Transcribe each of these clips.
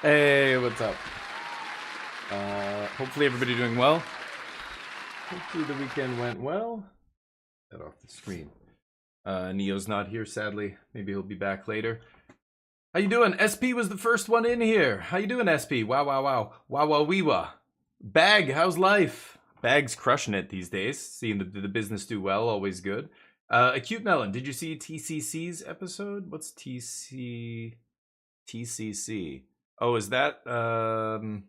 Hey, what's up? Hopefully everybody doing well. Hopefully the weekend went well. Get off the screen. Neo's not here, sadly. Maybe he'll be back later. How you doing? SP was the first one in here. How you doing, SP? Wow, wow, wow. Wow, wow, wee wah. Bag, how's life? Bag's crushing it these days. Seeing the business do well, always good. Acute Melon, did you see TCC's episode? What's TCC? Oh, is that the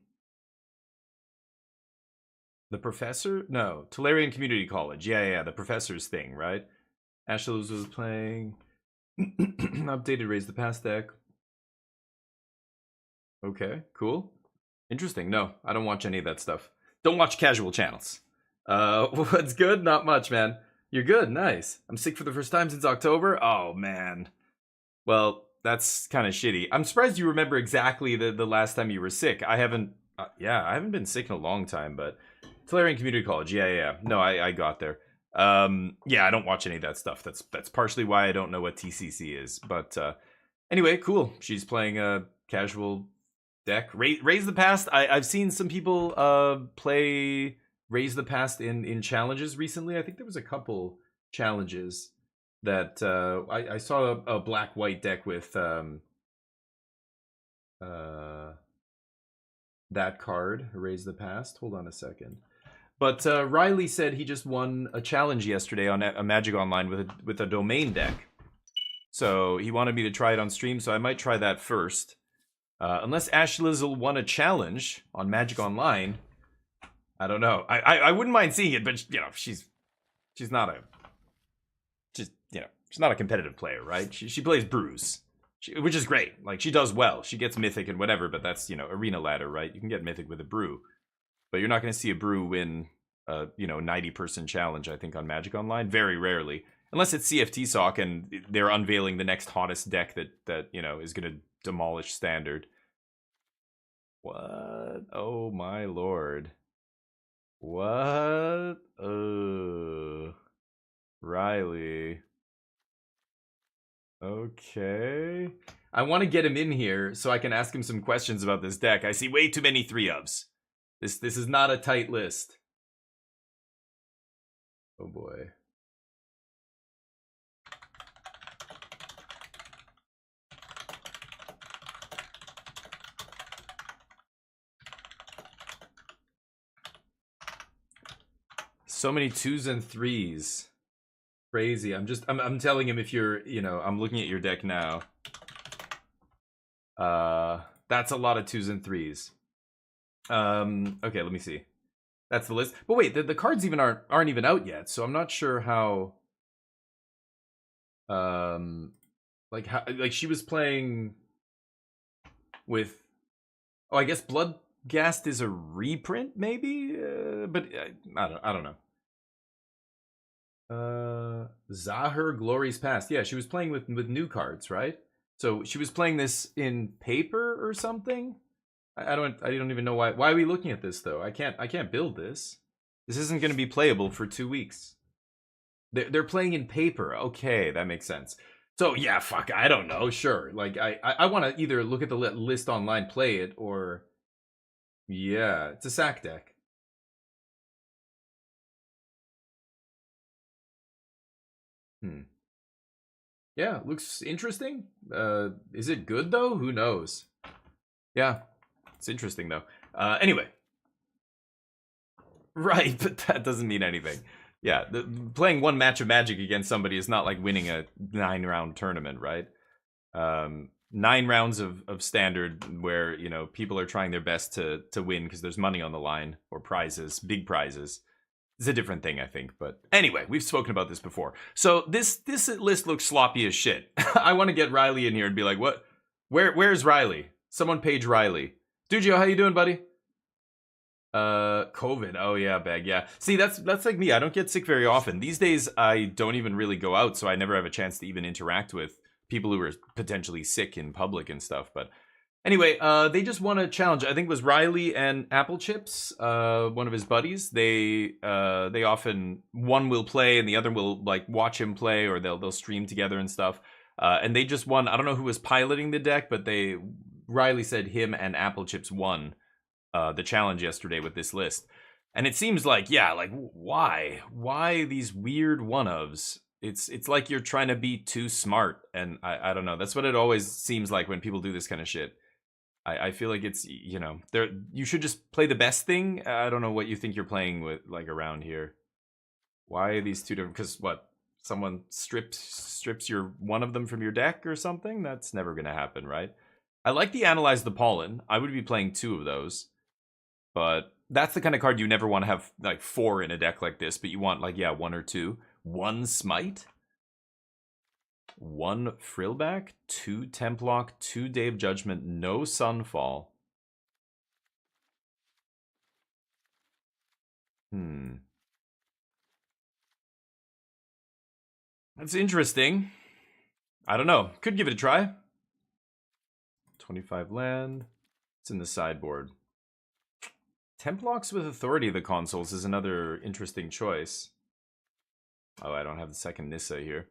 professor? No, Tolarian Community College. Yeah, the professor's thing, right? Ashley was playing updated Raise the Past deck. Okay, cool. Interesting. No, I don't watch any of that stuff. Don't watch casual channels. What's good? Not much, man. You're good. Nice. I'm sick for the first time since October. Oh, man. Well, that's kind of shitty. I'm surprised you remember exactly the last time you were sick. I haven't been sick in a long time, but Tolarian Community College. Yeah. No, I got there. Yeah, I don't watch any of that stuff. That's partially why I don't know what TCC is. But anyway, cool. She's playing a casual deck. Raise the Past. I've seen some people play Raise the Past in challenges recently. I think there was a couple challenges that I saw a black-white deck with that card, Raise the Past. Hold on a second. But Riley said he just won a challenge yesterday on a Magic Online with a domain deck. So he wanted me to try it on stream, so I might try that first. Unless Ashlizzle won a challenge on Magic Online, I don't know. I wouldn't mind seeing it, but she's not a she's not a competitive player, right? She plays brews, which is great. Like, she does well. She gets mythic and whatever, but that's arena ladder, right? You can get mythic with a brew, but you're not going to see a brew win a 90-person challenge. I think on Magic Online, very rarely, unless it's CFT Sock and they're unveiling the next hottest deck that is going to demolish standard. What? Oh my lord. What? Riley. Okay. I want to get him in here so I can ask him some questions about this deck. I see way too many 3-ofs. This is not a tight list. Oh boy. So many 2s and 3s. Crazy. I'm telling him, if you're, I'm looking at your deck now. That's a lot of 2s and 3s. Okay, let me see. That's the list. But wait, the cards even aren't even out yet, so I'm not sure how like she was playing with, oh, I guess Bloodghast is a reprint maybe, but I don't know. Zahir Glory's Past. Yeah, she was playing with new cards, right? So she was playing this in paper or something. I don't even know why. Why are we looking at this though? I can't build this. This isn't going to be playable for 2 weeks. They're playing in paper. Okay, that makes sense. So yeah, fuck. I don't know. Sure. Like I want to either look at the list online, play it, or yeah, it's a sack deck. Yeah, looks interesting. Is it good though? Who knows? Yeah, it's interesting though. Anyway. Right, but that doesn't mean anything. Yeah, playing one match of Magic against somebody is not like winning a 9-round tournament, right? 9 rounds of standard where, people are trying their best to win because there's money on the line, or prizes, big prizes. It's a different thing, I think. But anyway, we've spoken about this before. So this list looks sloppy as shit. I want to get Riley in here and be like, what? Where's Riley? Someone page Riley. Dugio, how you doing, buddy? COVID. Oh yeah, Bag. Yeah. See, that's like me. I don't get sick very often. These days, I don't even really go out, so I never have a chance to even interact with people who are potentially sick in public and stuff. But anyway, they just won a challenge. I think it was Riley and Apple Chips, one of his buddies. They often, one will play and the other will like watch him play, or they'll stream together and stuff. And they just won. I don't know who was piloting the deck, but Riley said him and Apple Chips won the challenge yesterday with this list. And it seems like, yeah, like why these weird one-ofs? It's like you're trying to be too smart, and I don't know. That's what it always seems like when people do this kind of shit. I feel like it's, you know, you should just play the best thing. I don't know what you think you're playing with, like, around here. Why are these two different? Because what? Someone strips your one of them from your deck or something? That's never gonna happen, right? I like the Analyze the Pollen. I would be playing 2 of those. But that's the kind of card you never want to have, like, 4 in a deck like this, but you want, like, yeah, 1 or 2. 1 Smite, 1 Frillback, 2 Templock, 2 Day of Judgment, no Sunfall. That's interesting. I don't know. Could give it a try. 25 land. It's in the sideboard. Templocks with Authority of the Consoles is another interesting choice. Oh, I don't have the second Nissa here.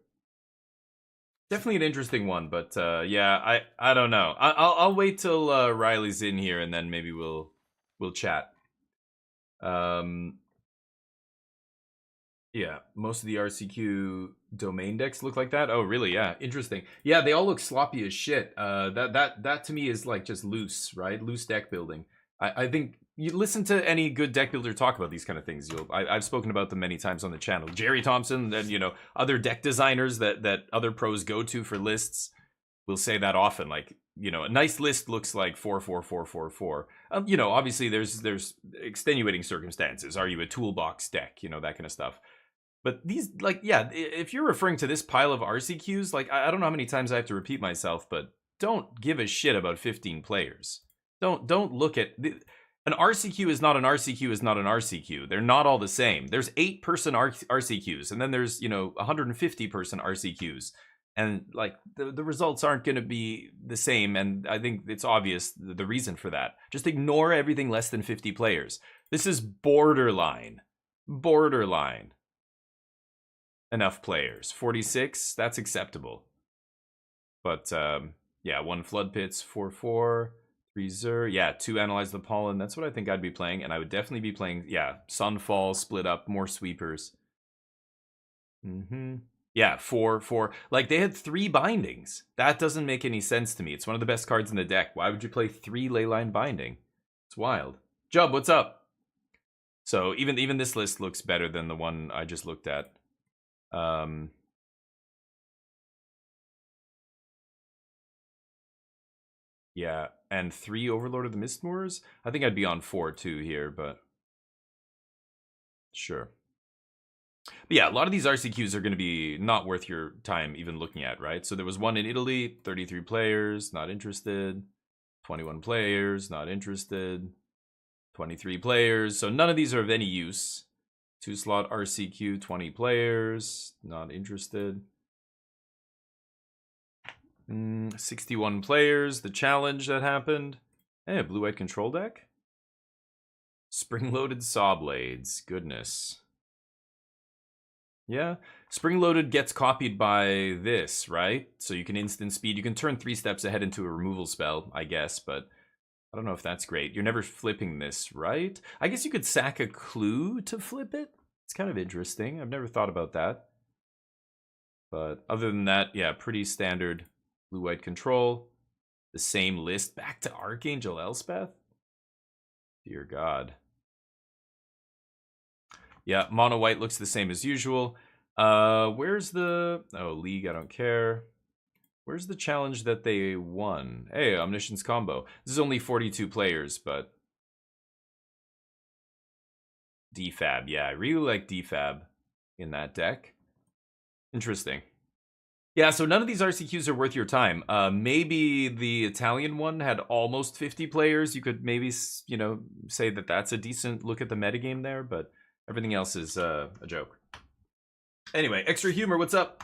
Definitely an interesting one, but yeah, I don't know. I'll wait till Riley's in here, and then maybe we'll chat. Yeah, most of the RCQ domain decks look like that. Oh, really? Yeah, interesting. Yeah, they all look sloppy as shit. That to me is like just loose, right? Loose deck building. I think you listen to any good deck builder talk about these kind of things. I've spoken about them many times on the channel. Jerry Thompson and, you know, other deck designers that other pros go to for lists will say that often. Like, you know, a nice list looks like 4-4-4-4-4. You know, obviously there's extenuating circumstances. Are you a toolbox deck? You know, that kind of stuff. But these, like, yeah, if you're referring to this pile of RCQs, like, I don't know how many times I have to repeat myself, but don't give a shit about 15 players. Don't look at... An RCQ is not an RCQ is not an RCQ. They're not all the same. There's 8-person RCQs, and then there's, you know, 150-person RCQs. And, like, the results aren't going to be the same, and I think it's obvious the reason for that. Just ignore everything less than 50 players. This is borderline. Borderline. Enough players. 46, that's acceptable. But, yeah, 1 Flood Pits, 4-4... 3 Zur, yeah, 2 Analyze the Pollen. That's what I think I'd be playing, and I would definitely be playing, yeah, Sunfall, Split Up, more Sweepers. Yeah, 4. Like, they had 3 bindings. That doesn't make any sense to me. It's one of the best cards in the deck. Why would you play 3 Leyline Binding? It's wild. Jub, what's up? So even this list looks better than the one I just looked at. Yeah, and 3 Overlord of the Mistmoors? I think I'd be on 4 too here, but sure. But yeah, a lot of these RCQs are going to be not worth your time even looking at, right? So there was one in Italy, 33 players, not interested. 21 players, not interested. 23 players, so none of these are of any use. 2-slot RCQ, 20 players, not interested. 61 players, the challenge that happened. Hey, a blue-white control deck? Spring-loaded saw blades, goodness. Yeah, spring-loaded gets copied by this, right? So you can instant speed. You can turn 3 steps ahead into a removal spell, I guess, but I don't know if that's great. You're never flipping this, right? I guess you could sack a clue to flip it. It's kind of interesting. I've never thought about that. But other than that, yeah, pretty standard blue-white control. The same list. Back to Archangel Elspeth? Dear God. Yeah, mono-white looks the same as usual. Where's the... Oh, League, I don't care. Where's the challenge that they won? Hey, Omniscience combo. This is only 42 players, but... DFAB, yeah, I really like DFAB in that deck. Interesting. Yeah, so none of these RCQs are worth your time. Maybe the Italian one had almost 50 players. You could maybe, you know, say that that's a decent look at the metagame there, but everything else is a joke. Anyway, Extra Humor, what's up?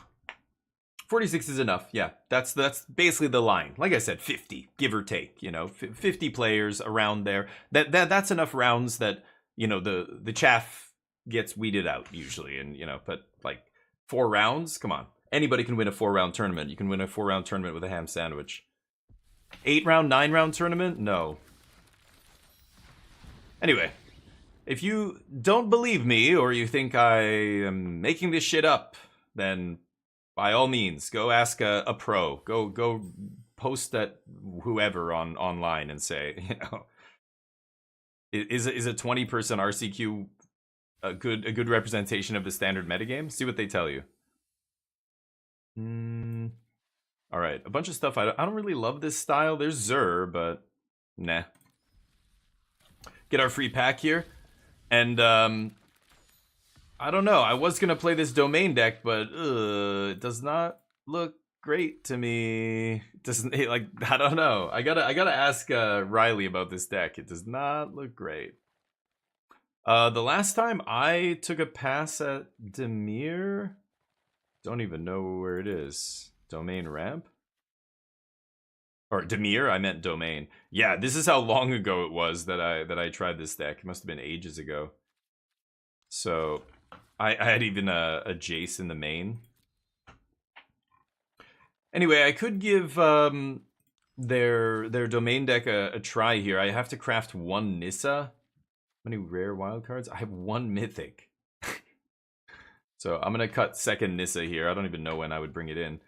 46 is enough. Yeah, that's basically the line. Like I said, 50, give or take. You know, 50 players around there. That's enough rounds that, you know, the chaff gets weeded out usually, and, you know, but like 4 rounds, come on. Anybody can win a 4-round tournament. You can win a 4-round tournament with a ham sandwich. 8-round, 9-round tournament? No. Anyway, if you don't believe me or you think I am making this shit up, then by all means, go ask a pro. Go post at whoever online and say, you know, is a 20-person RCQ a good representation of the standard metagame? See what they tell you. All right, a bunch of stuff. I don't really love this style. There's Zur, but nah. Get our free pack here, and I don't know. I was gonna play this domain deck, but it does not look great to me. It doesn't like I don't know. I gotta ask Riley about this deck. It does not look great. The last time I took a pass at Dimir, don't even know where it is. Domain ramp? Or Dimir, I meant domain. Yeah, this is how long ago it was that I tried this deck. It must have been ages ago. So I had even a Jace in the main. Anyway, I could give their domain deck a try here. I have to craft 1 Nissa. How many rare wild cards? I have 1 mythic. So I'm gonna cut second Nissa here. I don't even know when I would bring it in.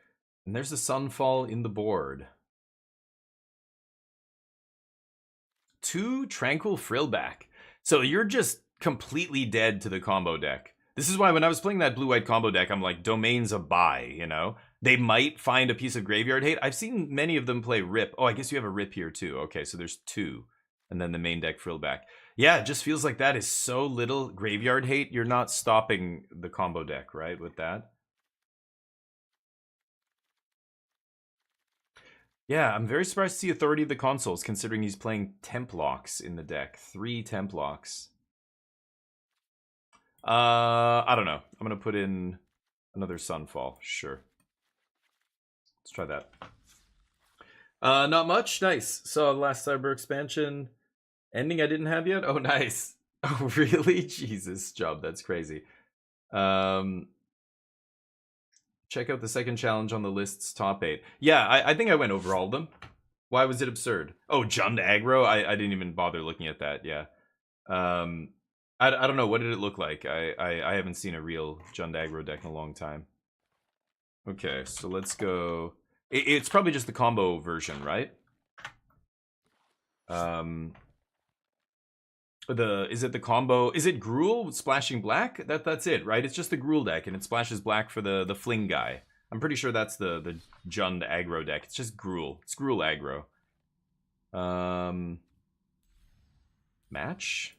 And there's a Sunfall in the board. 2 Tranquil Frillback. So you're just completely dead to the combo deck. This is why when I was playing that blue-white combo deck, I'm like, domain's a buy, you know? They might find a piece of graveyard hate. I've seen many of them play Rip. Oh, I guess you have a Rip here too. Okay, so there's 2. And then the main deck Frillback. Yeah, it just feels like that is so little graveyard hate. You're not stopping the combo deck, right, with that? Yeah, I'm very surprised to see Authority of the Consoles, considering he's playing Templocks in the deck. 3 Templocks. I don't know. I'm going to put in another Sunfall. Sure. Let's try that. Not much. Nice. So last Cyber expansion. Ending I didn't have yet? Oh, nice. Oh, really? Jesus, Job. That's crazy. Check out the second challenge on the list's top 8. Yeah, I think I went over all of them. Why was it absurd? Oh, Jund aggro? I didn't even bother looking at that, yeah. I don't know, what did it look like? I haven't seen a real Jund aggro deck in a long time. Okay, so let's go... It's probably just the combo version, right? Is it the combo? Is it Gruul with splashing black? That's it, right? It's just the Gruul deck, and it splashes black for the fling guy. I'm pretty sure that's the Jund aggro deck. It's just Gruul. It's Gruul aggro. Match?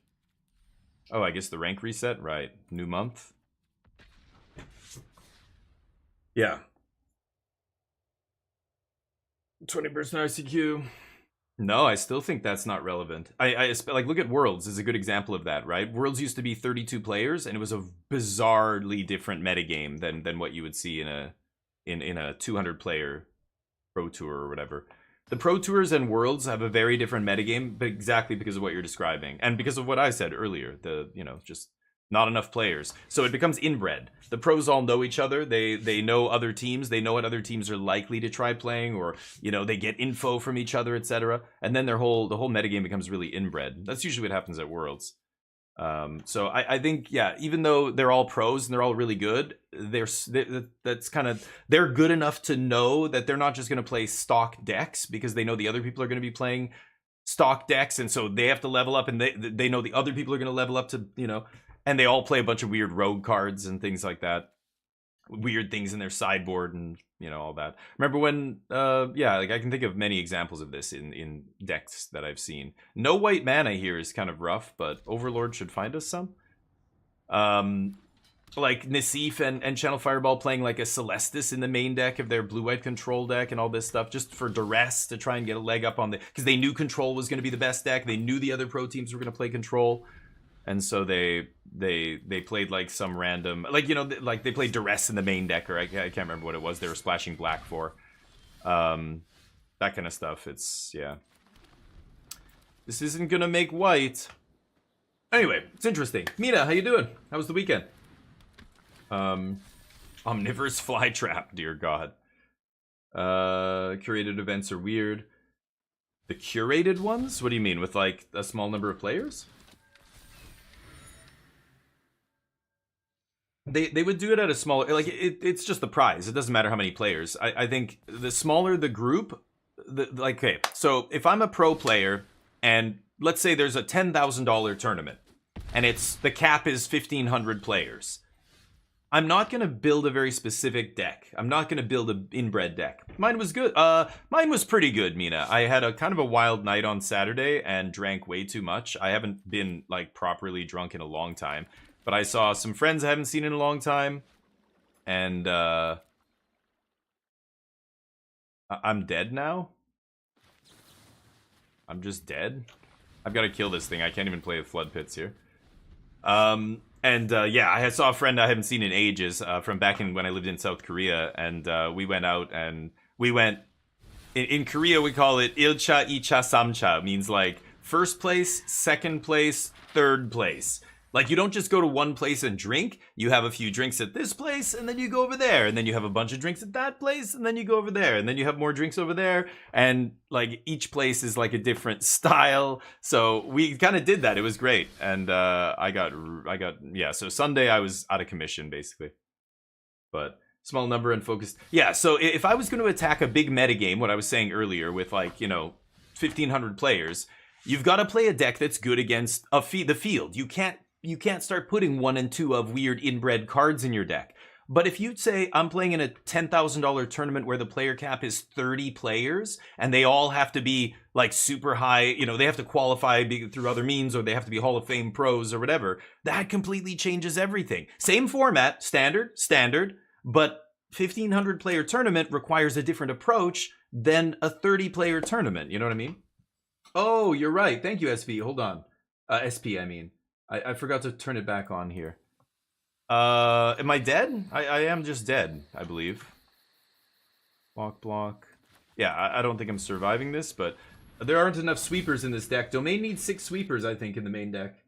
Oh, I guess the rank reset, right? New month. Yeah. 20% RCQ. No, I still think that's not relevant. I like, look at Worlds is a good example of that, right? Worlds used to be 32 players, and it was a bizarrely different metagame than what you would see in a 200-player Pro Tour or whatever. The Pro Tours and Worlds have a very different metagame, but exactly because of what you're describing, and because of what I said earlier. Just not enough players, so it becomes inbred. The pros all know each other. They know other teams. They know what other teams are likely to try playing, or they get info from each other, etc. And then the whole metagame becomes really inbred. That's usually what happens at Worlds. So I think, yeah, even though they're all pros and they're all really good, they're good enough to know that they're not just going to play stock decks because they know the other people are going to be playing stock decks, and so they have to level up, and they know the other people are going to level up to and they all play a bunch of weird rogue cards and things like that. Weird things in their sideboard and, all that. Remember when, I can think of many examples of this in decks that I've seen. No white mana here is kind of rough, but Overlord should find us some. Like Nassif and Channel Fireball playing like a Celestis in the main deck of their blue-white control deck and all this stuff, just for duress to try and get a leg up on because they knew control was going to be the best deck. They knew the other pro teams were going to play control. And so they played like some random, like they played duress in the main deck, or I can't remember what it was. They were splashing black for, that kind of stuff. It's, yeah. This isn't gonna make white. Anyway, it's interesting. Mina, how you doing? How was the weekend? Omnivorous Flytrap, dear God. Curated events are weird. The curated ones? What do you mean? With, like, a small number of players? They would do it at a smaller... Like, it's just the prize. It doesn't matter how many players. I think the smaller the group... like, okay, so if I'm a pro player, and let's say there's a $10,000 tournament, and the cap is 1,500 players... I'm not going to build a very specific deck. I'm not going to build an inbred deck. Mine was good. Mine was pretty good, Mina. I had a kind of a wild night on Saturday and drank way too much. I haven't been, like, properly drunk in a long time. But I saw some friends I haven't seen in a long time. And, I'm dead now? I'm just dead? I've got to kill this thing. I can't even play with Flood Pits here. Yeah, I saw a friend I haven't seen in ages from back in when I lived in South Korea, and we went out and we went... In Korea, we call it ilcha, icha, samcha. It means, like, first place, second place, third place. Like, you don't just go to one place and drink. You have a few drinks at this place, and then you go over there. And then you have a bunch of drinks at that place, and then you go over there. And then you have more drinks over there. And, like, each place is, like, a different style. So we kind of did that. It was great. And yeah, so Sunday I was out of commission, basically. But small number and focused. Yeah, so if I was going to attack a big metagame, what I was saying earlier with, like, 1,500 players, you've got to play a deck that's good against the field. You can't start putting 1 and 2 of weird inbred cards in your deck. But if you say, I'm playing in a $10,000 tournament where the player cap is 30 players, and they all have to be, like, super high, they have to qualify through other means, or they have to be Hall of Fame pros or whatever, that completely changes everything. Same format, standard, but 1,500 player tournament requires a different approach than a 30-player tournament, you know what I mean? Oh, you're right. Thank you, SV. Hold on. SP, I mean. I forgot to turn it back on here. Am I dead? I am just dead, I believe. Block. Yeah, I don't think I'm surviving this, but there aren't enough sweepers in this deck. Domain needs 6 sweepers, I think, in the main deck.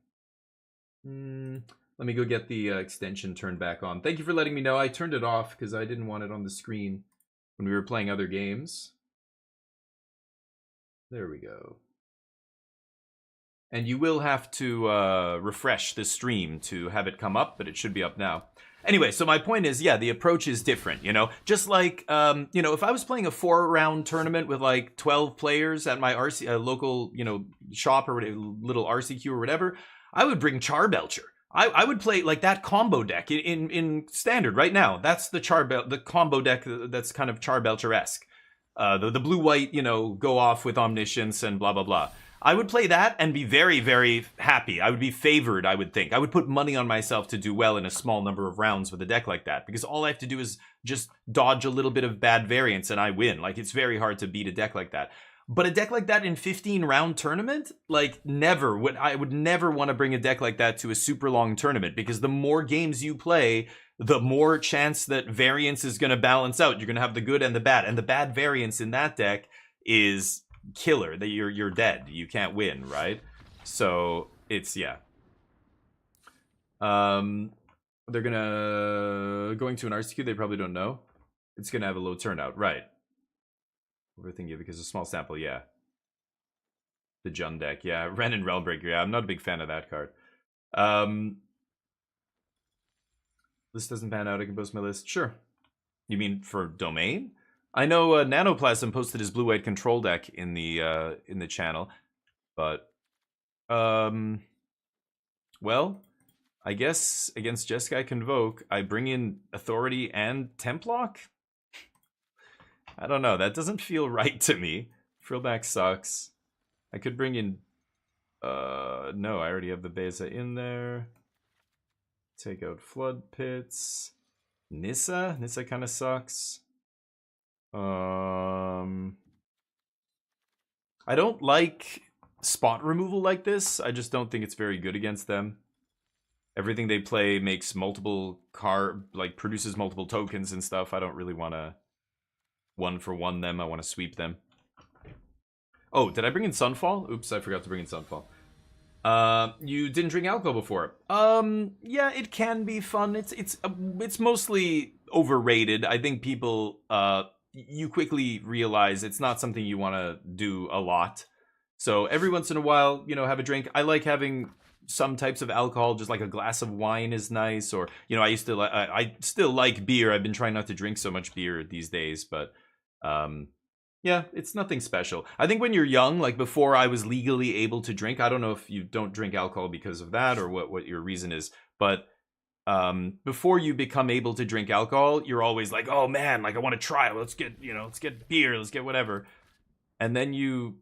Let me go get the extension turned back on. Thank you for letting me know. I turned it off because I didn't want it on the screen when we were playing other games. There we go. And you will have to refresh the stream to have it come up, but it should be up now. Anyway, so my point is, yeah, the approach is different, Just like, if I was playing a 4-round tournament with, like, 12 players at my local, shop or whatever, little RCQ or whatever, I would bring Charbelcher. I would play, like, that combo deck in Standard right now. That's the combo deck that's kind of Charbelcher-esque. The blue-white, go off with Omniscience and blah, blah, blah. I would play that and be very, very happy. I would be favored, I would think. I would put money on myself to do well in a small number of rounds with a deck like that, because all I have to do is just dodge a little bit of bad variance and I win. Like, it's very hard to beat a deck like that. But a deck like that in 15-round tournament, like, I would never want to bring a deck like that to a super long tournament, because the more games you play, the more chance that variance is going to balance out. You're going to have the good and the bad variance in that deck is killer, that you're dead. You can't win, right? So it's, yeah. They're going to an RCQ, they probably don't know. It's gonna have a low turnout, right? Overthinking it because of a small sample, yeah. The Jun deck, yeah. Ren and Realmbreaker, yeah. I'm not a big fan of that card. This doesn't pan out, I can post my list. Sure. You mean for Domain? I know Nanoplasm posted his blue-white control deck in the channel, but well, I guess against Jeskai Convoke, I bring in Authority and Templock? I don't know, that doesn't feel right to me. Frillback sucks. I could bring in... no, I already have the Beza in there. Take out Flood Pits. Nissa? Nissa kind of sucks. I don't like spot removal like this. I just don't think it's very good against them. Everything they play makes multiple produces multiple tokens and stuff. I don't really want to one-for-one them. I want to sweep them. Oh, did I bring in Sunfall? Oops, I forgot to bring in Sunfall. You didn't drink alcohol before. Yeah, it can be fun. It's mostly overrated. I think people, you quickly realize it's not something you want to do a lot. So every once in a while, you know, have a drink. I like having some types of alcohol, just like a glass of wine is nice. Or, you know, I still like beer. I've been trying not to drink so much beer these days, but yeah, it's nothing special. I think when you're young, like before I was legally able to drink, I don't know if you don't drink alcohol because of that or what your reason is, but before you become able to drink alcohol, you're always like, oh man, like I want to try it. Let's get beer, let's get whatever. And then you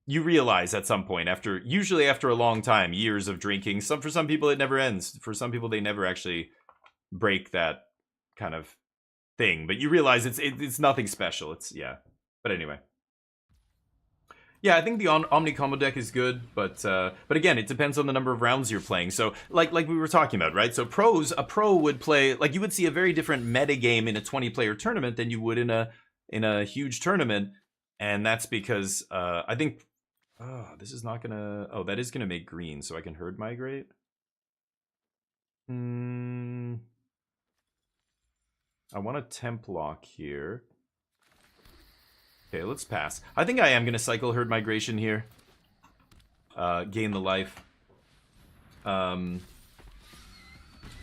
realize at some point, usually after a long time, years of drinking, for some people it never ends. For some people they never actually break that kind of thing, but you realize it's nothing special. But anyway, yeah, I think the Omni combo deck is good, but again, it depends on the number of rounds you're playing. So like we were talking about, right? So a pro would play, like, you would see a very different meta game in a 20-player tournament than you would in a huge tournament, and that's because I think this is not gonna, that is gonna make green, so I can herd migrate. I want a temp lock here. Okay, let's pass. I think I am going to cycle herd migration here. Gain the life. Those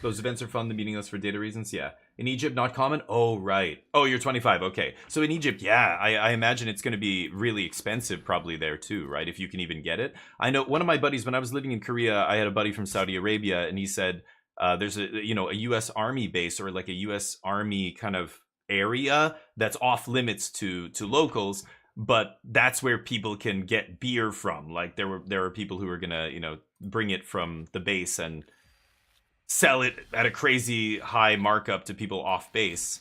events are fun, the meaningless for data reasons. Yeah. In Egypt, not common? Oh, right. Oh, you're 25. Okay. So in Egypt, yeah, I imagine it's going to be really expensive probably there too, right? If you can even get it. I know one of my buddies, when I was living in Korea, I had a buddy from Saudi Arabia, and he said there's a U.S. Army base, or like a U.S. Army kind of area that's off limits to locals, but that's where people can get beer from. Like there are people who are gonna bring it from the base and sell it at a crazy high markup to people off base.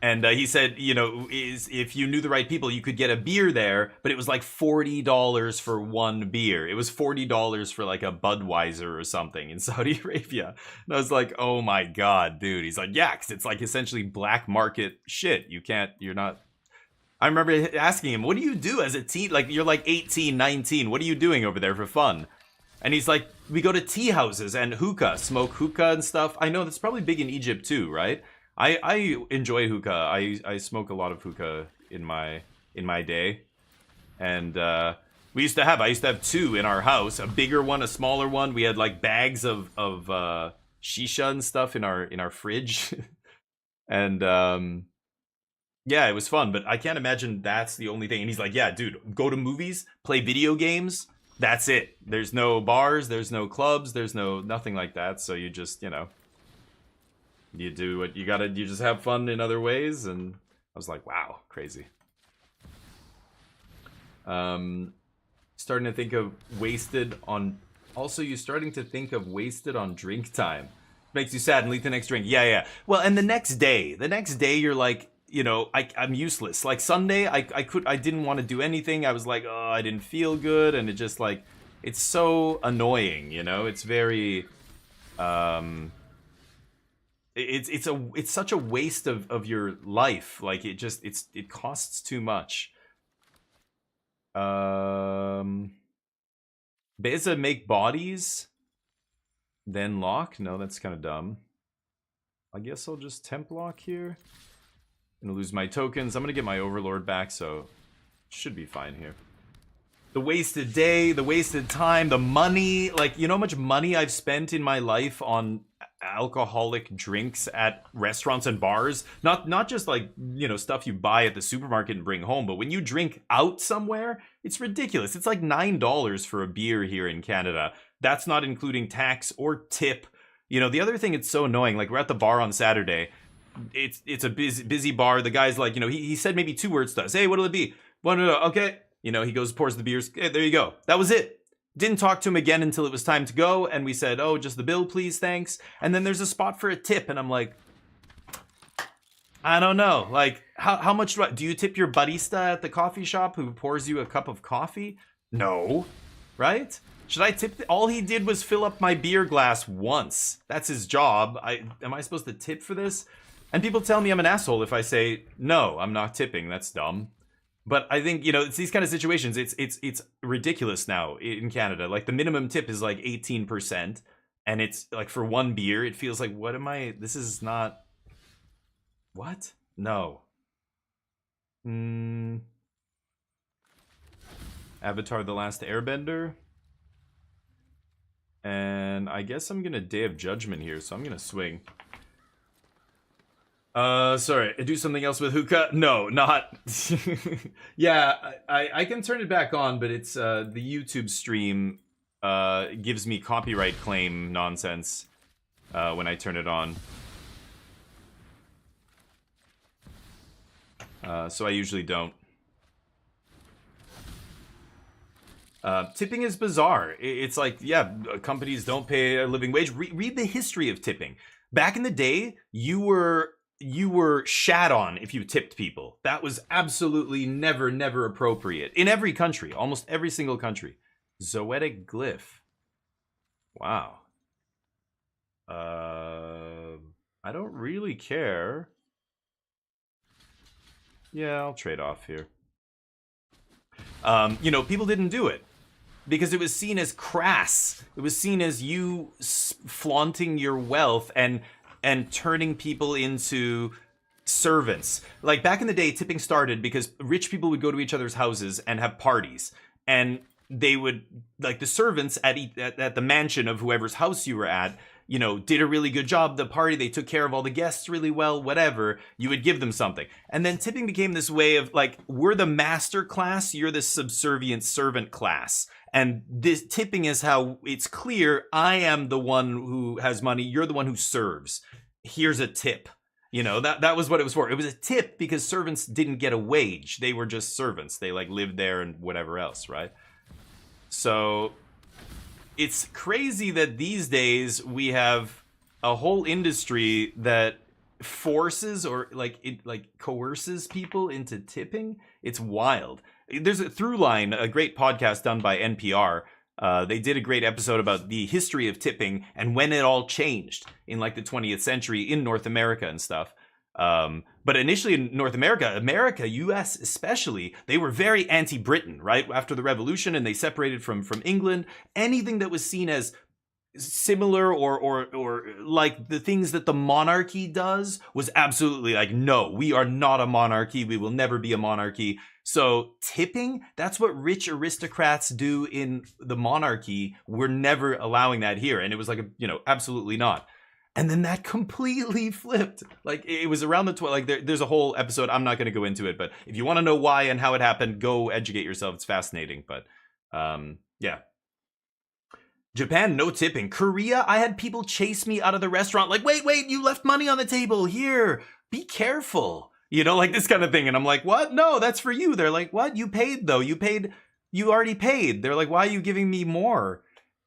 And he said, if you knew the right people, you could get a beer there, but it was like $40 for one beer. It was $40 for like a Budweiser or something in Saudi Arabia. And I was like, oh my God, dude. He's like, yeah, because it's like essentially black market shit. I remember asking him, what do you do as a teen? Like, you're like 18, 19. What are you doing over there for fun? And he's like, we go to tea houses and smoke hookah and stuff. I know that's probably big in Egypt too, right? I enjoy hookah. I smoke a lot of hookah in my day, and I used to have two in our house, a bigger one, a smaller one. We had like bags of shisha and stuff in our fridge, and yeah, it was fun. But I can't imagine that's the only thing. And he's like, yeah, dude, go to movies, play video games. That's it. There's no bars, there's no clubs, there's nothing like that. So you just you do what you gotta, you just have fun in other ways. And I was like, wow, crazy. Starting to think of wasted on, also you starting to think of wasted on drink time. Makes you sad and leave the next drink. Yeah. Well, and the next day you're like, I'm useless. Like Sunday, I didn't want to do anything. I was like, oh, I didn't feel good. And it just like, it's so annoying, it's very, it's such a waste of your life. Like it costs too much. Beza make bodies, then lock? No, that's kind of dumb. I guess I'll just temp lock here. I'm gonna lose my tokens. I'm gonna get my overlord back, so should be fine here. The wasted day, the wasted time, the money. Like, you know how much money I've spent in my life on alcoholic drinks at restaurants and bars? Not just like, stuff you buy at the supermarket and bring home, but when you drink out somewhere, it's ridiculous. It's like $9 for a beer here in Canada. That's not including tax or tip. The other thing, it's so annoying. Like, we're at the bar on Saturday. It's a busy bar. The guy's like, he said maybe 2 words to us. Hey, what'll it be? Well, no, okay. He goes, pours the beers. Hey, there you go. That was it. Didn't talk to him again until it was time to go, and we said, oh, just the bill, please, thanks. And then there's a spot for a tip, and I'm like, I don't know. Like, how much do you tip your barista at the coffee shop who pours you a cup of coffee? No. Right? Should I tip? All he did was fill up my beer glass once. That's his job. Am I supposed to tip for this? And people tell me I'm an asshole if I say, no, I'm not tipping. That's dumb. But I think, it's these kind of situations. It's ridiculous now in Canada. Like the minimum tip is like 18%, and it's like for one beer, it feels like this is not what? No. Avatar: The Last Airbender. And I guess I'm gonna Day of Judgment here, so I'm gonna swing. Sorry, do something else with hookah? No, not. Yeah, I can turn it back on, but it's, the YouTube stream, gives me copyright claim nonsense, when I turn it on. So I usually don't. Tipping is bizarre. It's like, yeah, companies don't pay a living wage. Read the history of tipping. Back in the day, you were shat on if you tipped people. That was absolutely never appropriate. In every country, almost every single country. Zoetic glyph. Wow. I don't really care. Yeah, I'll trade off here. People didn't do it because it was seen as crass. It was seen as you flaunting your wealth and turning people into servants. Like back in the day, tipping started because rich people would go to each other's houses and have parties, and they would, like, the servants at the mansion of whoever's house you were at, did a really good job. The party, they took care of all the guests really well, whatever. You would give them something. And then tipping became this way of, like, we're the master class, you're the subservient servant class. And this tipping is how it's clear, I am the one who has money, you're the one who serves. Here's a tip. That was what it was for. It was a tip because servants didn't get a wage. They were just servants. They, like, lived there and whatever else, right? So it's crazy that these days we have a whole industry that forces or coerces people into tipping. It's wild. There's a Through Line, a great podcast done by NPR. They did a great episode about the history of tipping and when it all changed in like the 20th century in North America and stuff. But initially in North America, US especially, they were very anti-Britain, right? After the revolution, and they separated from England. Anything that was seen as similar or like the things that the monarchy does was absolutely like, no, we are not a monarchy. We will never be a monarchy. So tipping, that's what rich aristocrats do in the monarchy. We're never allowing that here. And it was like, absolutely not. And then that completely flipped. Like, it was around the there's a whole episode. I'm not going to go into it, but if you want to know why and how it happened, go educate yourself. It's fascinating. But yeah. Japan, no tipping. Korea, I had people chase me out of the restaurant. Like, wait, you left money on the table. Here, be careful. Like this kind of thing. And I'm like, what? No, that's for you. They're like, what? You paid though. You already paid. They're like, why are you giving me more?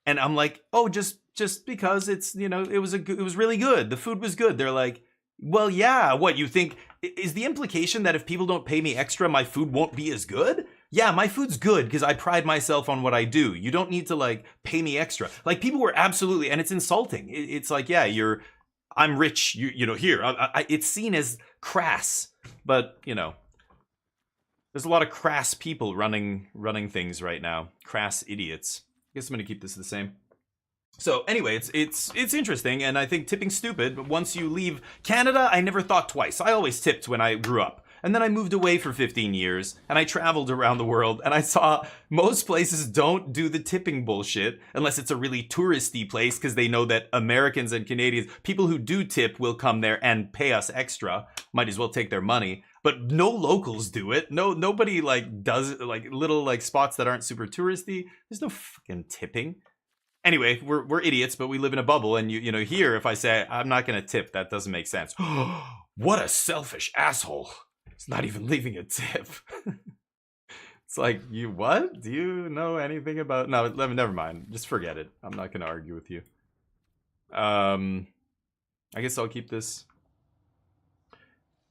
And I'm like, oh, just because it's, it was really good. The food was good. They're like, well, yeah, what, you think, is the implication that if people don't pay me extra, my food won't be as good? Yeah, my food's good because I pride myself on what I do. You don't need to, like, pay me extra. Like, people were absolutely, and it's insulting. It's like, yeah, I'm rich, here. It's seen as crass, but, there's a lot of crass people running things right now. Crass idiots. I guess I'm going to keep this the same. So anyway, it's interesting, and I think tipping's stupid, but once you leave Canada, I never thought twice. I always tipped when I grew up. And then I moved away for 15 years, and I traveled around the world, and I saw most places don't do the tipping bullshit unless it's a really touristy place, because they know that Americans and Canadians, people who do tip will come there and pay us extra. Might as well take their money. But no locals do it. Nobody does little spots that aren't super touristy. There's no fucking tipping. Anyway, we're idiots, but we live in a bubble, and here, if I say I'm not gonna tip, that doesn't make sense. What a selfish asshole. It's not even leaving a tip. It's like, you what? Do you know anything about... No, never mind. Just forget it. I'm not gonna argue with you. I guess I'll keep this.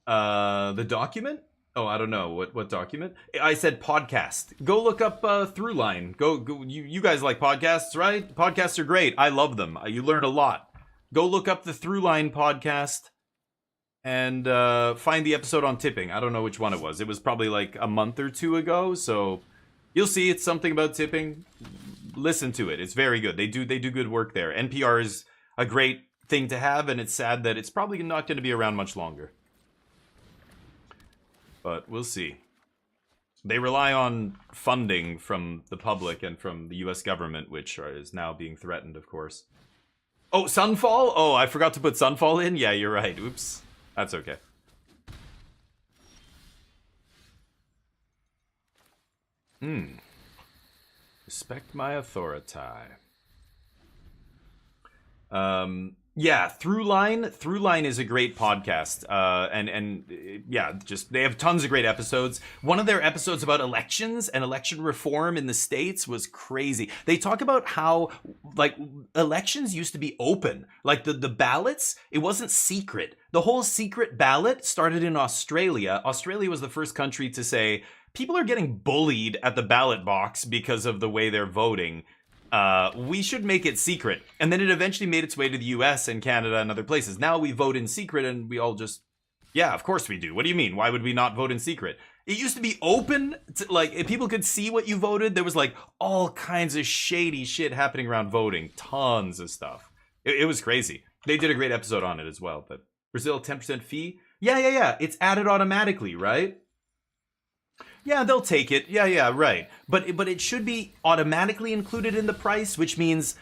The document? Oh, I don't know. What document? I said podcast. Go look up Through Line. Go. You guys like podcasts, right? Podcasts are great. I love them. You learn a lot. Go look up the Through Line podcast. and find the episode on tipping. I don't know which one it was. It was probably like a month or two ago, so you'll see it's something about tipping. Listen to it. It's very good. They do good work there. NPR is a great thing to have, and it's sad that it's probably not going to be around much longer. But we'll see. They rely on funding from the public and from the US government, which is now being threatened, of course. Oh, Sunfall? Oh, I forgot to put Sunfall in? Yeah, you're right. Oops. That's okay. Respect my authority. Yeah, Throughline is a great podcast. And yeah, just they have tons of great episodes. One of their episodes about elections and election reform in the States was crazy. They talk about how like elections used to be open. Like the ballots, it wasn't secret. The whole secret ballot started in Australia. Australia was the first country to say people are getting bullied at the ballot box because of the way they're voting. We should make it secret. And then it eventually made its way to the US and Canada and other places. Now we vote in secret and we all just, yeah, of course we do. What do you mean? Why would we not vote in secret? It used to be open, to, like, if people could see what you voted. There was like all kinds of shady shit happening around voting. Tons of stuff. It was crazy. They did a great episode on it as well. But Brazil, 10% fee? Yeah. It's added automatically, right? Yeah, they'll take it. Yeah, right. But it should be automatically included in the price, which means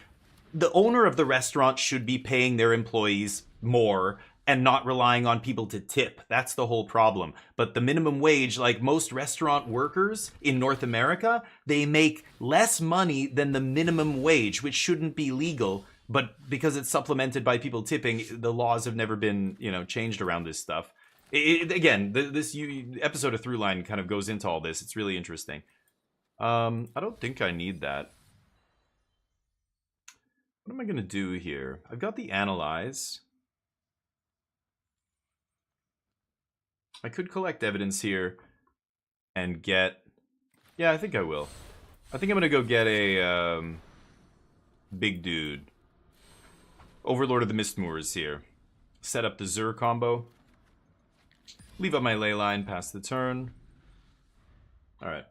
the owner of the restaurant should be paying their employees more and not relying on people to tip. That's the whole problem. But the minimum wage, like most restaurant workers in North America, they make less money than the minimum wage, which shouldn't be legal. But because it's supplemented by people tipping, the laws have never been, changed around this stuff. This episode of Throughline kind of goes into all this. It's really interesting. I don't think I need that. What am I going to do here? I've got the analyze. I could collect evidence here and get... Yeah, I think I will. I think I'm going to go get a big dude. Overlord of the Mistmoors here. Set up the Zur combo. Leave up my ley line past the turn. Alright.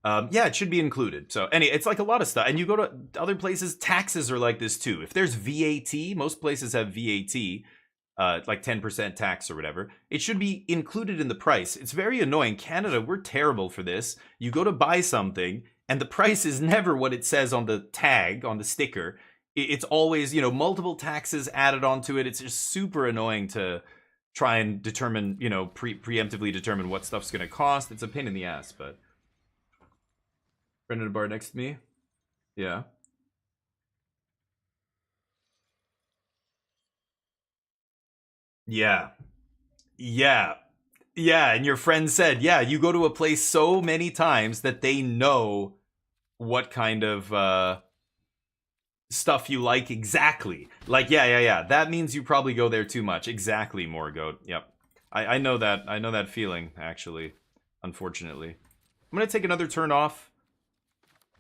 Yeah, it should be included. So, it's like a lot of stuff. And you go to other places, taxes are like this too. If there's VAT, most places have VAT, like 10% tax or whatever. It should be included in the price. It's very annoying. Canada, we're terrible for this. You go to buy something, and the price is never what it says on the tag, on the sticker. It's always, multiple taxes added onto it. It's just super annoying to try and determine, preemptively determine what stuff's going to cost. It's a pain in the ass, but... Brendan bar next to me? Yeah. Yeah. And your friend said, yeah, you go to a place so many times that they know what kind of stuff you like exactly. Like, yeah. That means you probably go there too much. Exactly, Morgoat. Yep. I know that. I know that feeling, actually. Unfortunately. I'm going to take another turn off.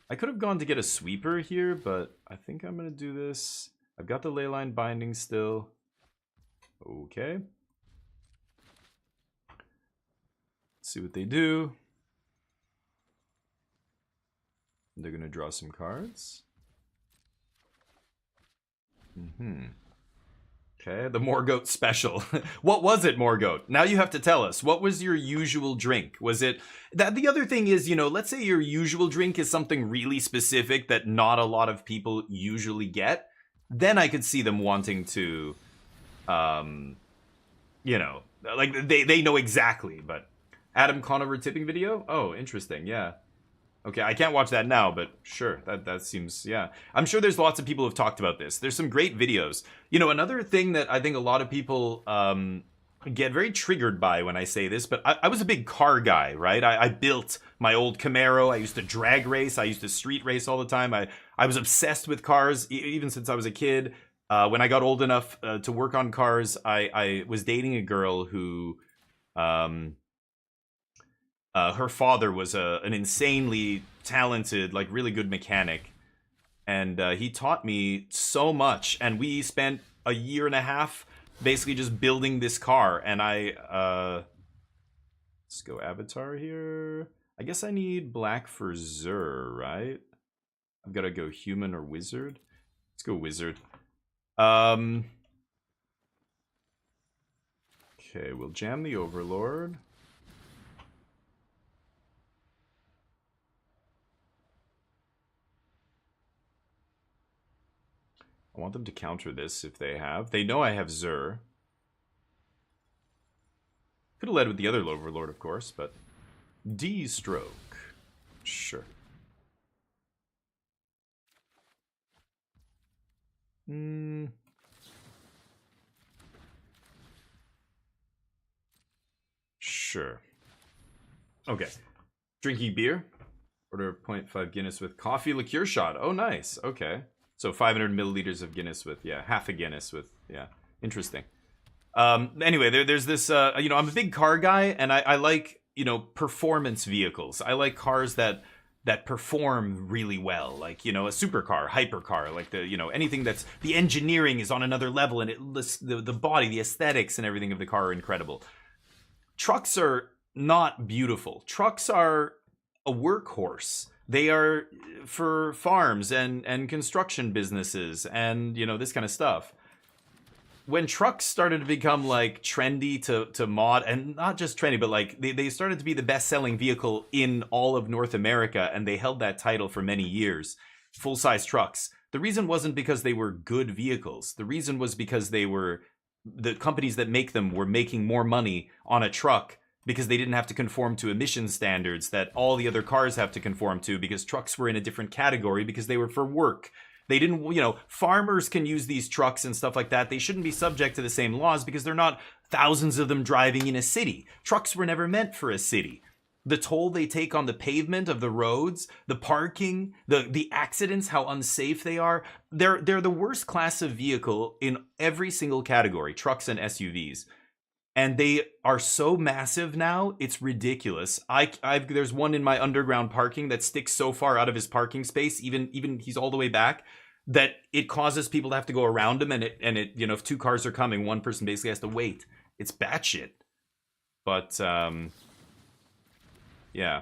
I could have gone to get a sweeper here, but I think I'm going to do this. I've got the ley line binding still. Okay. Let's see what they do. They're going to draw some cards. Okay, the Morgoat special. What was it, Morgoat? Now you have to tell us. What was your usual drink? Was it... The other thing is, let's say your usual drink is something really specific that not a lot of people usually get. Then I could see them wanting to, like, they know exactly, but... Adam Conover tipping video? Oh, interesting, yeah. Okay, I can't watch that now, but sure, that seems, yeah. I'm sure there's lots of people who've talked about this. There's some great videos. Another thing that I think a lot of people get very triggered by when I say this, but I was a big car guy, right? I built my old Camaro. I used to drag race. I used to street race all the time. I was obsessed with cars, even since I was a kid. When I got old enough to work on cars, I was dating a girl who... her father was an insanely talented, like really good mechanic. And he taught me so much. And we spent a year and a half basically just building this car. And let's go avatar here. I guess I need black for Zur, right? I've got to go human or wizard. Let's go wizard. Okay, we'll jam the overlord. I want them to counter this if they have. They know I have Zur. Could have led with the other overlord, of course, but D-stroke. Sure. Sure. Okay. Drinking beer. Order 0.5 Guinness with coffee liqueur shot. Oh, nice. Okay. So 500 milliliters of Guinness with, yeah, half a Guinness with, yeah. Interesting. Anyway, there's this, you know, I'm a big car guy, and I like, you know, performance vehicles. I like cars that perform really well, like, you know, a supercar, hypercar, like the, you know, anything that's, the engineering is on another level, and the body, the aesthetics and everything of the car are incredible. Trucks are not beautiful. Trucks are a workhorse. They are for farms and construction businesses and, you know, this kind of stuff. When trucks started to become like trendy to mod, and not just trendy, but like they started to be the best-selling vehicle in all of North America, and they held that title for many years, full-size trucks. The reason wasn't because they were good vehicles. The reason was because they were, the companies that make them were making more money on a truck because they didn't have to conform to emission standards that all the other cars have to conform to, because trucks were in a different category because they were for work. They didn't, you know, farmers can use these trucks and stuff like that. They shouldn't be subject to the same laws because they're not thousands of them driving in a city. Trucks were never meant for a city. The toll they take on the pavement of the roads, the parking, the accidents, how unsafe they are. They're the worst class of vehicle in every single category, trucks and SUVs. And they are so massive now, it's ridiculous. There's one in my underground parking that sticks so far out of his parking space, even he's all the way back, that it causes people to have to go around him, and it you know, if two cars are coming, one person basically has to wait. It's batshit. But yeah.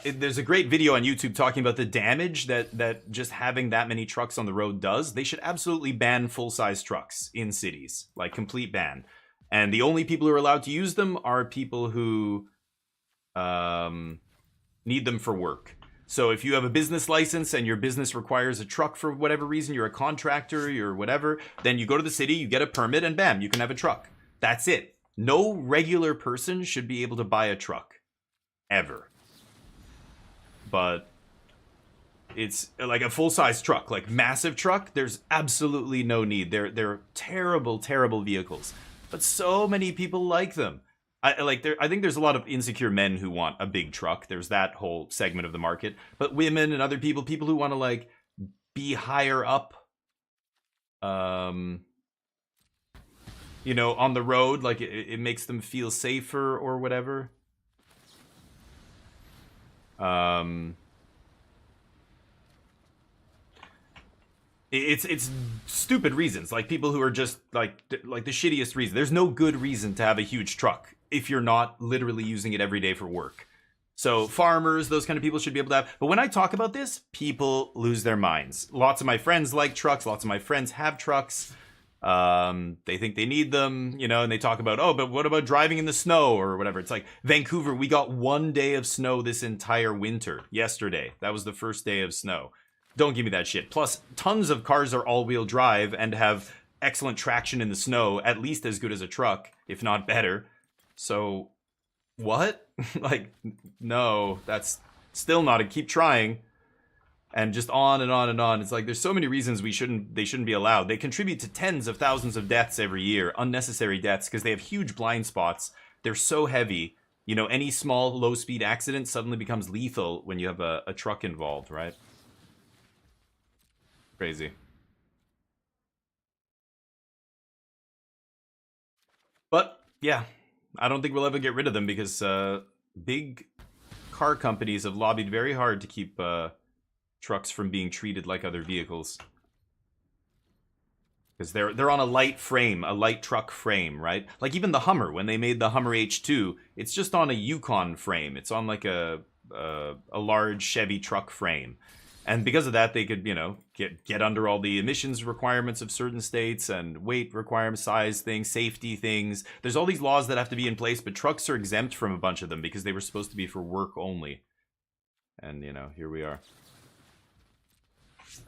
There's a great video on YouTube talking about the damage that just having that many trucks on the road does. They should absolutely ban full-size trucks in cities, like complete ban. And the only people who are allowed to use them are people who need them for work. So if you have a business license and your business requires a truck for whatever reason, you're a contractor, you're whatever, then you go to the city, you get a permit, and bam, you can have a truck. That's it. No regular person should be able to buy a truck. Ever. But it's like a full-size truck, like massive truck, there's absolutely no need. They're terrible, terrible vehicles. But so many people like them. I think there's a lot of insecure men who want a big truck. There's that whole segment of the market. But women and other people who want to like be higher up, you know, on the road, like it makes them feel safer or whatever. It's stupid reasons, like people who are just like the shittiest reason. There's no good reason to have a huge truck if you're not literally using it every day for work. So farmers, those kind of people should be able to have. But when I talk about this, people lose their minds. Lots of my friends like trucks. Lots of my friends have trucks. They think they need them, you know, and they talk about, oh, but what about driving in the snow or whatever? It's like Vancouver, we got 1 day of snow this entire winter. Yesterday, that was the first day of snow. Don't give me that shit. Plus, tons of cars are all-wheel drive and have excellent traction in the snow, at least as good as a truck, if not better. So, what? Like, no, that's still not a keep trying. And just on and on and on. It's like there's so many reasons they shouldn't be allowed. They contribute to tens of thousands of deaths every year, unnecessary deaths, because they have huge blind spots. They're so heavy. You know, any small low-speed accident suddenly becomes lethal when you have a truck involved, right? Crazy. But, yeah, I don't think we'll ever get rid of them because big car companies have lobbied very hard to keep trucks from being treated like other vehicles. because they're on a light frame, a light truck frame, right? Like even the Hummer, when they made the Hummer H2, it's just on a Yukon frame. It's on like a large Chevy truck frame. And because of that, they could, you know, get under all the emissions requirements of certain states and weight requirements, size things, safety things. There's all these laws that have to be in place, but trucks are exempt from a bunch of them because they were supposed to be for work only. And, you know, here we are.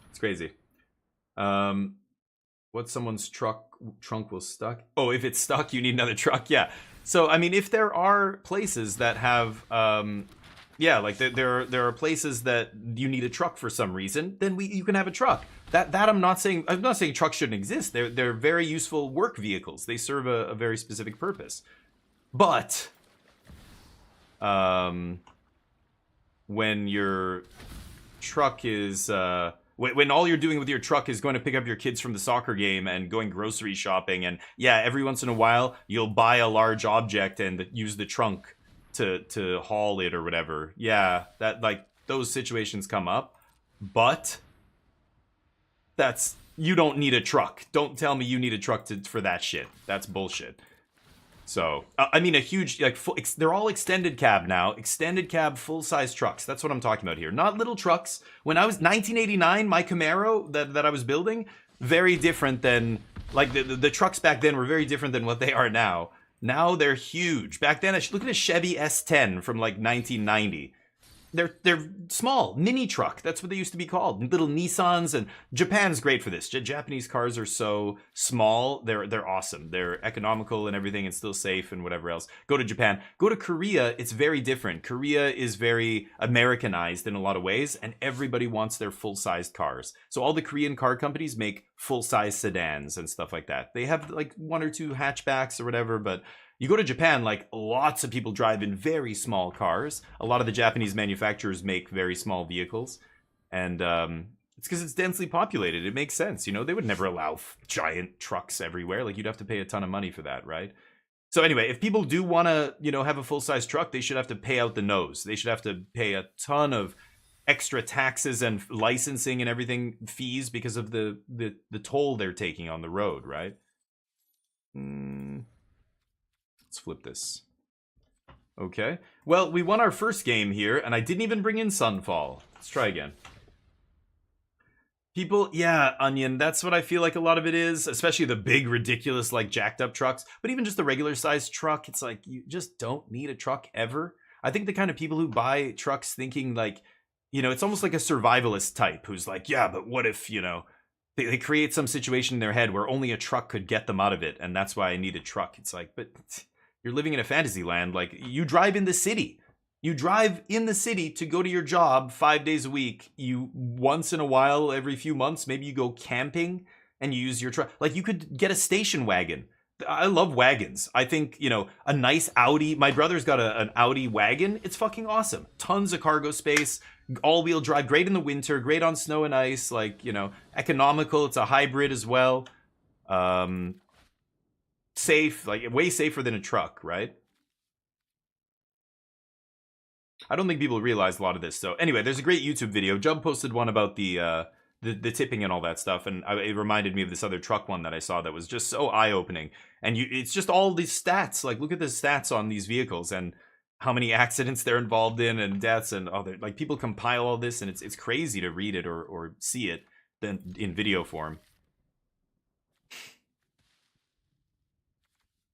It's crazy. What's someone's trunk will stuck? Oh, if it's stuck, you need another truck? Yeah. So, I mean, if there are places that have... yeah, like there are places that you need a truck for some reason, then you can have a truck. That I'm not saying trucks shouldn't exist. They're very useful work vehicles. They serve a very specific purpose. But when your truck is when all you're doing with your truck is going to pick up your kids from the soccer game and going grocery shopping, and yeah, every once in a while you'll buy a large object and use the trunk to haul it or whatever. Yeah, that, like, those situations come up, but you don't need a truck. Don't tell me you need a truck for that shit. That's bullshit. So I mean, a huge, like, they're all extended cab now. Extended cab, full-size trucks. That's what I'm talking about here. Not little trucks. When I was 1989, my Camaro that I was building, very different than, like, the trucks back then were very different than what they are now. Now they're huge. Back then, look at a Chevy S10 from like 1990. They're small, mini truck. That's what they used to be called. Little Nissans, and Japan's great for this. Japanese cars are so small. They're awesome. They're economical and everything, and still safe and whatever else. Go to Japan. Go to Korea. It's very different. Korea is very Americanized in a lot of ways, and everybody wants their full-sized cars. So all the Korean car companies make full-size sedans and stuff like that. They have like one or two hatchbacks or whatever, but you go to Japan, like, lots of people drive in very small cars. A lot of the Japanese manufacturers make very small vehicles. And it's because it's densely populated. It makes sense, you know? They would never allow giant trucks everywhere. Like, you'd have to pay a ton of money for that, right? So anyway, if people do want to, you know, have a full-size truck, they should have to pay out the nose. They should have to pay a ton of extra taxes and licensing and everything, fees, because of the toll they're taking on the road, right? Let's flip this. Okay. Well, we won our first game here, and I didn't even bring in Sunfall. Let's try again. People, yeah, Onion, that's what I feel like a lot of it is, especially the big, ridiculous, like, jacked up trucks. But even just the regular sized truck, it's like, you just don't need a truck ever. I think the kind of people who buy trucks thinking, like, you know, it's almost like a survivalist type who's like, yeah, but what if, you know, they create some situation in their head where only a truck could get them out of it, and that's why I need a truck. It's like, but you're living in a fantasy land. Like, you drive in the city. You drive in the city to go to your job 5 days a week. You, once in a while, every few months, maybe you go camping and you use your truck. Like, you could get a station wagon. I love wagons. I think, you know, a nice Audi. My brother's got an Audi wagon. It's fucking awesome. Tons of cargo space. All-wheel drive. Great in the winter. Great on snow and ice. Like, you know, economical. It's a hybrid as well. Safe, like way safer than a truck, right? I don't think people realize a lot of this. So anyway, there's a great YouTube video. Jub posted one about the tipping and all that stuff, and it reminded me of this other truck one that I saw that was just so eye-opening. And it's just all these stats. Like, look at the stats on these vehicles and how many accidents they're involved in and deaths, and like, people compile all this, and it's crazy to read it or see it then in video form.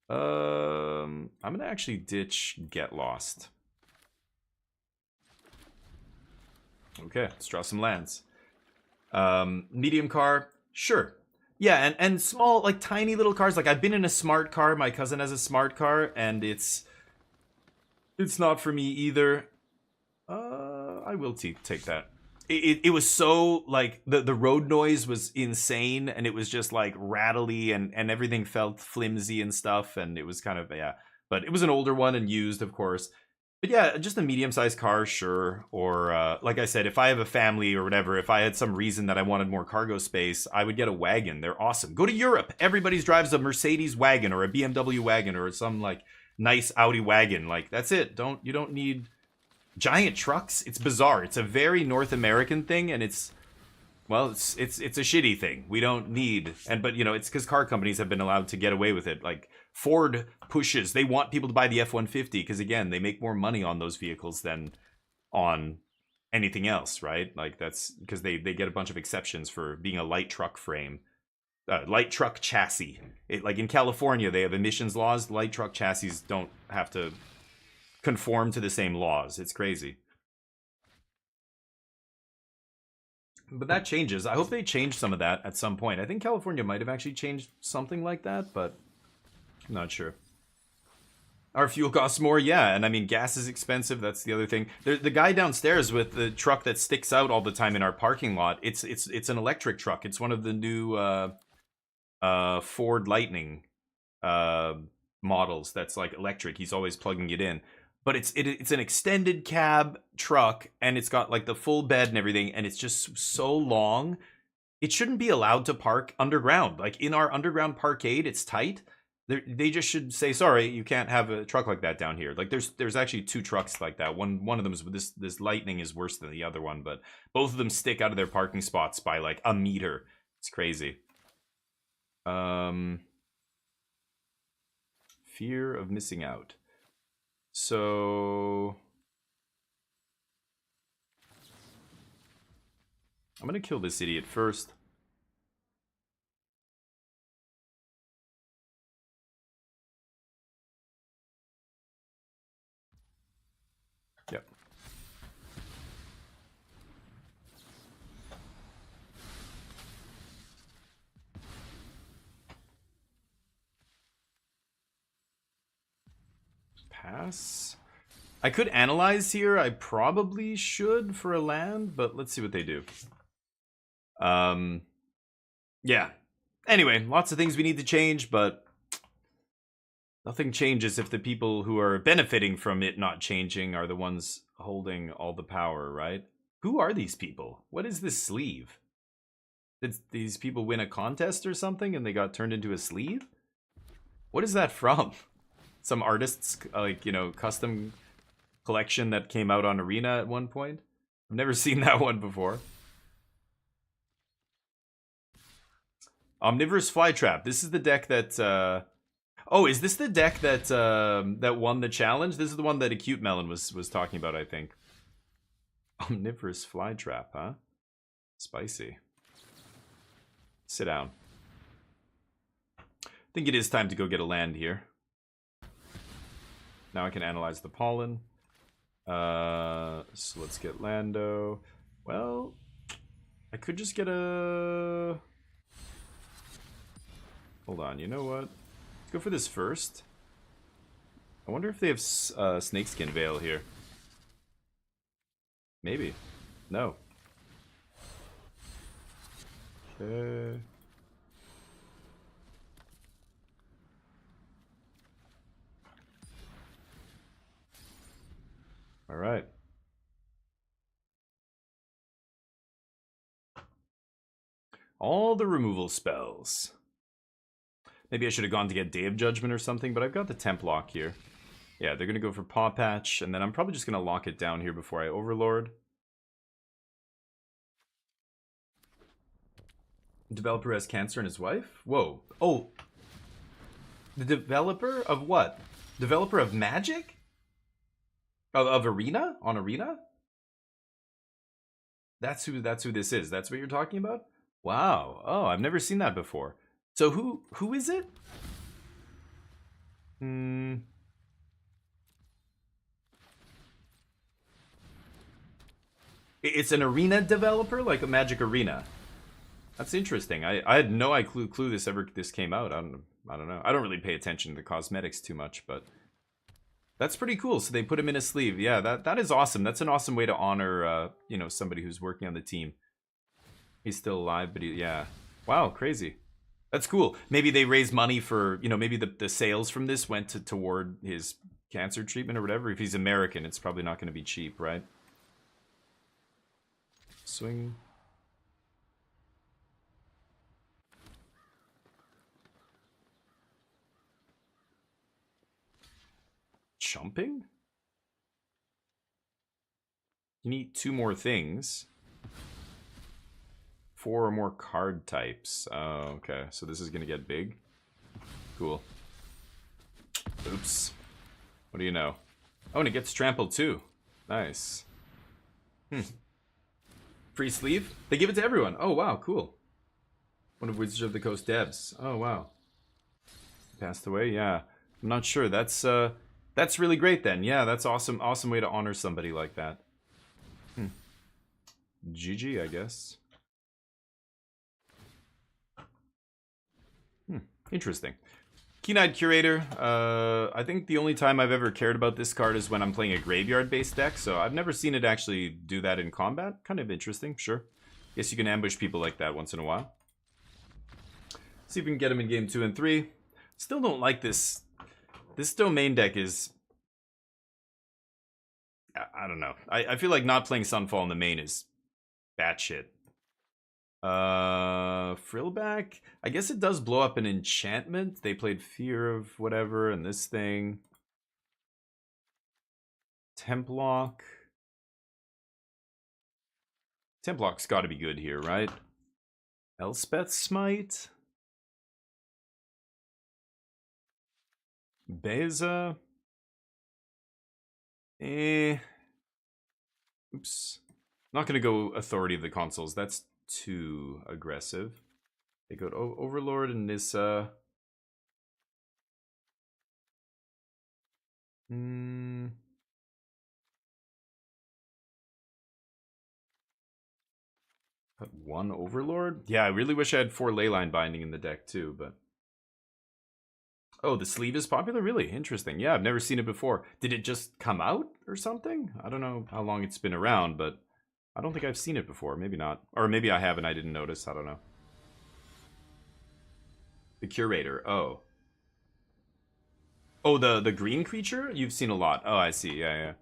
I'm gonna actually ditch Get Lost. Okay, let's draw some lands. Medium car, sure. Yeah, and small, like, tiny little cars. Like, I've been in a smart car. My cousin has a smart car, and it's not for me either. I will take that. It was so, like, the road noise was insane, and it was just, like, rattly, and everything felt flimsy and stuff, and it was kind of, yeah. But it was an older one and used, of course. But yeah, just a medium-sized car, sure. Or, like I said, if I have a family or whatever, if I had some reason that I wanted more cargo space, I would get a wagon. They're awesome. Go to Europe. Everybody drives a Mercedes wagon or a BMW wagon or some, like, nice Audi wagon. Like, that's it. You don't need giant trucks. It's bizarre. It's a very North American thing, and it's Well, it's a shitty thing. We don't need, but you know, it's because car companies have been allowed to get away with it. Like Ford pushes, they want people to buy the F-150 because again, they make more money on those vehicles than on anything else, right? Like that's because they get a bunch of exceptions for being a light truck frame, light truck chassis. Like in California, they have emissions laws. Light truck chassis don't have to conform to the same laws. It's crazy. But that changes. I hope they change some of that at some point. I think California might have actually changed something like that, but I'm not sure. Our fuel costs more, yeah, and I mean gas is expensive. That's the other thing. The guy downstairs with the truck that sticks out all the time in our parking lot. It's an electric truck. It's one of the new Ford Lightning uh, models that's like electric. He's always plugging it in. But it's an extended cab truck, and it's got like the full bed and everything, and it's just so long. It shouldn't be allowed to park underground. Like in our underground parkade, it's tight. They just should say, sorry, you can't have a truck like that down here. Like there's actually two trucks like that. One of them is this Lightning is worse than the other one, but both of them stick out of their parking spots by like a meter. It's crazy. Fear of missing out. So I'm gonna kill this idiot first. Yep. Pass. I could analyze here. I probably should for a land, but let's see what they do. Yeah. Anyway, lots of things we need to change, but nothing changes if the people who are benefiting from it not changing are the ones holding all the power, right? Who are these people? What is this sleeve? Did these people win a contest or something and they got turned into a sleeve? What is that from? Some artist's, like, you know, custom collection that came out on Arena at one point? I've never seen that one before. Omnivorous Flytrap. This is the deck that, oh, is this the deck that that won the challenge? This is the one that Acute Melon was talking about, I think. Omnivorous Flytrap, huh? Spicy. Sit down. I think it is time to go get a land here. Now I can analyze the pollen. So let's get Lando. Well, I could just get a... Hold on, you know what? Let's go for this first. I wonder if they have Snakeskin Veil here. Maybe. No. Okay. All right. All the removal spells. Maybe I should have gone to get Day of Judgment or something, but I've got the Temp Lock here. Yeah, they're going to go for Paw Patch, and then I'm probably just going to lock it down here before I Overlord. Developer has cancer in his wife? Whoa. Oh. The developer of what? Developer of Magic? Of Arena? On Arena? That's who this is. That's what you're talking about? Wow. Oh, I've never seen that before. So who is it? It's an Arena developer, like a Magic Arena. That's interesting. I had no clue this came out. I don't know. I don't really pay attention to the cosmetics too much, but that's pretty cool. So they put him in a sleeve. Yeah, that is awesome. That's an awesome way to honor you know, somebody who's working on the team. He's still alive, but yeah. Wow, crazy. That's cool. Maybe they raise money for, you know, maybe the sales from this went toward his cancer treatment or whatever. If he's American, it's probably not going to be cheap, right? Swing. Chumping? You need 2 more things. 4 or more card types. Oh, okay. So this is going to get big. Cool. Oops. What do you know? Oh, and it gets trampled too. Nice. Free sleeve? They give it to everyone. Oh, wow. Cool. One of Wizards of the Coast devs. Oh, wow. Passed away? Yeah. I'm not sure. That's really great then. Yeah, that's awesome. Awesome way to honor somebody like that. GG, I guess. Interesting. Keen-Eyed Curator. I think the only time I've ever cared about this card is when I'm playing a graveyard-based deck, so I've never seen it actually do that in combat. Kind of interesting, sure. Guess you can ambush people like that once in a while. See if we can get them in game 2 and 3. Still don't like this. This domain deck is... I don't know. I feel like not playing Sunfall in the main is batshit. Frillback? I guess it does blow up an enchantment. They played Fear of whatever and this thing. Templock. Templock's gotta be good here, right? Elspeth Smite? Beza? Oops. Not gonna go Authority of the Consuls. That's too aggressive. They go to Overlord and Nissa. Got 1 Overlord? Yeah, I really wish I had 4 Leyline Binding in the deck too, but... Oh, the sleeve is popular? Really? Interesting. Yeah, I've never seen it before. Did it just come out or something? I don't know how long it's been around, but I don't think I've seen it before. Maybe not. Or maybe I have and I didn't notice. I don't know. The Curator. Oh. Oh, the green creature? You've seen a lot. Oh, I see. Yeah.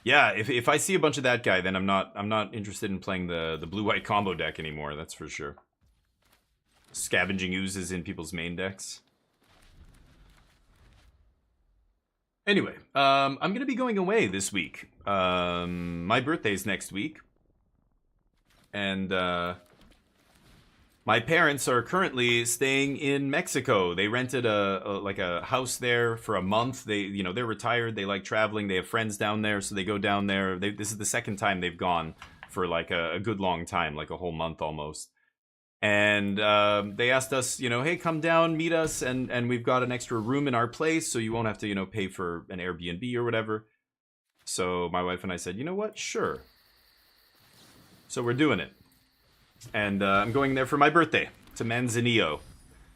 Yeah, if I see a bunch of that guy, then I'm not interested in playing the blue-white combo deck anymore, that's for sure. Scavenging Oozes in people's main decks. Anyway, I'm going to be going away this week. My birthday's next week. And my parents are currently staying in Mexico. They rented a house there for a month. They're retired. They like traveling. They have friends down there, so they go down there. This is the second time they've gone for like a good long time, like a whole month almost. And they asked us, hey, come down, meet us, and we've got an extra room in our place, so you won't have to, pay for an Airbnb or whatever. So my wife and I said, you know what? Sure. So we're doing it. And I'm going there for my birthday, to Manzanillo.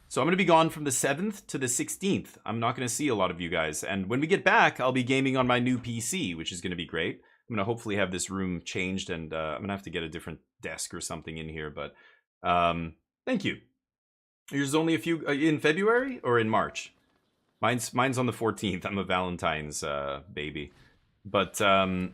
So I'm going to be gone from the 7th to the 16th. I'm not going to see a lot of you guys. And when we get back, I'll be gaming on my new PC, which is going to be great. I'm going to hopefully have this room changed, and I'm going to have to get a different desk or something in here, but... thank you. Yours only a few in February or in March? Mine's on the 14th. I'm a Valentine's baby. But I'm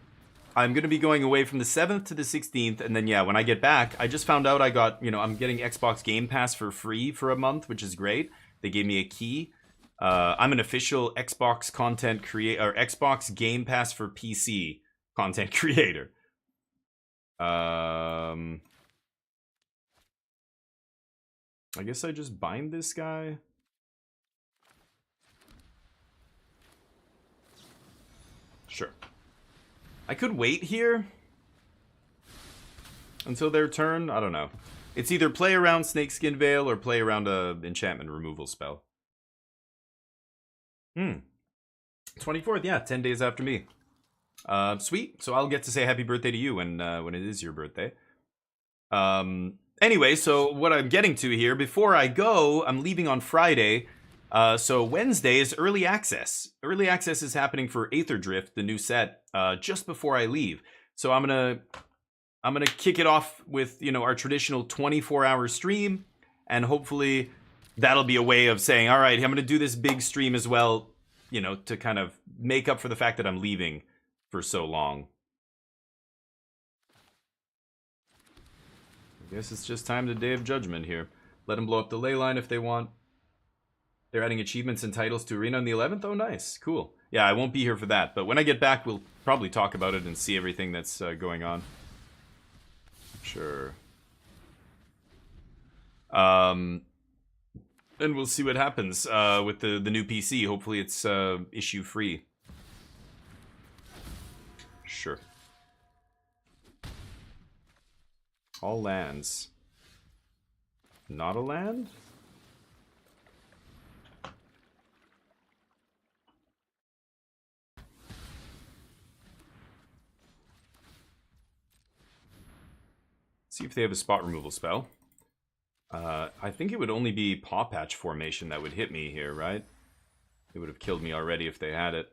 going to be going away from the 7th to the 16th, and then yeah, when I get back, I just found out I got, I'm getting Xbox Game Pass for free for a month, which is great. They gave me a key. I'm an official Xbox content creator, or Xbox Game Pass for PC content creator. I guess I just bind this guy. Sure. I could wait here until their turn. I don't know. It's either play around Snakeskin Veil or play around a enchantment removal spell. 24th, yeah, 10 days after me. Sweet. So I'll get to say happy birthday to you when it is your birthday. Anyway, so what I'm getting to here, before I go, I'm leaving on Friday. So Wednesday is early access. Early access is happening for Aetherdrift, the new set, just before I leave. So I'm gonna kick it off with, our traditional 24-hour stream, and hopefully that'll be a way of saying, all right, I'm gonna do this big stream as well, to kind of make up for the fact that I'm leaving for so long. I guess it's just time to Day of Judgment here. Let them blow up the ley line if they want. They're adding achievements and titles to Arena on the 11th? Oh, nice. Cool. Yeah, I won't be here for that, but when I get back, we'll probably talk about it and see everything that's going on. Sure. And we'll see what happens with the new PC. Hopefully it's issue free. Sure. All lands. Not a land? See if they have a spot removal spell. I think it would only be Paw Patch formation that would hit me here, right? It would have killed me already if they had it.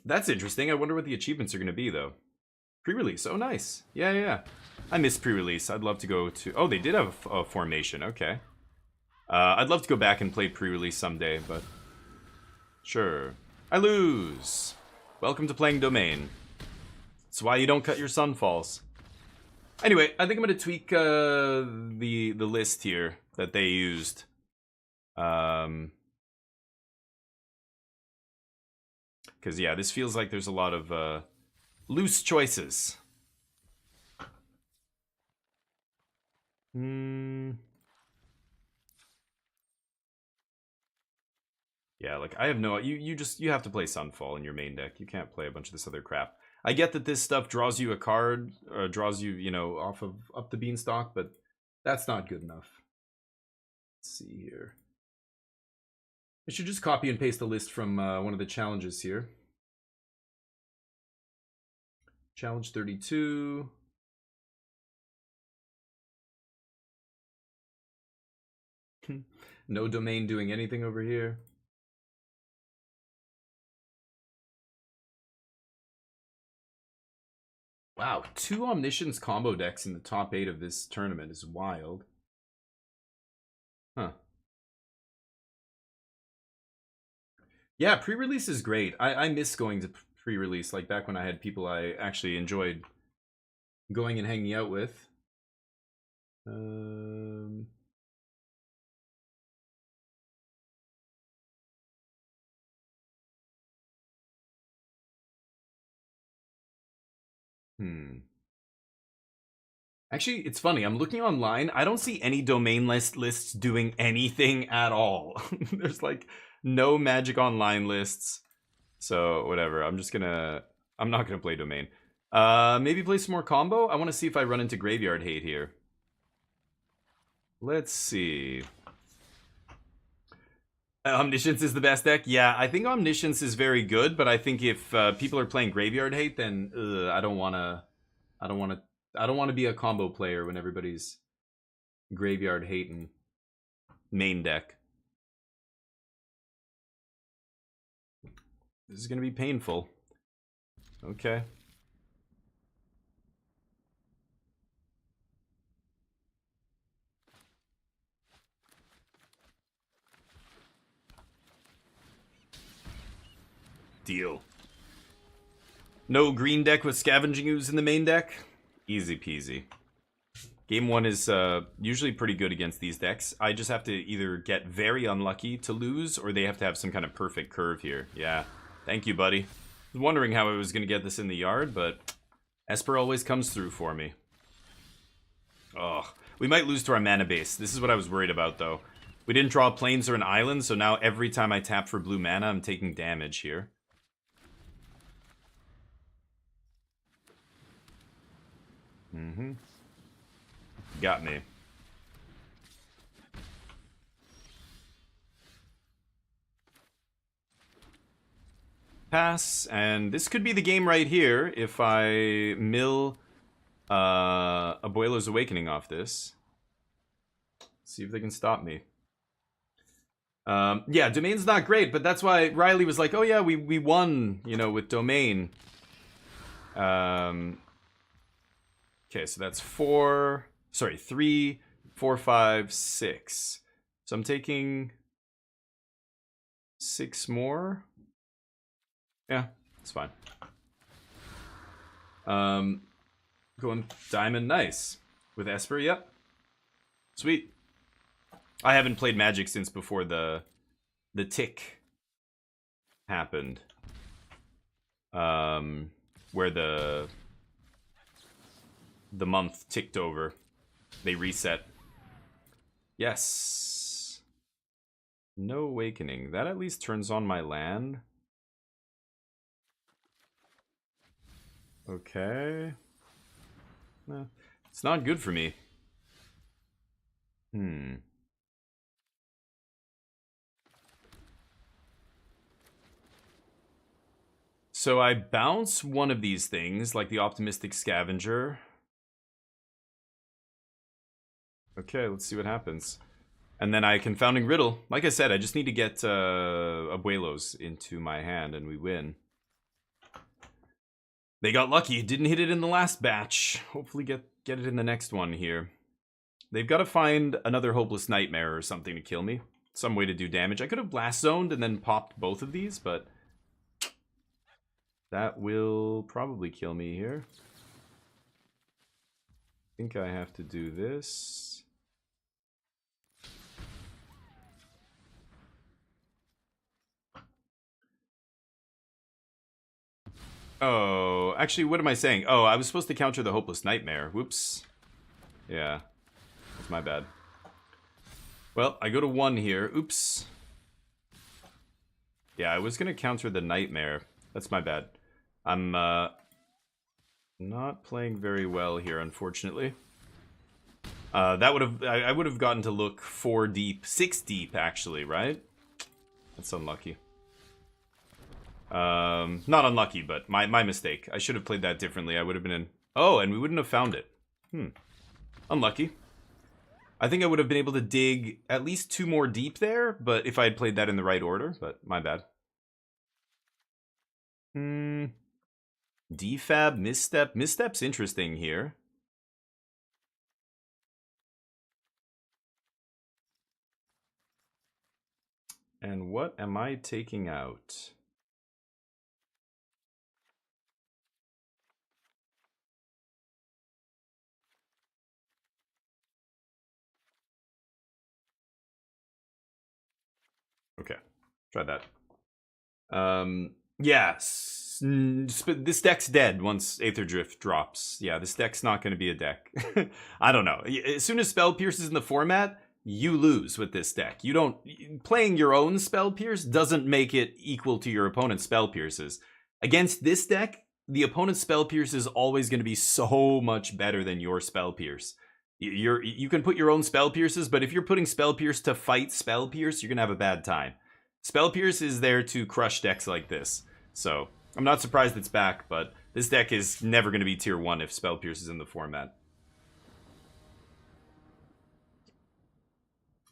That's interesting. I wonder what the achievements are going to be, though. Pre-release. Oh, nice. Yeah, yeah, yeah. I missed pre-release. I'd love to go to... Oh, they did have a formation. Okay. I'd love to go back and play pre-release someday, but... Sure. I lose. Welcome to playing Domain. That's why you don't cut your sunfalls. Anyway, I think I'm going to tweak the list here that they used. Because, yeah, this feels like there's a lot of loose choices. Yeah, like, I have no... You have to play Sunfall in your main deck. You can't play a bunch of this other crap. I get that this stuff draws you a card, or draws you, you know, up the beanstalk, but that's not good enough. Let's see here. I should just copy and paste the list from one of the challenges here. Challenge 32. No Domain doing anything over here. Wow, 2 Omniscience combo decks in the top 8 of this tournament is wild. Huh. Yeah, pre-release is great. I miss going to pre-release, like back when I had people I actually enjoyed going and hanging out with. Actually, it's funny. I'm looking online. I don't see any domain lists doing anything at all. There's like no Magic Online lists. So whatever. I'm not gonna play domain. Maybe play some more combo. I want to see if I run into graveyard hate here. Let's see. Omniscience is the best deck. Yeah, I think Omniscience is very good, but I think if people are playing graveyard hate, then I don't want to be a combo player when everybody's graveyard hating main deck. This is going to be painful. Okay. Deal. No green deck with Scavenging Ooze in the main deck? Easy peasy. Game 1 is usually pretty good against these decks. I just have to either get very unlucky to lose, or they have to have some kind of perfect curve here. Yeah. Thank you, buddy. I was wondering how I was going to get this in the yard, but Esper always comes through for me. Oh, we might lose to our mana base. This is what I was worried about, though. We didn't draw plains or an island, so now every time I tap for blue mana, I'm taking damage here. Got me. Pass, and this could be the game right here if I mill a Boiler's Awakening off this. See if they can stop me. Yeah, Domain's not great, but that's why Riley was like, oh yeah, we won, you know, with Domain. Okay, so that's 3, 4, 5, 6. So I'm taking 6 more. Yeah, it's fine. Going Diamond, nice. With Esper, yep. Sweet. I haven't played Magic since before the tick happened. Where the month ticked over. They reset. Yes. No awakening. That at least turns on my land. Okay. It's not good for me. So I bounce one of these things, like the Optimistic Scavenger. Okay, let's see what happens. And then I Confounding Riddle. Like I said, I just need to get Abuelos into my hand and we win. They got lucky. Didn't hit it in the last batch. Hopefully get it in the next one here. They've got to find another Hopeless Nightmare or something to kill me. Some way to do damage. I could have Blast Zoned and then popped both of these, but that will probably kill me here. I think I have to do this. Oh, actually, what am I saying? Oh, I was supposed to counter the Hopeless Nightmare. Whoops. Yeah, that's my bad. Well, I go to 1 here. Oops. Yeah, I was going to counter the Nightmare. That's my bad. I'm not playing very well here, unfortunately. That would have I would have gotten to look 4 deep, 6 deep actually, right? That's unlucky. Not unlucky, but my mistake. I should have played that differently. I would have been in. Oh, and we wouldn't have found it. Unlucky. I think I would have been able to dig at least 2 more deep there, but if I had played that in the right order, but my bad. Defab, Misstep. Misstep's interesting here. And what am I taking out? Okay, try that. Yeah, this deck's dead once Aetherdrift drops. Yeah, this deck's not going to be a deck. I don't know. As soon as Spell Pierce is in the format, you lose with this deck. You don't playing your own Spell Pierce doesn't make it equal to your opponent's Spell Pierces. Against this deck, the opponent's Spell Pierce is always going to be so much better than your Spell Pierce. You can put your own Spell Pierces, but if you're putting Spell Pierce to fight Spell Pierce, you're going to have a bad time. Spell Pierce is there to crush decks like this. So, I'm not surprised it's back, but this deck is never going to be tier 1 if Spell Pierce is in the format.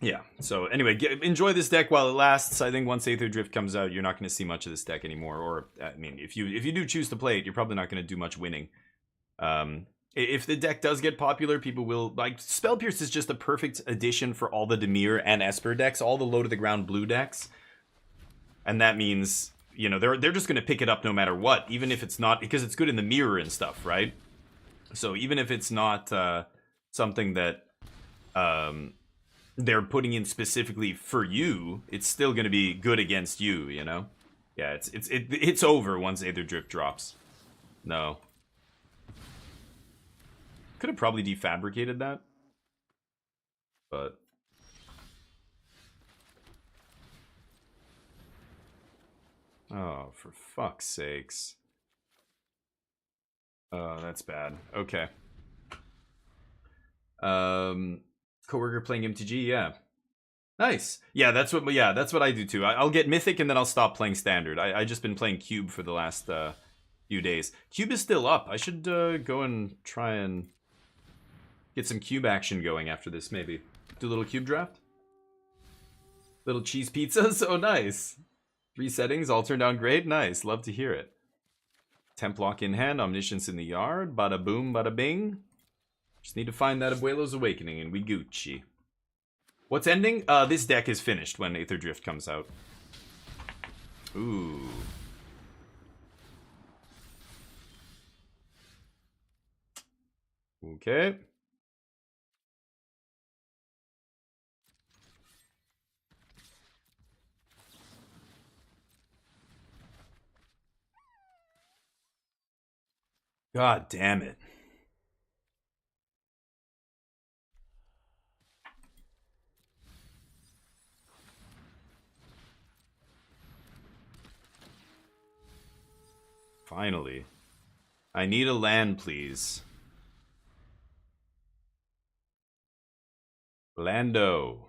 Yeah, so anyway, enjoy this deck while it lasts. I think once Aetherdrift comes out, you're not going to see much of this deck anymore. Or, I mean, if you do choose to play it, you're probably not going to do much winning. If the deck does get popular, people will... Like, Spell Pierce is just a perfect addition for all the Dimir and Esper decks, all the low-to-the-ground blue decks. And that means, you know, they're just going to pick it up no matter what, even if it's not... Because it's good in the mirror and stuff, right? So even if it's not something that they're putting in specifically for you, it's still going to be good against you, you know? Yeah, it's over once Aetherdrift drops. No. Could have probably defabricated that. But... Oh, for fuck's sakes. Oh, that's bad. Okay. Coworker playing MTG, yeah. Nice. Yeah, that's what I do too. I'll get Mythic and then I'll stop playing Standard. I just been playing Cube for the last few days. Cube is still up. I should go and try and get some Cube action going after this, maybe. Do a little Cube draft? Little cheese pizzas? Oh, nice. 3 settings, all turned out great. Nice, love to hear it. Templock in hand, Omniscience in the yard. Bada boom, bada bing. Just need to find that Abuelo's Awakening and we Gucci. What's ending? This deck is finished when Aetherdrift comes out. Ooh. Okay. God damn it. finally. I need a land, please. Lando.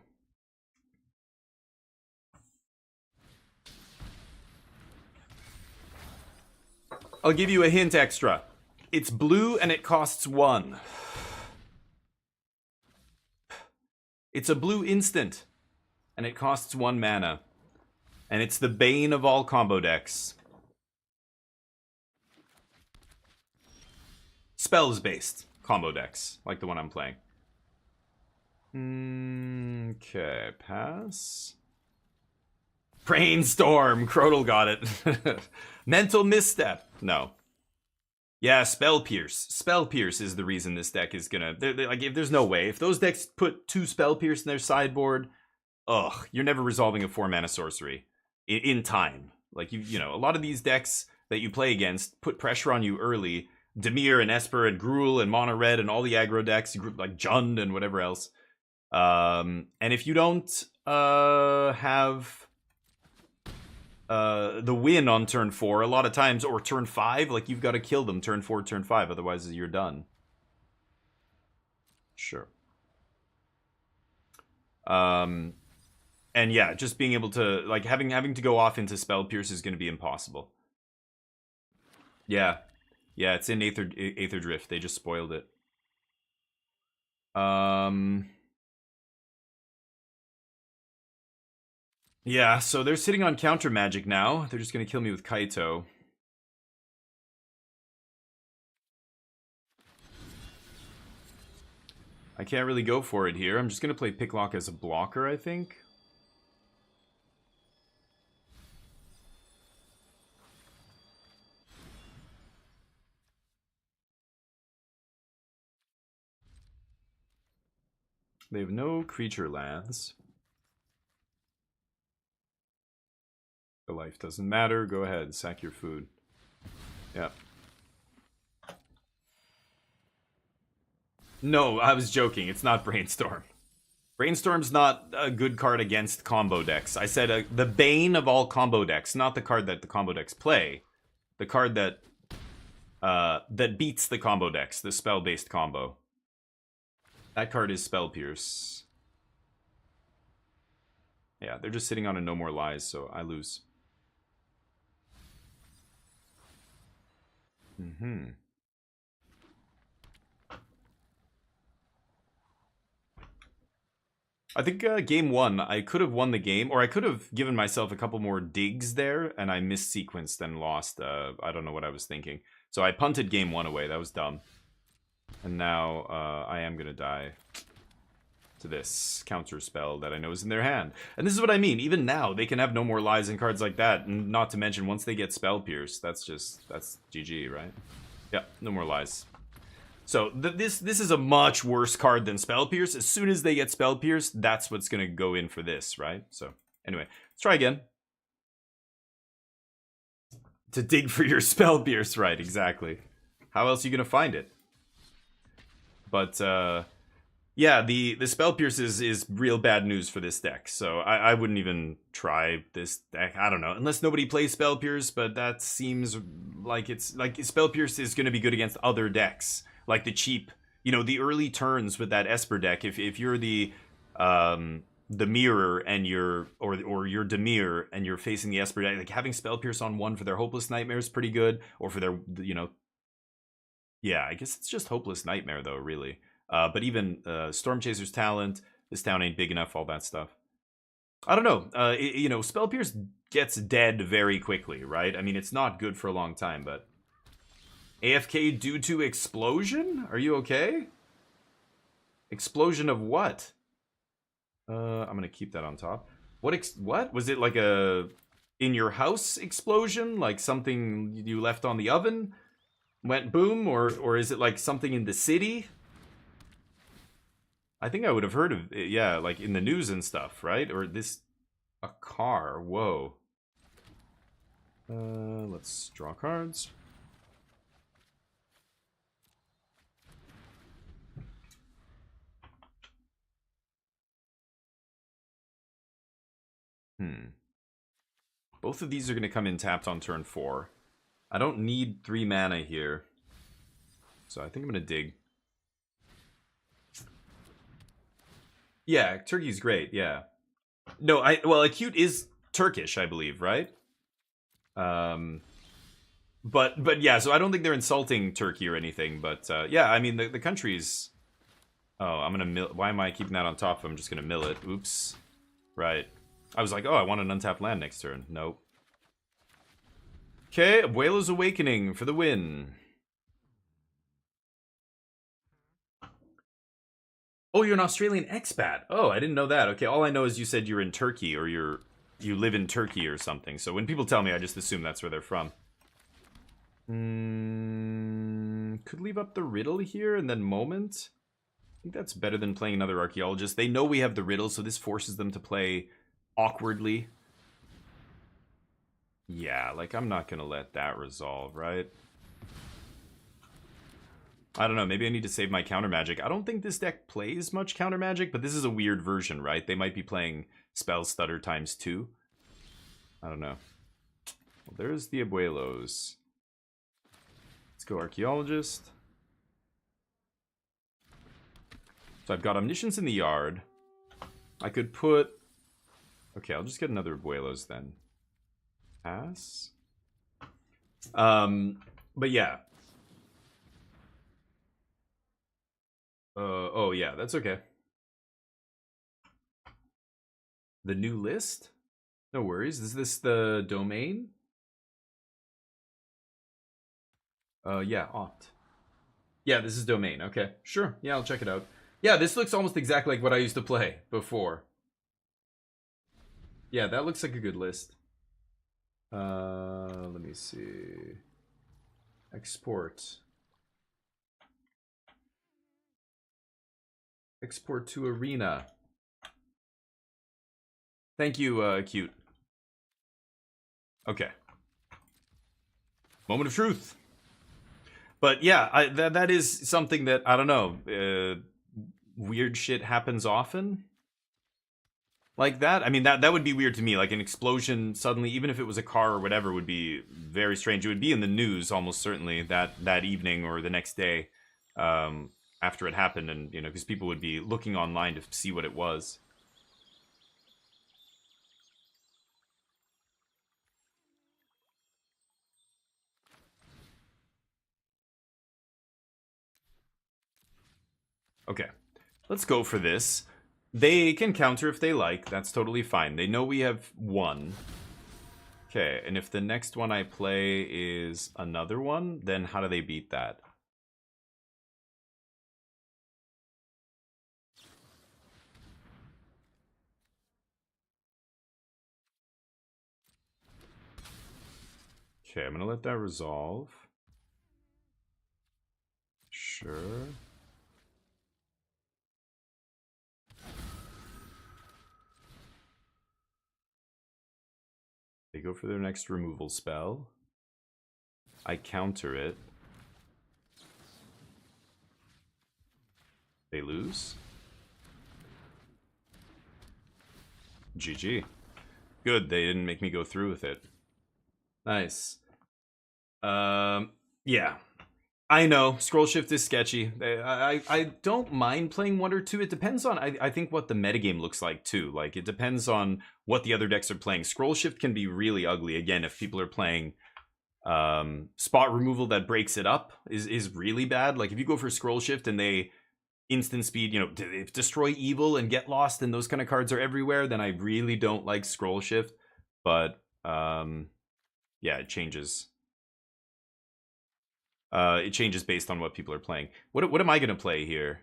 I'll give you a hint extra. It's blue and it costs 1. It's a blue instant. And it costs 1 mana. And it's the bane of all combo decks. Spells-based combo decks, like the one I'm playing. Okay, pass. Brainstorm! Crodal got it. Mental misstep. No. Yeah, Spell Pierce. Spell Pierce is the reason this deck is gonna... like, if there's no way. If those decks put 2 Spell Pierce in their sideboard, ugh, you're never resolving a 4-mana sorcery. In time. Like, you know, a lot of these decks that you play against put pressure on you early. Dimir and Esper and Gruul and Mono Red and all the aggro decks, like Jund and whatever else. And if you don't have the win on turn 4, a lot of times, or turn 5, like you've got to kill them turn 4, turn 5, otherwise you're done. Sure. And yeah, just being able to, like, having to go off into Spell Pierce is going to be impossible. Yeah. Yeah, it's in Aetherdrift. They just spoiled it. Yeah, so they're sitting on counter magic now. They're just going to kill me with Kaito. I can't really go for it here. I'm just going to play Picklock as a blocker, I think. They have no creature lands. The life doesn't matter. Go ahead, sack your food. Yeah. No, I was joking. It's not Brainstorm. Brainstorm's not a good card against combo decks. I said the bane of all combo decks, not the card that the combo decks play. The card that that beats the combo decks, the spell-based combo. That card is Spell Pierce. Yeah, they're just sitting on a No More Lies, so I lose. I think game 1, I could have won the game, or I could have given myself a couple more digs there, and I missequenced and lost. I don't know what I was thinking. So I punted game 1 away. That was dumb. And now I am going to die to this counter spell that I know is in their hand. And this is what I mean. Even now, they can have No More Lies and cards like that. And not to mention, once they get Spell Pierce, that's GG, right? Yeah, No More Lies. So this is a much worse card than Spell Pierce. As soon as they get Spell Pierce, that's what's going to go in for this, right? So anyway, let's try again. To dig for your Spell Pierce, right, exactly. How else are you going to find it? But yeah, the Spell Pierce is real bad news for this deck. So I wouldn't even try this deck. I don't know. Unless nobody plays Spell Pierce, but that seems like it's like Spell Pierce is going to be good against other decks. Like the cheap, you know, the early turns with that Esper deck. If you're the Mirror and you're or you're Dimir and you're facing the Esper deck, like having Spell Pierce on 1 for their Hopeless Nightmare is pretty good, or for their, you know, yeah, I guess it's just Hopeless Nightmare though, really. But even Storm Chaser's Talent, this town ain't big enough, all that stuff. I don't know. You know, Spell Pierce gets dead very quickly, right? I mean, it's not good for a long time, but AFK due to explosion? Are you okay? Explosion of what? I'm gonna keep that on top. What? Was it like a in your house explosion? Like something you left on the oven? Went boom? Or is it like something in the city? I think I would have heard of it, yeah, like in the news and stuff, right? Or this... a car, whoa. Let's draw cards. Both of these are going to come in tapped on turn 4. I don't need 3 mana here. So I think I'm going to dig. Yeah, Turkey's great, yeah. No, well, acute is Turkish, I believe, right? But yeah, so I don't think they're insulting Turkey or anything, but yeah, I mean the country's. Oh, I'm gonna mill. Why am I keeping that on top? I'm just gonna mill it. Oops. Right. I was like, oh, I want an untapped land next turn. Nope. Okay, Abuelo's Awakening for the win. Oh, you're an Australian expat. Oh, I didn't know that. Okay, all I know is you said you're in Turkey or you live in Turkey or something. So when people tell me, I just assume that's where they're from. Could leave up the riddle here and then moment. I think that's better than playing another archaeologist. They know we have the riddle, so this forces them to play awkwardly. Yeah, like I'm not gonna let that resolve, right? I don't know, maybe I need to save my counter magic. I don't think this deck plays much counter magic, but this is a weird version, right? They might be playing Spell Stutter ×2. I don't know. Well, there's the Abuelos. Let's go Archaeologist. So I've got Omniscience in the yard. I could put... Okay, I'll just get another Abuelos then. Pass. But yeah. Oh yeah, that's okay. The new list? No worries. Is this the domain? Yeah, opt. Yeah, this is domain. Okay, sure. Yeah, I'll check it out. Yeah, this looks almost exactly like what I used to play before. Yeah, that looks like a good list. Let me see. Export. Export to Arena. Thank you, Cute. Okay. Moment of truth. But yeah, that is something that, I don't know, weird shit happens often. Like that? I mean, that would be weird to me. Like an explosion suddenly, even if it was a car or whatever, would be very strange. It would be in the news almost certainly that evening or the next day after it happened. And, you know, because people would be looking online to see what it was. Okay, let's go for this. They can counter if they like. That's totally fine. They know we have one. Okay, and if the next one I play is another one, then how do they beat that? Okay, I'm gonna let that resolve. Sure. They go for their next removal spell. I counter it. They lose. GG. Good, they didn't make me go through with it. Nice. Yeah. I know, scroll shift is sketchy. I don't mind playing 1 or 2. It depends on, I think, what the metagame looks like, too. Like, it depends on what the other decks are playing. Scroll shift can be really ugly. Again, if people are playing spot removal that breaks it up is really bad. Like, if you go for scroll shift and they instant speed, you know, destroy evil and get lost and those kind of cards are everywhere, then I really don't like scroll shift. But, yeah, it changes. It changes based on what people are playing. What am I going to play here?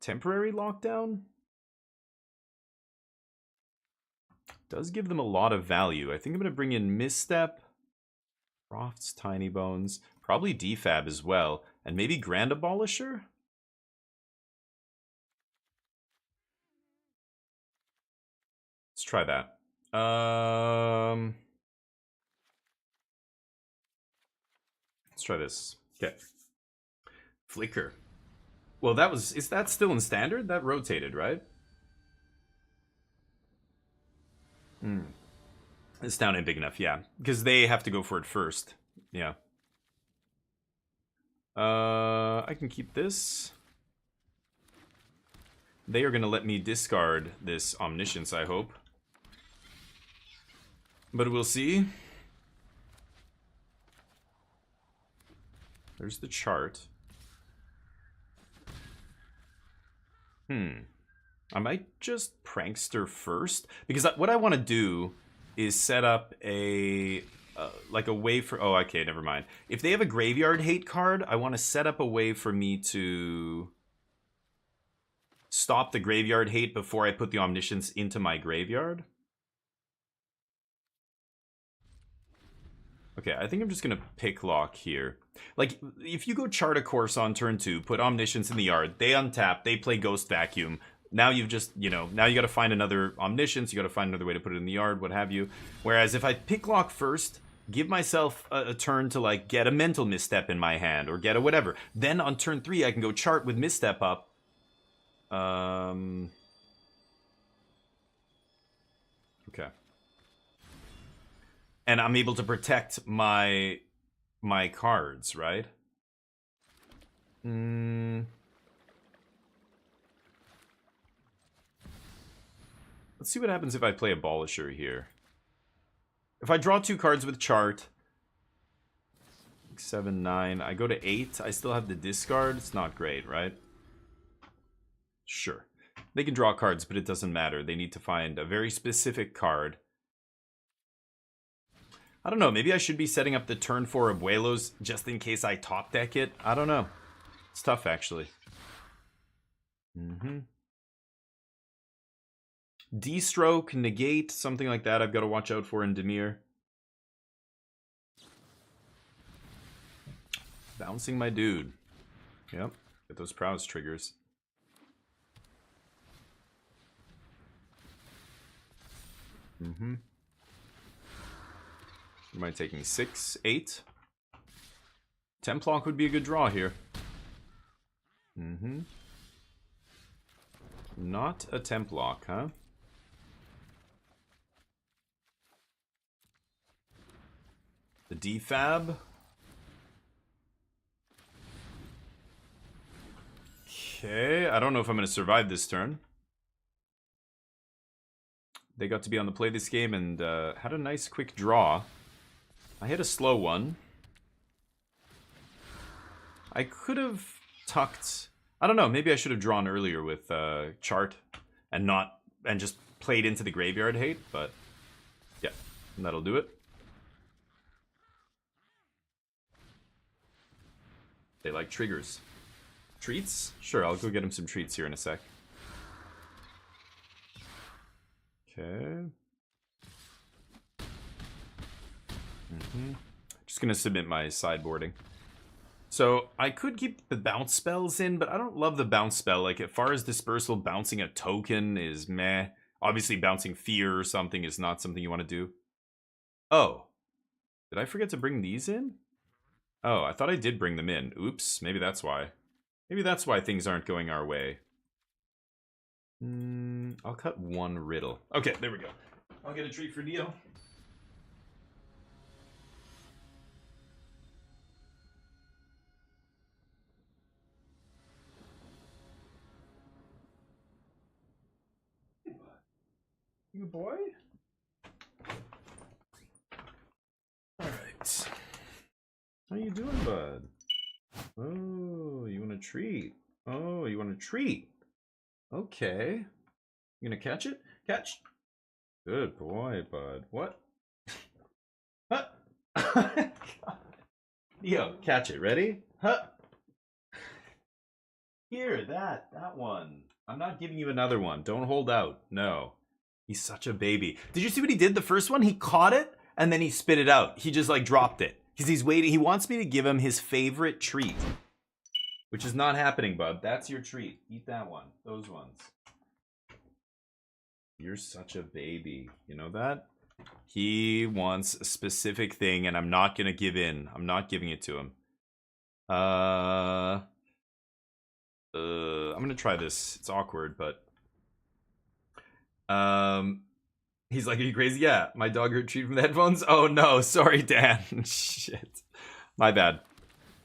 Temporary lockdown? Does give them a lot of value. I think I'm going to bring in Misstep, Croft's Tiny Bones, probably Defab as well, and maybe Grand Abolisher? Let's try that. Let's try this. Okay. Flicker. Well, that was... Is that still in Standard? That rotated, right? This town ain't big enough, yeah. Because they have to go for it first. Yeah. I can keep this. They are going to let me discard this Omniscience, I hope. But we'll see. There's the chart. I might just Prankster first. Because what I want to do is set up a... like a way for... Oh, okay, never mind. If they have a Graveyard Hate card, I want to set up a way for me to... stop the Graveyard Hate before I put the Omniscience into my graveyard. Okay, I think I'm just gonna pick lock here. Like, if you go chart a course on turn 2, put Omniscience in the yard, they untap, they play Ghost Vacuum. Now you've just, you know, now you gotta find another Omniscience, you gotta find another way to put it in the yard, what have you. Whereas if I pick lock first, give myself a turn to, like, get a Mental Misstep in my hand, or get a whatever. Then on turn 3, I can go chart with Misstep up. Okay. And I'm able to protect my cards, right? Let's see what happens if I play Abolisher here. If I draw 2 cards with chart, 7, 9, I go to 8, I still have the discard. It's not great, right? Sure. They can draw cards, but it doesn't matter. They need to find a very specific card. I don't know, maybe I should be setting up the turn 4 Abuelos just in case I top deck it. I don't know. It's tough, actually. D-Stroke, Negate, something like that I've got to watch out for in Dimir. Bouncing my dude. Yep, get those Prowess triggers. Am I taking 6, 8? Templock would be a good draw here. Not a Templock, huh? The defab. Okay, I don't know if I'm going to survive this turn. They got to be on the play this game and had a nice quick draw. I hit a slow one. I could have tucked... I don't know, maybe I should have drawn earlier with chart and just played into the Graveyard Hate, but yeah, that'll do it. They like triggers. Treats? Sure, I'll go get him some treats here in a sec. Okay. Just gonna submit my sideboarding. So I could keep the bounce spells in, but I don't love the bounce spell. Like, as far as dispersal, bouncing a token is meh. Obviously, bouncing fear or something is not something you want to do. Oh. Did I forget to bring these in? Oh, I thought I did bring them in. Oops, maybe that's why. Maybe that's why things aren't going our way. I'll cut 1 riddle. Okay, there we go. I'll get a treat for Dio. You boy? Alright. How you doing, bud? Oh, you want a treat? Oh, you want a treat? Okay. You gonna catch it? Catch. Good boy, bud. What? Huh? Yo, catch it. Ready? Huh? Here, that one. I'm not giving you another one. Don't hold out. No. He's such a baby. Did you see what he did the first one? He caught it, and then he spit it out. He just, like, dropped it. Because he's waiting. He wants me to give him his favorite treat. Which is not happening, bub. That's your treat. Eat that one. Those ones. You're such a baby. You know that? He wants a specific thing, and I'm not going to give in. I'm not giving it to him. I'm going to try this. It's awkward, but... He's like, are you crazy? Yeah, my dog retrieved from the headphones. Oh no, sorry, Dan. Shit, my bad.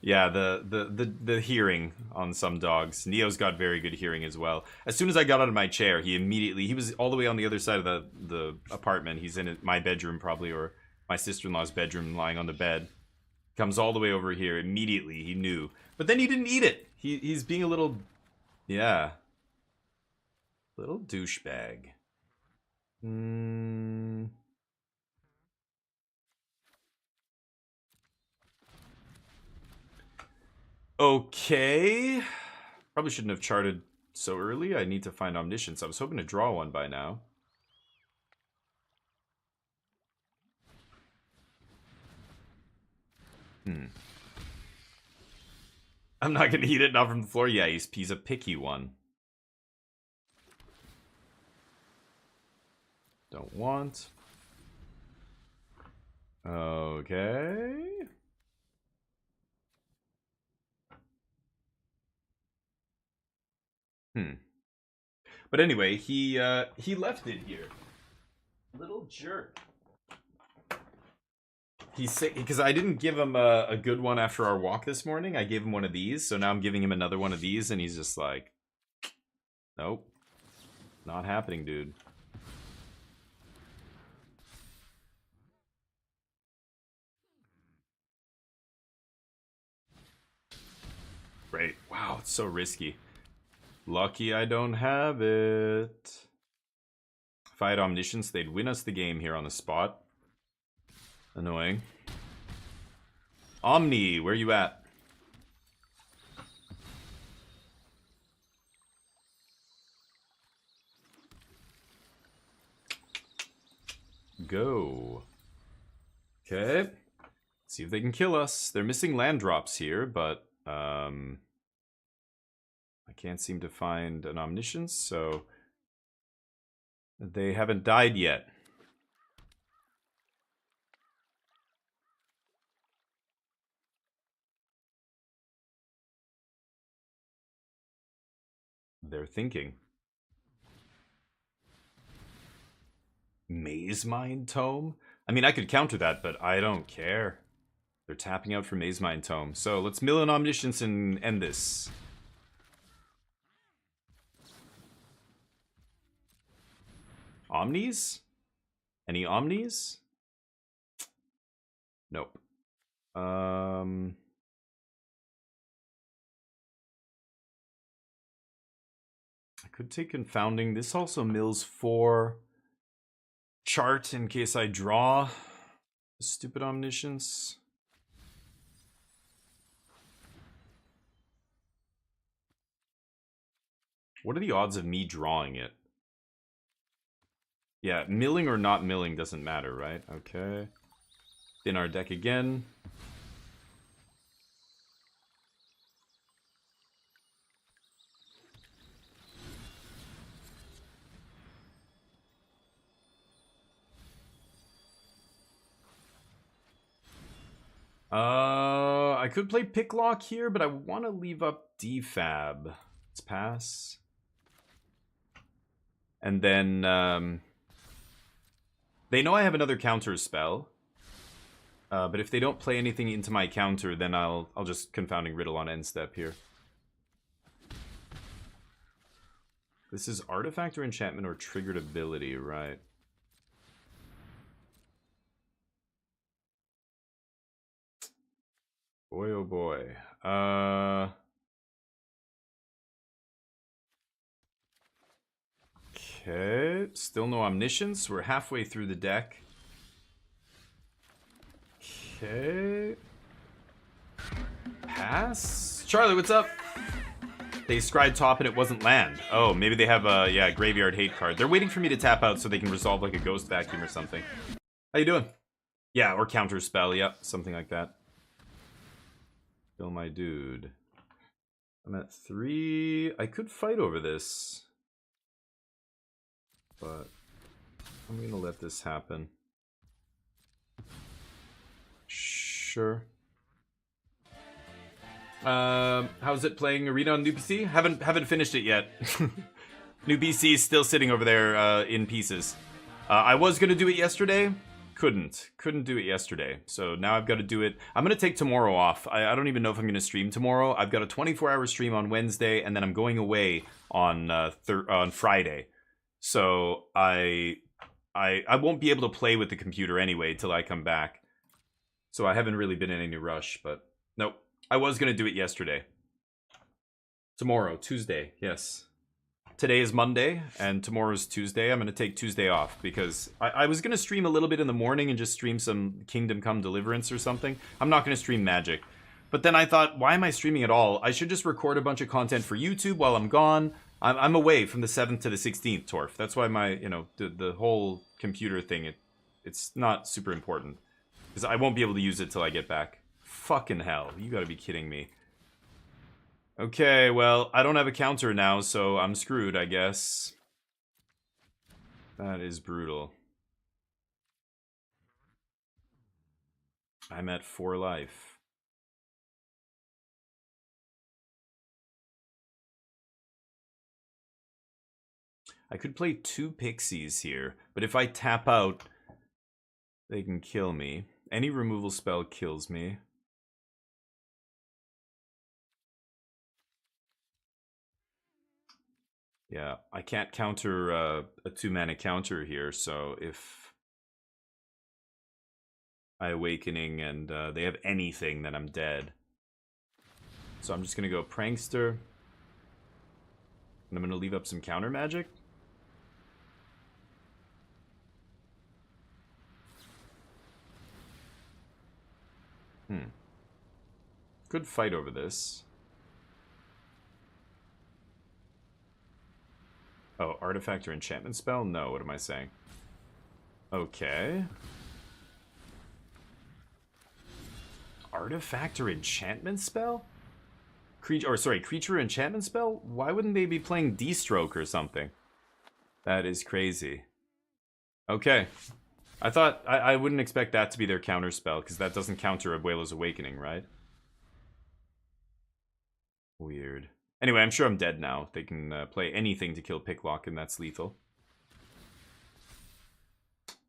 Yeah, the hearing on some dogs. Neo's got very good hearing as well. As soon as I got out of my chair, he was all the way on the other side of the apartment. He's in my bedroom probably, or my sister-in-law's bedroom, lying on the bed. Comes all the way over here. Immediately, he knew. But then he didn't eat it. He's being a little, yeah, little douchebag. Okay. Probably shouldn't have charted so early. I need to find Omniscience. I was hoping to draw one by now. I'm not gonna eat it, not from the floor. Yeah, he's a picky one. Don't want. Okay. But anyway, he left it here. Little jerk. He's sick because I didn't give him a good one after our walk this morning. I gave him one of these, so now I'm giving him another one of these, and he's just like, nope, not happening, dude. Great. Wow, it's so risky. Lucky I don't have it. If I had Omniscience, they'd win us the game here on the spot. Annoying. Omni, where you at? Go. Okay. See if they can kill us. They're missing land drops here, but I can't seem to find an Omniscience, so they haven't died yet. They're thinking. Maze Mind Tome? I mean, I could counter that, but I don't care. They're tapping out for Maze Mind Tome. So let's mill an Omniscience and end this. Omnis? Any Omnis? Nope. I could take Confounding. This also mills 4 chart in case I draw stupid Omniscience. What are the odds of me drawing it? Yeah, milling or not milling doesn't matter, right? Okay. In our deck again. I could play Picklock here, but I want to leave up Defab. Let's pass. And then, they know I have another counter spell. But if they don't play anything into my counter, then I'll just Confounding Riddle on end step here. This is artifact or enchantment or triggered ability, right? Boy, oh boy. Okay, still no Omniscience. We're halfway through the deck. Okay. Pass. Charlie, what's up? They scryed top and it wasn't land. Oh, maybe they have a, yeah, graveyard hate card. They're waiting for me to tap out so they can resolve like a ghost vacuum or something. How you doing? Yeah, or counter spell, yep, something like that. Kill my dude. I'm at 3. I could fight over this. But I'm gonna let this happen. Sure. How's it playing Arena on new PC? Haven't finished it yet. New PC is still sitting over there in pieces. I was going to do it yesterday. Couldn't do it yesterday. So now I've got to do it. I'm going to take tomorrow off. I don't even know if I'm going to stream tomorrow. I've got a 24-hour stream on Wednesday, and then I'm going away on Friday. So I won't be able to play with the computer anyway till I come back. So I haven't really been in any rush, but nope. I was going to do it yesterday. Tomorrow, Tuesday, yes. Today is Monday, and tomorrow's Tuesday. I'm going to take Tuesday off, because I was going to stream a little bit in the morning and just stream some Kingdom Come Deliverance or something. I'm not going to stream Magic. But then I thought, why am I streaming at all? I should just record a bunch of content for YouTube while I'm gone. I'm away from the 7th to the 16th, Torf. That's why my, the whole computer thing, it's not super important. Because I won't be able to use it till I get back. Fucking hell, you gotta be kidding me. Okay, well, I don't have a counter now, so I'm screwed, I guess. That is brutal. I'm at 4 life. I could play 2 pixies here, but if I tap out, they can kill me. Any removal spell kills me. Yeah, I can't counter a 2-mana counter here, so if I Awakening and they have anything, then I'm dead. So I'm just going to go Prankster. And I'm going to leave up some counter magic. Good fight over this. Oh, artifact or enchantment spell? No, what am I saying? Okay. Artifact or enchantment spell? Creature enchantment spell? Why wouldn't they be playing D-Stroke or something? That is crazy. Okay. I thought I wouldn't expect that to be their counter spell, because that doesn't counter Abuelo's Awakening, right? Weird. Anyway, I'm sure I'm dead now. They can play anything to kill Picklock, and that's lethal.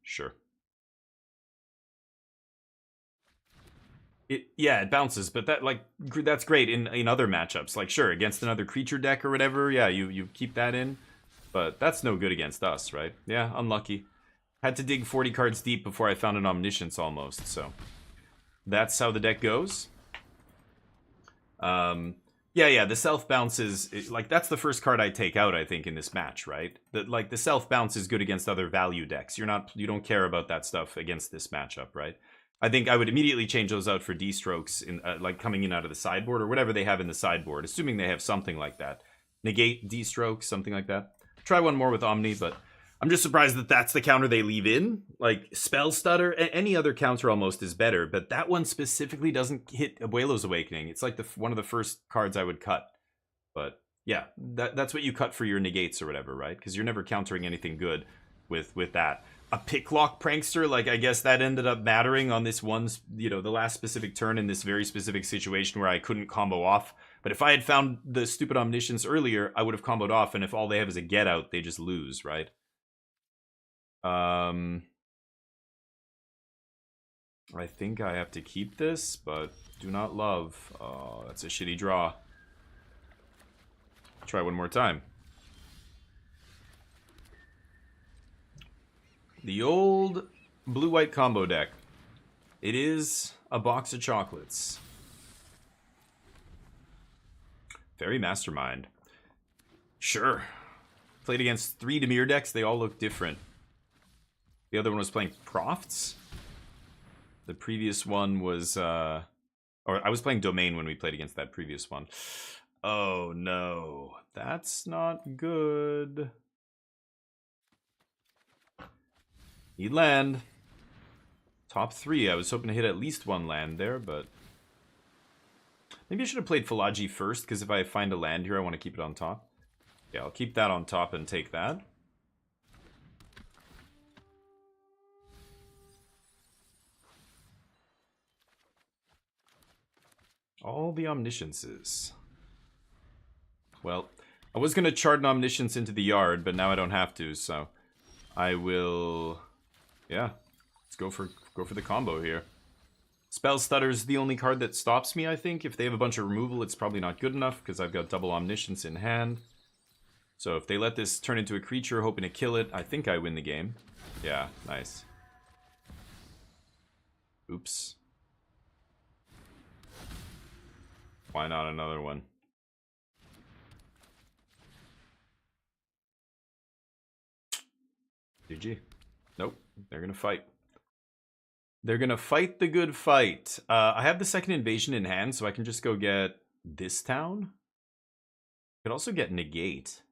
Sure. Yeah, it bounces, but that's great in other matchups. Like, sure, against another creature deck or whatever, yeah, you keep that in. But that's no good against us, right? Yeah, unlucky. Had to dig 40 cards deep before I found an Omniscience almost, so that's how the deck goes. Yeah, the self bounce is like, that's the first card I take out, I think, in this match, right? The self bounce is good against other value decks. You don't care about that stuff against this matchup, right? I think I would immediately change those out for D-Strokes in like coming in out of the sideboard or whatever they have in the sideboard, assuming they have something like that. Negate D-Stroke, something like that. Try one more with Omni, but I'm just surprised that that's the counter they leave in. Like, Spell Stutter, any other counter almost is better, but that one specifically doesn't hit Abuelo's Awakening. It's like one of the first cards I would cut. But yeah, that's what you cut for your negates or whatever, right? Because you're never countering anything good with that. A Picklock Prankster, like, I guess that ended up mattering on this one, the last specific turn in this very specific situation where I couldn't combo off. But if I had found the stupid Omniscience earlier, I would have comboed off, and if all they have is a get out, they just lose, right? I think I have to keep this, but do not love. Oh, that's a shitty draw. Try one more time. The old blue-white combo deck. It is a box of chocolates. Fairy Mastermind. Sure. Played against 3 Dimir decks. They all look different. The other one was playing Profts. The previous one was... or I was playing Domain when we played against that previous one. Oh, no. That's not good. Need land. Top 3. I was hoping to hit at least 1 land there, but... Maybe I should have played Philogy first, because if I find a land here, I want to keep it on top. Yeah, I'll keep that on top and take that. All the Omnisciences. Well, I was going to chart an Omniscience into the yard, but now I don't have to, so... I will... Yeah, let's go for the combo here. Spell Stutter's the only card that stops me, I think. If they have a bunch of removal, it's probably not good enough, because I've got double Omniscience in hand. So if they let this turn into a creature, hoping to kill it, I think I win the game. Yeah, nice. Oops. Why not another one? GG. Nope, they're gonna fight. They're gonna fight the good fight. I have the second invasion in hand, so I can just go get this town. I could also get negate.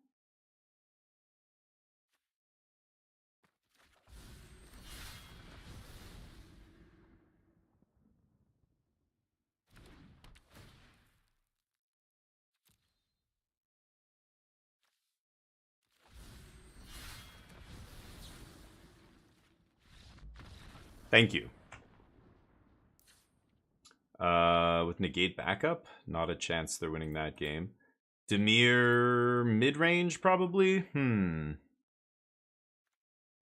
Thank you. With negate backup, not a chance they're winning that game. Demir mid-range, probably?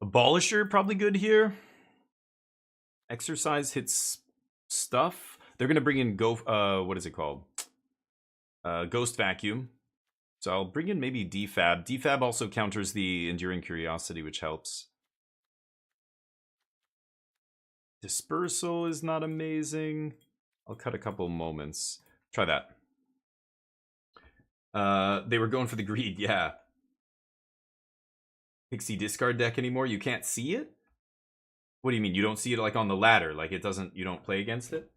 Abolisher, probably good here. Exercise hits stuff. They're gonna bring in what is it called? Ghost Vacuum. So I'll bring in maybe Defab. Defab also counters the Enduring Curiosity, which helps. Dispersal is not amazing. I'll cut a couple moments. Try that. They were going for the greed, yeah. Pixie discard deck anymore? You can't see it? What do you mean? You don't see it like on the ladder? Like it doesn't, you don't play against it?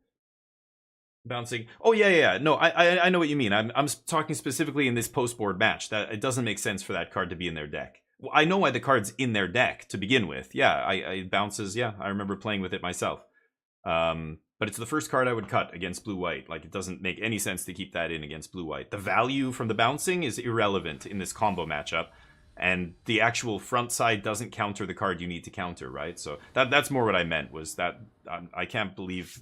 Bouncing. Oh yeah. No, I know what you mean. I'm talking specifically in this post board match. That it doesn't make sense for that card to be in their deck. Well, I know why the card's in their deck to begin with. Yeah, I bounces. Yeah, I remember playing with it myself. But it's the first card I would cut against blue-white. Like, it doesn't make any sense to keep that in against blue-white. The value from the bouncing is irrelevant in this combo matchup. And the actual front side doesn't counter the card you need to counter, right? So that's more what I meant, was that I can't believe...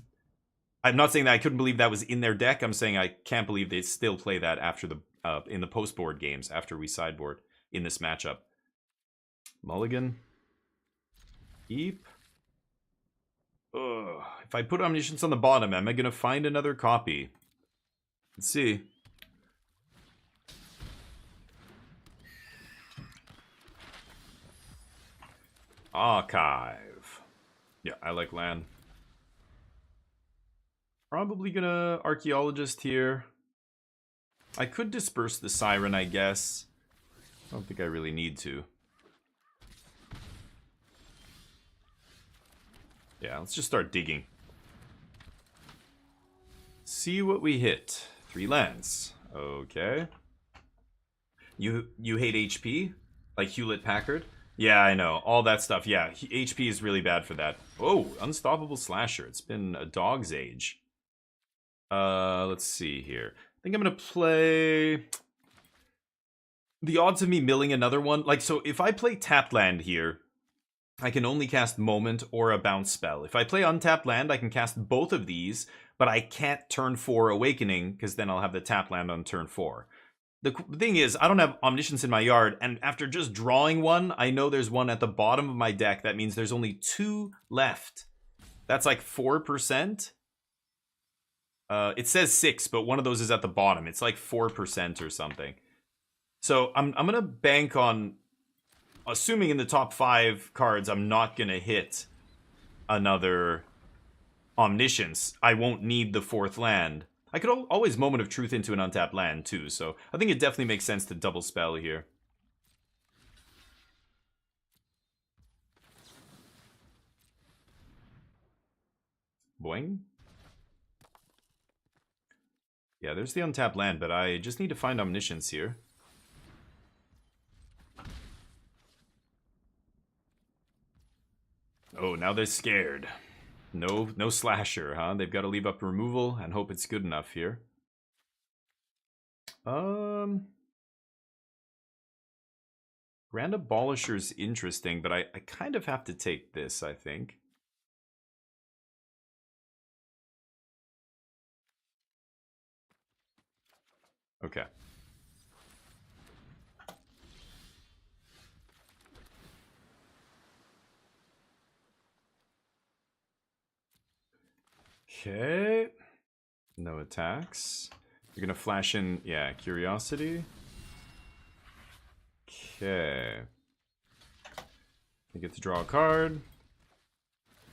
I'm not saying that I couldn't believe that was in their deck. I'm saying I can't believe they still play that after the in the post-board games, after we sideboard in this matchup. Mulligan. Keep. Ugh. If I put Omniscience on the bottom, am I going to find another copy? Let's see. Archive. Yeah, I like land. Probably gonna Archaeologist here. I could disperse the Siren, I guess. I don't think I really need to. Yeah, let's just start digging. See what we hit. 3 lands. Okay. You hate HP? Like Hewlett-Packard? Yeah, I know. All that stuff. Yeah, HP is really bad for that. Oh, Unstoppable Slasher. It's been a dog's age. Let's see here. I think I'm gonna play... The odds of me milling another one... Like, so if I play tapped land here, I can only cast Moment or a bounce spell. If I play untapped land, I can cast both of these, but I can't turn 4 Awakening, because then I'll have the tapped land on turn 4. The thing is, I don't have Omniscience in my yard, and after just drawing one, I know there's one at the bottom of my deck. That means there's only 2 left. That's like 4%. It says 6, but one of those is at the bottom. It's like 4% or something. So I'm gonna bank on, assuming in the top 5 cards, I'm not gonna hit another Omniscience. I won't need the 4th land. I could always Moment of Truth into an untapped land too, so I think it definitely makes sense to double spell here. Boing. Yeah, there's the untapped land, but I just need to find Omniscience here. Oh, now they're scared. No Slasher, huh? They've got to leave up removal and hope it's good enough here. Grand Abolisher's interesting, but I kind of have to take this, I think. Okay. Okay. No attacks. You're gonna flash in, yeah, Curiosity. Okay. You get to draw a card.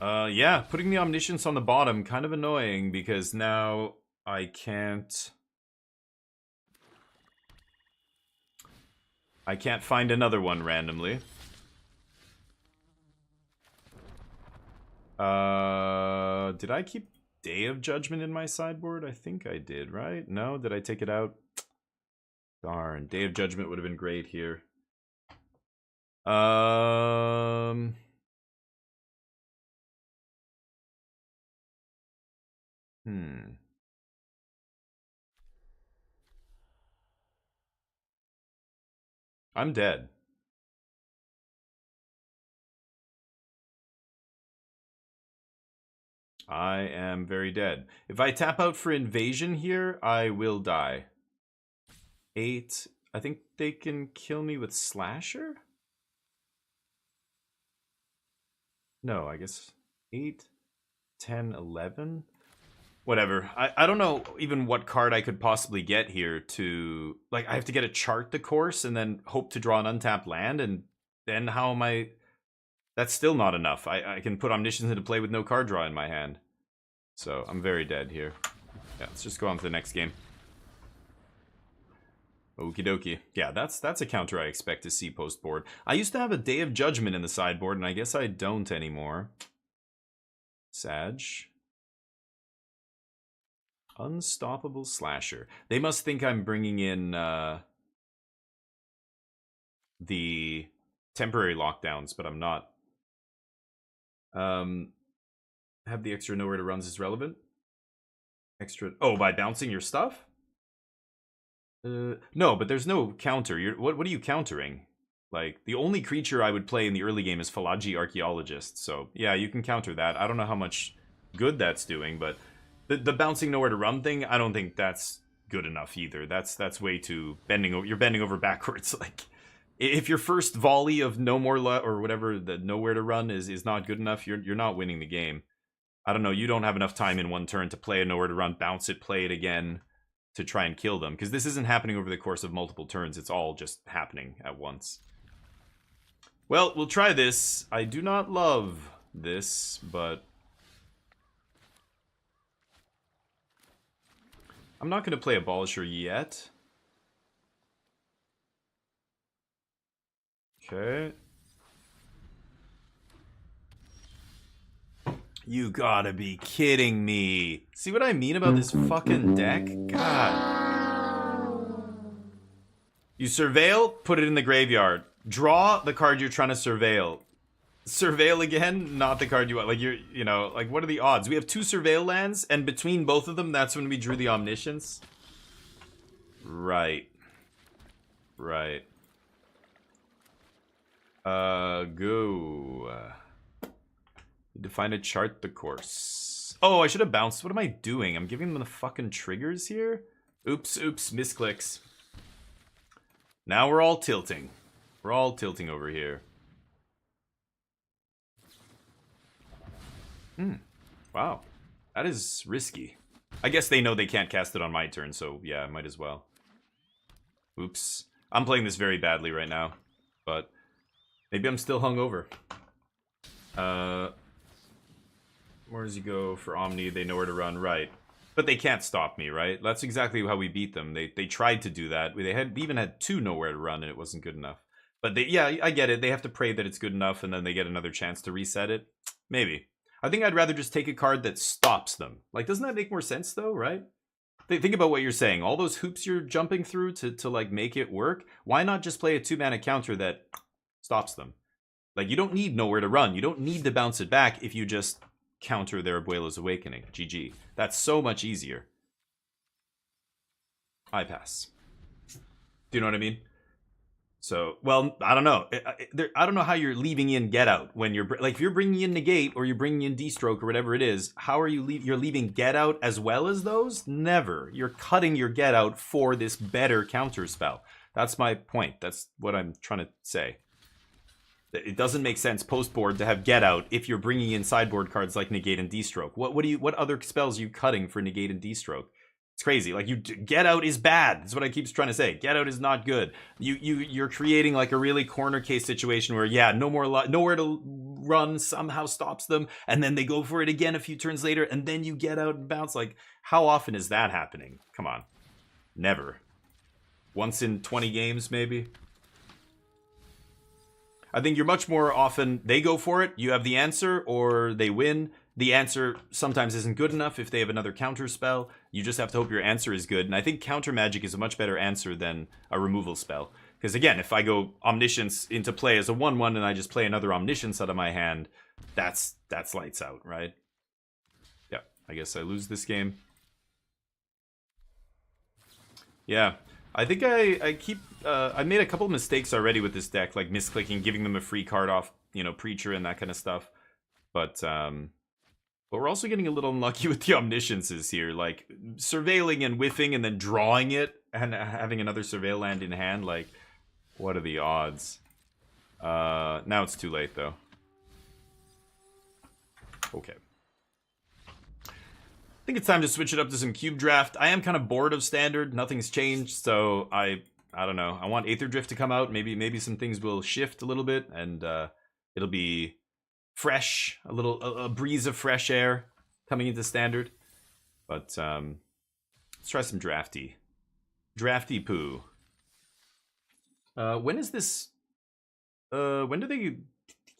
Yeah, putting the Omniscience on the bottom, kind of annoying, because now I can't find another one randomly. Did I keep Day of Judgment in my sideboard? I think I did, right? No? Did I take it out? Darn, Day of Judgment would have been great here. I'm dead. I am very dead. If I tap out for Invasion here, I will die. 8. I think they can kill me with Slasher? No, I guess 8, 10, 11? Whatever. I don't know even what card I could possibly get here to... Like, I have to get a chart the course and then hope to draw an untapped land, and then how am I... That's still not enough. I can put Omniscience into play with no card draw in my hand. So, I'm very dead here. Yeah, let's just go on to the next game. Okie dokie. Yeah, that's a counter I expect to see post-board. I used to have a Day of Judgment in the sideboard, and I guess I don't anymore. Sag. Unstoppable Slasher. They must think I'm bringing in the temporary lockdowns, but I'm not. Have the extra nowhere to runs is relevant? Extra... Oh, by bouncing your stuff? No, but there's no counter. What are you countering? Like, the only creature I would play in the early game is Falagi Archaeologist. So, yeah, you can counter that. I don't know how much good that's doing, but the bouncing nowhere to run thing, I don't think that's good enough either. That's way too you're bending over backwards. Like, if your first volley of no more or whatever, the nowhere to run is not good enough, you're not winning the game. I don't know, you don't have enough time in one turn to play a nowhere to run, bounce it, play it again, to try and kill them, because this isn't happening over the course of multiple turns. It's all just happening at once. Well, we'll try this. I do not love this, but I'm not going to play Abolisher yet. Okay. You gotta be kidding me. See what I mean about this fucking deck? God. You surveil, put it in the graveyard. Draw the card you're trying to surveil. Surveil again, not the card you want. Like, you know, like, what are the odds? We have 2 surveil lands, and between both of them, that's when we drew the Omniscience. Right. Right. Go. Need to find a chart the course. Oh, I should have bounced. What am I doing? I'm giving them the fucking triggers here? Oops, misclicks. Now we're all tilting. We're all tilting over here. Wow. That is risky. I guess they know they can't cast it on my turn, so yeah, I might as well. Oops. I'm playing this very badly right now, but maybe I'm still hungover. Where does he go for Omni? They know where to run, right. But they can't stop me, right? That's exactly how we beat them. They tried to do that. They even had 2 nowhere to run, and it wasn't good enough. But yeah, I get it. They have to pray that it's good enough, and then they get another chance to reset it. Maybe. I think I'd rather just take a card that stops them. Like, doesn't that make more sense, though, right? Think about what you're saying. All those hoops you're jumping through to like, make it work. Why not just play a 2-mana counter that stops them? Like, you don't need nowhere to run. You don't need to bounce it back if you just counter their Abuela's Awakening. GG. That's so much easier. I pass. Do you know what I mean? So, well, I don't know. I don't know how you're leaving in Get Out when you're... Like, if you're bringing in Negate or you're bringing in D-Stroke or whatever it is, how are you... You're leaving Get Out as well as those? Never. You're cutting your Get Out for this better counter spell. That's my point. That's what I'm trying to say. It doesn't make sense post board to have Get Out if you're bringing in sideboard cards like Negate and D-Stroke. What other spells are you cutting for Negate and D-Stroke? It's crazy. Like, Get Out is bad. That's what I keep trying to say. Get Out is not good. You're creating like a really corner case situation where, yeah, nowhere to run somehow stops them, and then they go for it again a few turns later, and then you Get Out and bounce. Like, how often is that happening? Come on. Never. Once in 20 games, maybe? I think you're much more often they go for it, you have the answer, or they win. The answer sometimes isn't good enough if they have another counter spell. You just have to hope your answer is good. And I think counter magic is a much better answer than a removal spell. Because again, if I go Omniscience into play as a 1/1 and I just play another Omniscience out of my hand, that's lights out, right? Yeah, I guess I lose this game. Yeah, I think I made a couple mistakes already with this deck, like misclicking, giving them a free card off, Preacher and that kind of stuff. But we're also getting a little unlucky with the Omnisciences here, like surveilling and whiffing and then drawing it and having another surveil land in hand. Like, what are the odds? Now it's too late though. Okay. I think it's time to switch it up to some cube draft. I am kind of bored of standard. Nothing's changed, so I don't know. I want Aetherdrift to come out. Maybe some things will shift a little bit, and it'll be fresh, a breeze of fresh air coming into standard. But let's try some drafty poo. When is this? When do they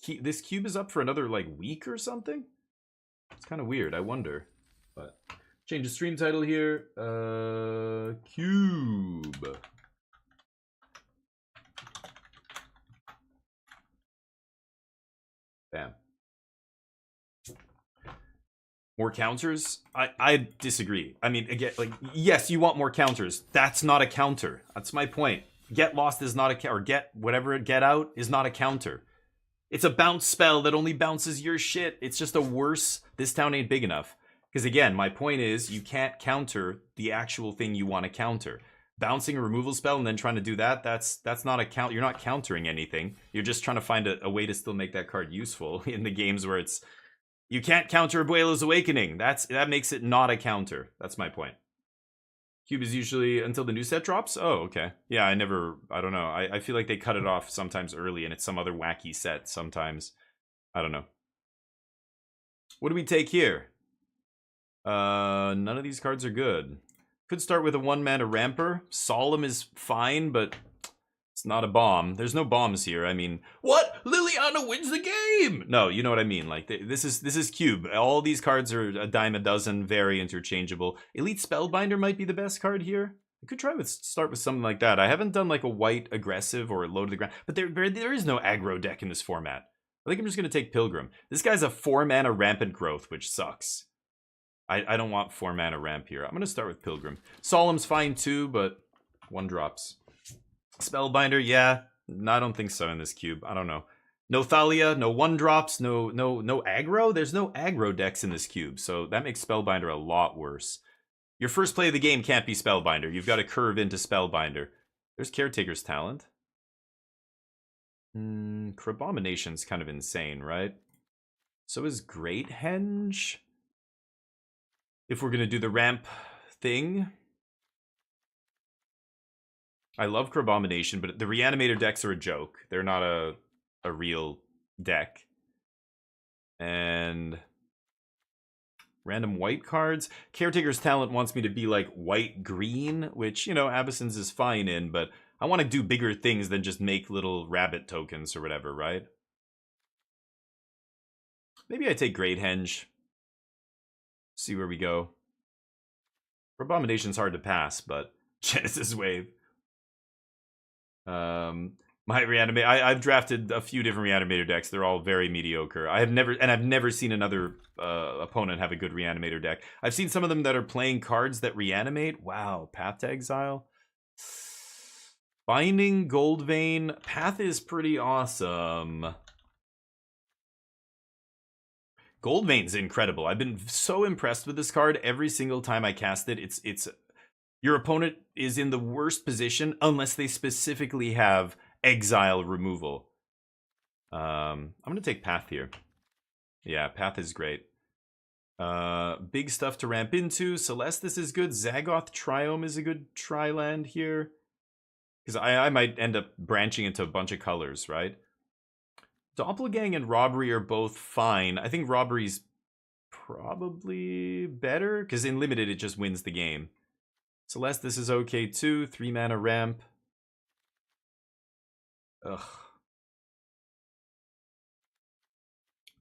keep this cube is up for another like week or something? It's kind of weird. I wonder. But change the stream title here. Cube. Bam. More counters? I disagree. I mean, again, like, yes, you want more counters. That's not a counter. That's my point. Get Lost is not a, or Get Out is not a counter. It's a bounce spell that only bounces your shit. It's just a worse, this town ain't big enough. Because again, my point is, you can't counter the actual thing you want to counter. Bouncing a removal spell and then trying to do that, that's not a count. You're not countering anything. You're just trying to find a way to still make that card useful in the games where it's, you can't counter Abuela's Awakening. That makes it not a counter. That's my point. Cube is usually until the new set drops? Oh, okay. Yeah, I don't know. I feel like they cut it off sometimes early and it's some other wacky set sometimes. I don't know. What do we take here? None of these cards are good. Could start with a 1-mana Ramper. Solemn is fine, but it's not a bomb. There's no bombs here. I mean, what? Liliana wins the game! No, you know what I mean. Like, this is Cube. All these cards are a dime a dozen, very interchangeable. Elite Spellbinder might be the best card here. I could start with something like that. I haven't done like a white aggressive or low to the ground, but there is no aggro deck in this format. I think I'm just going to take Pilgrim. This guy's a 4-mana Rampant Growth, which sucks. I don't want 4-mana ramp here. I'm going to start with Pilgrim. Solemn's fine too, but 1 drops. Spellbinder, yeah. No, I don't think so in this cube. I don't know. No Thalia, no 1 drops, no aggro? There's no aggro decks in this cube, so that makes Spellbinder a lot worse. Your first play of the game can't be Spellbinder. You've got to curve into Spellbinder. There's Caretaker's Talent. Crabomination's kind of insane, right? So is Great Henge. If we're going to do the ramp thing. I love Crabomination, but the Reanimator decks are a joke. They're not a real deck. And random white cards. Caretaker's Talent wants me to be like white-green, which, Abyssins is fine in, but I want to do bigger things than just make little rabbit tokens or whatever, right? Maybe I take Great Henge. See where we go. Abomination's hard to pass, but Genesis Wave. My Reanimator, I've drafted a few different Reanimator decks. They're all very mediocre. I've never seen another opponent have a good Reanimator deck. I've seen some of them that are playing cards that reanimate. Wow, Path to Exile. Binding, Goldvein. Path is pretty awesome. Goldvein's incredible. I've been so impressed with this card every single time I cast it. It's your opponent is in the worst position unless they specifically have exile removal. I'm gonna take Path here. Yeah, Path is great. Big stuff to ramp into. Celestis is good. Zagoth Triome is a good tri-land here. Because I might end up branching into a bunch of colors, right? Doppelgang and Robbery are both fine. I think Robbery's probably better, because in Limited it just wins the game. Celestis is okay too. 3 mana ramp. Ugh.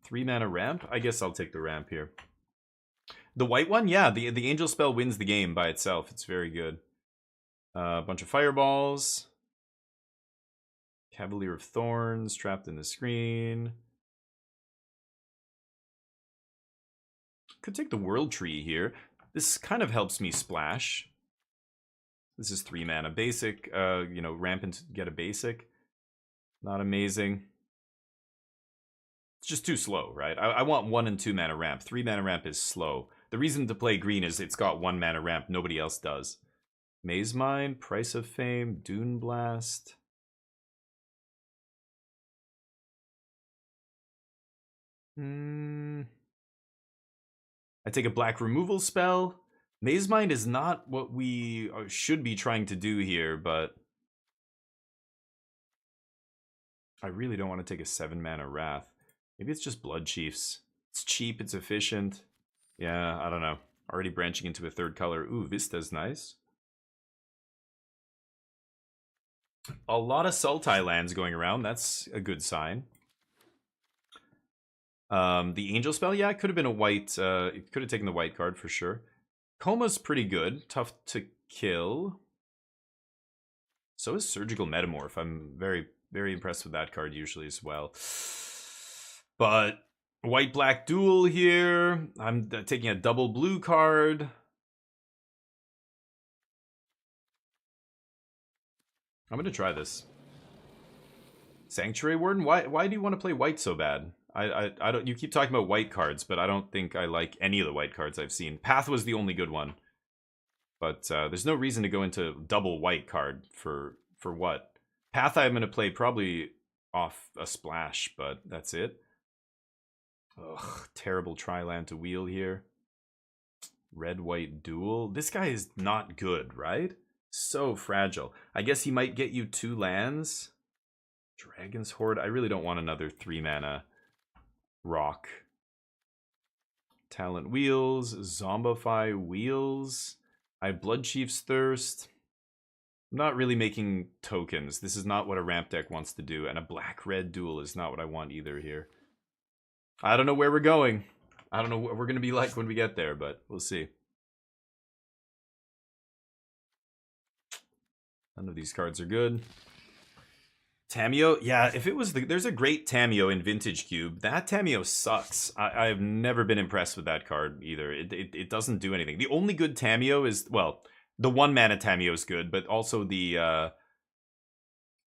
3 mana ramp? I guess I'll take the ramp here. The white one? Yeah, the Angel spell wins the game by itself. It's very good. A bunch of fireballs. Cavalier of Thorns trapped in the screen. Could take the World Tree here. This kind of helps me splash. This is 3 mana basic. You know, ramp and get a basic. Not amazing. It's just too slow, right? I want 1 and 2 mana ramp. 3 mana ramp is slow. The reason to play green is it's got 1 mana ramp. Nobody else does. Maze Mine, Price of Fame, Dune Blast. I take a black removal spell. Maze Mind is not what we should be trying to do here, but I really don't want to take a 7 mana Wrath. Maybe it's just Blood Chiefs. It's cheap, it's efficient. Yeah, I don't know. Already branching into a third color. Ooh, Vista's nice. A lot of Sultai lands going around. That's a good sign. The Angel spell, yeah, it could have been a white. It could have taken the white card for sure. Coma's pretty good. Tough to kill. So is Surgical Metamorph. I'm very, very impressed with that card usually as well. But white-black duel here. I'm taking a double blue card. I'm going to try this. Sanctuary Warden? Why do you want to play white so bad? I don't. You keep talking about white cards, but I don't think I like any of the white cards I've seen. Path was the only good one, but there's no reason to go into double white card for what? Path I'm gonna play probably off a splash, but that's it. Ugh, terrible tri-land to wheel here. Red-white duel. This guy is not good, right? So fragile. I guess he might get you 2 lands. Dragon's Horde. I really don't want another 3 mana rock. Talent Wheels, Zombify Wheels. I have Blood Chief's Thirst. I'm not really making tokens. This is not what a ramp deck wants to do, and a black-red duel is not what I want either here. I don't know where we're going. I don't know what we're going to be like when we get there, but we'll see. None of these cards are good. Tameo, yeah, if it was there's a great Tameo in Vintage Cube. That Tameo sucks. I've never been impressed with that card either. It doesn't do anything. The only good Tameo is, well, the 1 mana Tameo is good, but also the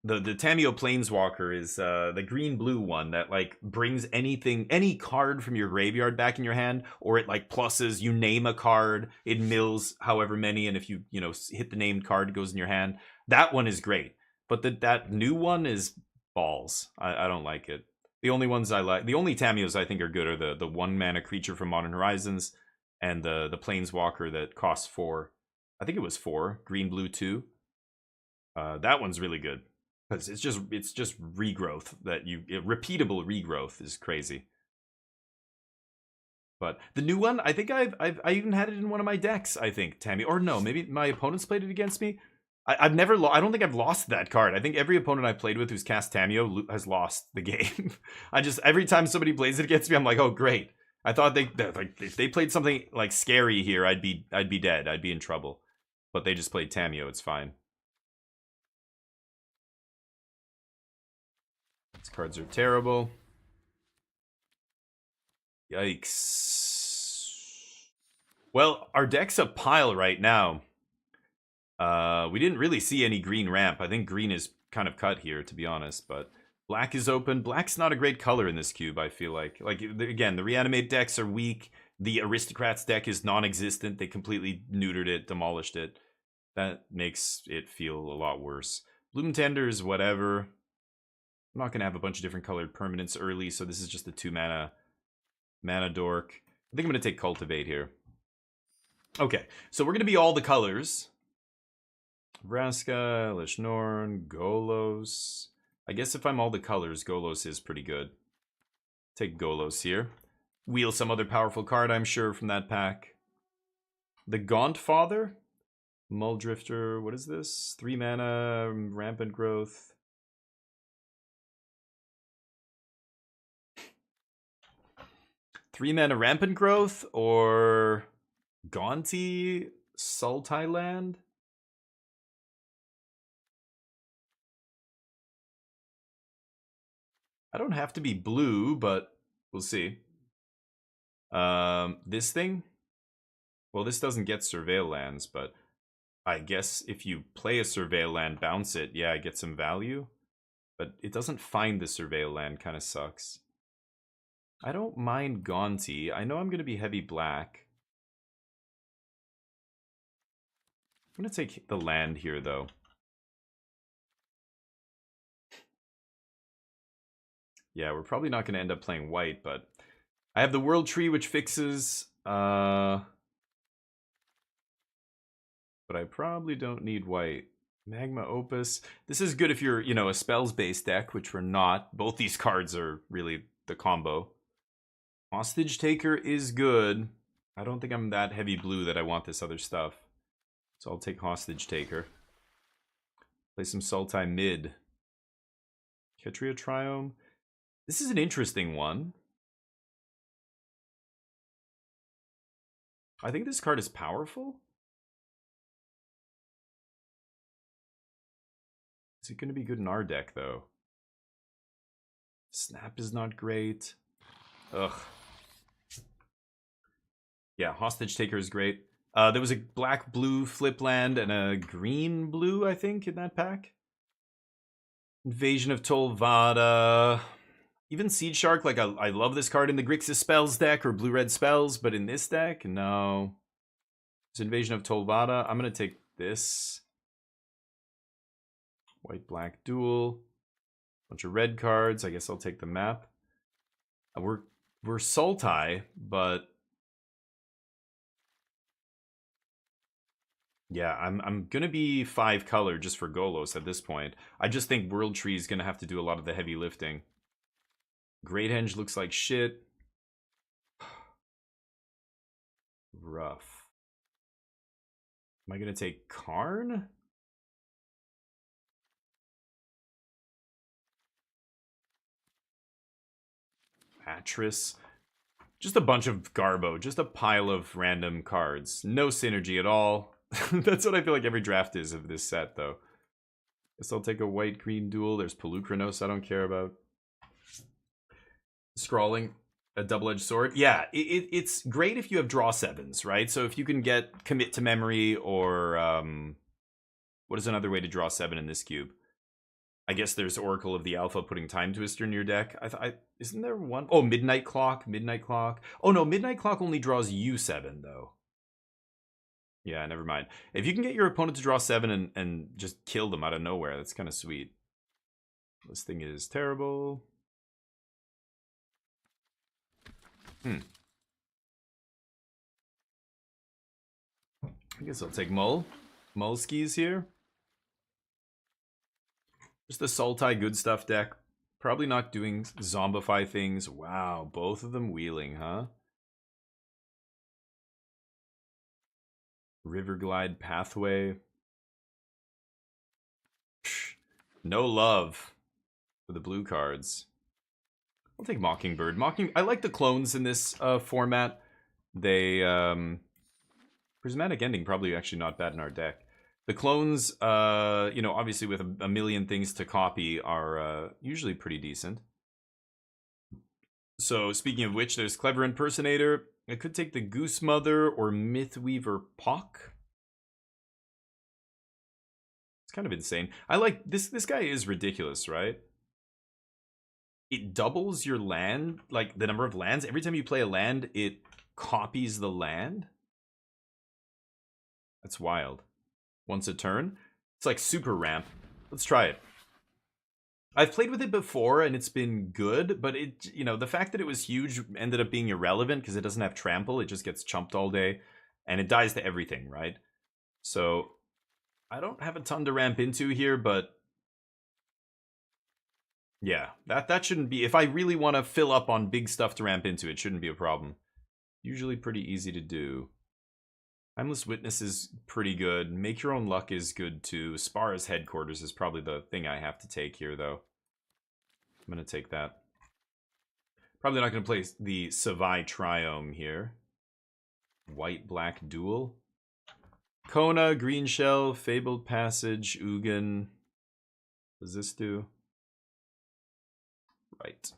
Tameo Planeswalker is the green-blue one that like brings any card from your graveyard back in your hand, or it like pluses, you name a card, it mills however many, and if you hit the named card, it goes in your hand. That one is great. But that new one is balls. I don't like it. The only ones I like, the only Tameos I think are good are the 1 mana creature from Modern Horizons and the Planeswalker that costs 4. I think it was 4. Green, blue 2. That one's really good because it's just regrowth repeatable regrowth is crazy. But the new one, I think I even had it in one of my decks. I think Tameo, or no, maybe my opponents played it against me. I don't think I've lost that card. I think every opponent I played with who's cast Tameo has lost the game. Every time somebody plays it against me, I'm like, oh great. I thought if they played something like scary here, I'd be dead. I'd be in trouble. But they just played Tameo. It's fine. These cards are terrible. Yikes. Well, our deck's a pile right now. We didn't really see any green ramp. I think green is kind of cut here, to be honest, but black is open. Black's not a great color in this cube, I feel like. Like, again, the reanimate decks are weak. The aristocrats deck is non-existent. They completely neutered it, demolished it. That makes it feel a lot worse. Bloom Tenders, whatever. I'm not going to have a bunch of different colored permanents early, so this is just a 2 mana dork. I think I'm going to take Cultivate here. Okay, so we're going to be all the colors. Vraska, Lishnorn, Golos. I guess if I'm all the colors, Golos is pretty good. Take Golos here. Wheel some other powerful card, I'm sure, from that pack. The Gaunt Father. Muldrifter, what is this? 3 mana, Rampant Growth. Three mana Rampant Growth or Gaunty Sultai Land? I don't have to be blue, but we'll see. This thing? Well, this doesn't get Surveil lands, but I guess if you play a Surveil land, bounce it, yeah, I get some value. But it doesn't find the Surveil land, kind of sucks. I don't mind Gaunty. I know I'm going to be heavy black. I'm going to take the land here, though. Yeah, we're probably not going to end up playing white, but I have the World Tree, which fixes... but I probably don't need white. Magma Opus. This is good if you're, you know, a spells-based deck, which we're not. Both these cards are really the combo. Hostage Taker is good. I don't think I'm that heavy blue that I want this other stuff. So I'll take Hostage Taker. Play some Sultai mid. Ketria Triome. This is an interesting one. I think this card is powerful. Is it going to be good in our deck, though? Snap is not great. Ugh. Yeah, Hostage Taker is great. There was a black-blue flip land and a green-blue, I think, in that pack. Invasion of Tolvada. Even Seed Shark, like, I love this card in the Grixis Spells deck or Blue-Red Spells, but in this deck, no. It's Invasion of Tolvada. I'm going to take this. White-black duel. Bunch of red cards. I guess I'll take the map. We're Sultai, but... Yeah, I'm gonna be 5 color just for Golos at this point. I just think World Tree is gonna have to do a lot of the heavy lifting. Great Henge looks like shit. Rough. Am I gonna take Karn? Atris. Just a bunch of garbo. Just a pile of random cards. No synergy at all. That's what I feel like every draft is of this set, though. Guess I'll take a white-green duel. There's Pelucranos I don't care about. Scrawling, a double-edged sword. Yeah, it's great if you have draw 7s, right? So if you can get Commit to Memory or... what is another way to draw 7 in this cube? I guess there's Oracle of the Alpha putting Time Twister in your deck. Isn't there one? Oh, Midnight Clock. Midnight Clock. Oh, no, Midnight Clock only draws you 7, though. Yeah, never mind. If you can get your opponent to draw 7 and just kill them out of nowhere, that's kind of sweet. This thing is terrible. I guess I'll take Mulskis here. Just the Sultai good stuff deck. Probably not doing zombify things. Wow, both of them wheeling, huh? Riverglide Pathway. Psh, no love for the blue cards. I'll take Mockingbird. I like the clones in this format. They Prismatic Ending probably actually not bad in our deck. The clones, you know, obviously with a million things to copy, are usually pretty decent. So speaking of which, there's Clever Impersonator. I could take the Goose Mother or Mythweaver Pock. It's kind of insane. I like this. This guy is ridiculous, right? It doubles your land, like the number of lands. Every time you play a land, it copies the land. That's wild. Once a turn. It's like super ramp. Let's try it. I've played with it before and it's been good, but it, you know, the fact that it was huge ended up being irrelevant because it doesn't have trample. It just gets chumped all day and it dies to everything, right? So I don't have a ton to ramp into here, but yeah, that shouldn't be, if I really want to fill up on big stuff to ramp into, it shouldn't be a problem. Usually pretty easy to do. Timeless Witness is pretty good. Make Your Own Luck is good too. Spara's Headquarters is probably the thing I have to take here, though. I'm going to take that. Probably not going to play the Savai Triome here. White-Black Duel. Kona, Green Shell, Fabled Passage, Ugin. What does this do? Right.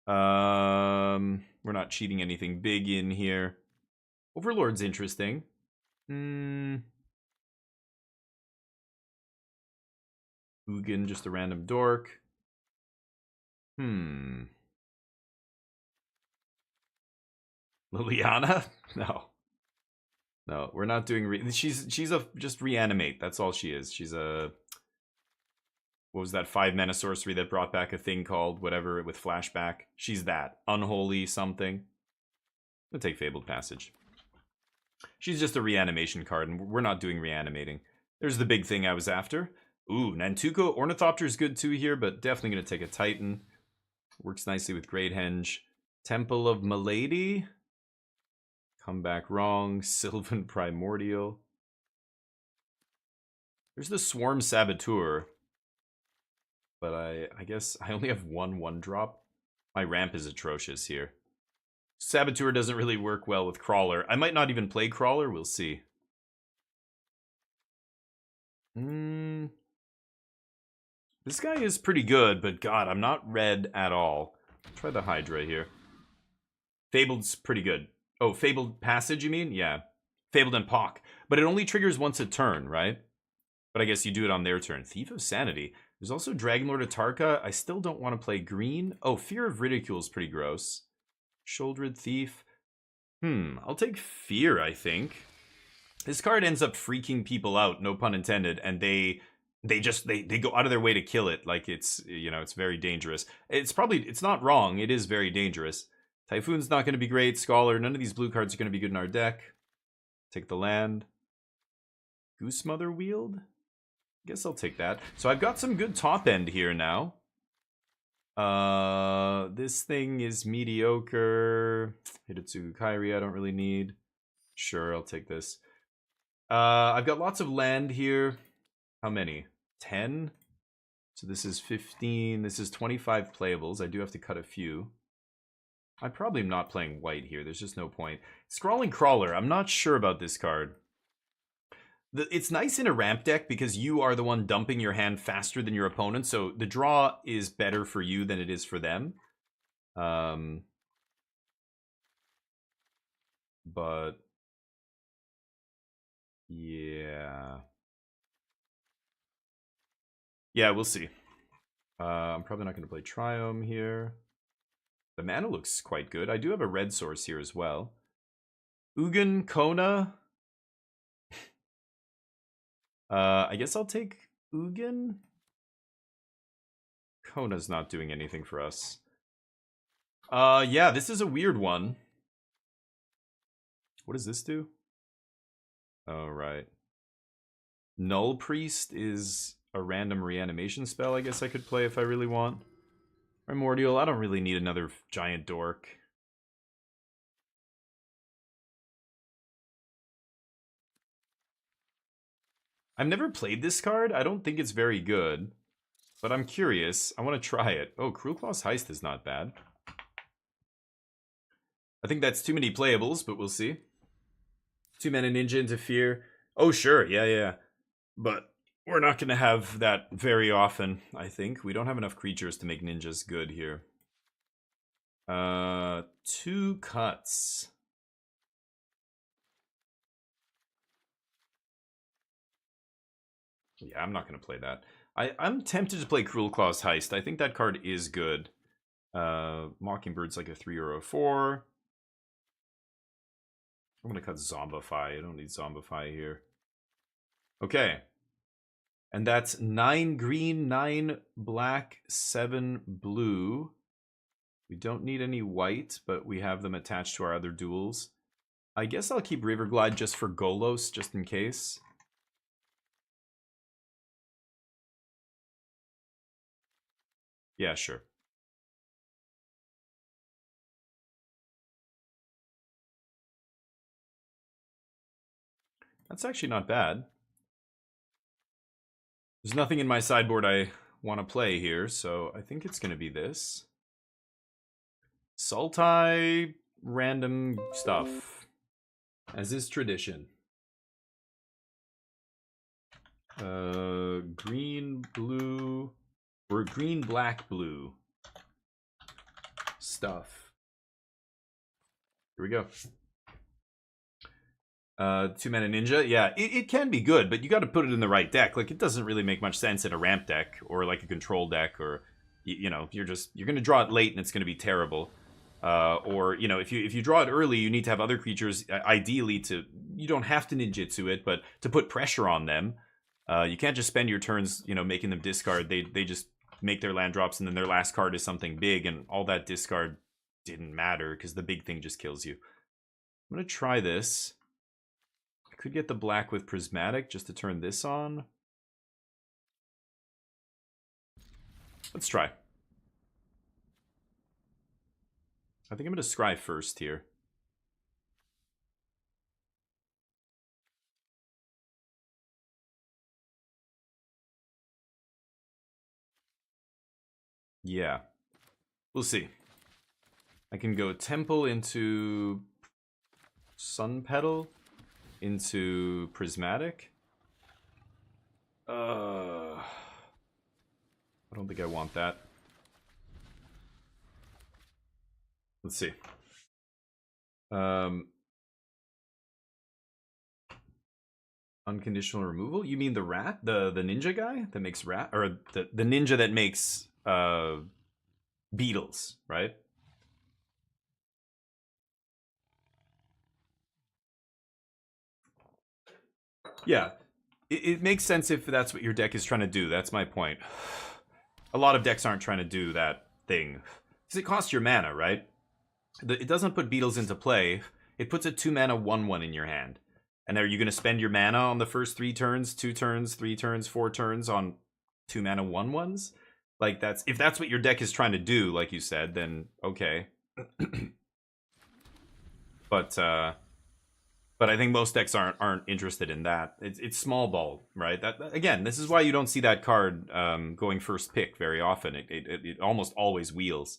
We're not cheating anything big in here. Overlord's interesting. Ugin, just a random dork. Liliana? No. No, we're not doing she's just reanimate. That's all she is. She's a, what was that 5-mana sorcery that brought back a thing called whatever with flashback? She's that. Unholy something. I'll take Fabled Passage. She's just a reanimation card, and we're not doing reanimating. There's the big thing I was after. Ooh, Nantuko Ornithopter is good too here, but definitely going to take a Titan. Works nicely with Great Henge. Temple of Milady. Come Back Wrong. Sylvan Primordial. There's the Swarm Saboteur. But I guess I only have one drop. My ramp is atrocious here. Saboteur doesn't really work well with Crawler. I might not even play Crawler. We'll see. This guy is pretty good, but God, I'm not red at all. Try the Hydra here. Fabled's pretty good. Oh, Fabled Passage, you mean? Yeah. Fabled and Pock. But it only triggers once a turn, right? But I guess you do it on their turn. Thief of Sanity. There's also Dragonlord Atarka. I still don't want to play green. Oh, Fear of Ridicule is pretty gross. Shouldered Thief. I'll take Fear, I think. This card ends up freaking people out, no pun intended, and they go out of their way to kill it. Like it's, you know, it's very dangerous. It's not wrong. It is very dangerous. Typhoon's not going to be great. Scholar, none of these blue cards are going to be good in our deck. Take the land. Goose Mother Wield? Guess I'll take that. So I've got some good top end here now. This thing is mediocre. Hitotsugu Kairi I don't really need. Sure, I'll take this. I've got lots of land here. How many? 10? So this is 15. This is 25 playables. I do have to cut a few. I probably am not playing white here. There's just no point. Scrawling Crawler. I'm not sure about this card. It's nice in a ramp deck because you are the one dumping your hand faster than your opponent. So the draw is better for you than it is for them. But yeah. Yeah, we'll see. I'm probably not going to play Triome here. The mana looks quite good. I do have a red source here as well. Ugin, Kona. I guess I'll take Ugin. Kona's not doing anything for us. Yeah, this is a weird one. What does this do? Oh, right. Null Priest is a random reanimation spell I guess I could play if I really want. Primordial, I don't really need another giant dork. I've never played this card. I don't think it's very good. But I'm curious. I want to try it. Oh, Cruel Claw's Heist is not bad. I think that's too many playables, but we'll see. 2-mana Ninja into Fear. Oh, sure. Yeah. But we're not going to have that very often, I think. We don't have enough creatures to make ninjas good here. 2 cuts. Yeah, I'm not going to play that. I'm tempted to play Cruel Claw's Heist. I think that card is good. Mockingbird's like a 3 or a 4. I'm going to cut Zombify. I don't need Zombify here. Okay. And that's 9 green, 9 black, 7 blue. We don't need any white, but we have them attached to our other duels. I guess I'll keep Riverglide just for Golos, just in case. Yeah, sure. That's actually not bad. There's nothing in my sideboard I want to play here, so I think it's going to be this. Sultai, random stuff, as is tradition. Green, blue, or green, black, blue stuff. Here we go. 2-mana ninja, yeah, it can be good, but you got to put it in the right deck. Like, it doesn't really make much sense in a ramp deck or like a control deck, or you know, you're gonna draw it late and it's gonna be terrible. Or you know, if you draw it early, you need to have other creatures. Ideally, you don't have to ninjutsu it, but to put pressure on them. You can't just spend your turns, you know, making them discard. They just make their land drops, and then their last card is something big, and all that discard didn't matter because the big thing just kills you. I'm gonna try this. I could get the black with prismatic just to turn this on. Let's try. I think I'm gonna scry first here. Yeah. We'll see. I can go Temple into Sun Petal into Prismatic. I don't think I want that. Let's see. Unconditional removal? You mean the rat? The ninja guy that makes rat? Or the ninja that makes beetles, right? Yeah. It makes sense if that's what your deck is trying to do. That's my point. A lot of decks aren't trying to do that thing. Because it costs your mana, right? It doesn't put beetles into play. It puts a 2-mana 1/1 in your hand. And are you going to spend your mana on the first 3 turns, 2 turns, 3 turns, 4 turns on 2-mana 1/1s? Like, if that's what your deck is trying to do, like you said, then okay. But I think most decks aren't interested in that. It's small ball, right? That again, this is why you don't see that card going first pick very often. It almost always wheels.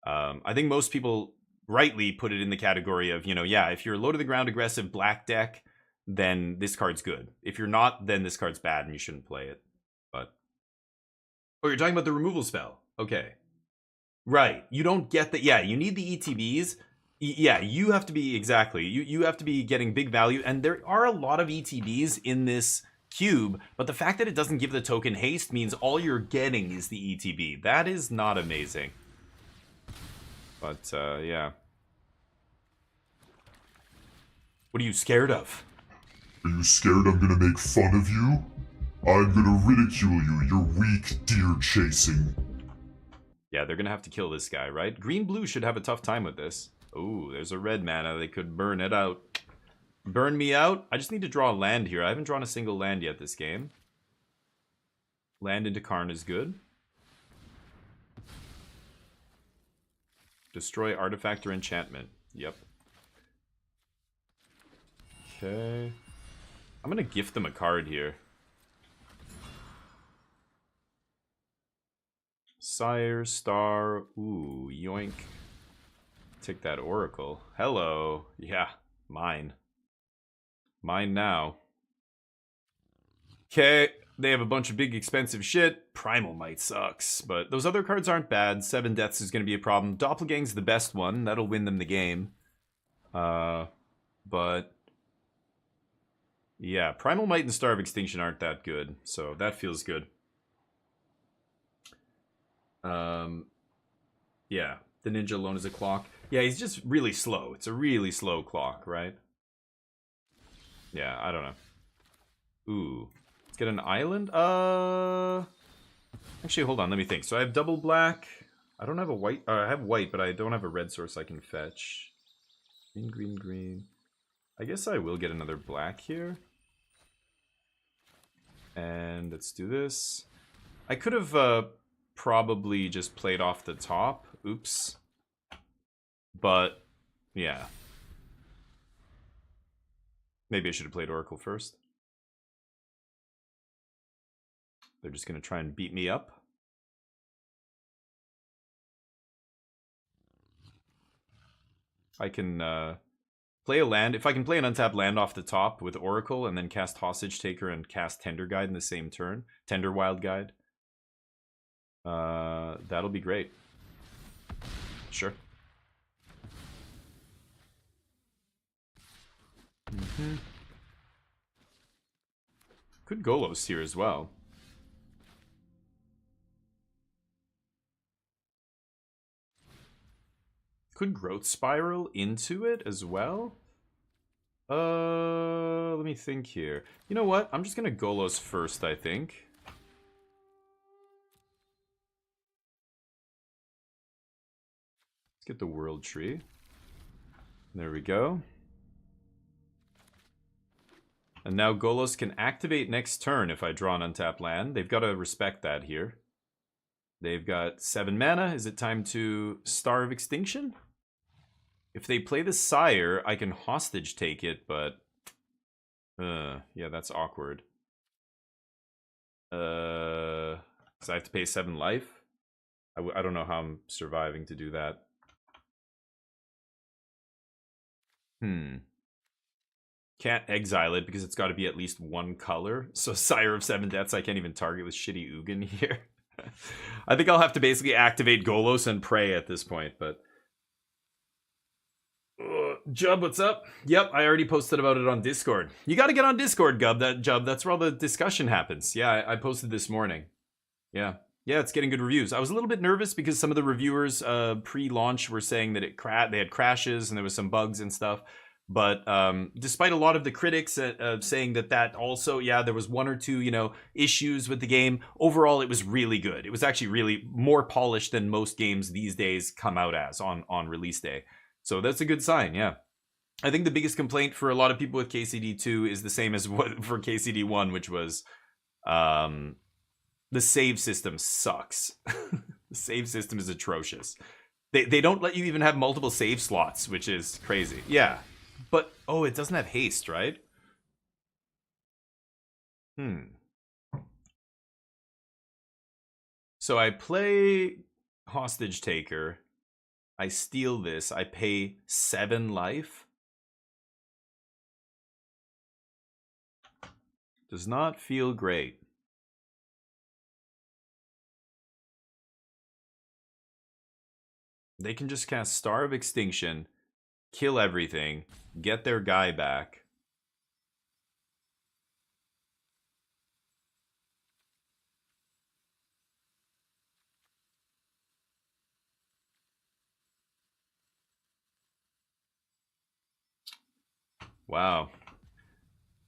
I think most people rightly put it in the category of, you know, yeah, if you're a low to the ground aggressive black deck, then this card's good. If you're not, then this card's bad and you shouldn't play it. But oh, you're talking about the removal spell. Okay. Right. You don't get that. Yeah, you need the ETBs. Yeah, you have to be, exactly. You have to be getting big value, and there are a lot of ETBs in this cube, but the fact that it doesn't give the token haste means all you're getting is the ETB. That is not amazing. But, yeah. What are you scared of? Are you scared I'm gonna make fun of you? I'm gonna ridicule you, you're weak deer chasing. Yeah, they're gonna have to kill this guy, right? Green-blue should have a tough time with this. Ooh, there's a red mana. They could burn it out. Burn me out? I just need to draw a land here. I haven't drawn a single land yet this game. Land into Karn is good. Destroy artifact or enchantment. Yep. Okay. I'm gonna gift them a card here. Sire, Star. Ooh, yoink. Take that Oracle. Hello. Yeah, mine. Mine now. Okay, they have a bunch of big expensive shit. Primal Might sucks, but those other cards aren't bad. 7 Deaths is going to be a problem. Doppelgang's the best one. That'll win them the game. But yeah, Primal Might and Star of Extinction aren't that good, so that feels good. Yeah, the ninja alone is a clock. Yeah, he's just really slow. It's a really slow clock, right? Yeah, I don't know. Ooh. Get an island? Actually, hold on, let me think. So I have double black. I don't have a white. I have white, but I don't have a red source I can fetch. Green, green, green. I guess I will get another black here. And let's do this. I could have probably just played off the top. Oops. But, yeah. Maybe I should have played Oracle first. They're just going to try and beat me up. I can play a land. If I can play an untapped land off the top with Oracle and then cast Hostage Taker and cast Tender Guide in the same turn. Tender Wild Guide. That'll be great. Sure. Could Golos here as well. Could Growth Spiral into it as well? Let me think here. You know what? I'm just gonna Golos first, I think. Let's get the World Tree. There we go. And now Golos can activate next turn if I draw an untapped land. They've got to respect that here. They've got 7 mana. Is it time to Star of Extinction? If they play the Sire, I can Hostage Take it, but... yeah, that's awkward. So I have to pay 7 life? I don't know how I'm surviving to do that. Can't exile it because it's got to be at least 1 color. So Sire of 7 Deaths I can't even target with shitty Ugin here. I think I'll have to basically activate Golos and pray at this point, but... Jub, what's up? Yep, I already posted about it on Discord. You gotta get on Discord, Jub. That's where all the discussion happens. Yeah, I posted this morning. Yeah, it's getting good reviews. I was a little bit nervous because some of the reviewers pre-launch were saying that they had crashes and there was some bugs and stuff. But despite a lot of the critics saying that also, yeah, there was 1 or 2, issues with the game, overall it was really good. It was actually really more polished than most games these days come out as on release day. So that's a good sign, yeah. I think the biggest complaint for a lot of people with KCD2 is the same as what for KCD1, which was the save system sucks. The save system is atrocious. They don't let you even have multiple save slots, which is crazy. Yeah. But, oh, it doesn't have haste, right? So I play Hostage Taker. I steal this. I pay 7 life. Does not feel great. They can just cast Star of Extinction, kill everything, get their guy back. Wow.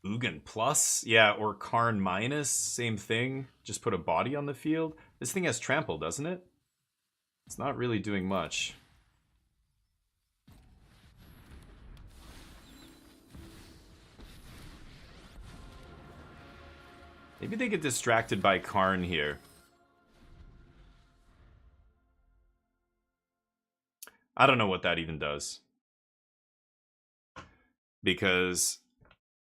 Ugin plus? Yeah, or Karn minus, same thing. Just put a body on the field. This thing has trample, doesn't it? It's not really doing much. Maybe they get distracted by Karn here. I don't know what that even does. Because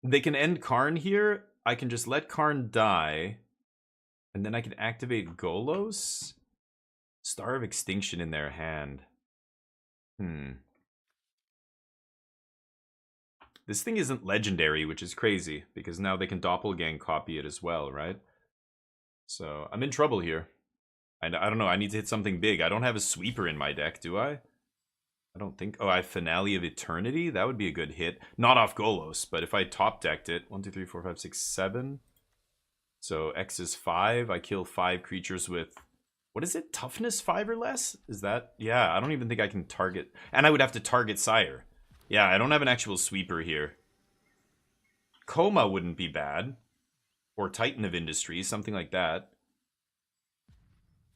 they can end Karn here. I can just let Karn die. And then I can activate Golos. Star of Extinction in their hand. This thing isn't legendary, which is crazy. Because now they can Doppelgang copy it as well, right? So, I'm in trouble here. I don't know, I need to hit something big. I don't have a sweeper in my deck, do I? I don't think... Oh, I have Finale of Eternity? That would be a good hit. Not off Golos, but if I top decked it... 1, 2, 3, 4, 5, 6, 7. So X is 5. I kill 5 creatures with... What is it? Toughness 5 or less? Is that... Yeah, I don't even think I can target... And I would have to target Sire. Yeah, I don't have an actual sweeper here. Coma wouldn't be bad. Or Titan of Industry, something like that.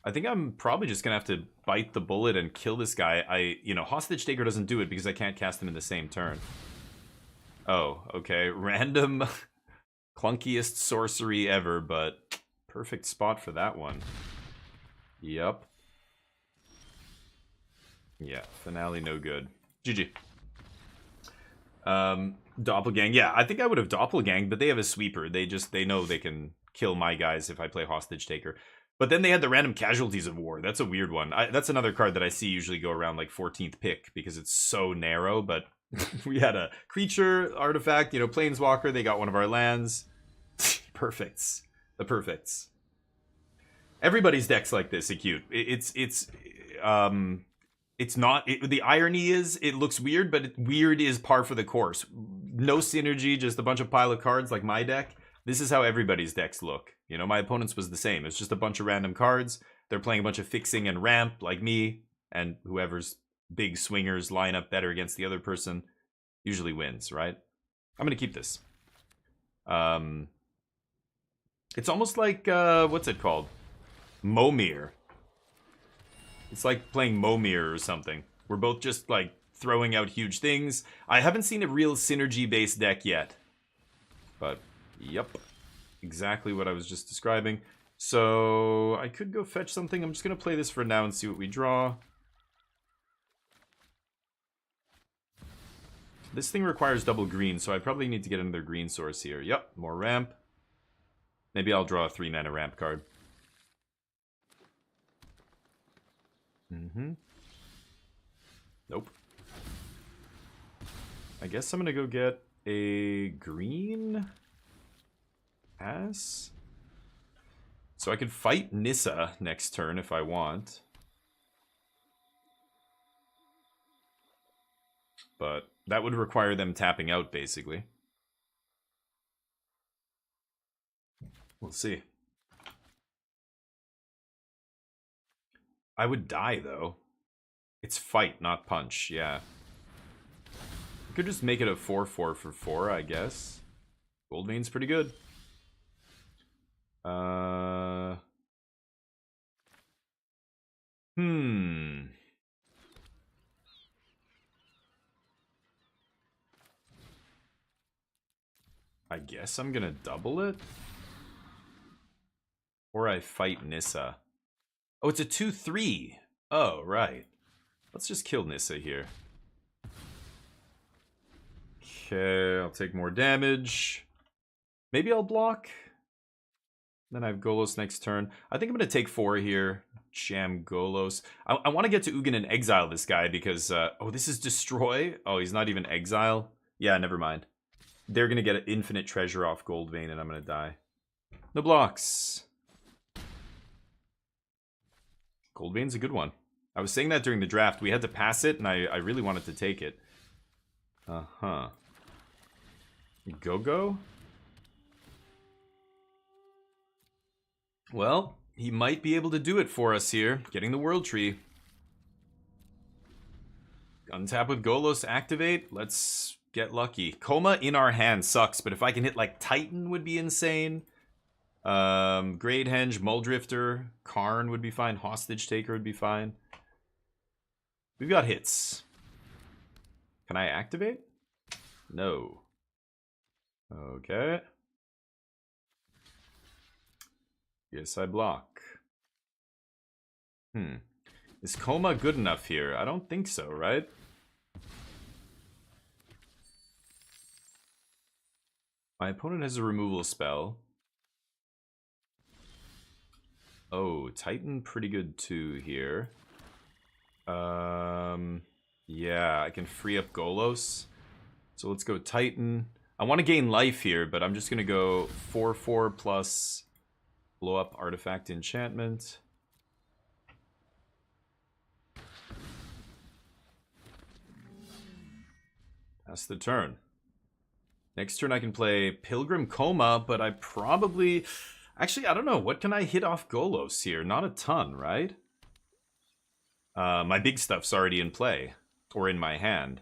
I think I'm probably just gonna have to bite the bullet and kill this guy. Hostage Taker doesn't do it because I can't cast him in the same turn. Oh, okay. Random clunkiest sorcery ever, but perfect spot for that one. Yep. Yeah, finale no good. GG. Doppelgang. Yeah, I think I would have Doppelgang, but they have a sweeper. They know they can kill my guys if I play Hostage Taker. But then they had the random Casualties of War. That's a weird one. That's another card that I see usually go around like 14th pick because it's so narrow, but we had a creature, artifact, Planeswalker. They got one of our lands. Perfects. The perfects. Everybody's deck's like this, acute. It's not. The irony is, it looks weird, but weird is par for the course. No synergy, just a bunch of pile of cards like my deck. This is how everybody's decks look. My opponent's was the same. It's just a bunch of random cards. They're playing a bunch of fixing and ramp like me, and whoever's big swingers line up better against the other person usually wins, right? I'm going to keep this. It's almost like, what's it called? Momir. It's like playing Momir or something. We're both just, like, throwing out huge things. I haven't seen a real synergy-based deck yet. But, yep. Exactly what I was just describing. So, I could go fetch something. I'm just going to play this for now and see what we draw. This thing requires double green, so I probably need to get another green source here. Yep, more ramp. Maybe I'll draw a 3-mana ramp card. Nope. I guess I'm gonna go get a green pass. So I could fight Nissa next turn if I want. But that would require them tapping out, basically. We'll see. I would die, though. It's fight, not punch, yeah. I could just make it a 4-4 for 4, I guess. Goldvein's pretty good. I guess I'm gonna double it? Or I fight Nissa. Oh, it's a 2-3. Oh, right. Let's just kill Nissa here. Okay, I'll take more damage. Maybe I'll block. Then I have Golos next turn. I think I'm going to take 4 here. Jam Golos. I want to get to Ugin and exile this guy because... oh, this is Destroy? Oh, he's not even exile? Yeah, never mind. They're going to get an infinite treasure off Goldvein and I'm going to die. No blocks. Goldvein's a good one. I was saying that during the draft. We had to pass it and I really wanted to take it. Uh-huh. Go-Go? Well, he might be able to do it for us here. Getting the World Tree. Untap with Golos, activate. Let's get lucky. Coma in our hand sucks, but if I can hit like Titan would be insane. Great Henge, Muldrifter, Karn would be fine. Hostage Taker would be fine. We've got hits. Can I activate? No. Okay. Yes, I block. Is Coma good enough here? I don't think so, right? My opponent has a removal spell. Oh, Titan pretty good too here. Yeah, I can free up Golos. So let's go Titan. I want to gain life here, but I'm just going to go 4-4 plus blow up artifact enchantment. That's the turn. Next turn I can play Pilgrim Coma, but I probably... Actually, I don't know. What can I hit off Golos here? Not a ton, right? My big stuff's already in play. Or in my hand.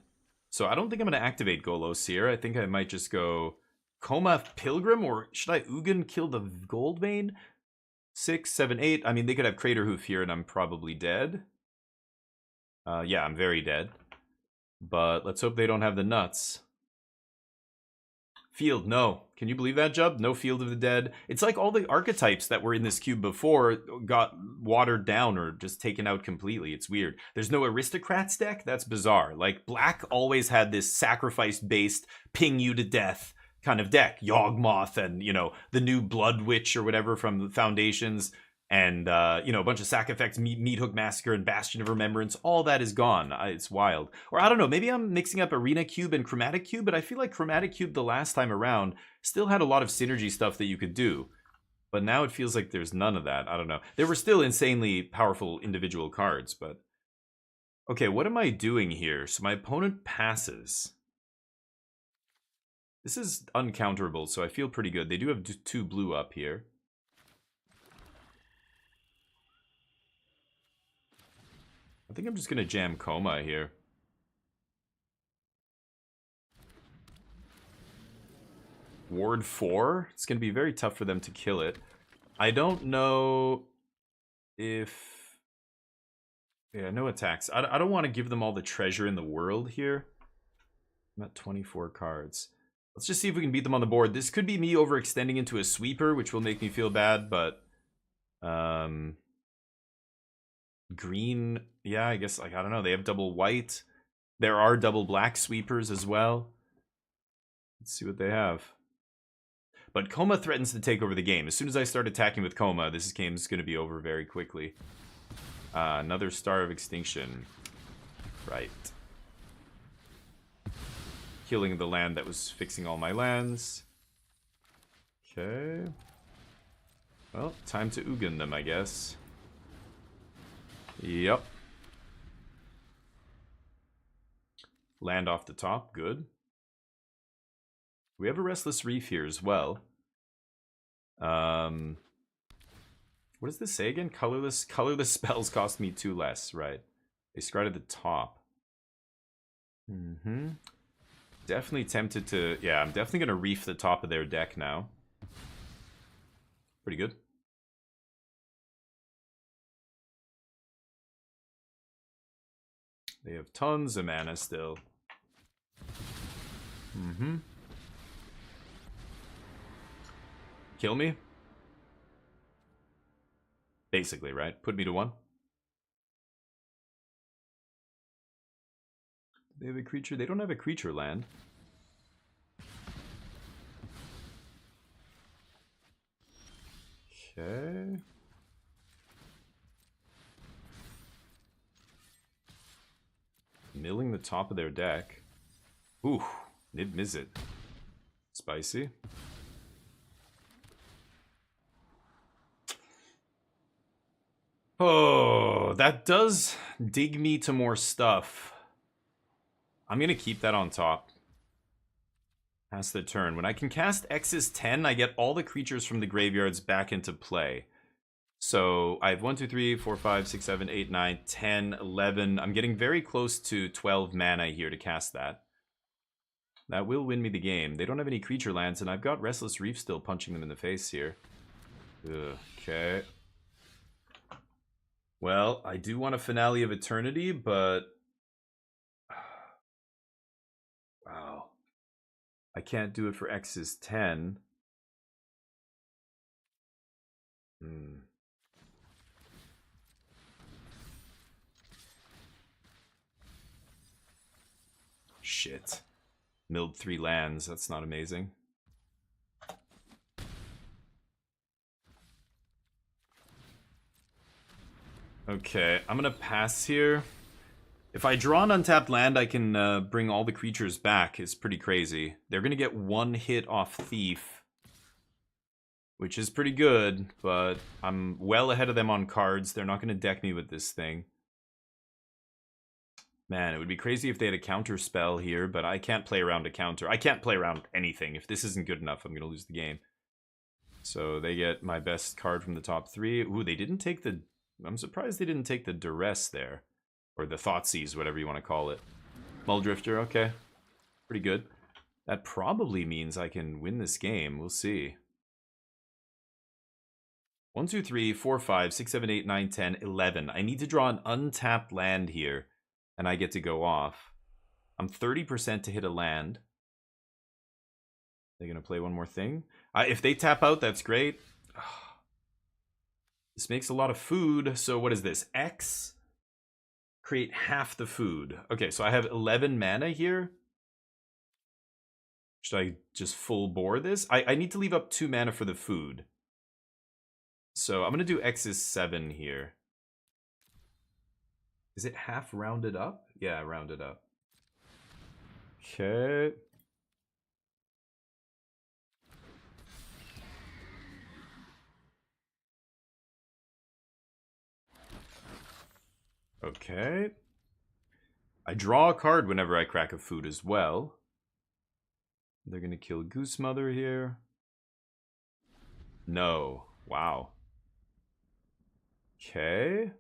So I don't think I'm going to activate Golos here. I think I might just go Coma Pilgrim, or should I Ugin kill the Gold Vein? 6, 7, 8. I mean, they could have Crater Hoof here, and I'm probably dead. Yeah, I'm very dead. But let's hope they don't have the nuts. Field, no. Can you believe that, Jub? No Field of the Dead. It's like all the archetypes that were in this cube before got watered down or just taken out completely. It's weird. There's no Aristocrats deck? That's bizarre. Like, Black always had this sacrifice-based, ping you to death kind of deck. Yawgmoth and, you know, the new Blood Witch or whatever from the Foundations. And, you know, a bunch of sack effects, Meat Hook Massacre and Bastion of Remembrance. All that is gone. It's wild. Or I don't know, maybe I'm mixing up Arena Cube and Chromatic Cube, but I feel like Chromatic Cube the last time around still had a lot of synergy stuff that you could do. But now it feels like there's none of that. I don't know. There were still insanely powerful individual cards, but... Okay, what am I doing here? So my opponent passes. This is uncounterable, so I feel pretty good. They do have 2 blue up here. I think I'm just going to jam Coma here. Ward 4? It's going to be very tough for them to kill it. I don't know if... Yeah, no attacks. I don't want to give them all the treasure in the world here. I'm at 24 cards. Let's just see if we can beat them on the board. This could be me overextending into a sweeper, which will make me feel bad, but... Green, yeah, I guess, like, I don't know. They have double white. There are double black sweepers as well. Let's see what they have. But Coma threatens to take over the game. As soon as I start attacking with Coma, this game is going to be over very quickly. Another Star of Extinction. Right. Killing the land that was fixing all my lands. Okay. Well, time to Ugin them, I guess. Yep. Land off the top, good. We have a Restless Reef here as well. What does this say again? Colorless spells cost me 2 less, right. They start at the top. Definitely tempted to... Yeah, I'm definitely going to reef the top of their deck now. Pretty good. They have tons of mana still. Kill me? Basically, right? Put me to 1. They have a creature? They don't have a creature land. Okay. Milling the top of their deck. Ooh, Nib Mizzet. Spicy. Oh, that does dig me to more stuff. I'm going to keep that on top. Pass the turn. When I can cast X's 10, I get all the creatures from the graveyards back into play. So I have 1, 2, 3, 4, 5, 6, 7, 8, 9, 10, 11. I'm getting very close to 12 mana here to cast that. That will win me the game. They don't have any creature lands, and I've got Restless Reef still punching them in the face here. Ugh, okay. Well, I do want a Finale of Eternity, but... Wow. I can't do it for X's 10. Shit. Milled 3 lands. That's not amazing. Okay, I'm gonna pass here. If I draw an untapped land, I can bring all the creatures back. It's pretty crazy. They're gonna get 1 hit off Thief, which is pretty good, but I'm well ahead of them on cards. They're not gonna deck me with this thing. Man, it would be crazy if they had a counter spell here, but I can't play around a counter. I can't play around anything. If this isn't good enough, I'm gonna lose the game. So they get my best card from the top 3. Ooh, they didn't take the... I'm surprised they didn't take the Duress there. Or the Thoughtseize, whatever you want to call it. Mulldrifter, okay. Pretty good. That probably means I can win this game. We'll see. 1, 2, 3, 4, 5, 6, 7, 8, 9, 10, 11. I need to draw an untapped land here, and I get to go off. I'm 30% to hit a land. They're going to play one more thing. If they tap out, that's great. This makes a lot of food. So what is this? X? Create half the food. Okay, so I have 11 mana here. Should I just full bore this? I need to leave up 2 mana for the food. So I'm going to do X is 7 here. Is it half rounded up? Yeah, rounded up. Okay. Okay. I draw a card whenever I crack a food as well. They're going to kill Goose Mother here. No. Wow. Okay.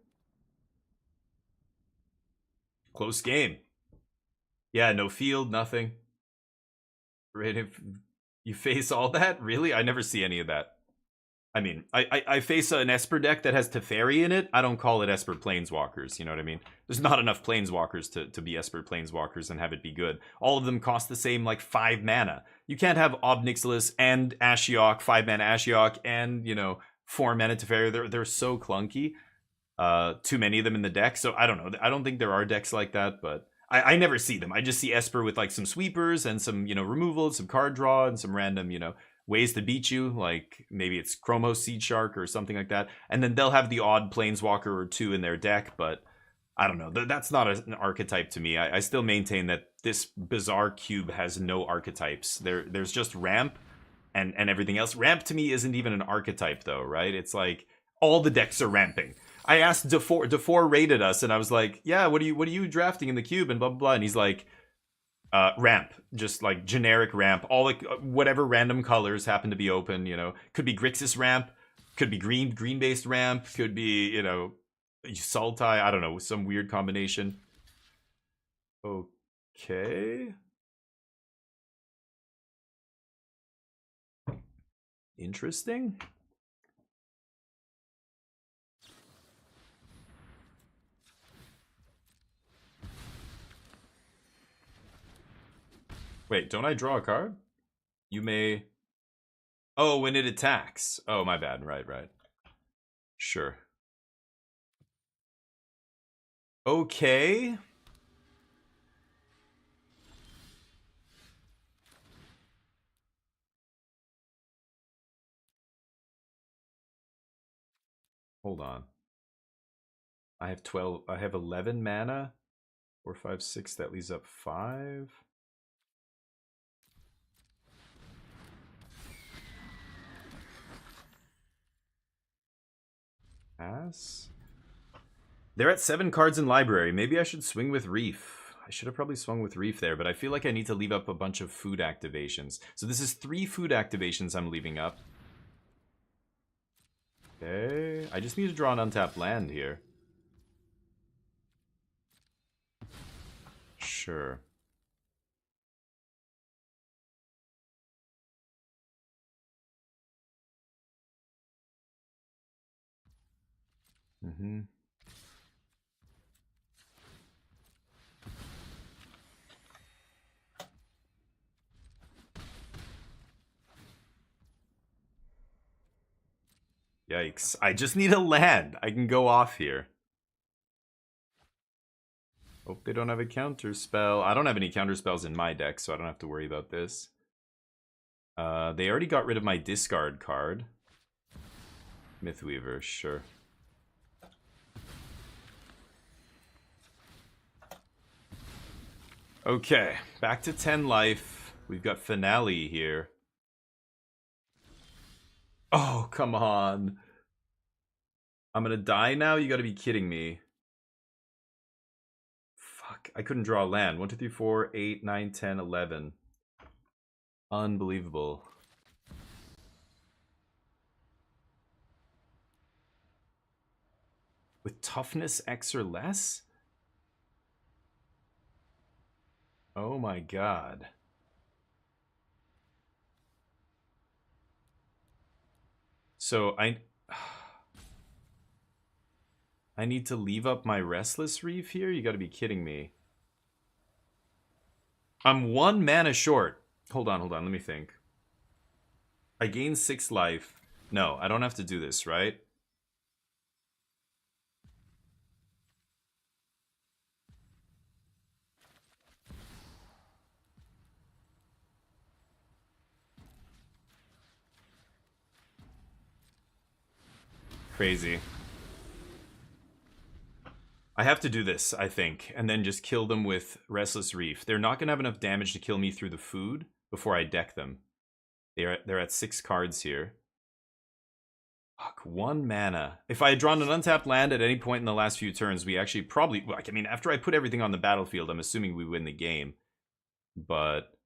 Close game. Yeah, no field, nothing. Right, if you face all that? Really? I never see any of that. I mean, I face an Esper deck that has Teferi in it. I don't call it Esper Planeswalkers, you know what I mean? There's not enough Planeswalkers to be Esper Planeswalkers and have it be good. All of them cost the same, like, 5 mana. You can't have Ob Nixilis and Ashiok, 5 mana Ashiok, and, you know, 4 mana Teferi. They're so clunky. Too many of them in the deck, so I don't know. I don't think there are decks like that, but I never see them. I just see Esper with, like, some sweepers and some, you know, removal, some card draw, and some random, you know, ways to beat you, like maybe it's Chromos Seed Shark or something like that. And then they'll have the odd Planeswalker or 2 in their deck, but I don't know. That's not an archetype to me. I still maintain that this bizarre cube has no archetypes. There's just ramp and everything else. Ramp to me isn't even an archetype though, right? It's like all the decks are ramping. I asked DeFore rated us, and I was like, yeah, what are you drafting in the cube? And blah, blah, blah. And he's like, ramp, just like generic ramp, all like whatever random colors happen to be open, you know, could be Grixis ramp, could be green based ramp, could be, you know, Sultai, I don't know, some weird combination. Okay. Interesting. Wait, don't I draw a card? You may... Oh, when it attacks. Oh, my bad. Right. Sure. Okay. Hold on. I have 12. I have 11 mana. 4, 5, 6. That leaves up 5. Pass. They're at 7 cards in library. Maybe I should swing with Reef. I should have probably swung with Reef there, but I feel like I need to leave up a bunch of food activations. So this is 3 food activations I'm leaving up. Okay. I just need to draw an untapped land here. Sure. Mm-hmm. Yikes. I just need a land. I can go off here. Hope they don't have a counter spell. I don't have any counter spells in my deck, so I don't have to worry about this. They already got rid of my discard card. Mythweaver, sure. Okay, back to 10 life. We've got Finale here. Oh, come on. I'm gonna die now? You gotta be kidding me. Fuck, I couldn't draw a land. 1, 2, 3, 4, 8, 9, 10, 11. Unbelievable. With toughness X or less? Oh my god. So I need to leave up my Restless Reef here? You gotta be kidding me. I'm 1 mana short. Hold on, let me think. I gain 6 life. No, I don't have to do this, right? Crazy. I have to do this, I think, and then just kill them with Restless Reef. They're not going to have enough damage to kill me through the food before I deck them. They're at 6 cards here. Fuck, 1 mana. If I had drawn an untapped land at any point in the last few turns, we actually probably... I mean, after I put everything on the battlefield, I'm assuming we win the game. But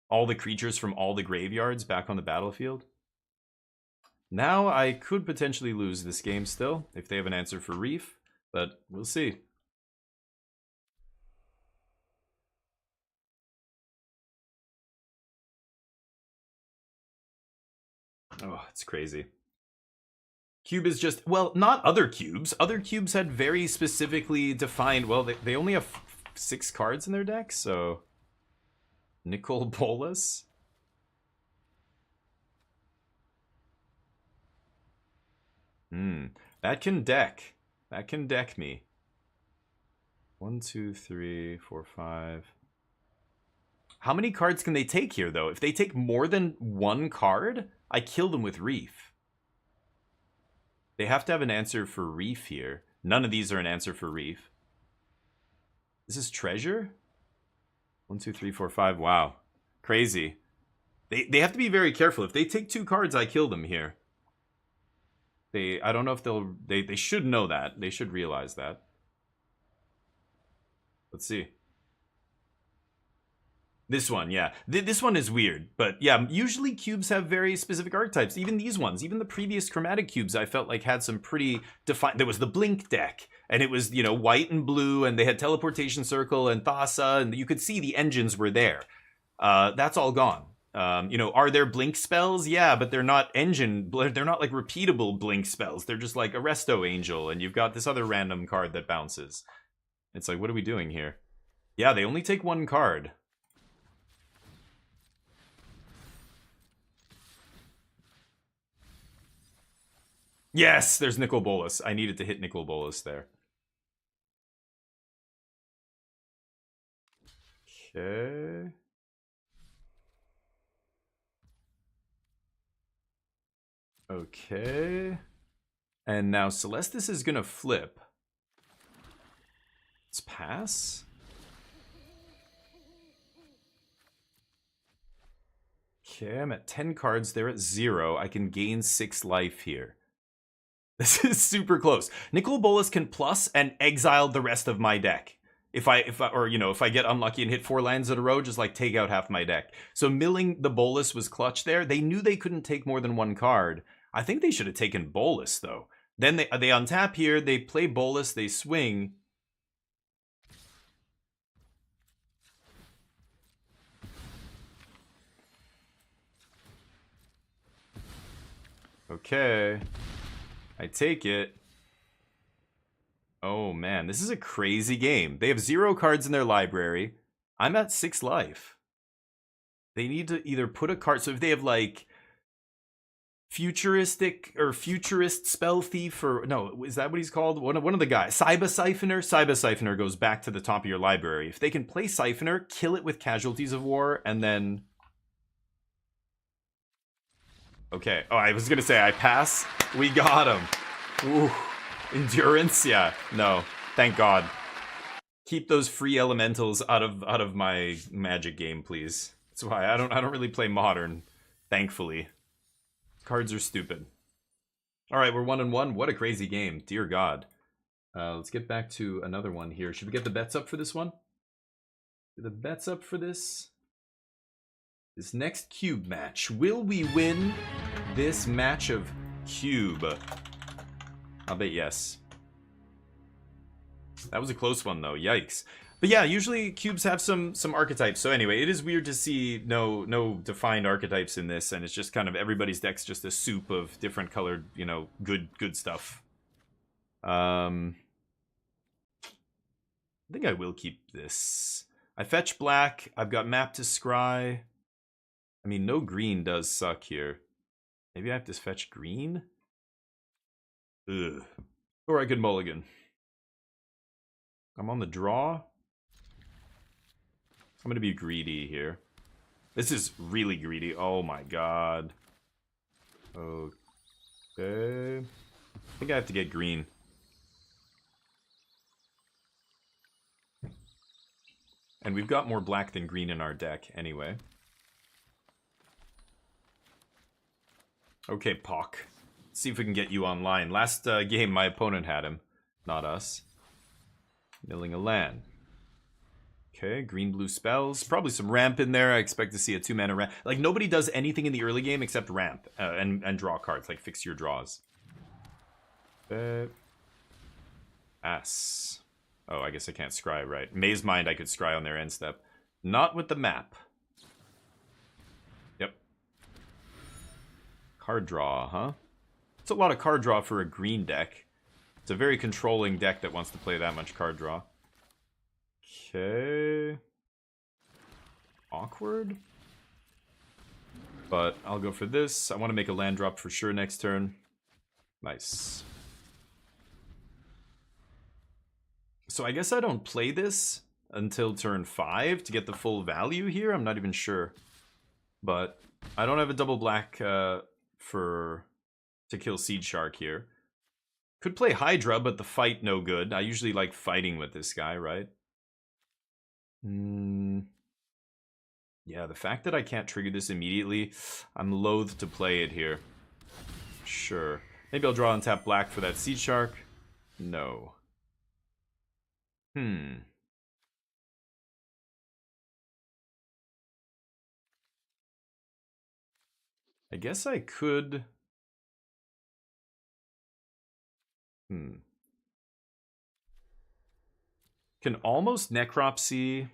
all the creatures from all the graveyards back on the battlefield? Now I could potentially lose this game still, if they have an answer for Reef. But we'll see. Oh, it's crazy. Cube is just, well, not other cubes. Other cubes had very specifically defined, well, they only have 6 cards in their deck, so... Nicol Bolas? That can deck. That can deck me. 1, 2, 3, 4, 5. How many cards can they take here, though? If they take more than 1 card, I kill them with Reef. They have to have an answer for Reef here. None of these are an answer for Reef. This is Treasure? 1, 2, 3, 4, 5. Wow. Crazy. They have to be very careful. If they take 2 cards, I kill them here. I don't know if they should know that. They should realize that. Let's see. This one, yeah. This one is weird, but yeah, usually cubes have very specific archetypes. Even these ones, even the previous chromatic cubes, I felt like had some pretty defined... There was the Blink deck, and it was, you know, white and blue, and they had Teleportation Circle and Thassa, and you could see the engines were there. That's all gone. You know, are there blink spells? Yeah, but they're not they're not like repeatable blink spells. They're just like Arresto Angel, and you've got this other random card that bounces. It's like, what are we doing here? Yeah, they only take 1 card. Yes, there's Nicol Bolas. I needed to hit Nicol Bolas there. Okay. Okay. And now Celestis is gonna flip. Let's pass. Okay, I'm at 10 cards. They're at 0. I can gain 6 life here. This is super close. Nicol Bolas can plus and exile the rest of my deck. If I get unlucky and hit 4 lands in a row, just like take out half my deck. So milling the Bolas was clutch there. They knew they couldn't take more than 1 card. I think they should have taken Bolas though. Then they untap here, they play Bolas, they swing. Okay. I take it. Oh man, this is a crazy game. They have 0 cards in their library. I'm at 6 life. They need to either put a card... So if they have like... Futuristic or Futurist Spell Thief, or... No, is that what he's called? One of the guys. Cyba Siphoner? Cyba Siphoner goes back to the top of your library. If they can play Siphoner, kill it with Casualties of War, and then... Okay. Oh, I was gonna say, I pass. We got him. Ooh. Endurance? Yeah. No. Thank God. Keep those free elementals out of my Magic game, please. That's why I don't really play Modern, thankfully. Cards are stupid. Alright, we're 1-1. What a crazy game. Dear God. Let's get back to another one here. Should we get the bets up for this one? Get the bets up for this? This next cube match. Will we win this match of cube? I'll bet yes. That was a close one, though. Yikes. But yeah, usually cubes have some archetypes. So anyway, it is weird to see no defined archetypes in this, and it's just kind of everybody's deck's just a soup of different colored, you know, good stuff. I think I will keep this. I fetch black. I've got map to scry. I mean, no green does suck here. Maybe I have to fetch green? Ugh. Or I could mulligan. I'm on the draw. I'm gonna be greedy here. This is really greedy. Oh my god. Okay. I think I have to get green. And we've got more black than green in our deck anyway. Okay, Pock. Let's see if we can get you online. Last game, my opponent had him. Not us. Milling a land. Okay, green-blue spells. Probably some ramp in there. I expect to see a 2-mana ramp. Like, nobody does anything in the early game except ramp and draw cards. Like, fix your draws. Ass. Oh, I guess I can't scry, right. Maze Mind I could scry on their end step. Not with the map. Yep. Card draw, huh? It's a lot of card draw for a green deck. It's a very controlling deck that wants to play that much card draw. Okay. Awkward. But I'll go for this. I want to make a land drop for sure next turn. Nice. So I guess I don't play this until turn 5 to get the full value here. I'm not even sure. But I don't have a double black to kill Seed Shark here. Could play Hydra, but the fight no good. I usually like fighting with this guy, right? Yeah, the fact that I can't trigger this immediately, I'm loath to play it here. Sure. Maybe I'll draw and tap black for that Seed Shark. No. I guess I could... Can almost Necropsy...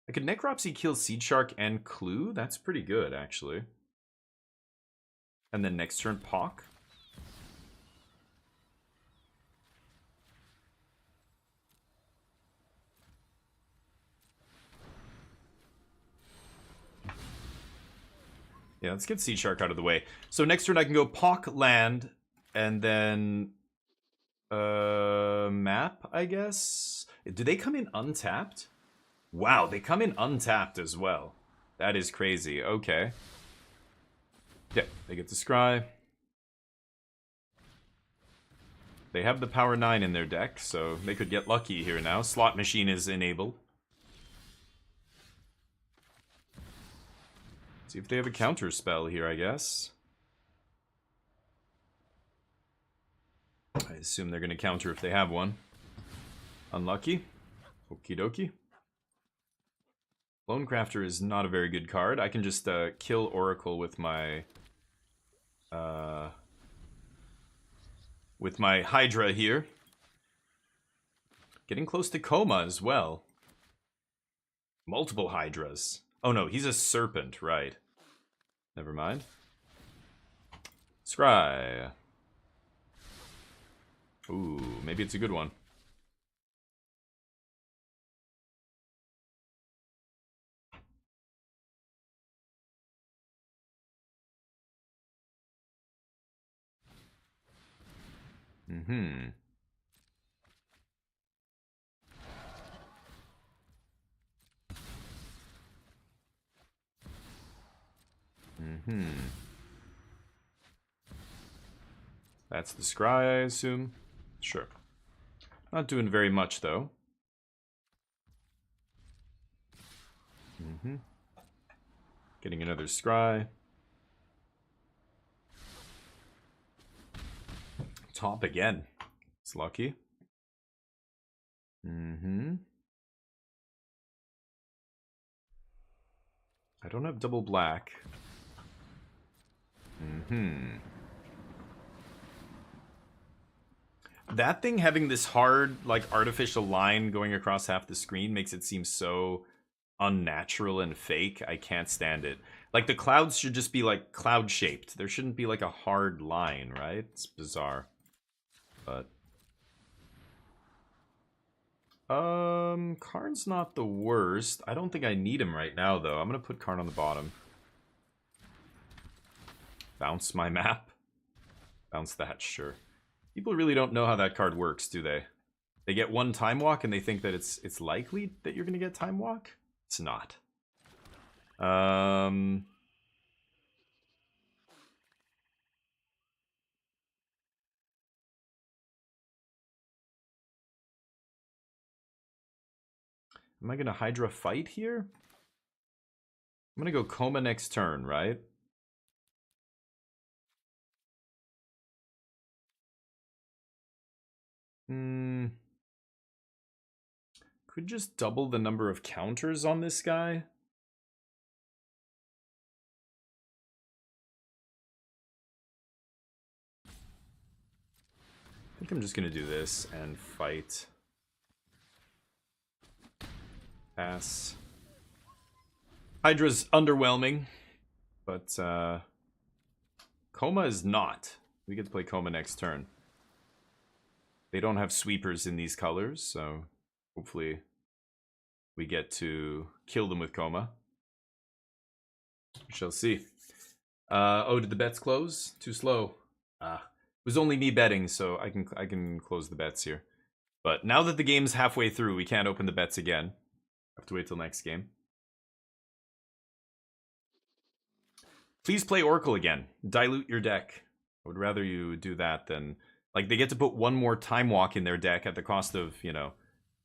I could Necropsy kill Seed Shark and Clue? That's pretty good, actually. And then next turn, Pock. Yeah, let's get Seed Shark out of the way. So next turn I can go Pock, land, and then... map, I guess? Do they come in untapped? Wow, they come in untapped as well. That is crazy. Okay. Yeah, they get to scry. They have the power 9 in their deck, so they could get lucky here now. Slot Machine is enabled. See if they have a counter spell here, I guess. I assume they're going to counter if they have one. Unlucky. Okie dokie. Lonecrafter is not a very good card. I can just kill Oracle with my Hydra here. Getting close to Coma as well. Multiple Hydras. Oh no, he's a Serpent, right. Never mind. Scry. Ooh, maybe it's a good one. That's the scry, I assume. Sure. Not doing very much, though. Getting another scry. Top again. It's lucky. I don't have double black. That thing having this hard, like, artificial line going across half the screen makes it seem so unnatural and fake. I can't stand it. Like, the clouds should just be, like, cloud-shaped. There shouldn't be, like, a hard line, right? It's bizarre. But... Karn's not the worst. I don't think I need him right now, though. I'm gonna put Karn on the bottom. Bounce my map. Bounce that, sure. People really don't know how that card works, do they? They get one time walk and they think that it's likely that you're gonna get time walk? It's not. Am I gonna Hydra fight here? I'm gonna go Coma next turn, right? Could just double the number of counters on this guy. I think I'm just gonna do this and fight. Pass. Hydra's underwhelming, but Coma is not. We get to play Coma next turn. They don't have sweepers in these colors, so hopefully we get to kill them with Coma. We shall see. Oh, did the bets close? Too slow. It was only me betting, so I can close the bets here. But now that the game's halfway through, we can't open the bets again. Have to wait till next game. Please play Oracle again. Dilute your deck. I would rather you do that than... Like, they get to put one more Time Walk in their deck at the cost of, you know,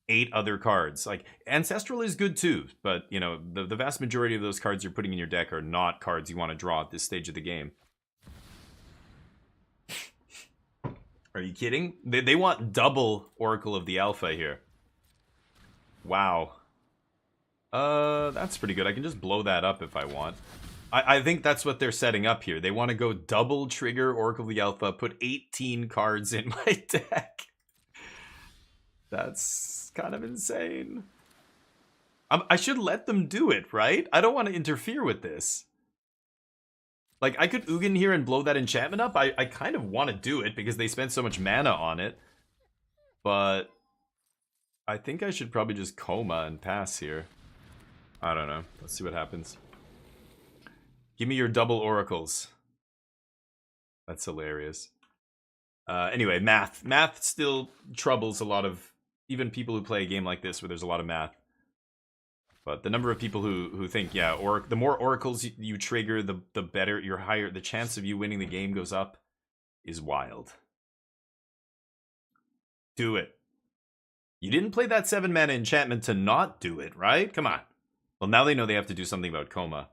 8 other cards. Like, Ancestral is good too, but, you know, the vast majority of those cards you're putting in your deck are not cards you want to draw at this stage of the game. Are you kidding? They want double Oracle of the Alpha here. Wow. That's pretty good. I can just blow that up if I want. I think that's what they're setting up here. They want to go double trigger Oracle of the Alpha, put 18 cards in my deck. That's kind of insane. I should let them do it, right? I don't want to interfere with this. Like, I could Ugin here and blow that enchantment up. I kind of want to do it because they spent so much mana on it. But I think I should probably just Coma and pass here. I don't know. Let's see what happens. Give me your double oracles. That's hilarious. Anyway, math. Math still troubles a lot of even people who play a game like this where there's a lot of math. But the number of people who think, yeah, the more oracles you trigger, the better, the chance of you winning the game goes up is wild. Do it. You didn't play that 7-mana enchantment to not do it, right? Come on. Well, now they know they have to do something about Coma.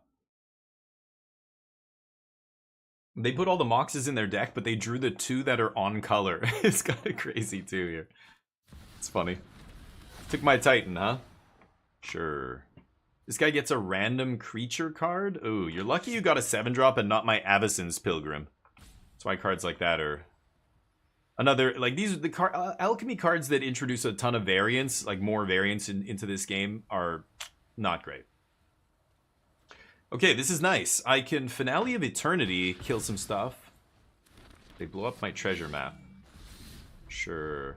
They put all the Moxes in their deck, but they drew the 2 that are on color. It's kind of crazy, too, here. It's funny. Took my Titan, huh? Sure. This guy gets a random creature card? Ooh, you're lucky you got a 7-drop and not my Avacyn's Pilgrim. That's why cards like that are... Another, like, these are the alchemy cards that introduce a ton of variants, like more variants into this game, are not great. Okay, this is nice. I can Finale of Eternity, kill some stuff. They blow up my treasure map. Sure.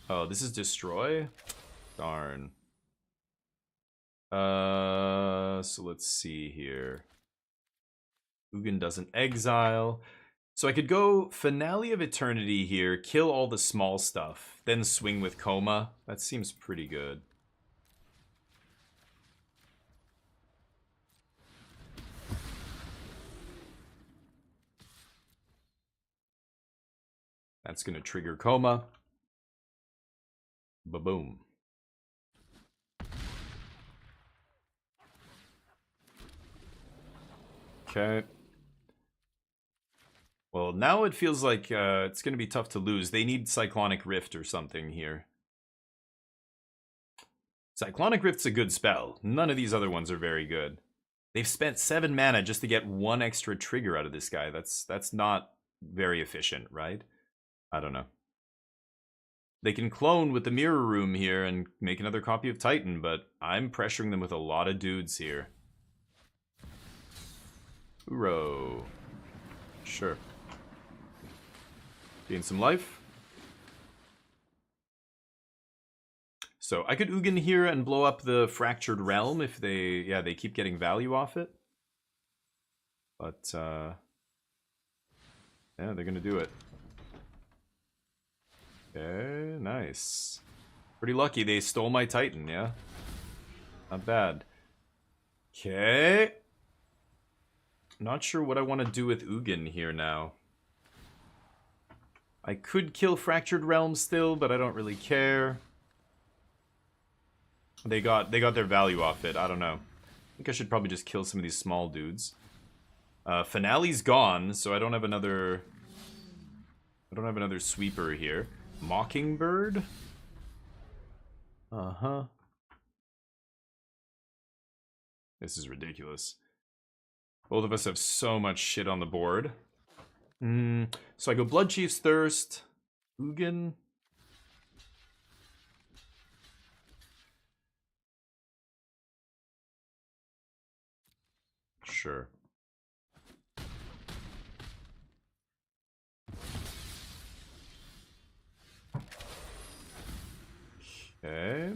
Oh, this is Destroy? Darn. So let's see here. Ugin doesn't exile. So I could go Finale of Eternity here, kill all the small stuff, then swing with Coma. That seems pretty good. That's going to trigger Coma. Ba-boom. Okay. Well, now it feels like it's going to be tough to lose. They need Cyclonic Rift or something here. Cyclonic Rift's a good spell. None of these other ones are very good. They've spent 7 mana just to get 1 extra trigger out of this guy. That's not very efficient, right? I don't know. They can clone with the mirror room here and make another copy of Titan, but I'm pressuring them with a lot of dudes here. Uro. Sure. Gain some life. So I could Ugin here and blow up the Fractured Realm if they keep getting value off it. But, yeah, they're gonna do it. Okay, nice. Pretty lucky they stole my Titan, yeah? Not bad. Okay. Not sure what I want to do with Ugin here now. I could kill Fractured Realm still, but I don't really care. They got their value off it. I don't know. I think I should probably just kill some of these small dudes. Finale's gone, so I don't have another sweeper here. Mockingbird? Uh-huh. This is ridiculous. Both of us have so much shit on the board. So I go Bloodchief's Thirst, Ugin. Sure. Okay.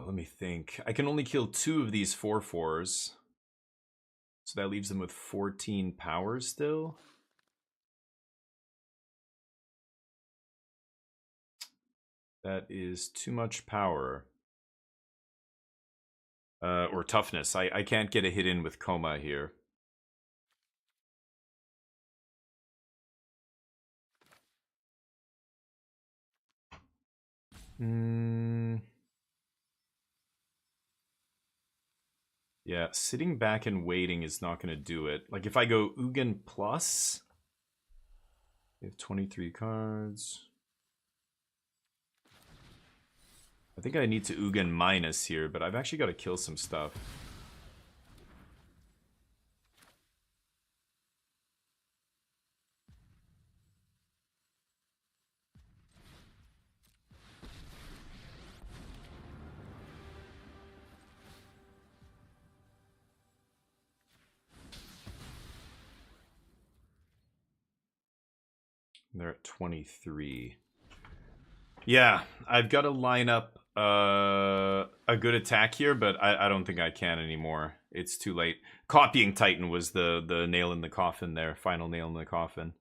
Let me think. I can only kill 2 of these 4/4s. So that leaves them with 14 power still. That is too much power. Or toughness. I can't get a hit in with Coma here. Yeah, sitting back and waiting is not going to do it. Like, if I go Ugin plus... We have 23 cards. I think I need to Ugin minus here, but I've actually got to kill some stuff. They're at 23. Yeah, I've got to line up a good attack here, but I don't think I can anymore. It's too late. Copying Titan was the nail in the coffin there. Final nail in the coffin.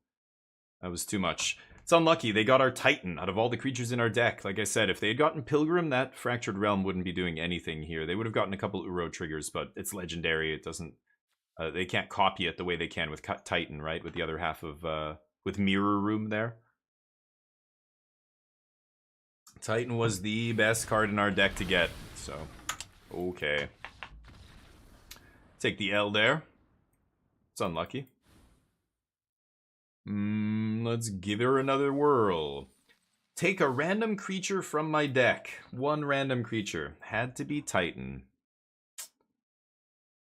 That was too much. It's unlucky. They got our Titan out of all the creatures in our deck. Like I said, if they had gotten Pilgrim, that Fractured Realm wouldn't be doing anything here. They would have gotten a couple Uro triggers, but it's legendary. It doesn't... they can't copy it the way they can with Titan, right? With the other half of... with Mirror Room there. Titan was the best card in our deck to get, so... Okay. Take the L there. It's unlucky. Let's give her another whirl. Take a random creature from my deck. One random creature. Had to be Titan.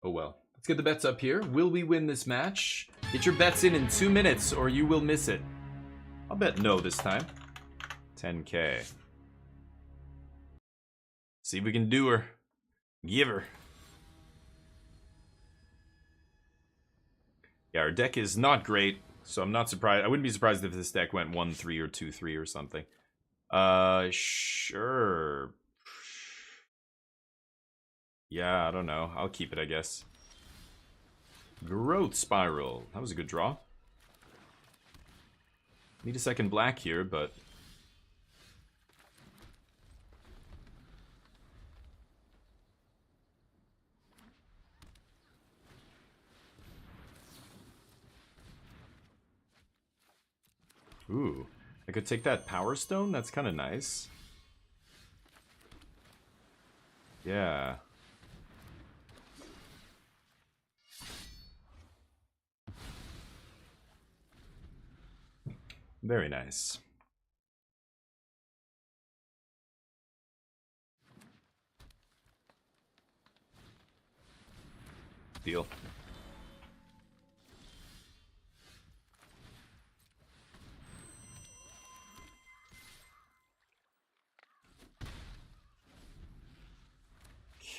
Oh well. Let's get the bets up here. Will we win this match? Get your bets in 2 minutes or you will miss it. I'll bet no this time. 10k. See if we can do her. Give her. Yeah, our deck is not great, so I'm not surprised. I wouldn't be surprised if this deck went 1-3 or 2-3 or something. Sure. Yeah, I don't know. I'll keep it, I guess. Growth Spiral. That was a good draw. Need a second black here, but... Ooh, I could take that Power Stone? That's kind of nice. Yeah. Very nice. Deal.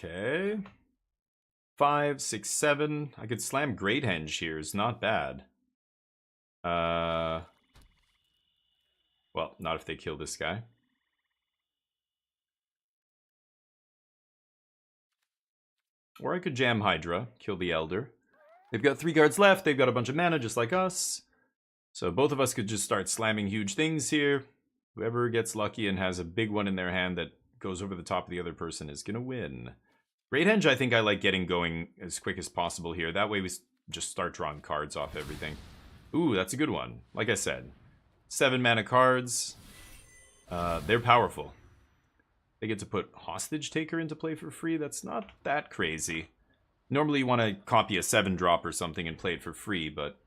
Okay. 5, 6, 7. I could slam Great Henge here. It's not bad. Well, not if they kill this guy. Or I could jam Hydra, kill the Elder. They've got 3 cards left. They've got a bunch of mana just like us. So both of us could just start slamming huge things here. Whoever gets lucky and has a big one in their hand that goes over the top of the other person is going to win. Great Henge, I think I like getting going as quick as possible here. That way we just start drawing cards off everything. Ooh, that's a good one. Like I said, 7 mana cards. They're powerful. They get to put Hostage Taker into play for free. That's not that crazy. Normally you want to copy a 7-drop or something and play it for free, but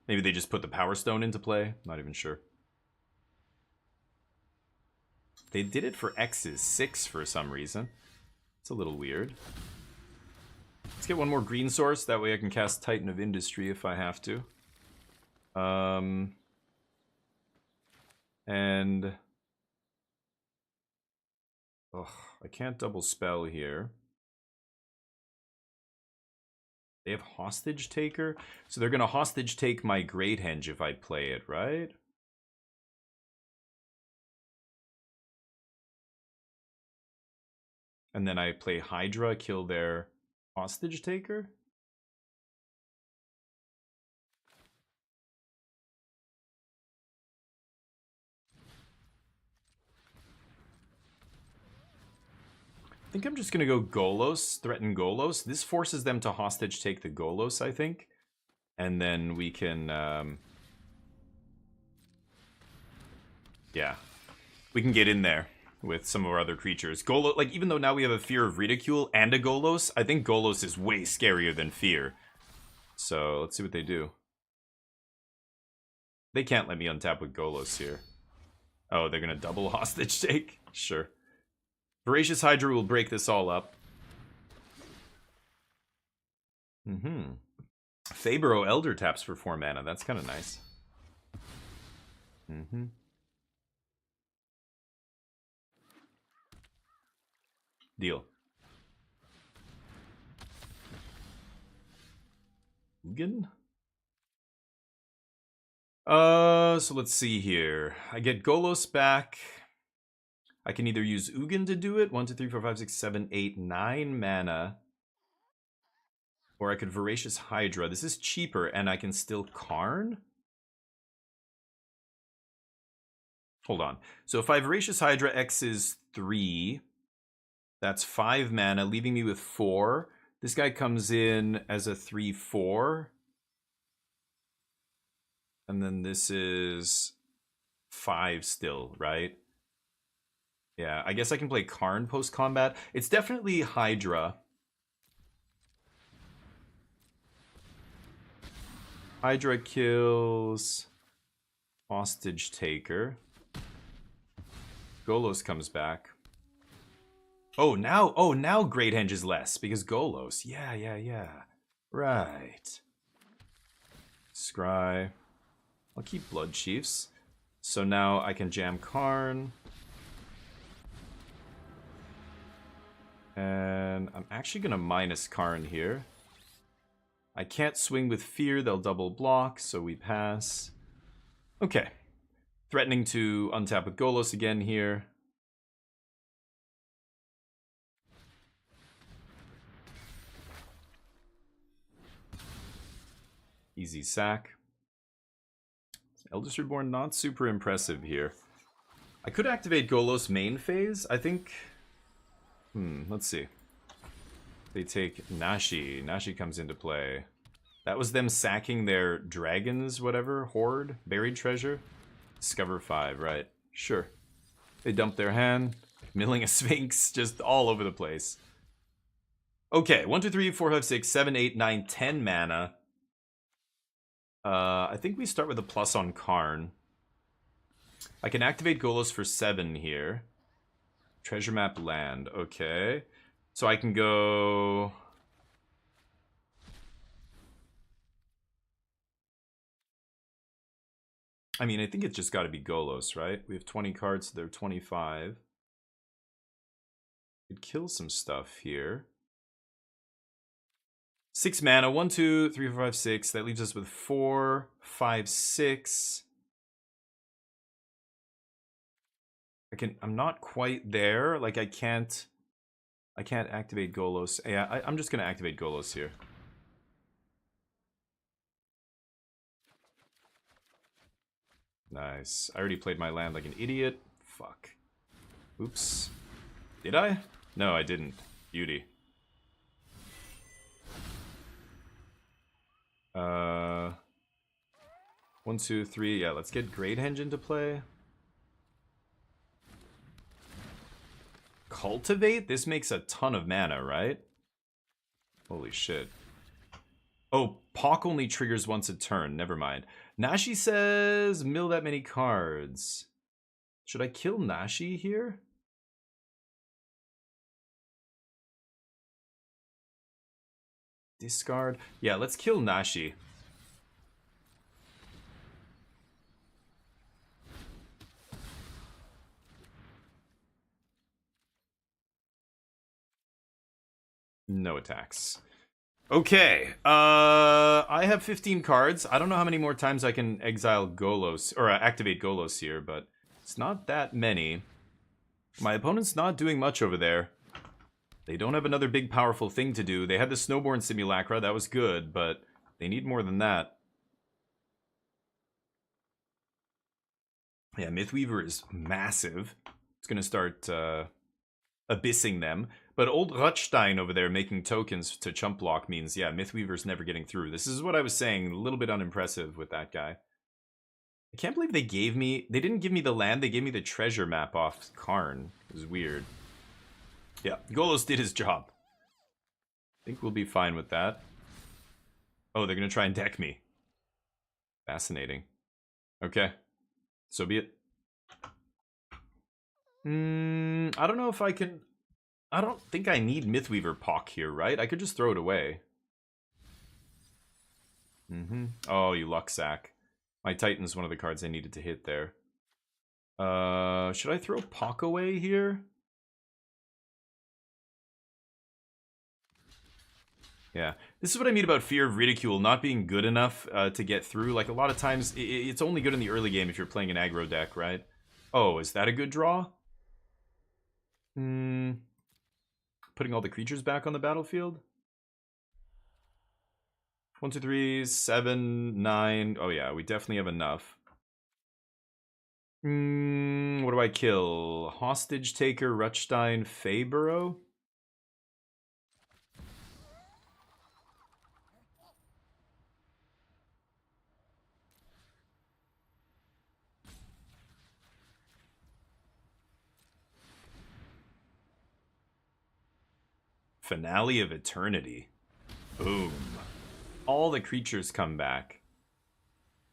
maybe they just put the Power Stone into play. Not even sure. They did it for X's 6 for some reason. It's a little weird. Let's get one more green source. That way I can cast Titan of Industry if I have to. And... ugh, I can't double spell here. They have Hostage Taker? So they're going to Hostage Take my Great Henge if I play it, right? And then I play Hydra, kill their Hostage Taker? I think I'm just going to go Golos, threaten Golos. This forces them to Hostage Take the Golos, I think. And then we can... yeah. We can get in there with some of our other creatures. Golos, like, even though now we have a Fear of Ridicule and a Golos, I think Golos is way scarier than Fear. So, let's see what they do. They can't let me untap with Golos here. Oh, they're gonna double Hostage Take? Sure. Voracious Hydra will break this all up. Fabro Elder taps for 4 mana. That's kind of nice. Deal. Ugin? So let's see here. I get Golos back. I can either use Ugin to do it. 1, 2, 3, 4, 5, 6, 7, 8, 9 mana. Or I could Voracious Hydra. This is cheaper, and I can still Karn? Hold on. So if I Voracious Hydra, X is 3. That's 5 mana, leaving me with 4. This guy comes in as a 3/4. And then this is 5 still, right? Yeah, I guess I can play Karn post-combat. It's definitely Hydra. Hydra kills Hostage Taker. Golos comes back. Oh, now Great Henge is less because Golos. Yeah. Right. Scry. I'll keep Blood Chiefs. So now I can jam Karn. And I'm actually going to minus Karn here. I can't swing with Fear. They'll double block, so we pass. Okay. Threatening to untap with Golos again here. Easy sack. Eldest Reborn not super impressive here. I could activate Golos main phase, I think. Let's see. They take Nashi. Nashi comes into play. That was them sacking their dragons, whatever, horde, buried treasure. Discover 5, right. Sure. They dump their hand, milling a Sphinx, just all over the place. Okay, 1, 2, 3, 4, 5, 6, 7, 8, 9, 10 mana. I think we start with a plus on Karn. I can activate Golos for 7 here. Treasure map land, okay. So I can go I mean, I think it's just got to be Golos, right? We have 20 cards, so they're 25. Could kill some stuff here. 6 mana, 1, 2, 3, 4, 5, 6. That leaves us with 4, 5, 6. I'm not quite there. Like I can't activate Golos. Yeah, I'm just gonna activate Golos here. Nice. I already played my land like an idiot. Fuck. Oops. Did I? No, I didn't. Beauty. 1, 2, 3. Yeah, let's get Great Henge into play. Cultivate? This makes a ton of mana, right? Holy shit. Oh, Pock only triggers once a turn. Never mind. Nashi says mill that many cards. Should I kill Nashi here? Discard. Yeah, let's kill Nashi. No attacks. Okay. I have 15 cards. I don't know how many more times I can exile Golos or activate Golos here, but it's not that many. My opponent's not doing much over there. They don't have another big powerful thing to do. They had the Snowborn Simulacra. That was good, but they need more than that. Yeah, Mythweaver is massive. It's going to start abyssing them. But old Rutstein over there making tokens to chump block means, yeah, Mythweaver's never getting through. This is what I was saying, a little bit unimpressive with that guy. I can't believe they didn't give me the land, they gave me the treasure map off Karn. It was weird. Yeah, Golos did his job. I think we'll be fine with that. Oh, they're going to try and deck me. Fascinating. Okay. So be it. I don't know if I can... I don't think I need Mythweaver Pock here, right? I could just throw it away. Oh, you luck sack. My Titan's one of the cards I needed to hit there. Should I throw Pock away here? Yeah. This is what I mean about fear of ridicule, not being good enough to get through. Like, a lot of times, it's only good in the early game if you're playing an aggro deck, right? Oh, is that a good draw? Putting all the creatures back on the battlefield? 1, 2, 3, 7, 9. Oh yeah, we definitely have enough. What do I kill? Hostage Taker, Rutstein, Feyburrow? Finale of Eternity. Boom. All the creatures come back.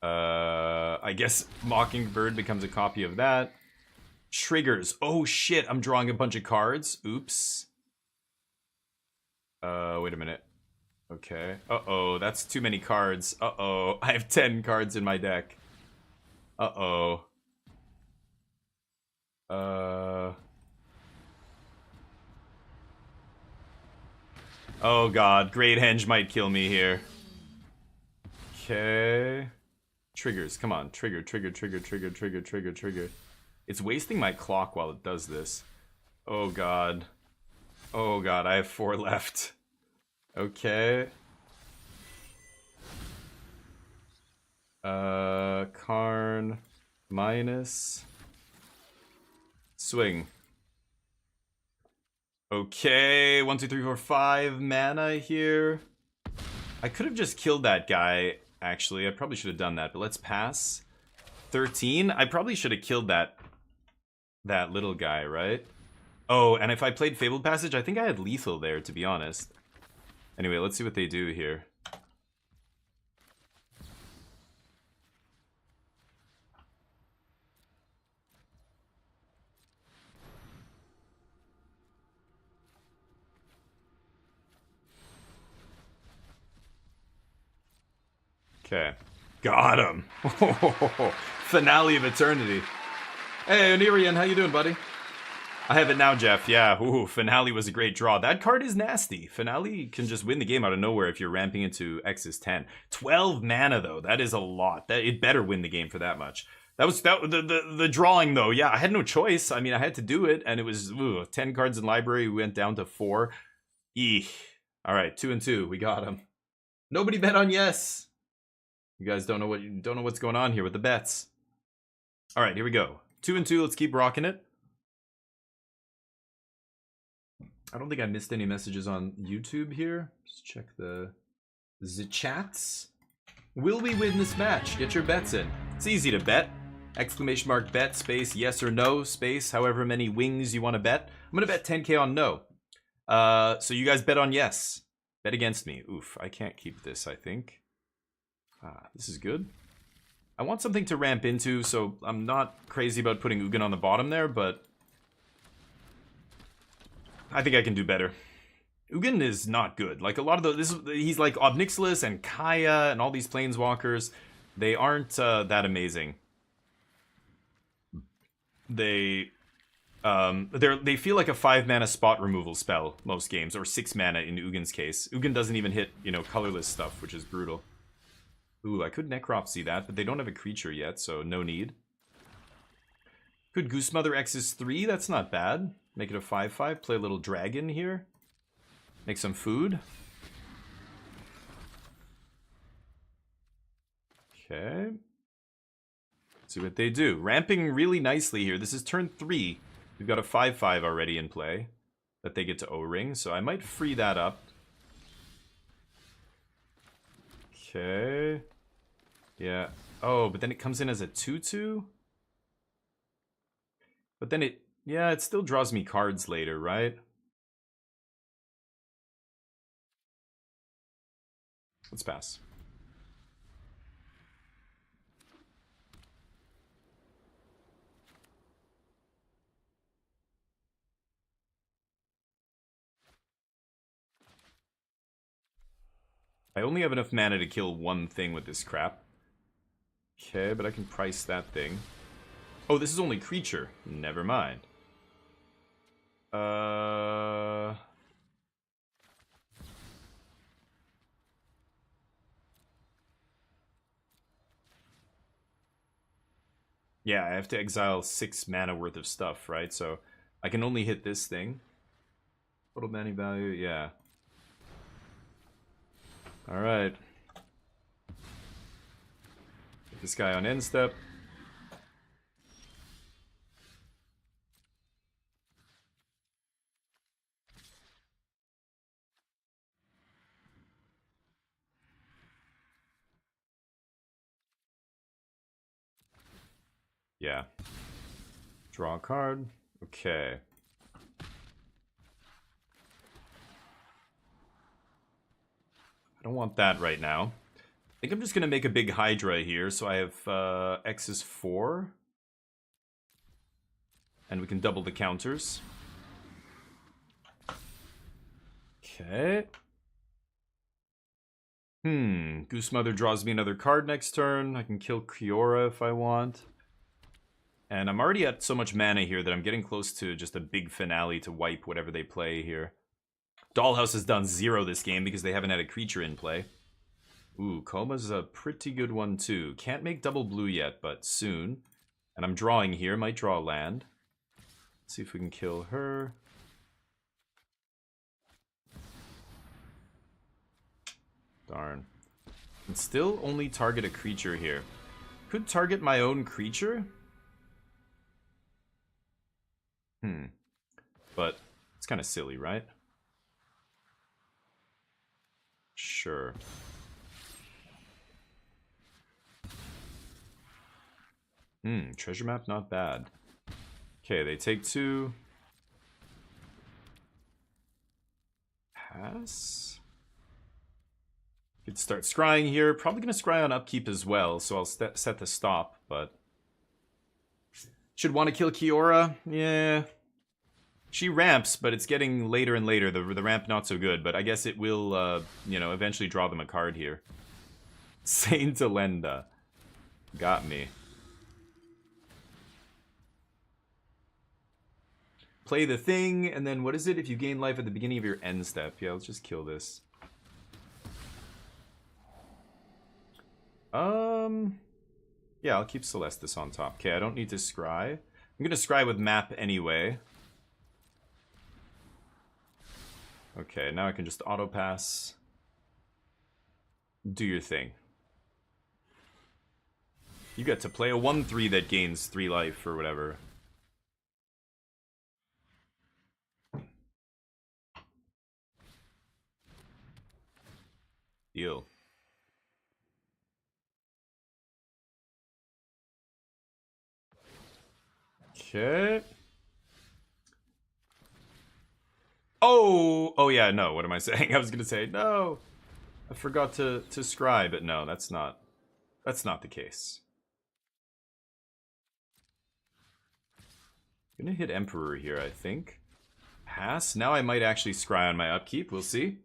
I guess Mockingbird becomes a copy of that. Triggers. Oh shit, I'm drawing a bunch of cards. Oops. Wait a minute. Okay. Uh-oh, that's too many cards. Uh-oh, I have 10 cards in my deck. Uh-oh. Oh god, Great Henge might kill me here. Okay. Triggers, come on. Trigger, trigger, trigger, trigger, trigger, trigger, trigger. It's wasting my clock while it does this. Oh god. Oh god, I have 4 left. Okay. Karn minus swing. Okay, 1, 2, 3, 4, 5 mana here. I could have just killed that guy, actually. I probably should have done that, but let's pass. 13? I probably should have killed that little guy, right? Oh, and if I played Fabled Passage, I think I had lethal there, to be honest. Anyway, let's see what they do here. Okay. Got him. Finale of Eternity. Hey, Onirian, how you doing, buddy? I have it now, Jeff. Yeah, ooh, Finale was a great draw. That card is nasty. Finale can just win the game out of nowhere if you're ramping into X's 10. 12 mana, though. That is a lot. It better win the game for that much. The drawing, though. Yeah, I had no choice. I mean, I had to do it, and it was 10 cards in library. We went down to 4. Eek. All right, 2 and 2. We got him. Nobody bet on yes. You guys don't know what's going on here with the bets. All right, here we go. 2 and 2. Let's keep rocking it. I don't think I missed any messages on YouTube here. Just check the chats. Will we win this match? Get your bets in. It's easy to bet. Exclamation mark bet space yes or no space however many wings you want to bet. I'm gonna bet 10k on no. So you guys bet on yes. Bet against me. Oof, I can't keep this, I think. This is good. I want something to ramp into, so I'm not crazy about putting Ugin on the bottom there, but I think I can do better. Ugin is not good. Like a lot of he's like Obnixilis and Kaya and all these planeswalkers. They aren't that amazing. They feel like a 5 mana spot removal spell most games, or 6 mana in Ugin's case. Ugin doesn't even hit, colorless stuff, which is brutal. Ooh, I could Necropsy that, but they don't have a creature yet, so no need. Could Goose Mother X's 3? That's not bad. Make it a 5/5. Play a little dragon here. Make some food. Okay. See what they do. Ramping really nicely here. This is turn 3. We've got a 5/5 already in play that they get to O-ring, so I might free that up. Okay. Yeah. Oh, but then it comes in as a 2/2? But then it still draws me cards later, right? Let's pass. I only have enough mana to kill one thing with this crap. Okay, but I can price that thing. Oh, this is only creature. Never mind. Yeah, I have to exile 6 mana worth of stuff, right? So I can only hit this thing. Total mana value, yeah. Alright. Get this guy on end step. Yeah. Draw a card. Okay. I don't want that right now. I think I'm just going to make a big Hydra here. So I have X is 4. And we can double the counters. Okay. Goose Mother draws me another card next turn. I can kill Kiora if I want. And I'm already at so much mana here that I'm getting close to just a big finale to wipe whatever they play here. Dollhouse has done 0 this game because they haven't had a creature in play. Ooh, Koma's a pretty good one too. Can't make double blue yet, but soon. And I'm drawing here. Might draw a land. Let's see if we can kill her. Darn. Can still only target a creature here. Could target my own creature? But it's kind of silly, right? Sure. Treasure map, not bad. Okay, they take 2. Pass. Could start scrying here. Probably going to scry on upkeep as well, so I'll set the stop, but should want to kill Kiora. Yeah. She ramps, but it's getting later and later. The ramp not so good, but I guess it will, eventually draw them a card here. Saint Alenda. Got me. Play the thing, and then what is it if you gain life at the beginning of your end step? Yeah, let's just kill this. Yeah, I'll keep Celestis on top. Okay, I don't need to scry. I'm gonna scry with map anyway. Okay, now I can just auto pass. Do your thing. You get to play a 1/3 that gains 3 life or whatever. Deal. Okay. Oh yeah, no, what am I saying? I was gonna say, no. I forgot to scry, but no, that's not the case. I'm gonna hit Emperor here, I think. Pass. Now I might actually scry on my upkeep, we'll see.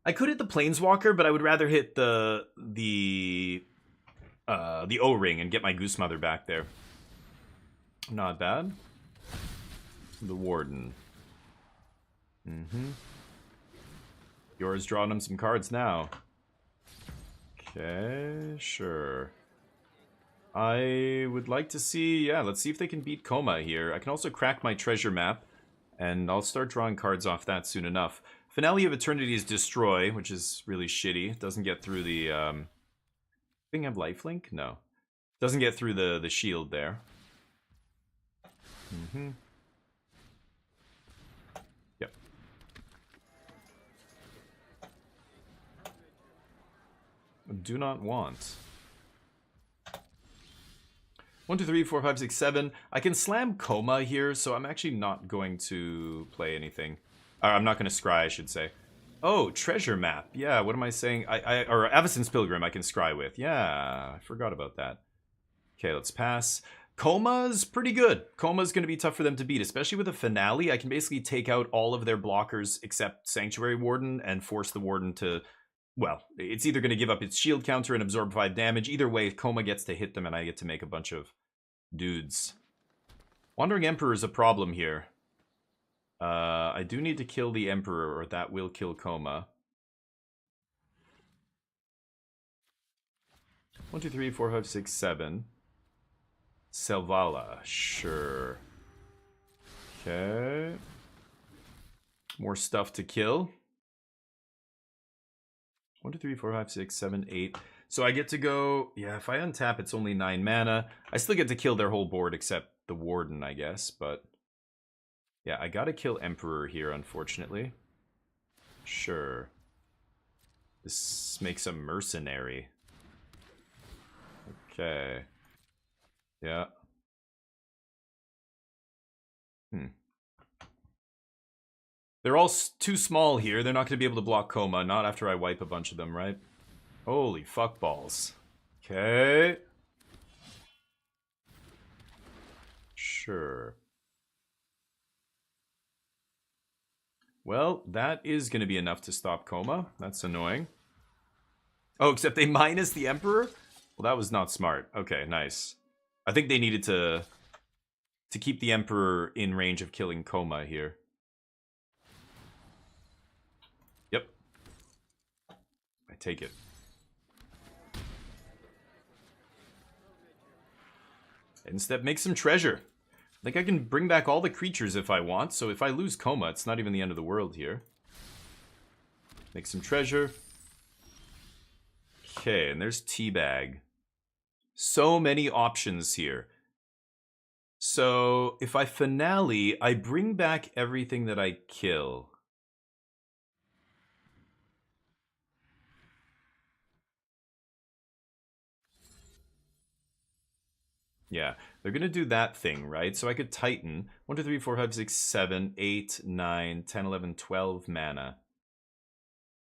I could hit the Planeswalker, but I would rather hit the O-Ring and get my Goose Mother back there. Not bad. The Warden. Yours drawing him some cards now. Okay, sure. I would like to see, yeah, let's see if they can beat Coma here. I can also crack my treasure map, and I'll start drawing cards off that soon enough. Finale of Eternity is Destroy, which is really shitty. It doesn't get through the, thing have lifelink? No. Doesn't get through the shield there. Yep. Do not want. 1, 2, 3, 4, 5, 6, 7. I can slam Coma here, so I'm actually not going to play anything. I'm not going to scry, I should say. Oh, treasure map. Yeah, what am I saying? Or Avacyn's Pilgrim I can scry with. Yeah, I forgot about that. Okay, let's pass. Coma's pretty good. Coma's going to be tough for them to beat, especially with a finale. I can basically take out all of their blockers except Sanctuary Warden and force the Warden to... Well, it's either going to give up its shield counter and absorb 5 damage. Either way, Coma gets to hit them and I get to make a bunch of dudes. Wandering Emperor is a problem here. I do need to kill the Emperor or that will kill Coma. 1, 2, 3, 4, 5, 6, 7. Selvala, sure. Okay. More stuff to kill. 1, 2, 3, 4, 5, 6, 7, 8. So I get to go... Yeah, if I untap, it's only 9 mana. I still get to kill their whole board except the Warden, I guess. But... yeah, I gotta kill Emperor here, unfortunately. Sure. This makes a mercenary. Okay. Yeah. They're all too small here. They're not going to be able to block Coma. Not after I wipe a bunch of them, right? Holy fuck balls. Okay. Sure. Well, that is going to be enough to stop Coma. That's annoying. Oh, except they minus the Emperor? Well, that was not smart. Okay, nice. I think they needed to keep the Emperor in range of killing Coma here. Yep. I take it. Instead, make some treasure. I think I can bring back all the creatures if I want, so if I lose Coma, it's not even the end of the world here. Make some treasure. Okay, and there's Teabag. So many options here. So, if I finale, I bring back everything that I kill. Yeah, they're going to do that thing, right? So I could Titan. 1, 2, 3, 4, 5, 6, 7, 8, 9, 10, 11, 12 mana.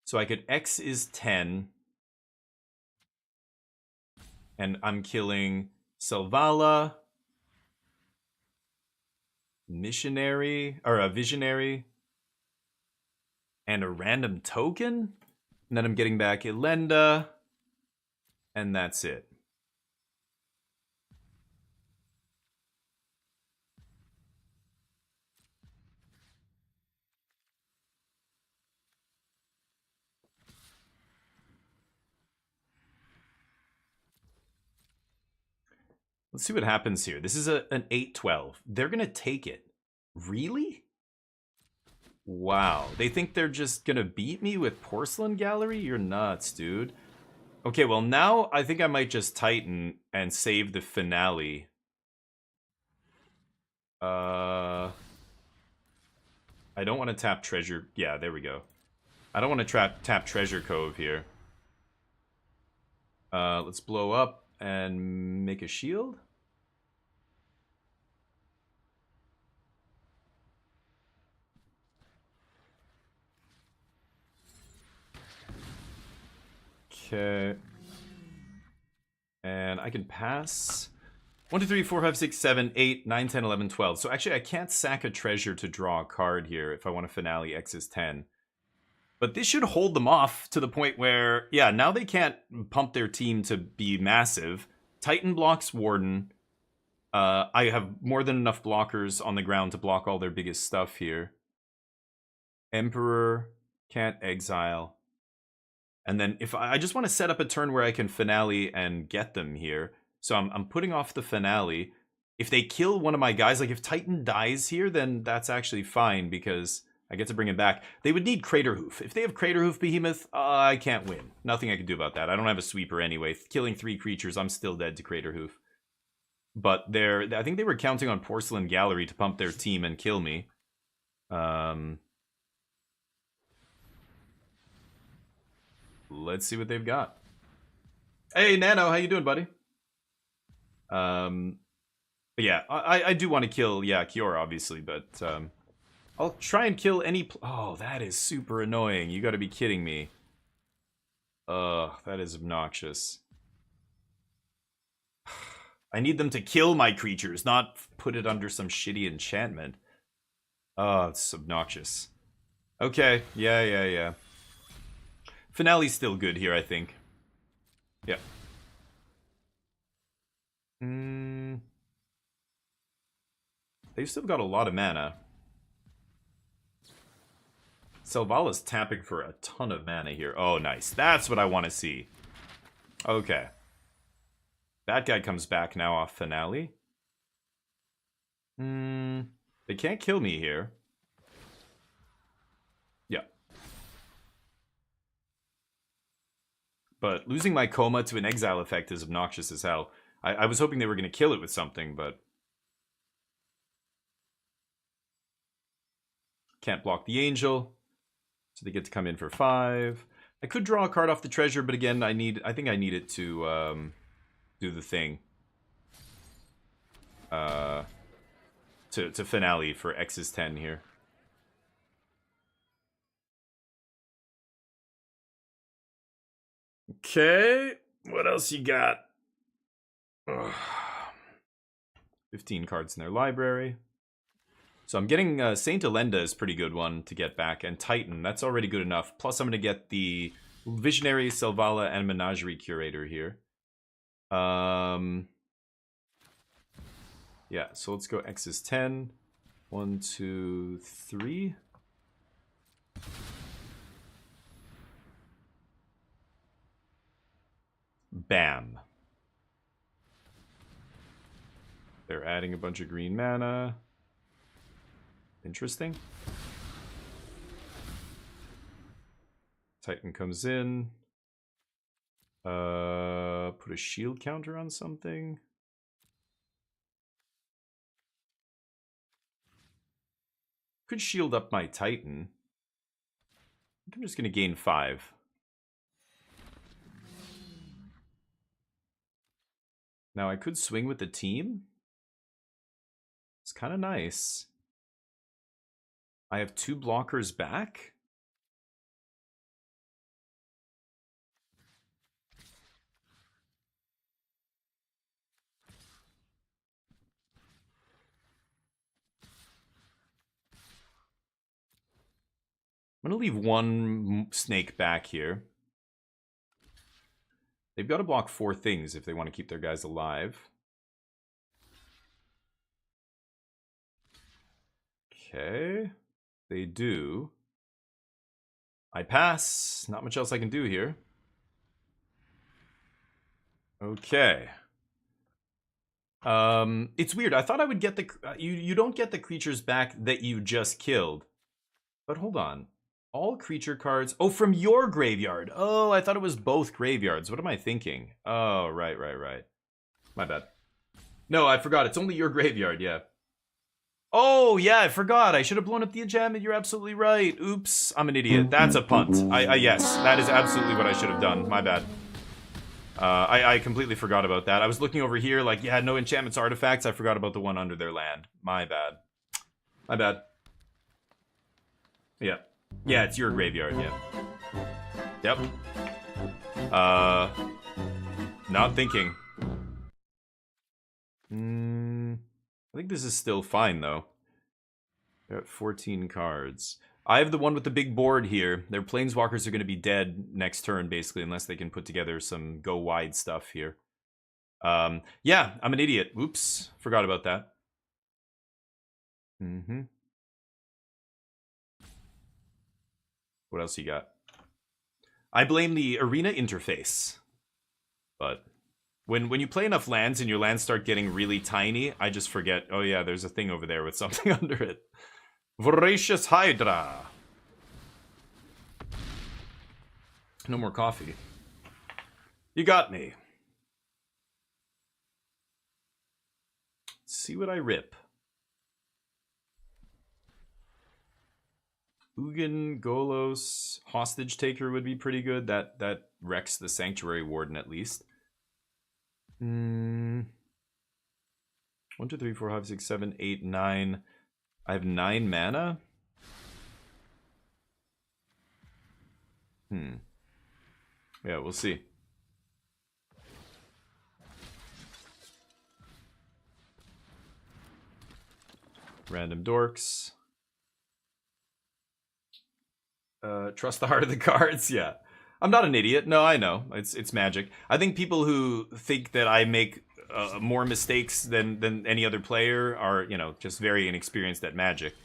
So I could X is 10. And I'm killing Selvala, Missionary, or a Visionary, and a random token. And then I'm getting back Elenda, and that's it. Let's see what happens here. This is an 8-12. They're going to take it. Really? Wow. They think they're just going to beat me with Porcelain Gallery? You're nuts, dude. Okay, well, now I think I might just Titan and save the finale. I don't want to tap Treasure. Yeah, there we go. I don't want to tap Treasure Cove here. Let's blow up and make a shield. Okay. And I can pass 1, 2, 3, 4, 5, 6, 7, 8, 9, 10, 11, 12. So actually I can't sack a treasure to draw a card here if I want to finale X is 10. But this should hold them off to the point where, yeah, now they can't pump their team to be massive. Titan blocks Warden. I have more than enough blockers on the ground to block all their biggest stuff here. Emperor, can't exile. And then if I just want to set up a turn where I can finale and get them here. So I'm putting off the finale. If they kill one of my guys, like if Titan dies here, then that's actually fine because I get to bring him back. They would need Crater Hoof. If they have Crater Hoof Behemoth, I can't win. Nothing I can do about that. I don't have a sweeper anyway. Killing 3 creatures, I'm still dead to Crater Hoof. But I think they were counting on Porcelain Gallery to pump their team and kill me. Let's see what they've got. Hey, Nano, how you doing, buddy? But yeah, I do want to kill, yeah, Kiora, obviously, but I'll try and kill any... Oh, that is super annoying. You gotta be kidding me. Ugh, that is obnoxious. I need them to kill my creatures, not put it under some shitty enchantment. Oh, it's obnoxious. Okay, yeah. Finale's still good here, I think. Yeah. They've still got a lot of mana. Selvalla's tapping for a ton of mana here. Oh, nice. That's what I want to see. Okay. That guy comes back now off finale. They can't kill me here. Yeah. But losing my Coma to an exile effect is obnoxious as hell. I was hoping they were going to kill it with something, but... Can't block the Angel. So they get to come in for 5. I could draw a card off the treasure, but again, I think I need it to do the thing. To finale for X is 10 here. Okay, what else you got? Ugh. 15 cards in their library. So I'm getting Saint Elenda is a pretty good one to get back, and Titan, that's already good enough. Plus I'm going to get the Visionary, Selvala, and Menagerie Curator here. Yeah, so let's go X is 10. 1, 2, 3. Bam. They're adding a bunch of green mana. Interesting. Titan comes in. Put a shield counter on something. Could shield up my Titan. I think I'm just going to gain 5. Now I could swing with the team. It's kind of nice. I have 2 blockers back. I'm going to leave 1 snake back here. They've got to block 4 things if they want to keep their guys alive. Okay. They do. I pass. Not much else I can do here. Okay. It's weird. I thought I would get the you don't get the creatures back that you just killed. But hold on. All creature cards. Oh, from your graveyard. Oh, I thought it was both graveyards. What am I thinking? Oh, right. My bad. No, I forgot. It's only your graveyard, yeah. Oh, yeah, I forgot. I should have blown up the enchantment. You're absolutely right. Oops, I'm an idiot. That's a punt. Yes, that is absolutely what I should have done. My bad. I completely forgot about that. I was looking over here like, yeah, no enchantments, artifacts. I forgot about the one under their land. My bad. My bad. Yeah. Yeah, it's your graveyard, yeah. Yep. Not thinking. I think this is still fine, though. They're at 14 cards. I have the one with the big board here. Their planeswalkers are going to be dead next turn, basically, unless they can put together some go-wide stuff here. Yeah, I'm an idiot. Oops, forgot about that. What else you got? I blame the arena interface. But when you play enough lands and your lands start getting really tiny, I just forget, oh yeah, there's a thing over there with something under it. Voracious Hydra. No more coffee. You got me. Let's see what I rip. Ugin, Golos, Hostage Taker would be pretty good. That wrecks the Sanctuary Warden at least. 1, 2, 3, 4, 5, 6, 7, 8, 9. I have 9 mana. Yeah, we'll see. Random dorks. Trust the heart of the cards. Yeah, I'm not an idiot. No, I know it's magic. I think people who think that I make more mistakes than any other player are, you know, just very inexperienced at Magic.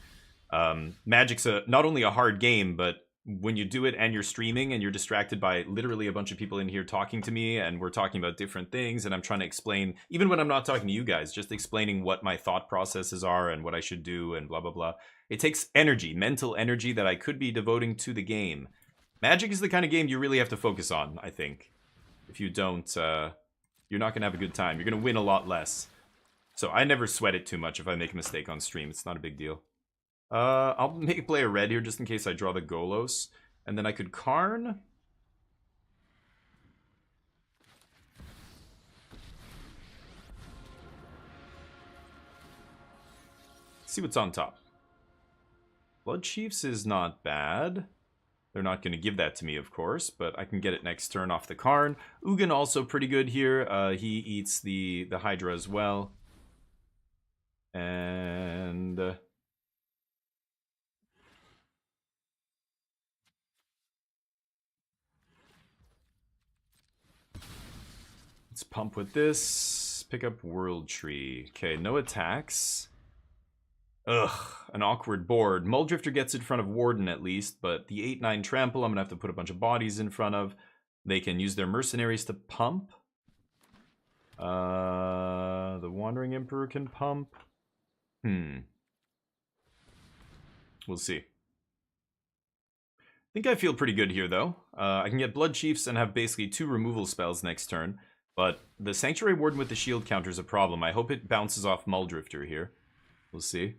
Magic's not only a hard game, but when you do it and you're streaming and you're distracted by literally a bunch of people in here talking to me and we're talking about different things and I'm trying to explain, even when I'm not talking to you guys, just explaining what my thought processes are and what I should do and blah, blah, blah. It takes energy, mental energy that I could be devoting to the game. Magic is the kind of game you really have to focus on, I think. If you don't, you're not going to have a good time. You're going to win a lot less. So I never sweat it too much if I make a mistake on stream. It's not a big deal. I'll make a play a red here just in case I draw the Golos. And then I could Karn. See what's on top. Blood Chiefs is not bad. They're not going to give that to me, of course, but I can get it next turn off the Karn. Ugin also pretty good here. He eats the Hydra as well. And... let's pump with this. Pick up World Tree. Okay, no attacks. Ugh, an awkward board. Muldrifter gets in front of Warden at least, but the 8-9 trample I'm going to have to put a bunch of bodies in front of. They can use their mercenaries to pump. The Wandering Emperor can pump. We'll see. I think I feel pretty good here, though. I can get Blood Chiefs and have basically 2 removal spells next turn. But the Sanctuary Warden with the shield counter is a problem. I hope it bounces off Muldrifter here. We'll see.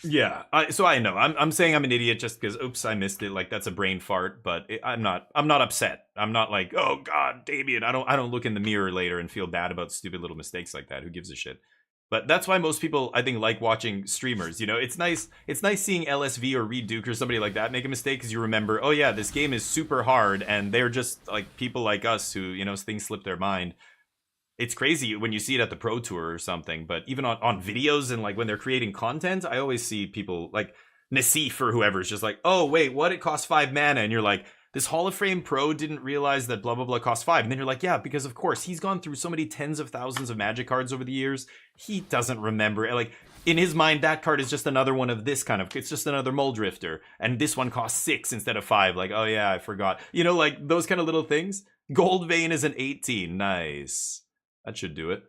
Yeah, so I know. I'm saying I'm an idiot just because, oops, I missed it. Like, that's a brain fart, but I'm not upset. I'm not like, oh, God, Damien. I don't look in the mirror later and feel bad about stupid little mistakes like that. Who gives a shit? But that's why most people, I think, like watching streamers. You know, it's nice seeing LSV or Reed Duke or somebody like that make a mistake because you remember, oh yeah, this game is super hard and they're just like people like us who, you know, things slip their mind. It's crazy when you see it at the Pro Tour or something, but even on videos and like when they're creating content, I always see people like Nassif or whoever's just like, oh wait, what? It costs 5 mana, and you're like, this Hall of Fame pro didn't realize that blah blah blah costs 5, and then you're like, yeah, because of course he's gone through so many tens of thousands of Magic cards over the years, he doesn't remember. Like in his mind, that card is just another one of this kind of. It's just another Muldrifter, and this one costs 6 instead of 5. Like, oh yeah, I forgot. You know, like those kind of little things. Gold Vein is an 18, nice. That should do it.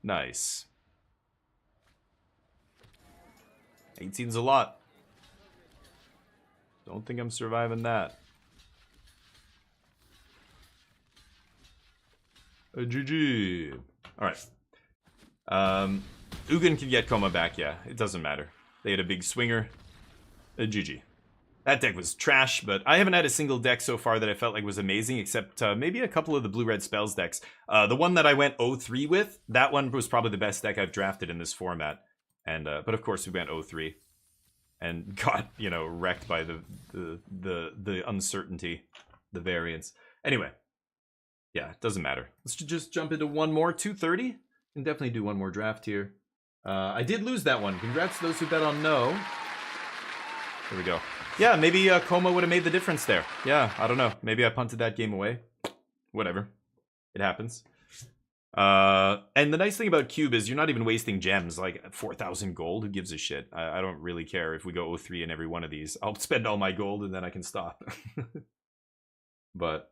Nice. 18's a lot. Don't think I'm surviving that. GG. Alright. Ugin can get Koma back, yeah. It doesn't matter. They had a big swinger. GG. That deck was trash, but I haven't had a single deck so far that I felt like was amazing, except maybe a couple of the blue-red spells decks. The one that I went 0-3 with, that one was probably the best deck I've drafted in this format. And but of course we went 0-3. And got, you know, wrecked by the uncertainty, the variance. Anyway. Yeah, it doesn't matter. Let's just jump into one more. 230. Can definitely do one more draft here. I did lose that one. Congrats to those who bet on no. There we go. Yeah, maybe Koma would have made the difference there. Yeah, I don't know. Maybe I punted that game away. Whatever. It happens. And the nice thing about Cube is you're not even wasting gems. Like 4,000 gold. Who gives a shit? I don't really care if we go 0-3 in every one of these. I'll spend all my gold and then I can stop. But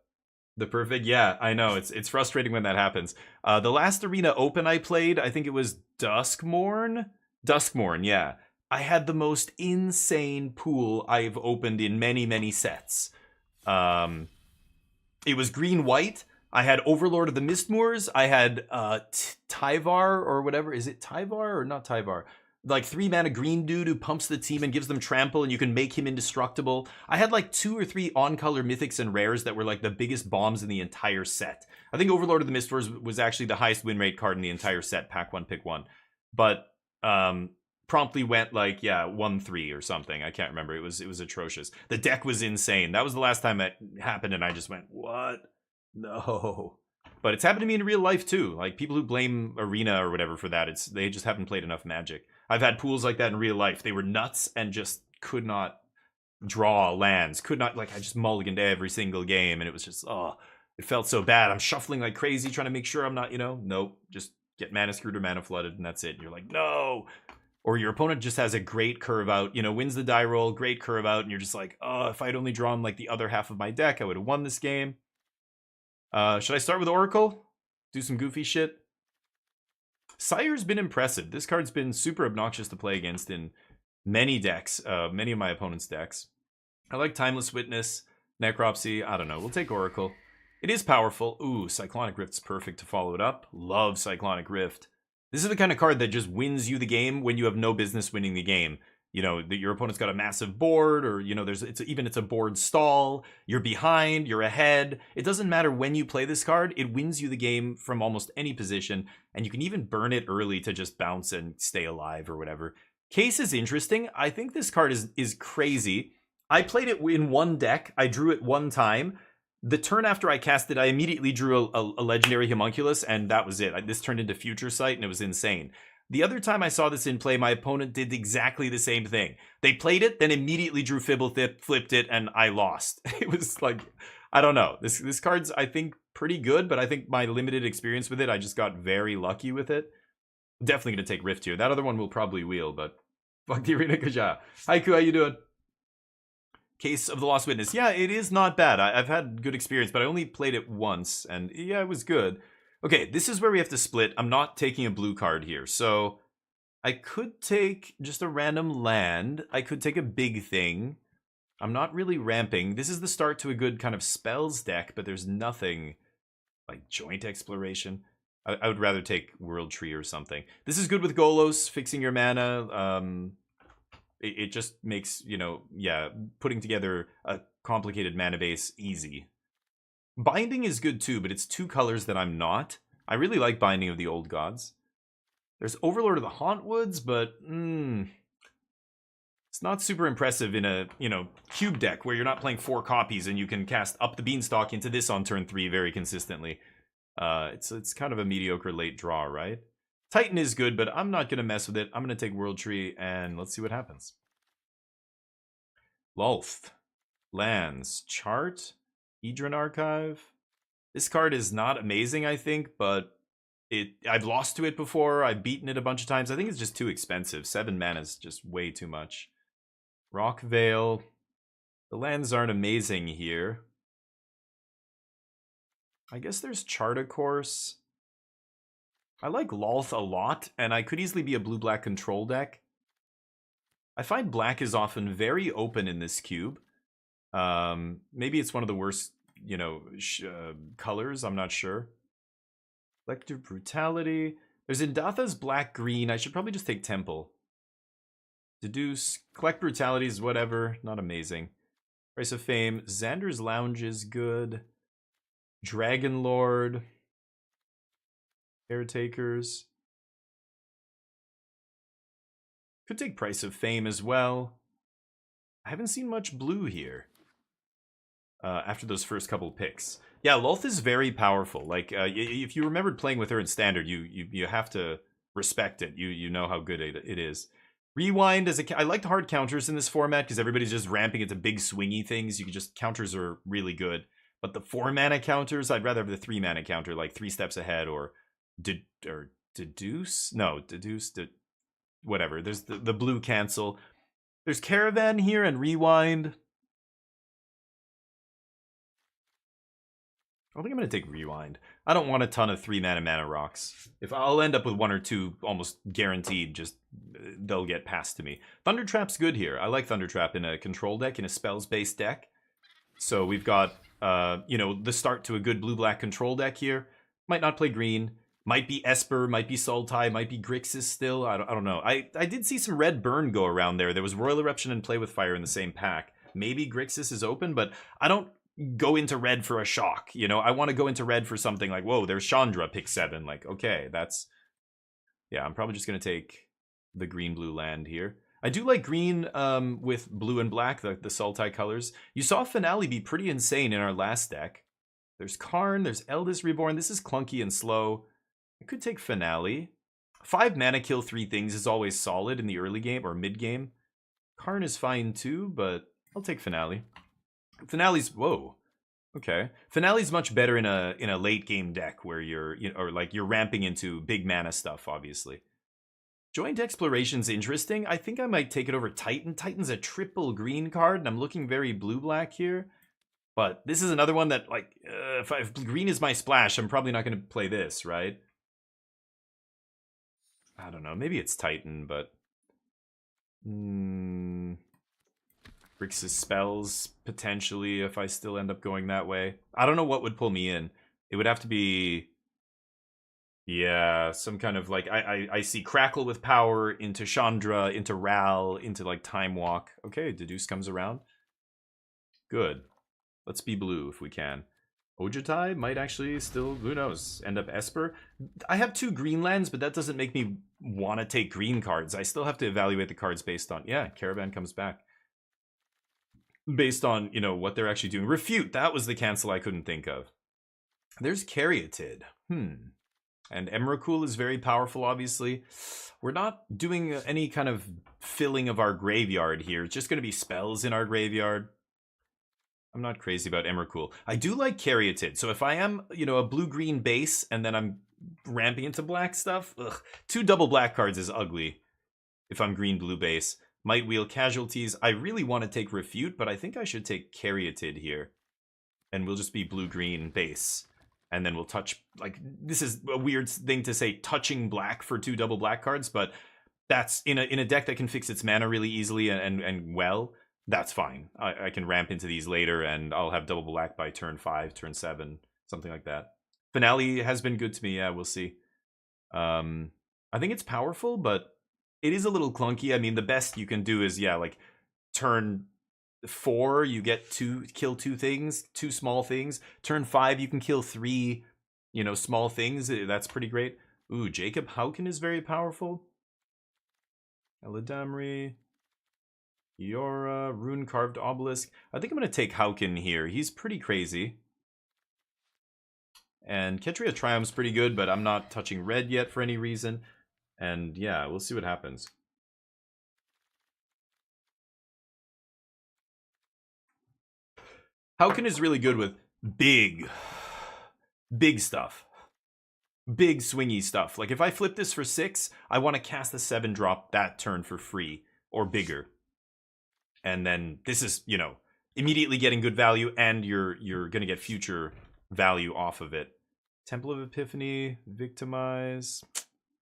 the perfect, yeah, I know. It's frustrating when that happens. The last Arena Open I played, I think it was Duskmorn? Duskmorn, yeah. I had the most insane pool I've opened in many, many sets. It was green-white. I had Overlord of the Mistmoors. I had Tyvar or whatever. Is it Tyvar or not Tyvar? Like 3-mana green dude who pumps the team and gives them trample and you can make him indestructible. I had like 2 or 3 on-color mythics and rares that were like the biggest bombs in the entire set. I think Overlord of the Mistmoors was actually the highest win rate card in the entire set, pack 1, pick 1. But promptly went like, yeah, 1-3 or something. I can't remember. It was atrocious. The deck was insane. That was the last time it happened and I just went, what? No. But it's happened to me in real life too. Like people who blame Arena or whatever for that, they just haven't played enough Magic. I've had pools like that in real life. They were nuts and just could not draw lands. Could not, like, I just mulliganed every single game and it was just, oh, it felt so bad. I'm shuffling like crazy trying to make sure I'm not, you know, nope. Just get mana screwed or mana flooded and that's it. And you're like, no. Or your opponent just has a great curve out, you know, wins the die roll, great curve out. And you're just like, oh, if I'd only drawn like the other half of my deck, I would have won this game. Should I start with Oracle? Do some goofy shit? Sire's been impressive. This card's been super obnoxious to play against in many decks, many of my opponent's decks. I like Timeless Witness, Necropsy, I don't know. We'll take Oracle. It is powerful. Ooh, Cyclonic Rift's perfect to follow it up. Love Cyclonic Rift. This is the kind of card that just wins you the game when you have no business winning the game. You know, that your opponent's got a massive board, or, you know, it's a board stall. You're behind, you're ahead. It doesn't matter when you play this card. It wins you the game from almost any position, and you can even burn it early to just bounce and stay alive or whatever. Case is interesting. I think this card is crazy. I played it in one deck. I drew it one time. The turn after I cast it, I immediately drew a legendary homunculus, and that was it. This turned into Future Sight, and it was insane. The other time I saw this in play, my opponent did exactly the same thing. They played it, then immediately drew Fibblethip, flipped it, and I lost. It was like, I don't know. This card's, I think, pretty good, but I think my limited experience with it, I just got very lucky with it. Definitely going to take Rift here. That other one will probably wheel, but fuck the Arena Kaja. Haiku, how you doing? Case of the Lost Witness. Yeah, it is not bad. I've had good experience, but I only played it once, and yeah, it was good. Okay, this is where we have to split. I'm not taking a blue card here. So I could take just a random land. I could take a big thing. I'm not really ramping. This is the start to a good kind of spells deck, but there's nothing like Joint Exploration. I would rather take World Tree or something. This is good with Golos, fixing your mana. It just makes, you know, yeah, putting together a complicated mana base easy. Binding is good too, but it's 2 colors that I'm not. I really like Binding of the Old Gods. There's Overlord of the Hauntwoods, but it's not super impressive in a, you know, cube deck where you're not playing 4 copies and you can cast up the Beanstalk into this on turn 3 very consistently. It's kind of a mediocre late draw, right? Titan is good, but I'm not going to mess with it. I'm going to take World Tree and let's see what happens. Lulth. Lands. Chart. Hedron Archive. This card is not amazing, I think, but I've lost to it before. I've beaten it a bunch of times. I think it's just too expensive. 7 mana is just way too much. Rock Veil. The lands aren't amazing here. I guess there's Charta Course. I like Lolth a lot, and I could easily be a blue-black control deck. I find black is often very open in this cube. Maybe it's one of the worst, you know, colors. I'm not sure. Collective Brutality. There's Indatha's black-green. I should probably just take Temple. Deduce. Collect Brutalities, whatever. Not amazing. Price of Fame. Xander's Lounge is good. Dragon Lord. Caretakers. Could take Price of Fame as well. I haven't seen much blue here. After those first couple picks. Yeah, Lolth is very powerful. Like, if you remembered playing with her in Standard, you have to respect it. You know how good it is. Rewind as I like hard counters in this format because everybody's just ramping into big swingy things. Counters are really good. But the 4-mana counters, I'd rather have the 3-mana counter, like 3 steps ahead or deduce. No, deduce. Whatever. There's the blue cancel. There's Caravan here and Rewind. I think I'm going to take Rewind. I don't want a ton of 3-mana rocks. If I'll end up with 1 or 2 almost guaranteed, just they'll get passed to me. Thunder Trap's good here. I like Thunder Trap in a control deck, in a spells-based deck. So we've got, the start to a good blue-black control deck here. Might not play green. Might be Esper, might be Sultai, might be Grixis still. I don't know. I did see some red burn go around there. There was Royal Eruption and Play with Fire in the same pack. Maybe Grixis is open, but I don't go into red for a shock. I want to go into red for something like, whoa, there's Chandra, pick 7. Like, okay, that's... Yeah, I'm probably just going to take the green-blue land here. I do like green with blue and black, the Sultai colors. You saw Finale be pretty insane in our last deck. There's Karn, there's Eldest Reborn. This is clunky and slow. I could take Finale. 5 mana kill 3 things is always solid in the early game or mid game. Karn is fine too, but I'll take Finale. Finale's whoa. Okay. Finale's much better in a late game deck where you're ramping into big mana stuff, obviously. Joint Exploration's interesting. I think I might take it over Titan. Titan's a triple green card, and I'm looking very blue-black here. But this is another one that, like, if green is my splash, I'm probably not going to play this, right? I don't know. Maybe it's Titan, but... Grixis spells, potentially, if I still end up going that way. I don't know what would pull me in. It would have to be... Yeah, some kind of, like, I see Crackle with power, into Chandra, into Ral, into, like, Time Walk. Okay, Deduce comes around. Good. Let's be blue if we can. Ojutai might actually still, who knows, end up Esper. I have 2 green lands, but that doesn't make me want to take green cards. I still have to evaluate the cards based on, yeah, Caravan comes back. Based on, what they're actually doing. Refute, that was the cancel I couldn't think of. There's Caryatid. And Emrakul is very powerful, obviously. We're not doing any kind of filling of our graveyard here. It's just going to be spells in our graveyard. I'm not crazy about Emrakul. I do like Caryatid. So if I am, a blue-green base and then I'm ramping into black stuff, 2 double black cards is ugly if I'm green-blue base. Might Wheel Casualties. I really want to take Refute, but I think I should take Caryatid here. And we'll just be blue-green base. And then we'll touch, like, this is a weird thing to say, touching black for 2 double black cards, but that's, in a deck that can fix its mana really easily and well, that's fine. I can ramp into these later, and I'll have double black by turn 5, turn 7, something like that. Finale has been good to me, yeah, we'll see. I think it's powerful, but it is a little clunky. I mean, the best you can do is, yeah, like, turn 4, you get kill 2 things, 2 small things. Turn 5, you can kill 3, small things. That's pretty great. Ooh, Jacob Hauken is very powerful. Eladamri, Iora, Rune Carved Obelisk. I think I'm going to take Hauken here. He's pretty crazy. And Ketria Triumph's pretty good, but I'm not touching red yet for any reason. And yeah, we'll see what happens. Hauken is really good with big stuff. Big swingy stuff. Like if I flip this for 6, I want to cast a 7-drop that turn for free or bigger. And then this is, immediately getting good value, and you're going to get future value off of it. Temple of Epiphany, Victimize.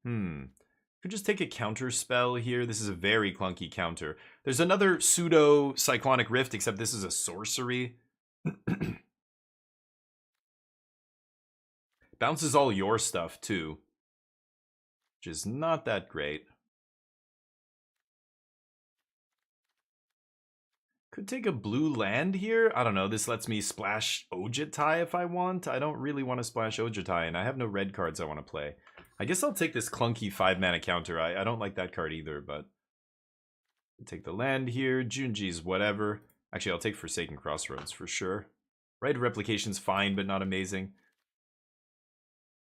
Could just take a counter spell here. This is a very clunky counter. There's another pseudo Cyclonic Rift, except this is a sorcery. Bounces all your stuff too, which is not that great. Could take a blue land here. I don't know. This lets me splash Ojutai if I want. I don't really want to splash Ojutai, and I have no red cards I want to play. I guess I'll take this clunky 5-mana counter. I don't like that card either, but take the land here. Junji's whatever. Actually, I'll take Forsaken Crossroads for sure. Right Replication's fine, but not amazing.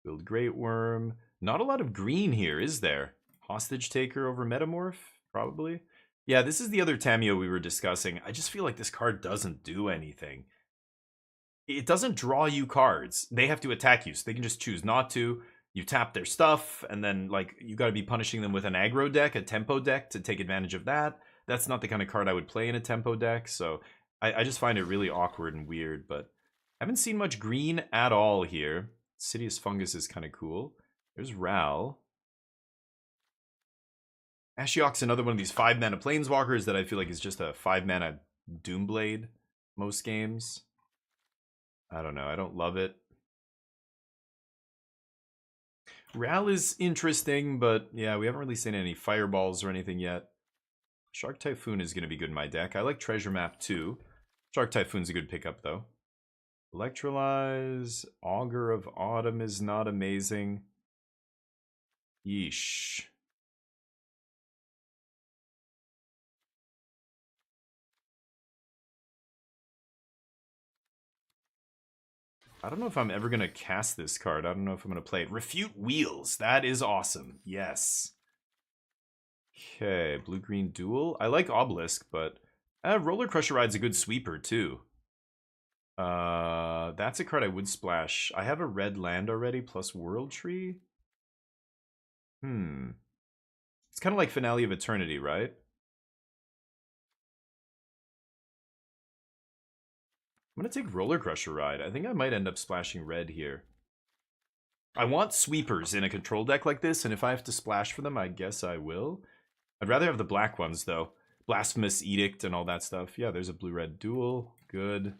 Build Great Worm. Not a lot of green here, is there? Hostage Taker over Metamorph? Probably. Yeah, this is the other Tamiyo we were discussing. I just feel like this card doesn't do anything. It doesn't draw you cards. They have to attack you, so they can just choose not to. You tap their stuff, and then like you got to be punishing them with an aggro deck, a tempo deck, to take advantage of that. That's not the kind of card I would play in a tempo deck, so I just find it really awkward and weird, but I haven't seen much green at all here. Sidious Fungus is kind of cool. There's Ral. Ashiok's another one of these 5-mana Planeswalkers that I feel like is just a 5-mana Doomblade most games. I don't know. I don't love it. Ral is interesting, but yeah, we haven't really seen any Fireballs or anything yet. Shark Typhoon is going to be good in my deck. I like Treasure Map too. Shark Typhoon's a good pickup though. Electrolyze. Augur of Autumn is not amazing. Yeesh. I don't know if I'm ever going to cast this card. I don't know if I'm going to play it. Refute Wheels. That is awesome. Yes. Okay, blue-green duel. I like Obelisk, but Roller Crusher Ride's a good sweeper, too. That's a card I would splash. I have a red land already, plus World Tree. It's kind of like Finale of Eternity, right? I'm going to take Roller Crusher Ride. I think I might end up splashing red here. I want sweepers in a control deck like this, and if I have to splash for them, I guess I will. I'd rather have the black ones, though. Blasphemous Edict and all that stuff. Yeah, there's a blue-red duel. Good.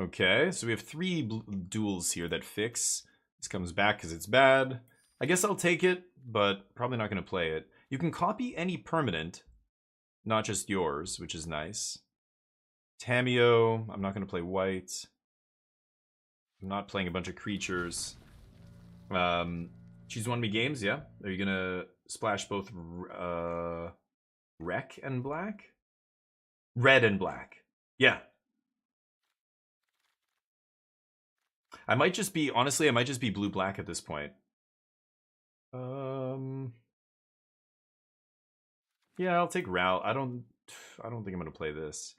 Okay, so we have 3 duels here that fix. This comes back because it's bad. I guess I'll take it, but probably not going to play it. You can copy any permanent, not just yours, which is nice. Tamiyo, I'm not going to play white. I'm not playing a bunch of creatures. Choose one of me games, yeah? Are you going to splash both Wreck and black? Red and black. Yeah. I might just be, honestly, I might just be blue-black at this point. Yeah, I'll take Ral. I don't think I'm going to play this.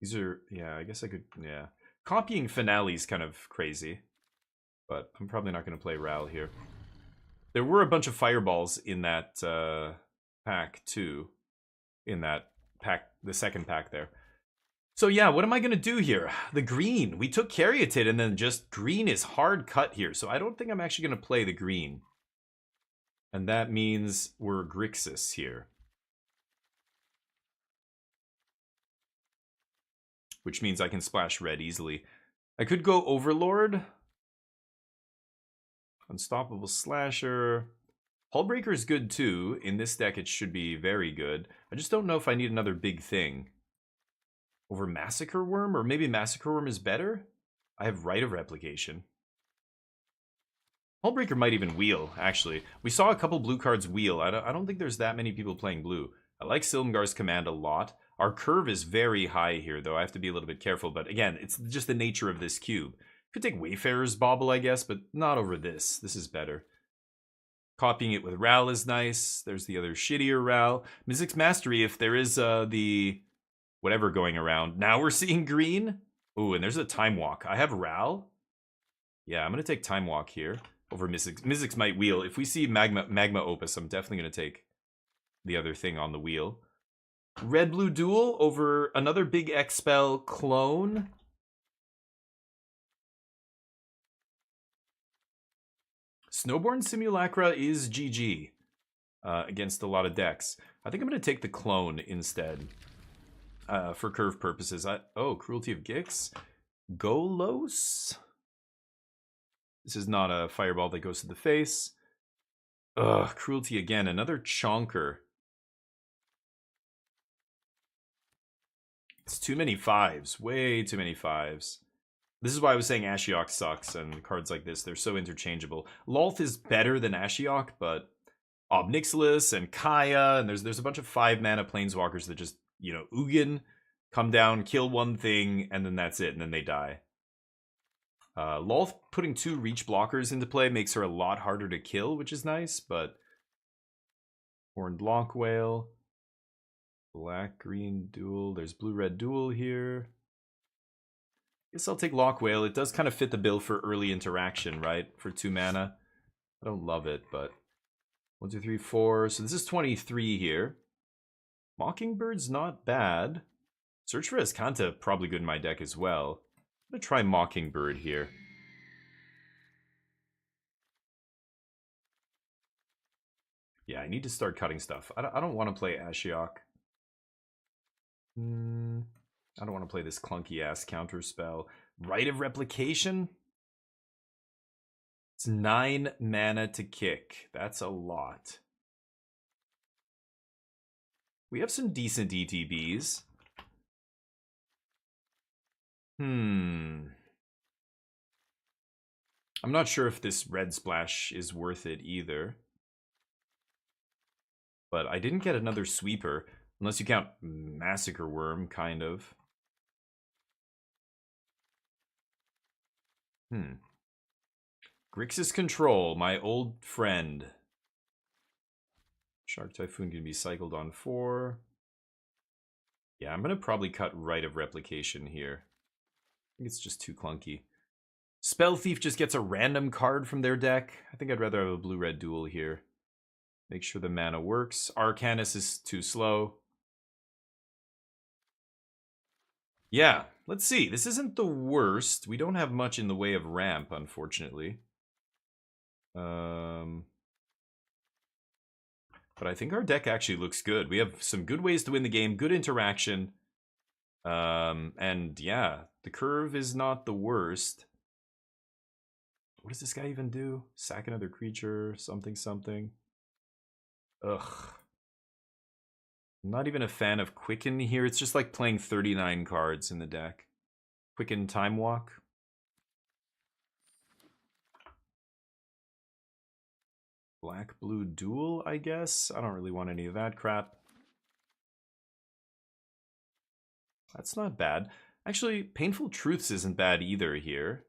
These are, yeah, I guess I could, yeah. Copying Finale's kind of crazy, but I'm probably not going to play Ral here. There were a bunch of Fireballs in that pack, too. In that pack, the second pack there. So yeah, what am I going to do here? The green. We took Caryatid, and then just green is hard cut here, so I don't think I'm actually going to play the green. And that means we're Grixis here. Which means I can splash red easily. I could go Overlord. Unstoppable Slasher. Hullbreaker is good too. In this deck it should be very good. I just don't know if I need another big thing. Over Massacre Worm? Or maybe Massacre Worm is better? I have Rite of Replication. Hullbreaker might even wheel, actually. We saw a couple blue cards wheel. I don't think there's that many people playing blue. I like Silumgar's Command a lot. Our curve is very high here, though. I have to be a little bit careful, but again, it's just the nature of this cube. Could take Wayfarer's Bauble, I guess, but not over this. This is better. Copying it with Ral is nice. There's the other shittier Ral. Mizzix's Mastery, if there is the whatever going around. Now we're seeing green. Ooh, and there's a Time Walk. I have Ral. Yeah, I'm going to take Time Walk here over Mizzix. Mizzix might wheel. If we see Magma Opus, I'm definitely going to take the other thing on the wheel. Red-blue duel over another big X-Spell clone. Snowborn Simulacra is GG against a lot of decks. I think I'm going to take the clone instead for curve purposes. Oh, Cruelty of Gix. Golos. This is not a fireball that goes to the face. Ugh, Cruelty again. Another Chonker. It's too many fives. Way too many fives. This is why I was saying Ashiok sucks, and cards like this, they're so interchangeable. Lolth is better than Ashiok, but Obnixilis and Kaya, and there's a bunch of 5-mana planeswalkers that just, you know, Ugin, come down, kill one thing, and then that's it, and then they die. Lolth putting 2 reach blockers into play makes her a lot harder to kill, which is nice, but Horned Lock Whale, black-green duel, there's blue-red duel here. Guess I'll take Lock Whale. It does kind of fit the bill for early interaction, right? For 2 mana. I don't love it, but 1, 2, 3, 4. So this is 23 here. Mockingbird's not bad. Search for Escanta probably good in my deck as well. I'm gonna try Mockingbird here. Yeah, I need to start cutting stuff. I don't want to play Ashiok. I don't want to play this clunky ass counter spell. Rite of Replication? It's 9 mana to kick. That's a lot. We have some decent ETBs. I'm not sure if this red splash is worth it either. But I didn't get another sweeper. Unless you count Massacre Worm, kind of. Grixis Control, my old friend. Shark Typhoon can be cycled on 4. Yeah, I'm going to probably cut Rite of Replication here. I think it's just too clunky. Spell Thief just gets a random card from their deck. I think I'd rather have a blue-red duel here. Make sure the mana works. Arcanus is too slow. Yeah, let's see. This isn't the worst. We don't have much in the way of ramp, unfortunately. But I think our deck actually looks good. We have some good ways to win the game, good interaction. And yeah, the curve is not the worst. What does this guy even do? Sack another creature, something, something. Ugh. I'm not even a fan of Quicken here. It's just like playing 39 cards in the deck. Quicken Time Walk. Black-blue duel, I guess? I don't really want any of that crap. That's not bad. Actually, Painful Truths isn't bad either here.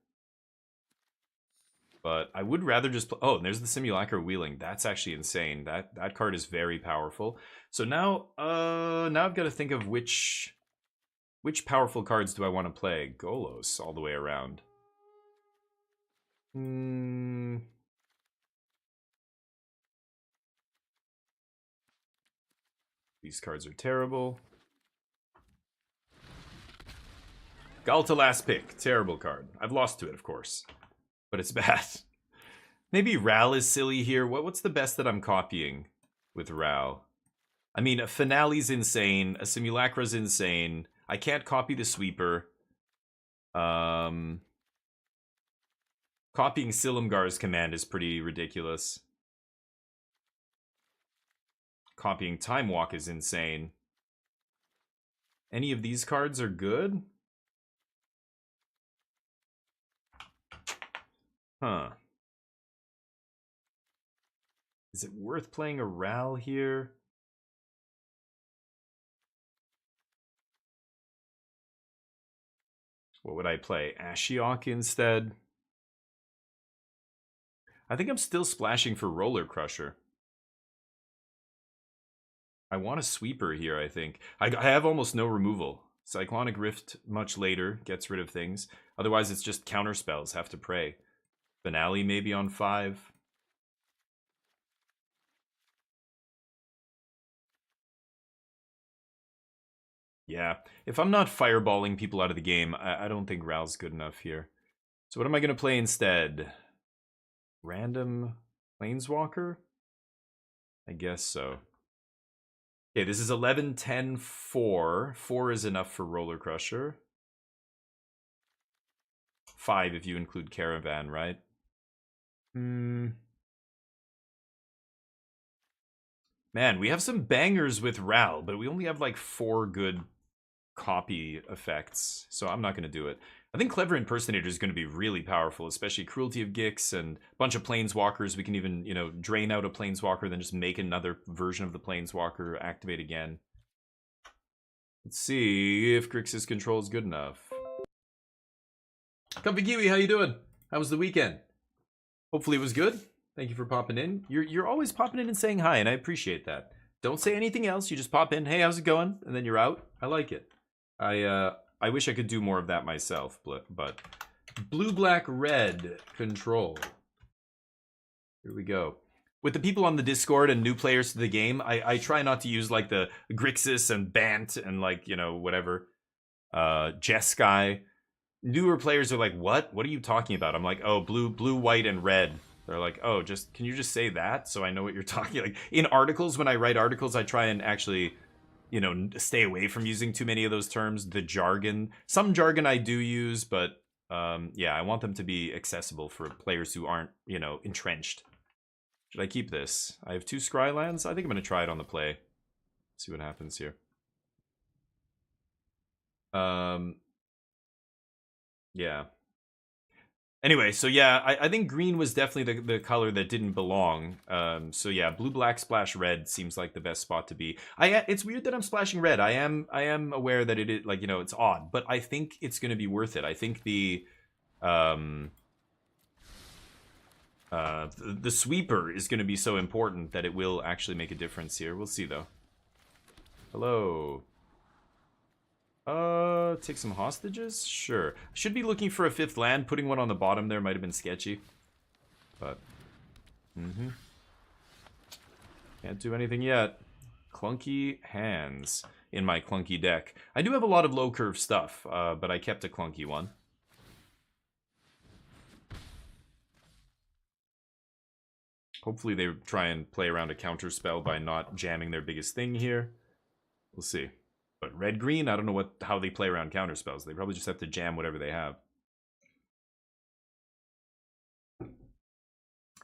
But I would rather just play... Oh, and there's the Simulacra Wheeling. That's actually insane. That card is very powerful. So now I've got to think of which powerful cards do I want to play. Golos all the way around. These cards are terrible. Galta last pick. Terrible card. I've lost to it, of course. But it's bad. Maybe Ral is silly here. What's the best that I'm copying with Ral? I mean, a Finale's insane. A Simulacra's insane. I can't copy the Sweeper. Copying Silumgar's command is pretty ridiculous. Copying Time Walk is insane. Any of these cards are good? Huh. Is it worth playing a Ral here? What would I play? Ashiok instead? I think I'm still splashing for Roller Crusher. I want a Sweeper here, I think. I have almost no removal. Cyclonic Rift much later gets rid of things. Otherwise, it's just counter spells, have to pray. Finale maybe on 5. Yeah, if I'm not fireballing people out of the game, I don't think Ral's good enough here. So what am I going to play instead? Random Planeswalker? I guess so. Okay, this is 11, 10, 4. 4 is enough for Roller Crusher. 5 if you include Caravan, right? Man, we have some bangers with Ral, but we only have like 4 good copy effects, so I'm not going to do it. I think Clever Impersonator is going to be really powerful, especially Cruelty of Gix and a bunch of Planeswalkers. We can even, you know, drain out a Planeswalker, then just make another version of the Planeswalker, activate again. Let's see if Grixis control is good enough. Comfy Kiwi, how you doing? How was the weekend? Hopefully it was good. Thank you for popping in. You're always popping in and saying hi, and I appreciate that. Don't say anything else. You just pop in. Hey, how's it going? And then you're out. I like it. I wish I could do more of that myself, but blue, black, red control. Here we go. With the people on the Discord and new players to the game, I try not to use like the Grixis and Bant and like, you know, whatever. Jeskai. Newer players are like, what? What are you talking about? I'm like, oh, blue, white, and red. They're like, oh, can you just say that so I know what you're talking? Like in articles, when I write articles, I try and actually, you know, stay away from using too many of those terms. The jargon, some jargon I do use, but yeah, I want them to be accessible for players who aren't, you know, entrenched. Should I keep this? I have 2 Scrylands. I think I'm going to try it on the play. See what happens here. Yeah. Anyway, so yeah, I think green was definitely the color that didn't belong. So yeah, blue, black, splash red seems like the best spot to be. It's weird that I'm splashing red. I am aware that it is, like, you know, it's odd, but I think it's going to be worth it. I think the sweeper is going to be so important that it will actually make a difference here. We'll see though. Hello. Take some hostages? Sure. Should be looking for a 5th land. Putting one on the bottom there might have been sketchy. But, can't do anything yet. Clunky hands in my clunky deck. I do have a lot of low curve stuff, but I kept a clunky one. Hopefully they try and play around a counter spell by not jamming their biggest thing here. We'll see. But red-green, I don't know how they play around counterspells. They probably just have to jam whatever they have.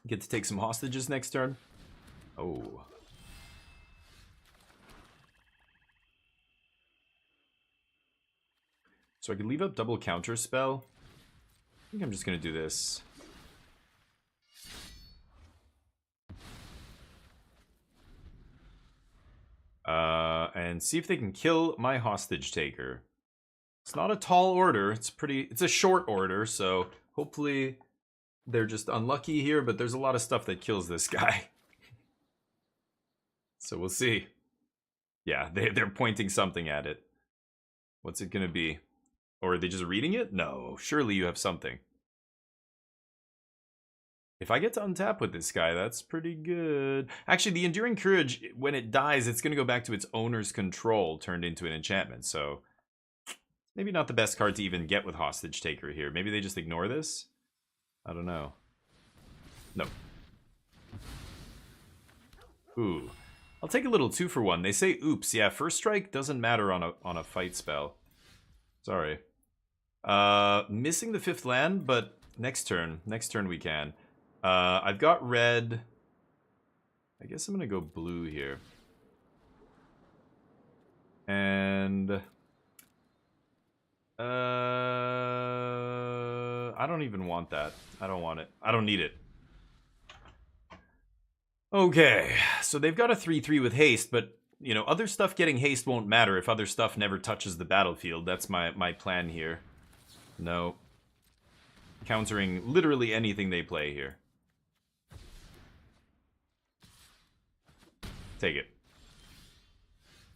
Get to take some hostages next turn. Oh. So I could leave up double counterspell. I think I'm just going to do this. And see if they can kill my hostage taker. It's not a tall order. It's a short order, so hopefully they're just unlucky here, but there's a lot of stuff that kills this guy. So we'll see. Yeah, they're pointing something at it. What's it gonna be? Or are they just reading it? No, surely you have something. If I get to untap with this guy, that's pretty good. Actually, the Enduring Courage, when it dies, it's going to go back to its owner's control, turned into an enchantment. So, maybe not the best card to even get with Hostage Taker here. Maybe they just ignore this? I don't know. No. Ooh. I'll take a little 2-for-1. They say oops. Yeah, first strike doesn't matter on a fight spell. Sorry. Missing the 5th land, but next turn we can. I've got red. I guess I'm gonna go blue here. And I don't even want that. I don't want it. I don't need it. Okay, so they've got a 3/3 with haste, but you know, other stuff getting haste won't matter if other stuff never touches the battlefield. That's my plan here. No. Countering literally anything they play here. Take it.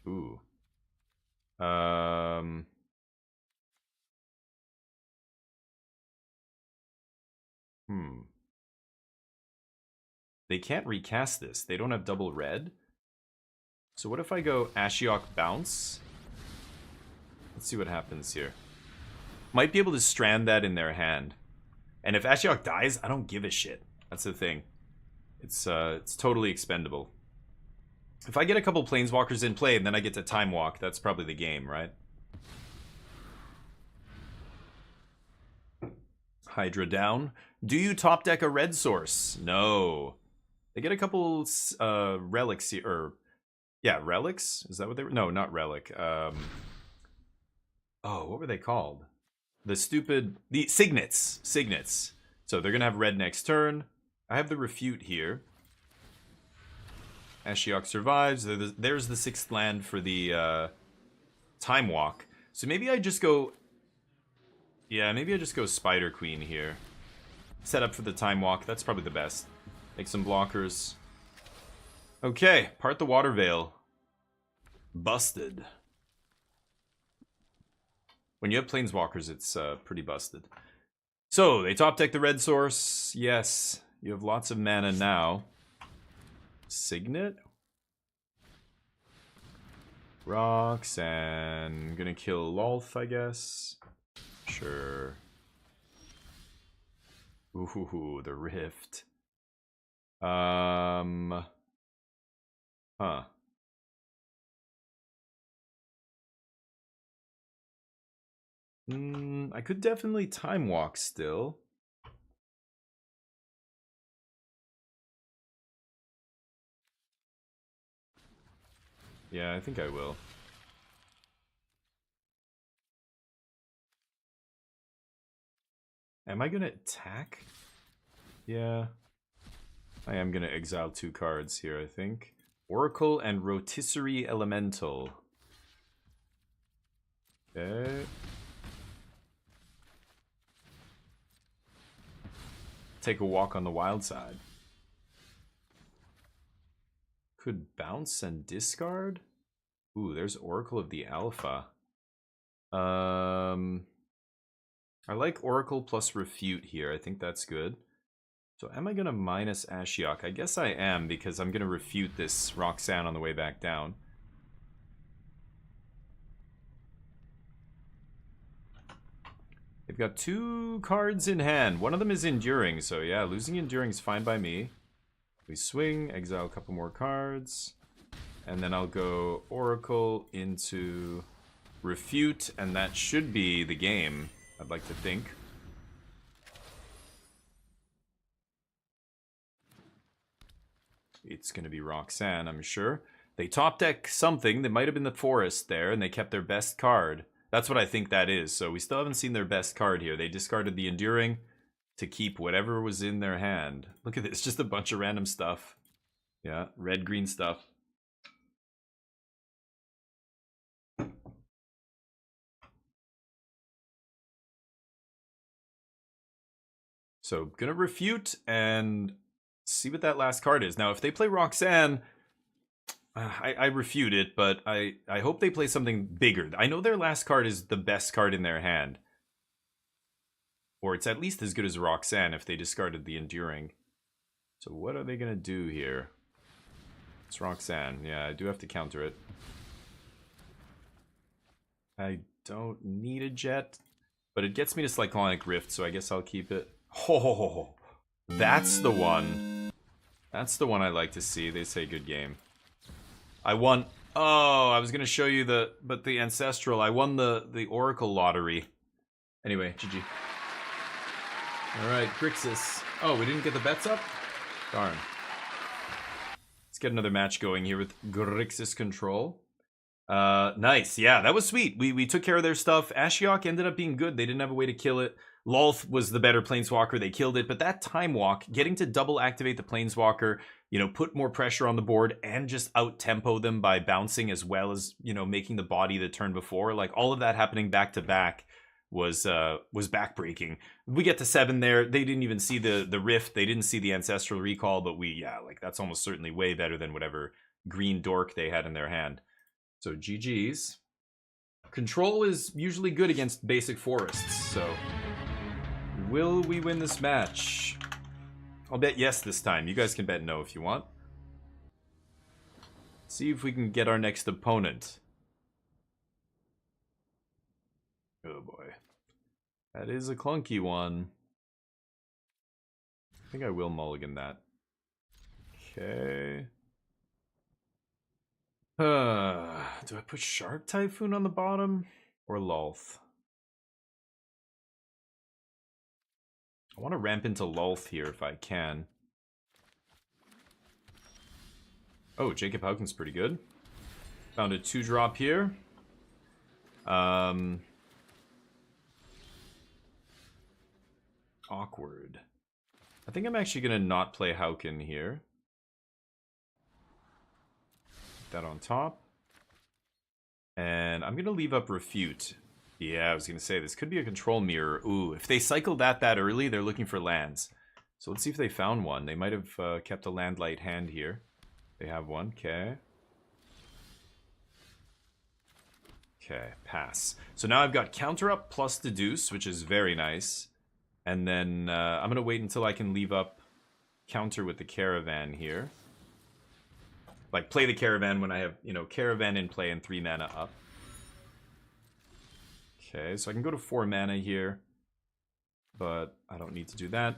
Ooh. They can't recast this. They don't have double red. So what if I go Ashiok Bounce? Let's see what happens here. Might be able to strand that in their hand. And if Ashiok dies, I don't give a shit. That's the thing. It's totally expendable. If I get a couple Planeswalkers in play and then I get to Time Walk, that's probably the game, right? Hydra down. Do you top deck a red source? No. They get a couple relics here, or yeah, relics? Is that what they were? No, not relic. Oh, what were they called? The signets. Signets. So they're gonna have red next turn. I have the refute here. Ashiok survives. There's the 6th land for the Time Walk. So maybe I just go... Yeah, maybe I just go Spider Queen here. Set up for the Time Walk. That's probably the best. Make some blockers. Okay, part the Water Veil. Busted. When you have Planeswalkers, it's pretty busted. So, they top deck the red source. Yes, you have lots of mana now. Signet? Roxanne. Gonna kill Lolth, I guess. Sure. Ooh, the Rift. Huh. I could definitely Time Walk still. Yeah, I think I will. Am I gonna attack? Yeah. I am gonna exile 2 cards here, I think. Oracle and Rotisserie Elemental. Okay. Take a walk on the wild side. Could bounce and discard? Ooh, there's Oracle of the Alpha. I like Oracle plus Refute here. I think that's good. So am I going to minus Ashiok? I guess I am, because I'm going to refute this Roxanne on the way back down. They've got 2 cards in hand. One of them is Enduring, so yeah, losing Enduring is fine by me. We swing, exile a couple more cards, and then I'll go Oracle into Refute, and that should be the game, I'd like to think. It's going to be Roxanne, I'm sure. They top deck something. That might have been the Forest there, and they kept their best card. That's what I think that is. So we still haven't seen their best card here. They discarded the Enduring to keep whatever was in their hand. Look at this, just a bunch of random stuff. Yeah, red-green stuff. So, gonna refute and see what that last card is. Now, if they play Roxanne, I refute it, but I hope they play something bigger. I know their last card is the best card in their hand. Or it's at least as good as Roxanne if they discarded the Enduring. So what are they going to do here? It's Roxanne. Yeah, I do have to counter it. I don't need a jet, but it gets me to Cyclonic Rift, so I guess I'll keep it. Oh, that's the one. That's the one I like to see. They say good game. I won. Oh, I was going to show you the Ancestral. I won the Oracle lottery. Anyway, GG. Alright, Grixis. Oh, we didn't get the bets up? Darn. Let's get another match going here with Grixis Control. Nice. Yeah, that was sweet. We took care of their stuff. Ashiok ended up being good. They didn't have a way to kill it. Lolth was the better Planeswalker. They killed it. But that Time Walk, getting to double activate the Planeswalker, you know, put more pressure on the board and just out-tempo them by bouncing as well as, you know, making the body the turn before. Like, all of that happening back-to-back was backbreaking. We get to 7 there. They didn't even see the Rift. They didn't see the Ancestral Recall, but that's almost certainly way better than whatever green dork they had in their hand. So GG's. Control is usually good against basic forests, so will we win this match? I'll bet yes this time. You guys can bet no if you want. See if we can get our next opponent. Oh boy. That is a clunky one. I think I will mulligan that. Okay. Do I put Shark Typhoon on the bottom? Or Lulth? I want to ramp into Lulth here if I can. Oh, Jacob Hauken's pretty good. Found a 2-drop here. Awkward. I think I'm actually going to not play Hauken here. Put that on top. And I'm going to leave up Refute. Yeah, I was going to say, this could be a control mirror. Ooh, if they cycle that early, they're looking for lands. So let's see if they found one. They might have kept a land light hand here. They have one. Okay. Okay, pass. So now I've got counter up plus deduce, which is very nice. And then I'm going to wait until I can leave up counter with the Caravan here. Like, play the Caravan when I have, you know, Caravan in play and 3 mana up. Okay, so I can go to 4 mana here. But I don't need to do that.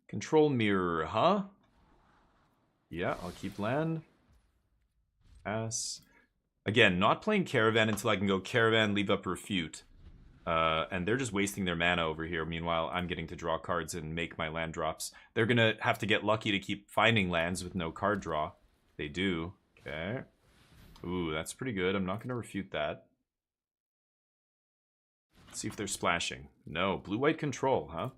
Control mirror, huh? Yeah, I'll keep land. Pass. Again, not playing Caravan until I can go Caravan, leave up Refute. And they're just wasting their mana over here. Meanwhile, I'm getting to draw cards and make my land drops. They're going to have to get lucky to keep finding lands with no card draw. They do. Okay. Ooh, that's pretty good. I'm not going to refute that. Let's see if they're splashing. No, blue-white control, huh?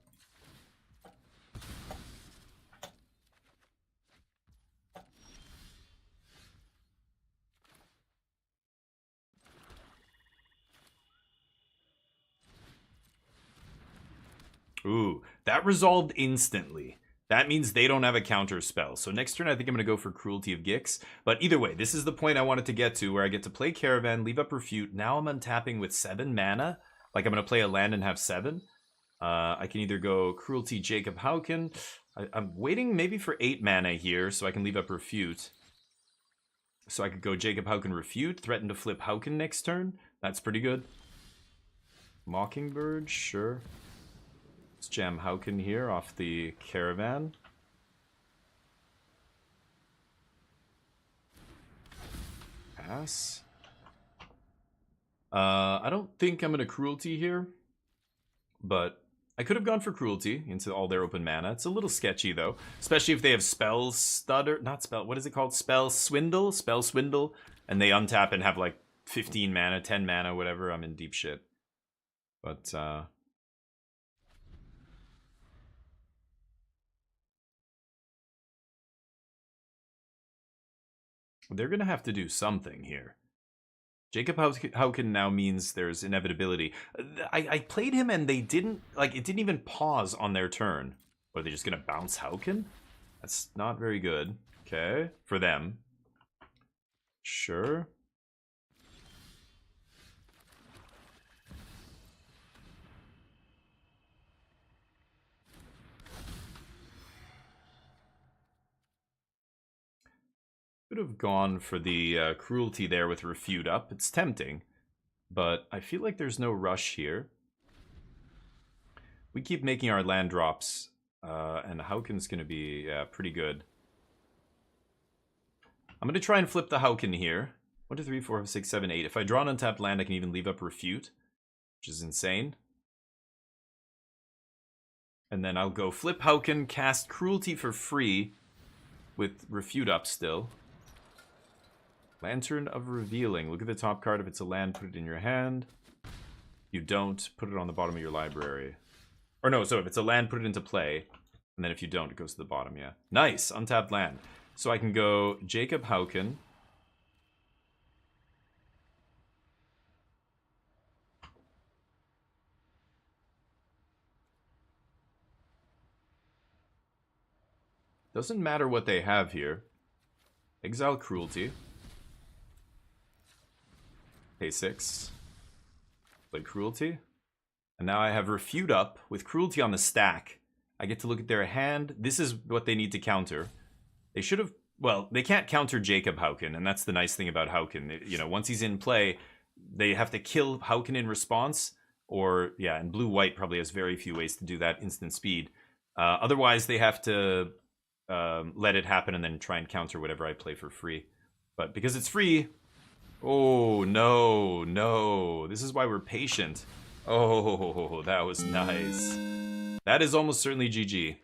Ooh, that resolved instantly. That means they don't have a counter spell. So next turn, I think I'm going to go for Cruelty of Gix. But either way, this is the point I wanted to get to, where I get to play Caravan, leave up Refute. Now I'm untapping with 7 mana. Like, I'm going to play a land and have 7. I can either go Cruelty Jacob Hauken. I'm waiting maybe for 8 mana here, so I can leave up Refute. So I could go Jacob Hauken Refute, threaten to flip Hauken next turn. That's pretty good. Mockingbird, sure. Let's jam Hauken here off the Caravan. Pass. I don't think I'm going to Cruelty here, but I could have gone for Cruelty into all their open mana. It's a little sketchy, though, especially if they have Spell Stutter, not Spell, what is it called? Spell Swindle? Spell Swindle, and they untap and have like 15 mana, 10 mana, whatever. I'm in deep shit. But, they're going to have to do something here. Jacob Hauken now means there's inevitability. I played him and they didn't, like, it didn't even pause on their turn. Or are they just going to bounce Hauken? That's not very good. Okay, for them. Sure. Could have gone for the Cruelty there with Refute up. It's tempting, but I feel like there's no rush here. We keep making our land drops, and Hauken's going to be pretty good. I'm going to try and flip the Hauken here. 1, 2, 3, 4, 5, 6, 7, 8. If I draw an untapped land, I can even leave up Refute, which is insane. And then I'll go flip Hauken, cast Cruelty for free with Refute up still. Lantern of Revealing. Look at the top card. If it's a land, put it in your hand. You don't, put it on the bottom of your library. Or no, so if it's a land, put it into play. And then if you don't, it goes to the bottom, yeah. Nice, untapped land. So I can go Jacob Hauken. Doesn't matter what they have here. Exile Cruelty. Pay 6. Play Cruelty. And now I have Refute up with Cruelty on the stack. I get to look at their hand. This is what they need to counter. They should have... Well, they can't counter Jacob Hauken, and that's the nice thing about Hauken. You know, once he's in play, they have to kill Hauken in response. Or, yeah, and blue-white probably has very few ways to do that instant speed. Otherwise, they have to let it happen and then try and counter whatever I play for free. But because it's free... Oh, no, no. This is why we're patient. Oh, that was nice. That is almost certainly GG.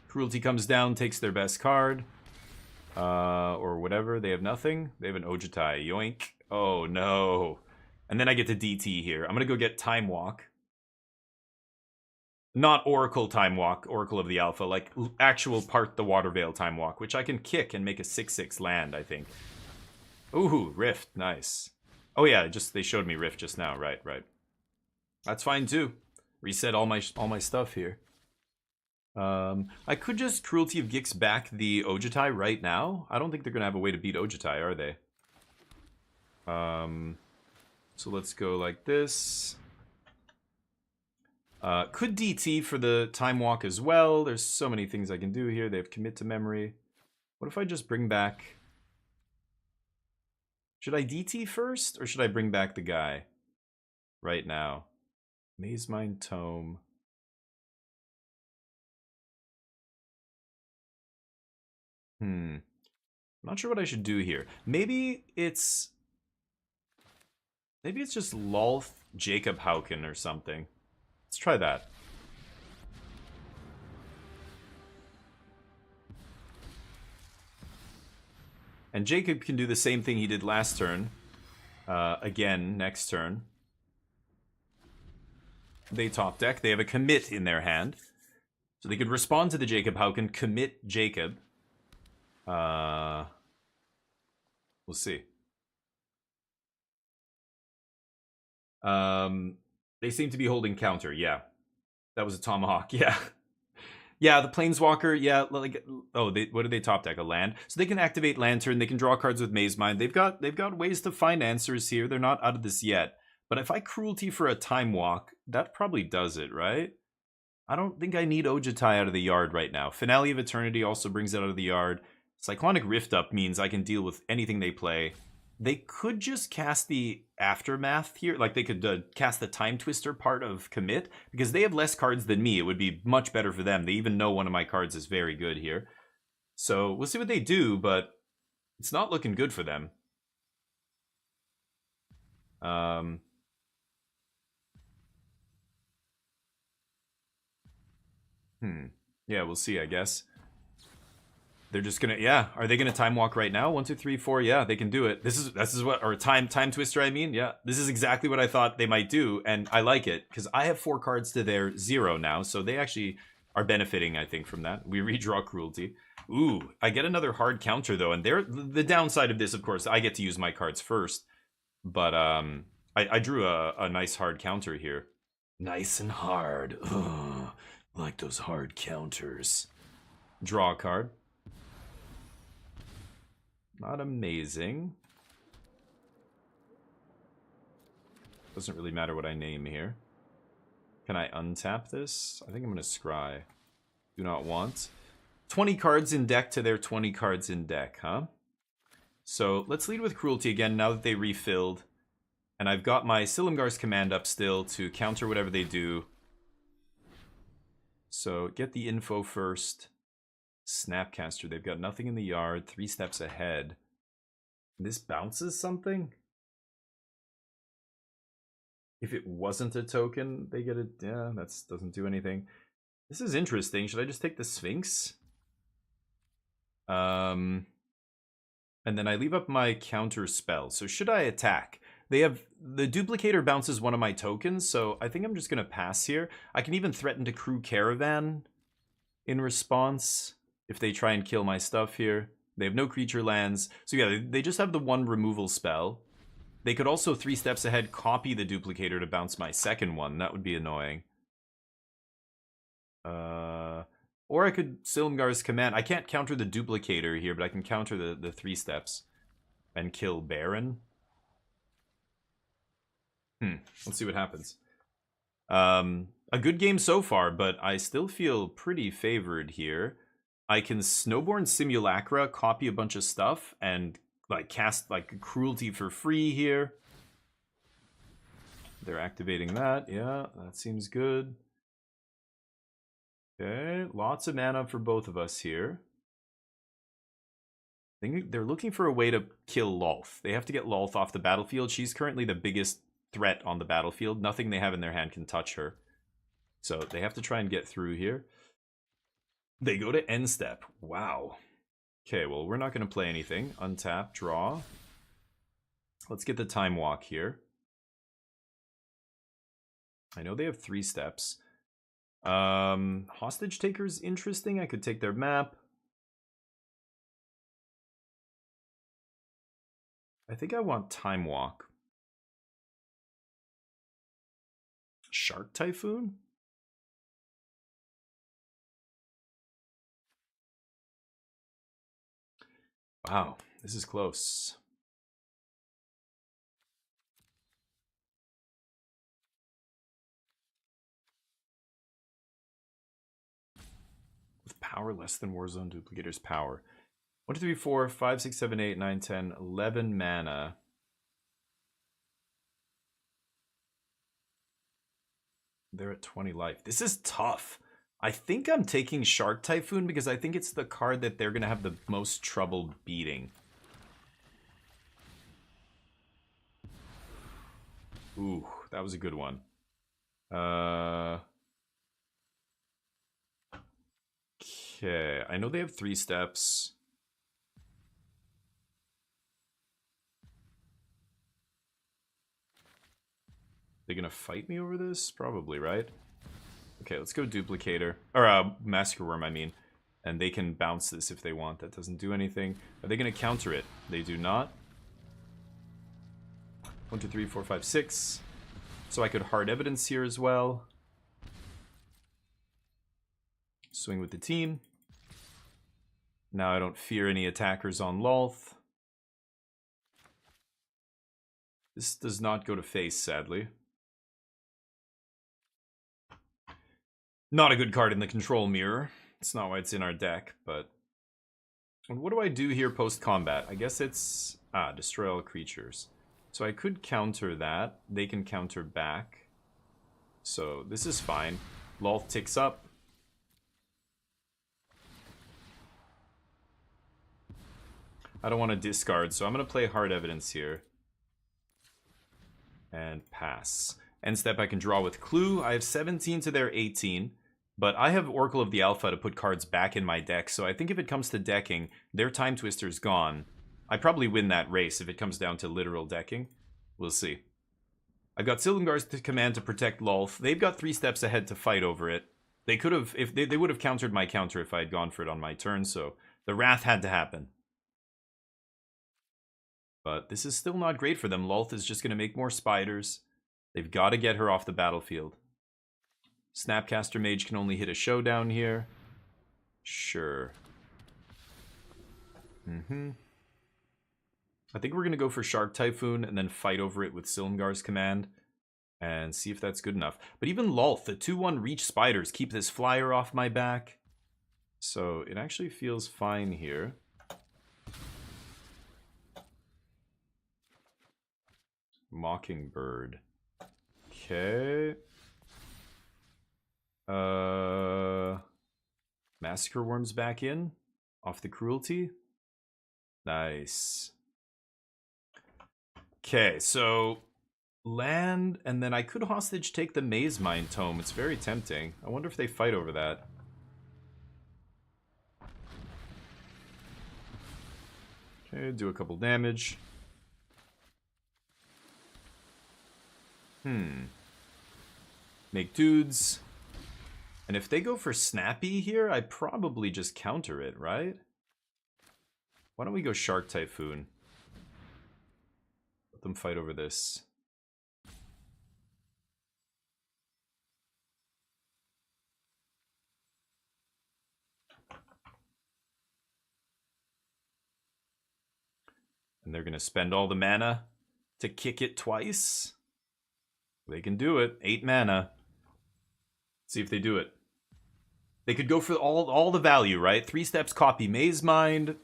Cruelty comes down, takes their best card. Or whatever. They have nothing. They have an Ojutai. Yoink. Oh, no. And then I get to DT here. I'm going to go get Time Walk. Not Oracle Time Walk, Oracle of the Alpha. Like, actual Part the Water Veil Time Walk, which I can kick and make a 6/6 land, I think. Ooh, Rift. Nice. Oh, yeah, they showed me Rift just now. Right. That's fine, too. Reset all my stuff here. I could just Cruelty of Gix back the Ojutai right now. I don't think they're going to have a way to beat Ojutai, are they? So let's go like this. Could DT for the Time Walk as well. There's so many things I can do here. They have Commit to Memory. What if I just bring back... Should I DT first, or should I bring back the guy right now? Maze Mind Tome. I'm not sure what I should do here. Maybe it's just Lolth Jacob Hauken or something. Let's try that. And Jacob can do the same thing he did last turn. Again, next turn. They top deck. They have a commit in their hand. So they could respond to the Jacob Hauken, commit Jacob. We'll see. They seem to be holding counter, yeah. That was a Tomahawk, yeah. Yeah, the Planeswalker, yeah, like, oh, what did they top deck? A land? So they can activate Lantern, they can draw cards with Maze Mind. They've got ways to find answers here. They're not out of this yet. But if I Cruelty for a Time Walk, that probably does it, right? I don't think I need Ojutai out of the yard right now. Finale of Eternity also brings it out of the yard. Cyclonic Rift Up means I can deal with anything they play. They could just cast the Aftermath here. Like, they could cast the Time Twister part of Commit. Because they have less cards than me. It would be much better for them. They even know one of my cards is very good here. So, we'll see what they do, but it's not looking good for them. Yeah, we'll see, I guess. They're just gonna, yeah. Are they gonna Time Walk right now? 1, 2, 3, 4. Yeah, they can do it. This is what, or time Twister. I mean, yeah. This is exactly what I thought they might do, and I like it because I have 4 cards to their 0 now, so they actually are benefiting, I think, from that. We redraw Cruelty. Ooh, I get another hard counter though, and the downside of this, of course, I get to use my cards first, but I drew a nice hard counter here. Nice and hard. Ugh, like those hard counters. Draw a card. Not amazing. Doesn't really matter what I name here. Can I untap this? I think I'm going to scry. Do not want. 20 cards in deck to their 20 cards in deck, huh? So let's lead with Cruelty again now that they refilled. And I've got my Silumgar's Command up still to counter whatever they do. So get the info first. Snapcaster, they've got nothing in the yard, 3 steps ahead. This bounces something? If it wasn't a token, they get it. Yeah, that doesn't do anything. This is interesting. Should I just take the Sphinx? And then I leave up my counter spell. So should I attack? They have the duplicator bounces one of my tokens, so I think I'm just gonna pass here. I can even threaten to crew Caravan in response if they try and kill my stuff here. They have no creature lands. So yeah, they just have the 1 removal spell. They could also 3 steps ahead copy the duplicator to bounce my second one. That would be annoying. Or I could Silumgar's Command. I can't counter the duplicator here, but I can counter the 3 steps and kill Baron. Let's see what happens. A good game so far, but I still feel pretty favored here. I can Snowborn Simulacra, copy a bunch of stuff, and like cast like Cruelty for free here. They're activating that. Yeah, that seems good. Okay, lots of mana for both of us here. I think they're looking for a way to kill Lolth. They have to get Lolth off the battlefield. She's currently the biggest threat on the battlefield. Nothing they have in their hand can touch her. So they have to try and get through here. They go to end step. Wow. Okay, well, we're not going to play anything. Untap, draw. Let's get the time walk here. I know they have 3 steps. Hostage taker's interesting. I could take their map. I think I want time walk. Shark Typhoon? Wow, this is close. With power less than Warzone Duplicator's power. 1, 2, 3, 4, 5, 6, 7, 8, 9, 10, 11 mana. They're at 20 life. This is tough. I think I'm taking Shark Typhoon because I think it's the card that they're going to have the most trouble beating. Ooh, that was a good one. Okay, I know they have 3 steps. They're gonna fight me over this? Probably, right? Okay, let's go Duplicator. Or, Massacre Worm, I mean. And they can bounce this if they want. That doesn't do anything. Are they gonna counter it? They do not. 1, 2, 3, 4, 5, 6. So I could Hard Evidence here as well. Swing with the team. Now I don't fear any attackers on Lolth. This does not go to face, sadly. Not a good card in the control mirror. It's not why it's in our deck, but... what do I do here post-combat? I guess it's... destroy all creatures. So I could counter that. They can counter back. So this is fine. Lolth ticks up. I don't want to discard, so I'm going to play Hard Evidence here. And pass. End step I can draw with Clue. I have 17 to their 18. But I have Oracle of the Alpha to put cards back in my deck, so I think if it comes to decking, their Time Twister's gone. I probably win that race if it comes down to literal decking. We'll see. I've got Silumgar's command to protect Lolth. They've got 3 steps ahead to fight over it. They could have, if they would have countered my counter if I had gone for it on my turn, so the Wrath had to happen. But this is still not great for them. Lolth is just going to make more spiders. They've got to get her off the battlefield. Snapcaster Mage can only hit a showdown here. Sure. I think we're going to go for Shark Typhoon and then fight over it with Silumgar's command. And see if that's good enough. But even Lolth, the 2-1 reach spiders keep this flyer off my back. So it actually feels fine here. Mockingbird. Okay. Massacre Worm's back in. Off the Cruelty. Nice. Okay, so land, and then I could hostage take the Maze Mind Tome. It's very tempting. I wonder if they fight over that. Okay, do a couple damage. Make dudes. And if they go for Snappy here, I probably just counter it, right? Why don't we go Shark Typhoon? Let them fight over this. And they're going to spend all the mana to kick it twice. They can do it. 8 mana. See if they do it. They could go for all the value, right? 3 steps, copy Maze Mind.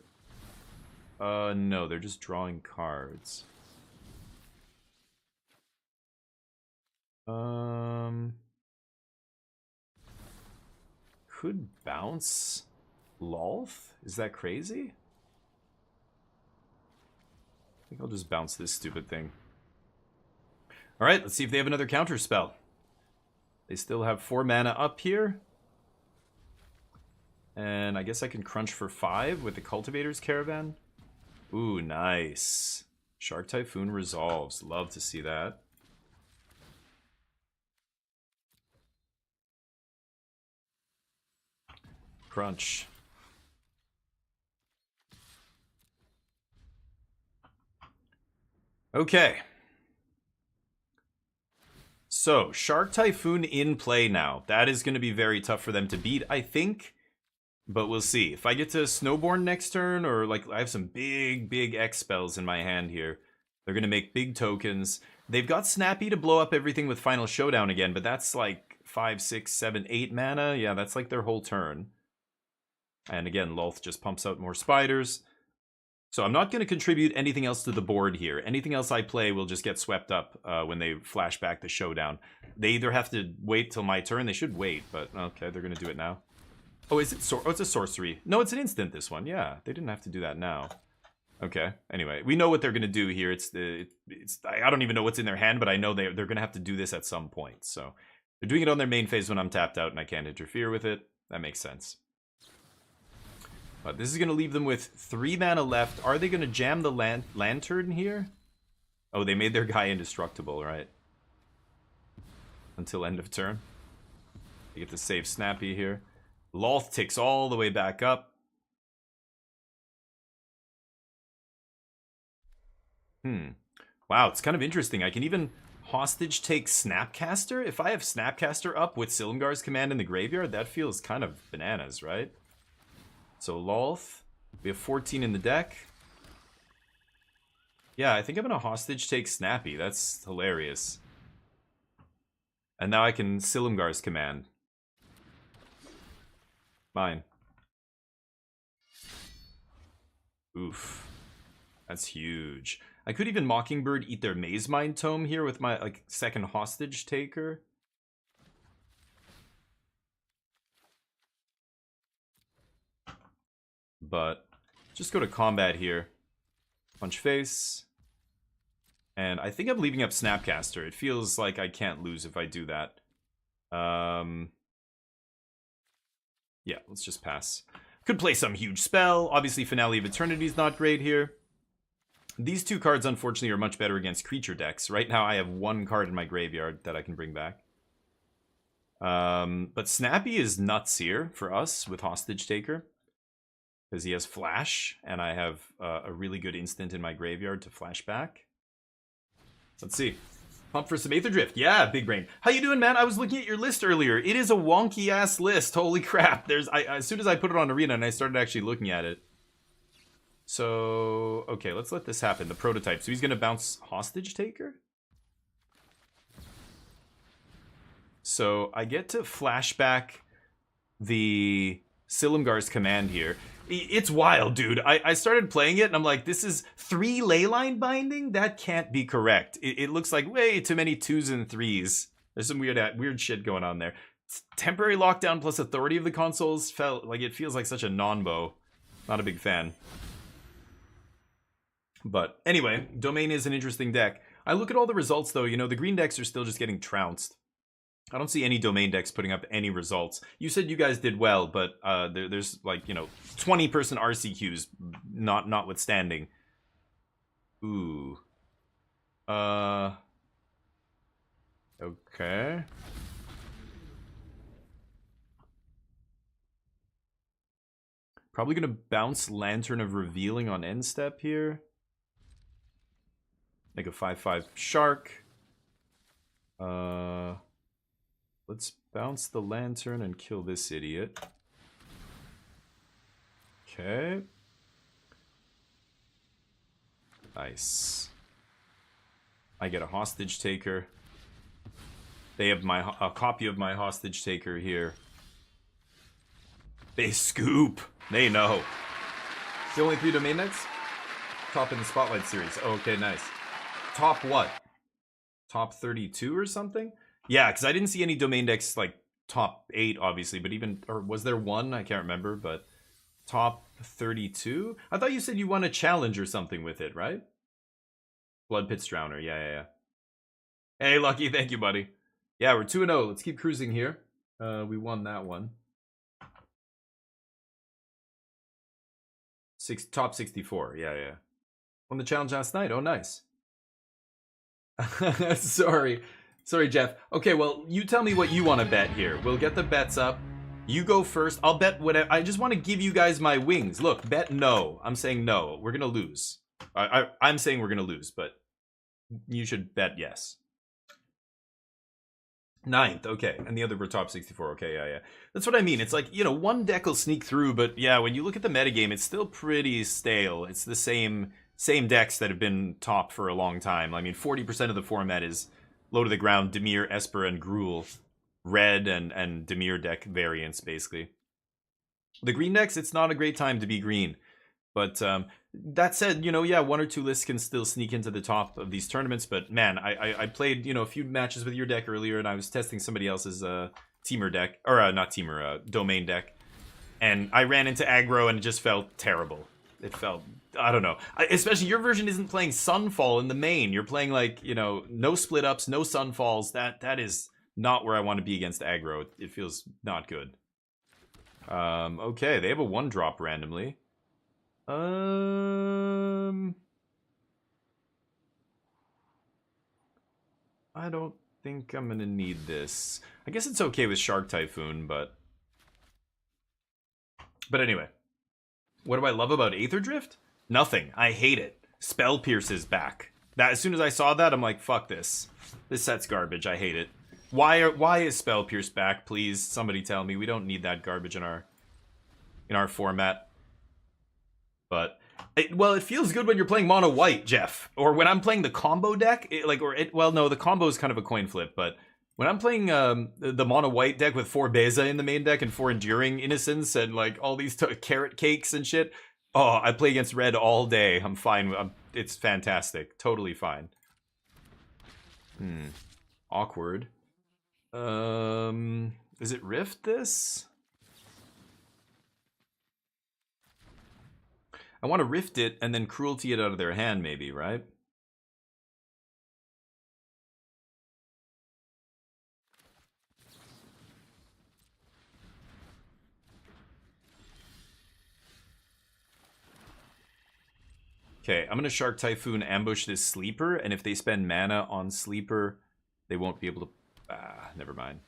No, they're just drawing cards. Could bounce Lolth? Is that crazy? I think I'll just bounce this stupid thing. Alright, let's see if they have another counter spell. They still have 4 mana up here. And I guess I can crunch for 5 with the Cultivator's Caravan. Ooh, nice. Shark Typhoon resolves. Love to see that. Crunch. Okay. So, Shark Typhoon in play now. That is going to be very tough for them to beat, I think. But we'll see. If I get to Snowborn next turn, or like I have some big X spells in my hand here. They're going to make big tokens. They've got Snappy to blow up everything with Final Showdown again, but that's like 5, 6, 7, 8 mana. Yeah, that's like their whole turn. And again, Lolth just pumps out more spiders. So I'm not going to contribute anything else to the board here. Anything else I play will just get swept up when they flash back the showdown. They either have to wait till my turn. They should wait, but okay, they're going to do it now. Oh, is it oh, it's a sorcery. No, it's an instant, this one. Yeah, they didn't have to do that now. Okay, anyway, we know what they're going to do here. I don't even know what's in their hand, but I know they're going to have to do this at some point. So they're doing it on their main phase when I'm tapped out and I can't interfere with it. That makes sense. But this is going to leave them with 3 mana left. Are they going to jam the lantern here? Oh, they made their guy indestructible, right? Until end of turn. They get to save Snappy here. Lolth ticks all the way back up. Wow, it's kind of interesting. I can even hostage take Snapcaster. If I have Snapcaster up with Silumgar's command in the graveyard, that feels kind of bananas, right? So Lolth, we have 14 in the deck. Yeah, I think I'm going to hostage take Snappy. That's hilarious. And now I can Silumgar's command. Mine. Oof. That's huge. I could even Mockingbird eat their Maze Mind Tome here with my like second hostage taker. But just go to combat here. Punch face. And I think I'm leaving up Snapcaster. It feels like I can't lose if I do that. Yeah, let's just pass. Could play some huge spell. Obviously, Finale of Eternity is not great here. These 2 cards, unfortunately, are much better against creature decks. Right now, I have 1 card in my graveyard that I can bring back. But Snappy is nuts here for us with Hostage Taker. Because he has Flash, and I have a really good instant in my graveyard to flash back. Let's see. Pump for some Aetherdrift. Yeah, big brain. How you doing, man? I was looking at your list earlier. It is a wonky-ass list. Holy crap. As soon as I put it on Arena and I started actually looking at it. So, okay, let's let this happen. The prototype. So he's going to bounce Hostage Taker? So I get to flashback the Silumgar's command here. It's wild, dude. I started playing it and I'm like, this is 3 Leyline binding? That can't be correct. It looks like way too many 2s and 3s. There's some weird shit going on there. Temporary lockdown plus authority of the consoles it feels like such a non-bow. Not a big fan. But anyway, Domain is an interesting deck. I look at all the results though, you know, the green decks are still just getting trounced. I don't see any Domain decks putting up any results. You said you guys did well, but there's like, you know, 20-person RCQs notwithstanding. Ooh. Okay. Probably gonna bounce Lantern of Revealing on end step here. Make a 5/5 Shark. Let's bounce the Lantern and kill this idiot. Okay. Nice. I get a Hostage Taker. They have a copy of my Hostage Taker here. They scoop. They know. The only 3 Domain decks? Top in the Spotlight series. Oh, okay, nice. Top what? Top 32 or something? Yeah, because I didn't see any domain decks like top 8, obviously, but even, or was there one? I can't remember, but top 32? I thought you said you won a challenge or something with it, right? Blood Pits Drowner, yeah. Hey, Lucky, thank you, buddy. Yeah, we're 2-0. Let's keep cruising here. We won that one. Top 64, yeah. Won the challenge last night. Oh, nice. Sorry, Jeff. Okay, well, you tell me what you want to bet here. We'll get the bets up. You go first. I'll bet whatever. I just want to give you guys my wings. Look, bet no. I'm saying no. We're gonna lose. I'm saying we're gonna lose, but you should bet yes. 9th, okay. And the other were top 64. Okay, yeah. That's what I mean. It's like, one deck will sneak through, but yeah, when you look at the metagame, it's still pretty stale. It's the same decks that have been top for a long time. I mean, 40% of the format is low to the ground, Dimir, Esper, and Gruul. Red and Dimir deck variants, basically. The green decks, it's not a great time to be green. But that said, yeah, 1 or 2 lists can still sneak into the top of these tournaments. But man, I played, a few matches with your deck earlier, and I was testing somebody else's teamer deck, or not teamer, domain deck, and I ran into aggro, and it just felt terrible. It felt, I don't know. Especially your version isn't playing Sunfall in the main. You're playing like, no split ups, no Sunfalls. That is not where I want to be against aggro. It feels not good. Okay, they have a 1-drop randomly. I don't think I'm gonna need this. I guess it's okay with Shark Typhoon, but anyway. What do I love about Aetherdrift? Nothing. I hate it. Spell Pierce is back. As soon as I saw that, I'm like, fuck this. This set's garbage. I hate it. Why is Spell Pierce back? Please, somebody tell me. We don't need that garbage in our format. But it feels good when you're playing mono white, Jeff, or when I'm playing the combo deck. The combo is kind of a coin flip, but when I'm playing the mono white deck with 4 Beza in the main deck and 4 Enduring Innocence and like all these carrot cakes and shit, I play against red all day. I'm fine. It's fantastic. Totally fine. Awkward. Is it Rift this? I want to Rift it and then Cruelty it out of their hand, maybe, right? Okay, I'm going to Shark Typhoon ambush this Sleeper, and if they spend mana on Sleeper, they won't be able to... never mind.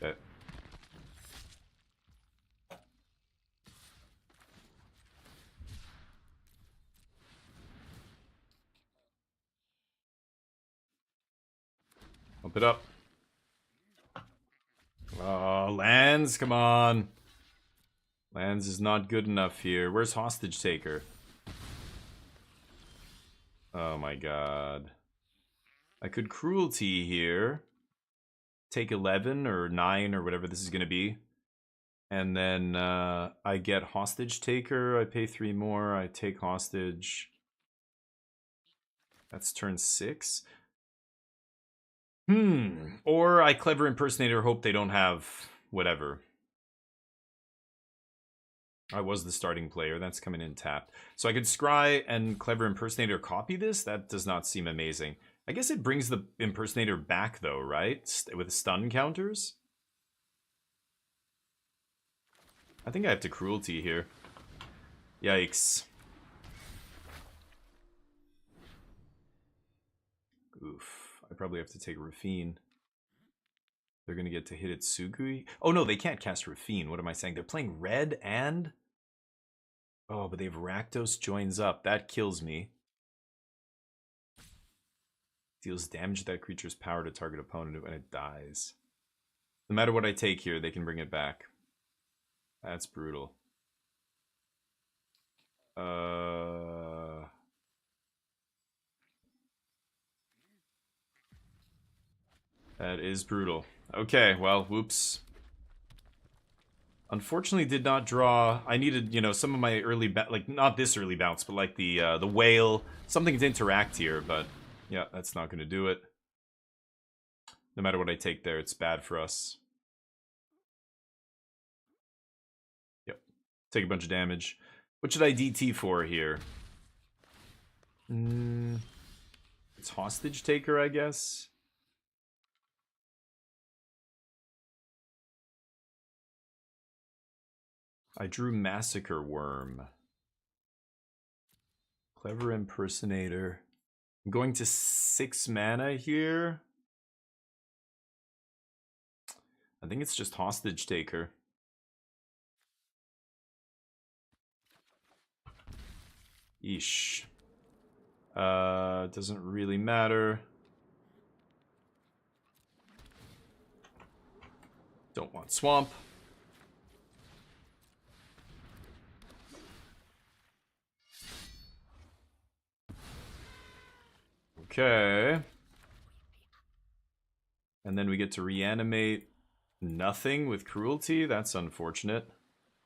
Okay. Pump it up. Oh, lands, come on. Lands is not good enough here. Where's Hostage Taker? Oh my god. I could Cruelty here. Take 11 or 9 or whatever this is going to be. And then I get Hostage Taker. I pay 3 more. I take Hostage. That's turn 6. Or I Clever Impersonator, hope they don't have whatever. I was the starting player. That's coming in tapped. So I could Scry and Clever Impersonator copy this? That does not seem amazing. I guess it brings the Impersonator back, though, right? With stun counters? I think I have to Cruelty here. Yikes. Oof. I probably have to take Rafine. They're going to get to hit it Sugui. Oh, no, they can't cast Rafine. What am I saying? They're playing red and... Oh, but they have Rakdos joins up. That kills me. Deals damage to that creature's power to target opponent when it dies. No matter what I take here, they can bring it back. That's brutal. That is brutal. Okay, well, whoops. Unfortunately, did not draw. I needed, some of my early, like not this early bounce, but like the whale, something to interact here. But yeah, that's not going to do it. No matter what I take there, it's bad for us. Yep. Take a bunch of damage. What should I DT for here? It's Hostage Taker, I guess. I drew Massacre Worm. Clever Impersonator. I'm going to 6 mana here. I think it's just Hostage Taker. Eesh. Doesn't really matter. Don't want Swamp. Okay. And then we get to reanimate nothing with Cruelty. That's unfortunate.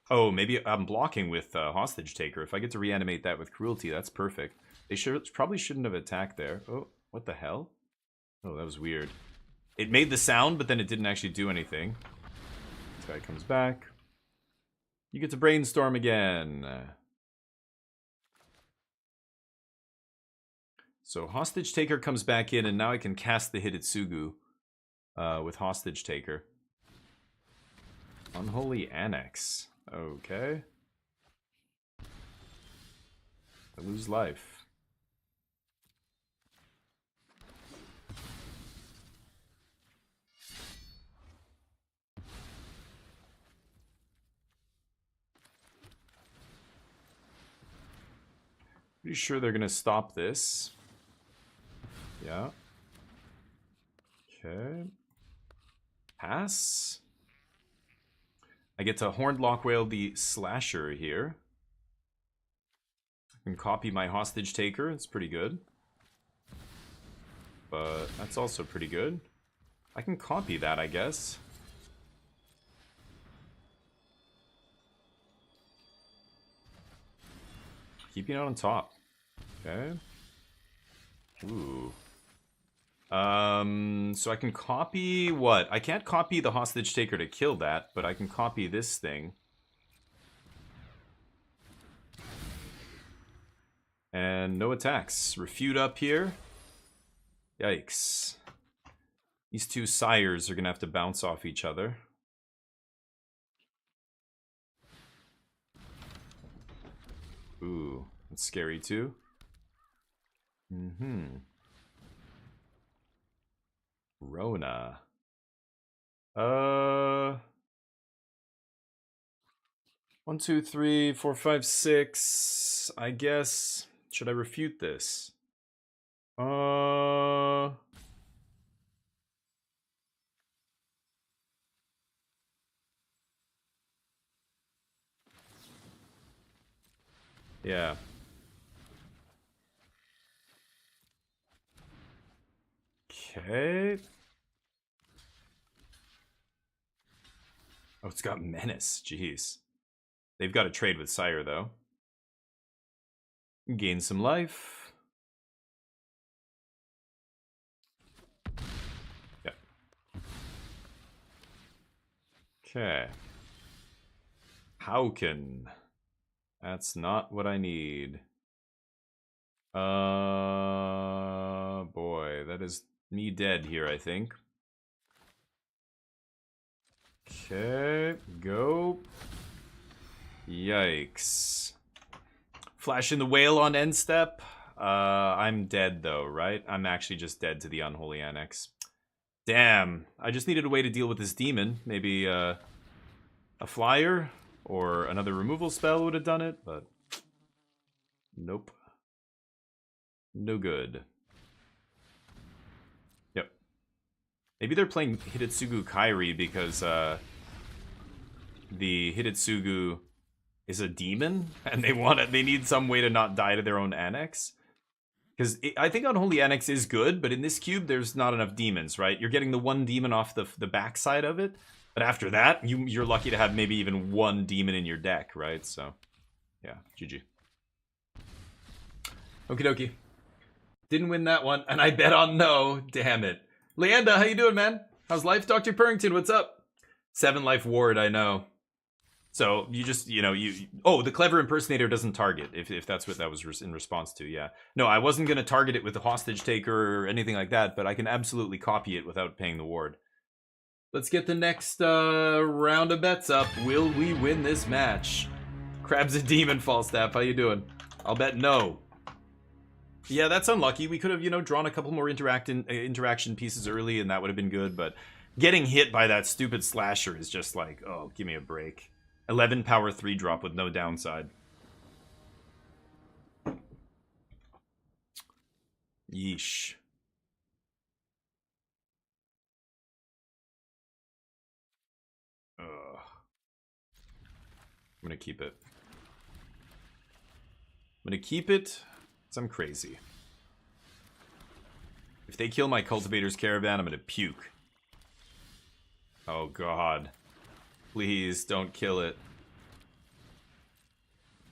Oh, maybe I'm blocking with Hostage Taker. If I get to reanimate that with Cruelty, that's perfect. They probably shouldn't have attacked there. Oh, what the hell? Oh, that was weird. It made the sound, but then it didn't actually do anything. This guy comes back. You get to Brainstorm again. So Hostage Taker comes back in, and now I can cast the Hidetsugu with Hostage Taker. Unholy Annex. Okay. I lose life. Pretty sure they're gonna stop this. Yeah. Okay. Pass. I get to Horned Lockwhale the Slasher here. I can copy my Hostage Taker. It's pretty good. But that's also pretty good. I can copy that, I guess. Keeping it on top. Okay. Ooh. So I can copy what? I can't copy the Hostage Taker to kill that, but I can copy this thing. And no attacks. Refute up here. Yikes. These two sires are gonna have to bounce off each other. Ooh, that's scary too. Rona. 1, 2, 3, 4, 5, 6. I guess. Should I refute this? Yeah. Okay. Oh, it's got Menace. Jeez. They've got to trade with Sire, though. Gain some life. Yep. Okay. Hauken. That's not what I need. Boy, that is me dead here, I think. Okay, go. Yikes. Flash in the Whale on end step. I'm dead though, right? I'm actually just dead to the Unholy Annex. Damn, I just needed a way to deal with this demon. Maybe a flyer or another removal spell would have done it, but nope. No good. Yep. Maybe they're playing Hidetsugu Kairi because the Hidetsugu is a demon and they need some way to not die to their own annex. Because I think Unholy Annex is good, but in this cube there's not enough demons, right? You're getting the one demon off the backside of it, but after that you're lucky to have maybe even one demon in your deck, right? So yeah, GG. Okie dokie. Didn't win that one, and I bet on no. Damn it. Leanda, how you doing, man? How's life? Dr. Purrington, what's up? 7 life ward, I know. So you just, oh, the clever impersonator doesn't target, if that's what that was in response to, yeah. No, I wasn't going to target it with a hostage taker or anything like that, but I can absolutely copy it without paying the ward. Let's get the next round of bets up. Will we win this match? Crab's a demon, Falstaff. How you doing? I'll bet no. Yeah, that's unlucky. We could have, drawn a couple more interaction pieces early, and that would have been good, but getting hit by that stupid slasher is just like, oh, give me a break. 11 power 3 drop with no downside. Yeesh. Ugh. I'm gonna keep it. I'm gonna keep it because I'm crazy. If they kill my cultivator's caravan, I'm gonna puke. Oh god. Please don't kill it.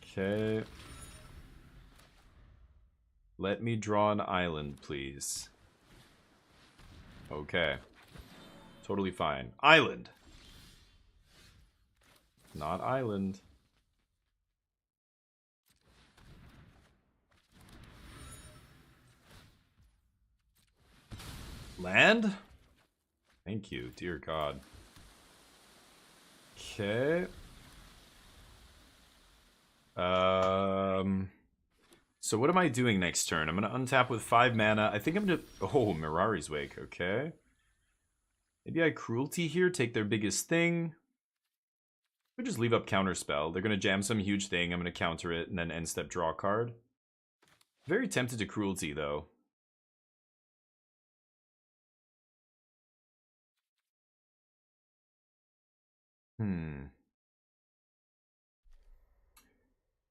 Okay. Let me draw an island, please. Okay. Totally fine. Island. Not island. Land? Thank you, dear God. Okay. So what am I doing next turn? I'm gonna untap with 5 mana. I think I'm gonna... Oh, Mirari's Wake, okay. Maybe I Cruelty here, take their biggest thing. Or just leave up Counterspell. They're gonna jam some huge thing, I'm gonna counter it, and then end step draw a card. Very tempted to Cruelty, though.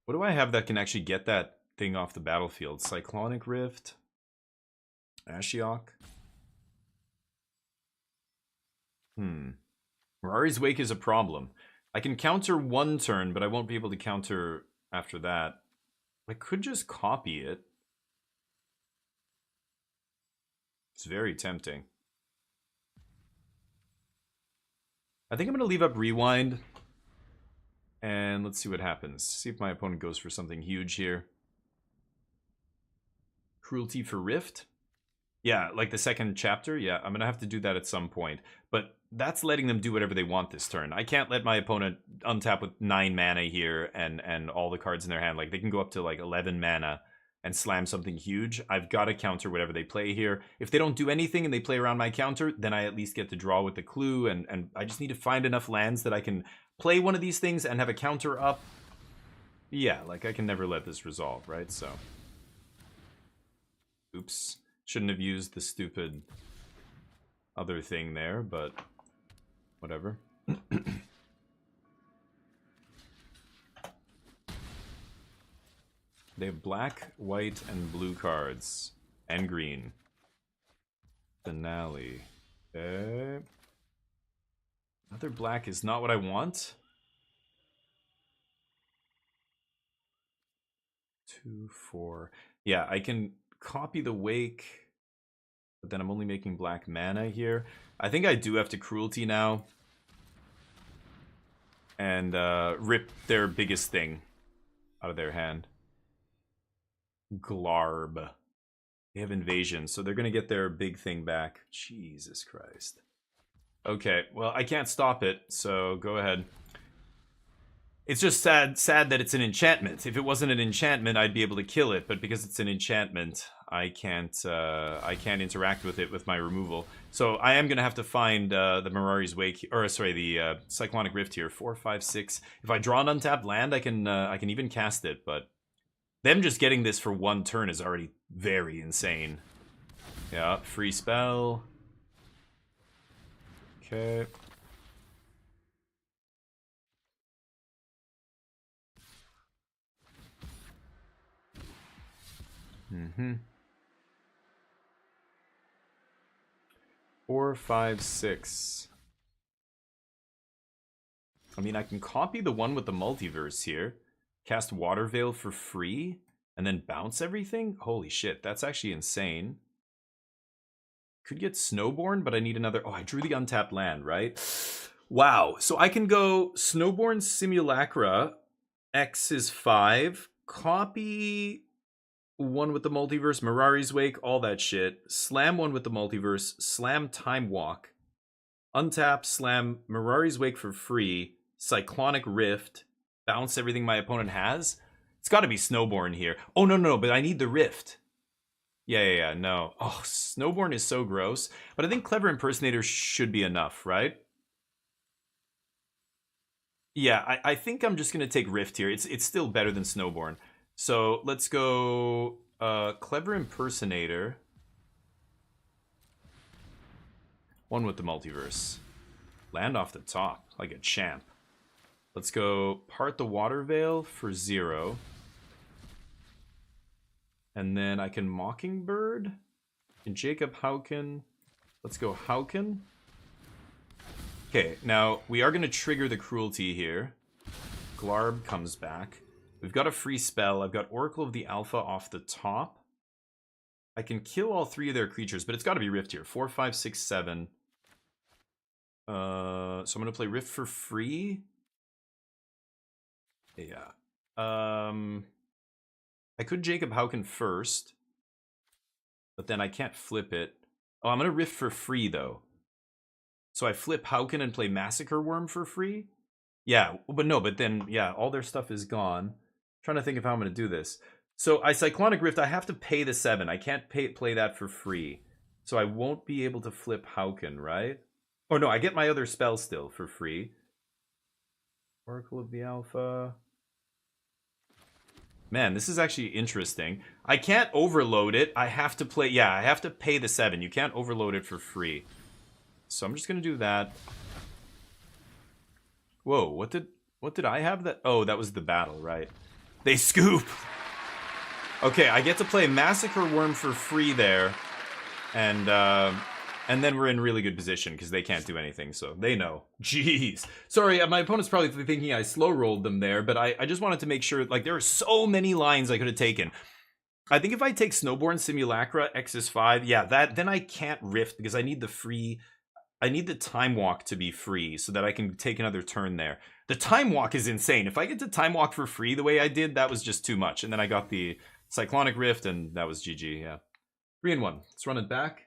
What do I have that can actually get that thing off the battlefield? Cyclonic Rift? Ashiok? Mirari's Wake is a problem. I can counter 1 turn, but I won't be able to counter after that. I could just copy it. It's very tempting. I think I'm going to leave up Rewind. And let's see what happens. See if my opponent goes for something huge here. Cruelty for Rift? Yeah, like the second chapter? Yeah, I'm going to have to do that at some point. But that's letting them do whatever they want this turn. I can't let my opponent untap with 9 mana here and all the cards in their hand. Like, they can go up to like 11 mana and slam something huge. I've got to counter whatever they play here. If they don't do anything and they play around my counter, then I at least get to draw with the clue. And I just need to find enough lands that I can play one of these things and have a counter up. Yeah, like I can never let this resolve, right? So, oops. Shouldn't have used the stupid other thing there, but whatever. They have black, white, and blue cards. And green. Finale. Okay. Another black is not what I want. 2, 4. Yeah, I can copy the Wake, but then I'm only making black mana here. I think I do have to Cruelty now. And rip their biggest thing out of their hand. Glarb. They have Invasion, so they're going to get their big thing back. Jesus Christ. Okay, well, I can't stop it, so go ahead. It's just sad that it's an enchantment. If it wasn't an enchantment, I'd be able to kill it, but because it's an enchantment, I can't interact with it with my removal. So I am gonna have to find the Mirari's Wake, or sorry, the Cyclonic Rift here. 4, 5, 6. If I draw an untapped land, I can even cast it, but them just getting this for 1 turn is already very insane. Yeah, free spell. Okay. Mm-hmm. 4, 5, 6. I mean, I can copy the one with the multiverse here, cast Water Veil for free, and then bounce everything? Holy shit, that's actually insane. Could get Snowborn, but I need another... Oh, I drew the untapped land, right? Wow. So I can go Snowborn Simulacra. X is 5. Copy one with the multiverse. Mirari's Wake. All that shit. Slam one with the multiverse. Slam Time Walk. Untap. Slam Mirari's Wake for free. Cyclonic Rift. Bounce everything my opponent has. It's got to be Snowborn here. Oh, no, but I need the Rift. Yeah, no. Oh, Snowborn is so gross. But I think Clever Impersonator should be enough, right? Yeah, I think I'm just going to take Rift here. It's still better than Snowborn. So let's go Clever Impersonator. One with the multiverse. Land off the top like a champ. Let's go Part the Water Veil for 0. And then I can Mockingbird and Jacob Hauken. Let's go Hauken. Okay, now we are going to trigger the cruelty here. Glarb comes back. We've got a free spell. I've got Oracle of the Alpha off the top. I can kill all 3 of their creatures, but it's got to be Rift here. 4, 5, 6, 7. So I'm going to play Rift for free. Yeah. I could Jacob Hauken first, but then I can't flip it. Oh, I'm going to Rift for free, though. So I flip Hauken and play Massacre Worm for free? Yeah, but then, yeah, all their stuff is gone. I'm trying to think of how I'm going to do this. So I Cyclonic Rift, I have to pay the 7. I can't play that for free. So I won't be able to flip Hauken, right? Oh, no, I get my other spell still for free. Oracle of the Alpha... Man, this is actually interesting. I can't overload it. I have to play... Yeah, I have to pay the 7. You can't overload it for free. So I'm just going to do that. Whoa, what did I have that? Oh, that was the battle, right? They scoop! Okay, I get to play Massacre Worm for free there. And then we're in really good position because they can't do anything, so they know. Jeez. Sorry, my opponent's probably thinking I slow rolled them there, but I just wanted to make sure, like, there are so many lines I could have taken. I think if I take Snowborn Simulacra, X is 5, yeah, then I can't Rift because I need the free... I need the Time Walk to be free so that I can take another turn there. The Time Walk is insane. If I get to Time Walk for free the way I did, that was just too much. And then I got the Cyclonic Rift, and that was GG, yeah. 3-1. Let's run it back.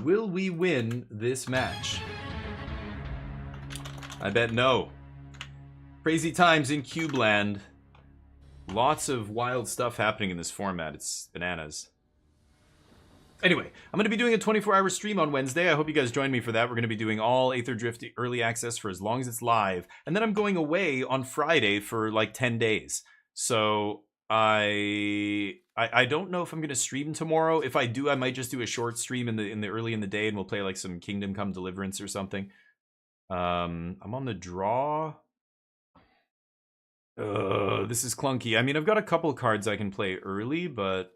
Will we win this match? I bet no. Crazy times in Cubeland. Lots of wild stuff happening in this format. It's bananas. Anyway, I'm going to be doing a 24-hour stream on Wednesday. I hope you guys join me for that. We're going to be doing all Aetherdrift early access for as long as it's live. And then I'm going away on Friday for like 10 days. So I don't know if I'm going to stream tomorrow. If I do, I might just do a short stream in the early in the day and we'll play like some Kingdom Come Deliverance or something. I'm on the draw. This is clunky. I mean, I've got a couple cards I can play early, but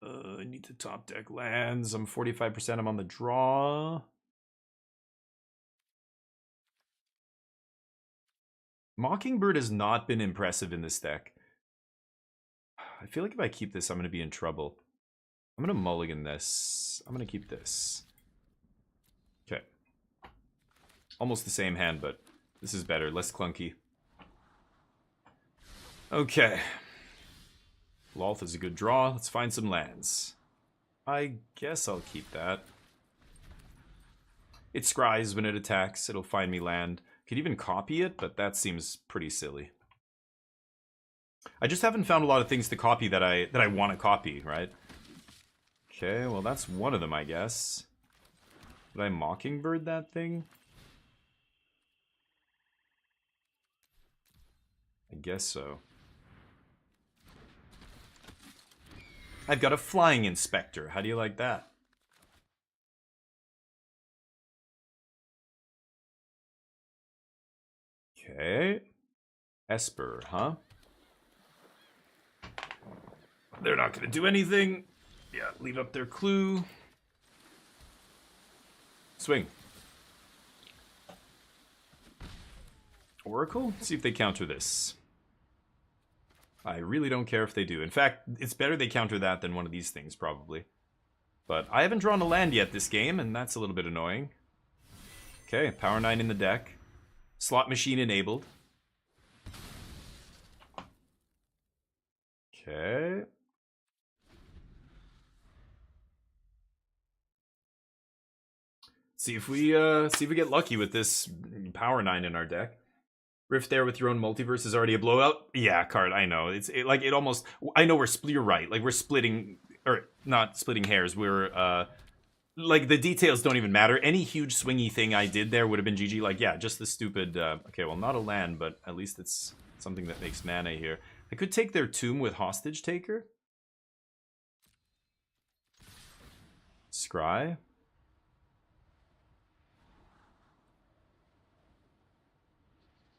I need to top deck lands. I'm 45%. I'm on the draw. Mockingbird has not been impressive in this deck. I feel like if I keep this, I'm going to be in trouble. I'm going to mulligan this. I'm going to keep this. Okay. Almost the same hand, but this is better. Less clunky. Okay. Lolth is a good draw. Let's find some lands. I guess I'll keep that. It scries when it attacks. It'll find me land. Could even copy it, but that seems pretty silly. I just haven't found a lot of things to copy that I want to copy, right? Okay, well that's one of them, I guess. Did I Mockingbird that thing? I guess so. I've got a Flying Inspector. How do you like that? Okay. Esper, huh? They're not going to do anything. Yeah, leave up their clue. Swing. Oracle? See if they counter this. I really don't care if they do. In fact, it's better they counter that than one of these things, probably. But I haven't drawn a land yet this game, and that's a little bit annoying. Okay, Power 9 in the deck. Slot machine enabled. Okay. See if we get lucky with this Power 9 in our deck. Rift there with your own multiverse is already a blowout. Yeah, card. I know. It almost. I know you're right. Like we're splitting, or not splitting hairs. We're like the details don't even matter. Any huge swingy thing I did there would have been GG. Like yeah, just the stupid. Okay, well not a land, but at least it's something that makes mana here. I could take their tomb with hostage taker. Scry.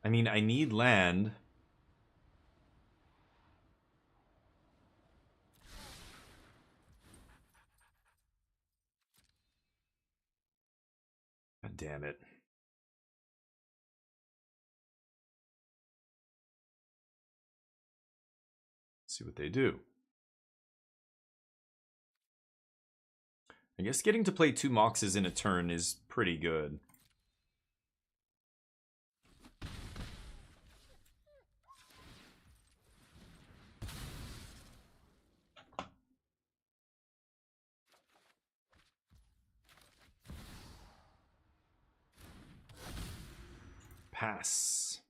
I mean, I need land. God damn it. Let's see what they do. I guess getting to play 2 Moxes in a turn is pretty good. Pass.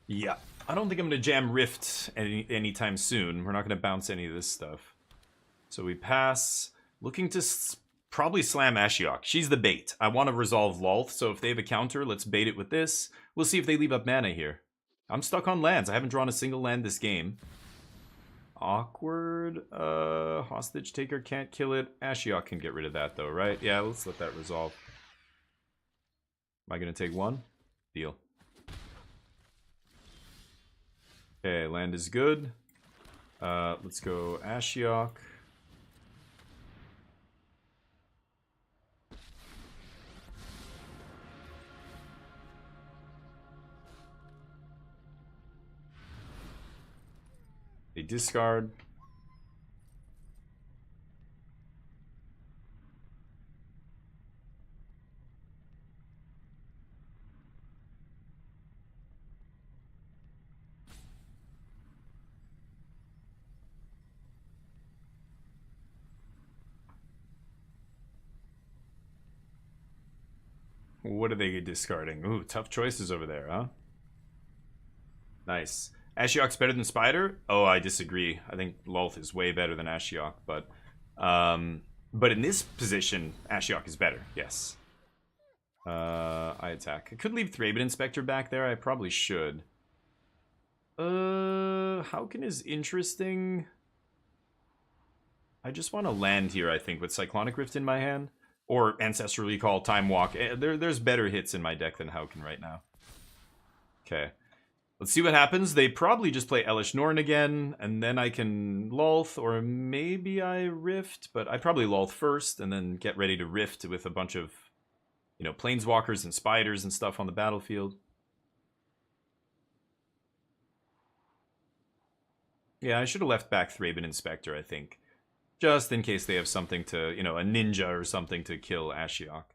Yeah. I don't think I'm going to jam Rift anytime soon. We're not going to bounce any of this stuff. So we pass. Looking to probably slam Ashiok. She's the bait. I want to resolve Lolth, so if they have a counter, let's bait it with this. We'll see if they leave up mana here. I'm stuck on lands. I haven't drawn a single land this game. Awkward. Hostage taker can't kill it. Ashiok can get rid of that though, right? Yeah, let's let that resolve. Am I going to take one? Deal. Okay, land is good. Let's go Ashiok. They discard. What are they discarding? Ooh, tough choices over there, huh? Nice. Ashiok's better than Spider? Oh, I disagree. I think Lolth is way better than Ashiok, but in this position, Ashiok is better, yes. I attack. I could leave Thraben Inspector back there. I probably should. Hauken is interesting. I just want to land here, I think, with Cyclonic Rift in my hand. Or Ancestral Recall, Time Walk. There's better hits in my deck than Hauken right now. Okay. Let's see what happens. They probably just play Elesh Norn again, and then I can Lolth, or maybe I Rift, but I probably Lolth first, and then get ready to Rift with a bunch of, you know, Planeswalkers and Spiders and stuff on the battlefield. Yeah, I should have left back Thraben Inspector, I think. Just in case they have something to, you know, a ninja or something to kill Ashiok.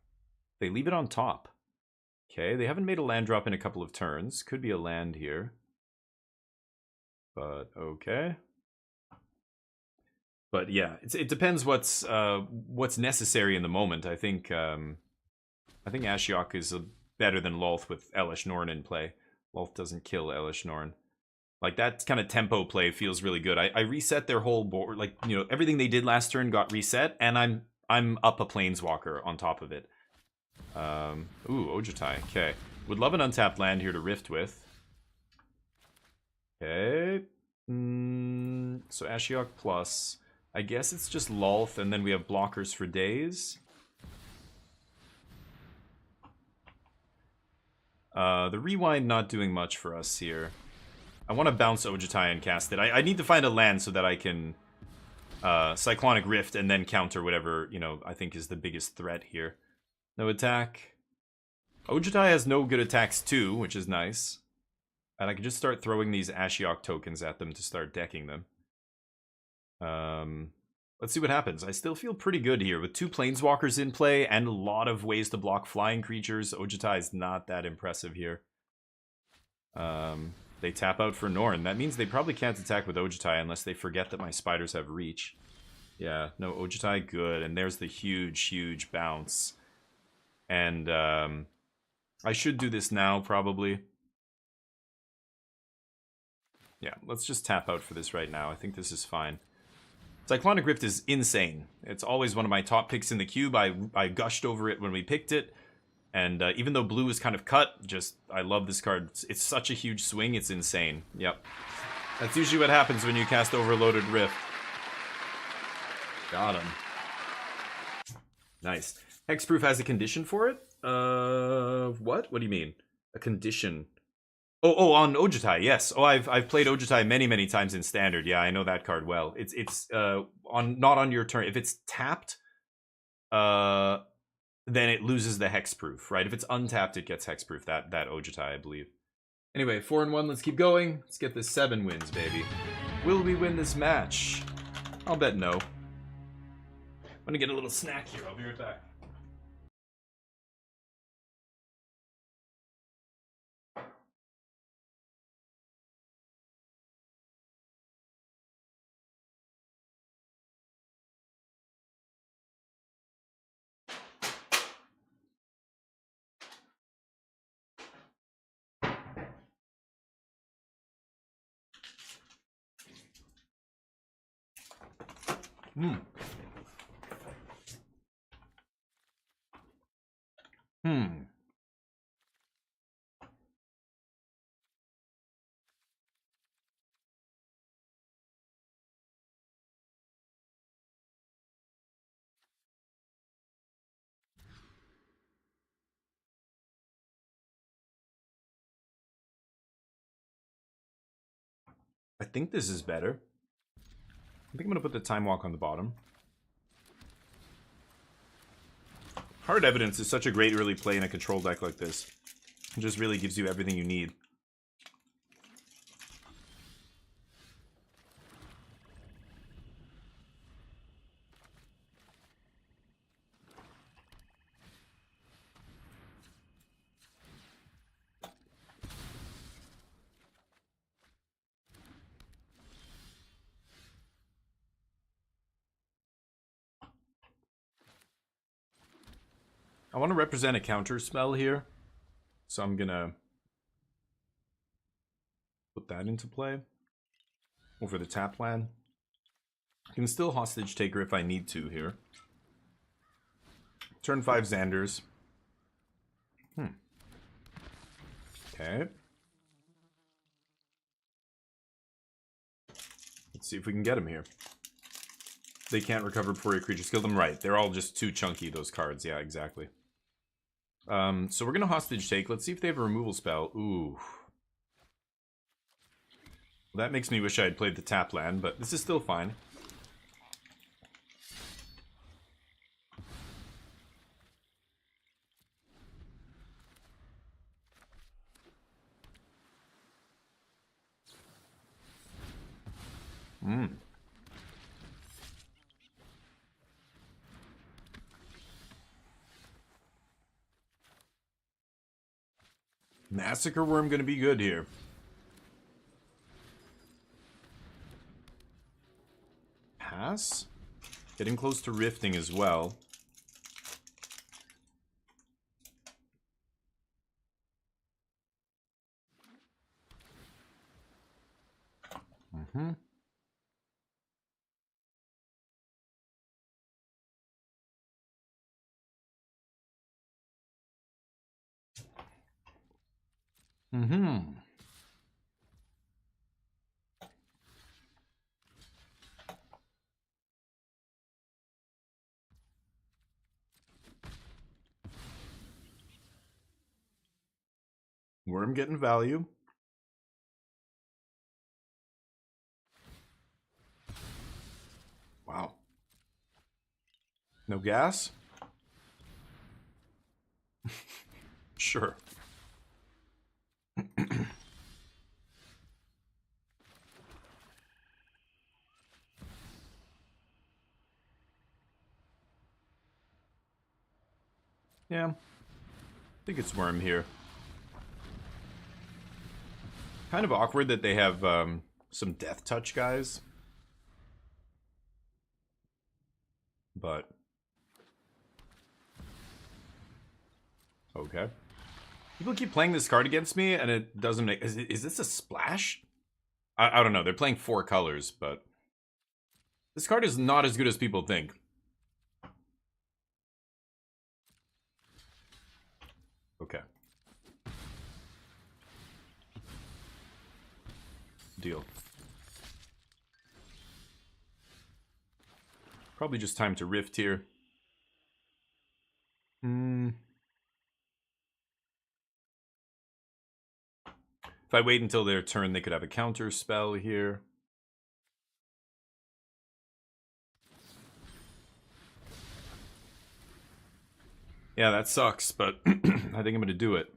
They leave it on top. Okay, they haven't made a land drop in a couple of turns. Could be a land here. But, okay. But yeah, it depends what's necessary in the moment. I think Ashiok is better than Lolth with Elesh Norn in play. Lolth doesn't kill Elesh Norn. Like, that kind of tempo play feels really good. I reset their whole board. Like, you know, everything they did last turn got reset, and I'm up a Planeswalker on top of it. Ooh, Ojutai. Okay. Would love an untapped land here to Rift with. Okay. So Ashiok plus. I guess it's just Lolth, and then we have blockers for days. The Rewind not doing much for us here. I want to bounce Ojutai and cast it. I need to find a land so that I can Cyclonic Rift and then counter whatever, you know, I think is the biggest threat here. No attack. Ojutai has no good attacks too, which is nice. And I can just start throwing these Ashiok tokens at them to start decking them. Let's see what happens. I still feel pretty good here. With 2 Planeswalkers in play and a lot of ways to block flying creatures, Ojutai is not that impressive here. They tap out for Norn. That means they probably can't attack with Ojutai unless they forget that my spiders have reach. Yeah, no, Ojutai, good. And there's the huge, huge bounce. And I should do this now, probably. Yeah, let's just tap out for this right now. I think this is fine. Cyclonic Rift is insane. It's always one of my top picks in the cube. I gushed over it when we picked it. And even though blue is kind of cut, I love this card. It's such a huge swing, it's insane. Yep. That's usually what happens when you cast Overloaded Rift. Got him. Nice. Hexproof has a condition for it? What? What do you mean? A condition? Oh, on Ojutai, yes. Oh, I've played Ojutai many times in Standard. Yeah, I know that card well. It's not on your turn. If it's tapped, then it loses the hexproof, right? If it's untapped, it gets hexproof. That Ojutai, I believe. Anyway, 4-1. Let's keep going. Let's get this 7 wins, baby. Will we win this match? I'll bet no. I'm gonna get a little snack here. I'll be right back. I think this is better. I think I'm gonna put the Time Walk on the bottom. Hard Evidence is such a great early play in a control deck like this. It just really gives you everything you need. I want to represent a counter spell here, so I'm gonna put that into play over the tap land. I can still Hostage Taker if I need to here. Turn 5 Xanders. Okay. Let's see if we can get him here. They can't recover before your creatures kill them. Right, they're all just too chunky, those cards. Yeah, exactly. So we're going to Hostage Take. Let's see if they have a removal spell. Ooh. Well, that makes me wish I had played the tap land, but this is still fine. Massacre Worm gonna be good here. Pass? Getting close to rifting as well. Worm getting value. Wow. No gas? Sure. Yeah. I think it's Worm here. Kind of awkward that they have some Death Touch guys. But... okay. People keep playing this card against me, and it doesn't make... Is this a splash? I don't know. They're playing 4 colors, but... this card is not as good as people think. Okay. Deal. Probably just time to Rift here. If I wait until their turn, they could have a counter spell here. Yeah, that sucks, but I think I'm going to do it.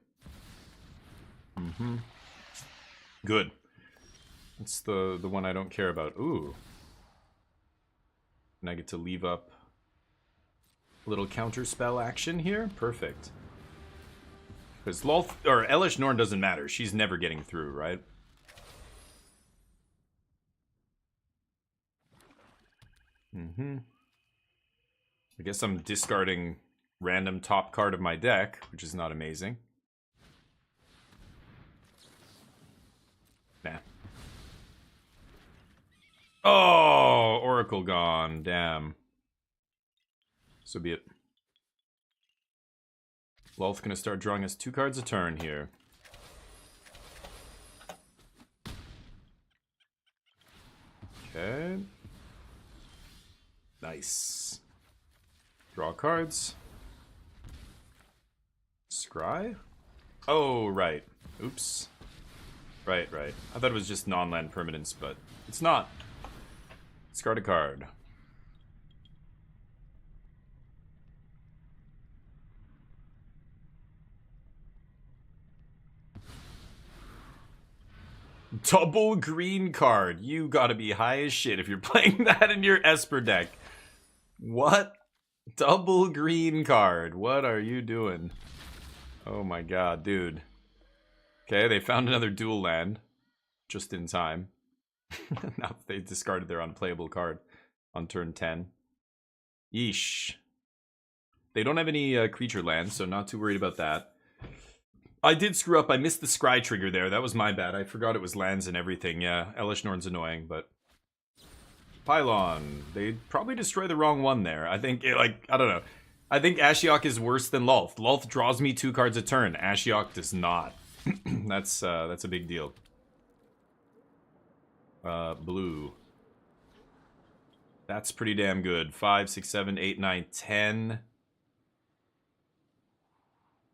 Good. That's the one I don't care about. Ooh. And I get to leave up a little counter spell action here. Perfect. Because Lolth or Elish Norn doesn't matter. She's never getting through, right? I guess I'm discarding random top card of my deck, which is not amazing. Nah. Oh, Oracle gone. Damn. So be it. Lolth gonna start drawing us 2 cards a turn here. Okay. Nice. Draw cards. Scry? Oh, right. Oops. Right. I thought it was just non-land permanents, but it's not. Discard a card. Double green card. You gotta be high as shit if you're playing that in your Esper deck. What? Double green card. What are you doing? Oh my god, dude. Okay, they found another dual land. Just in time. Now they discarded their unplayable card on turn 10. Yeesh. They don't have any creature lands, so not too worried about that. I did screw up. I missed the scry trigger there. That was my bad. I forgot it was lands and everything. Yeah, Elish Norn's annoying, but... Pylon. They probably destroy the wrong one there. I think, I don't know. I think Ashiok is worse than Lolth. Lolth draws me 2 cards a turn. Ashiok does not. That's a big deal. Blue. That's pretty damn good. 5, 6, 7, 8, 9, 10.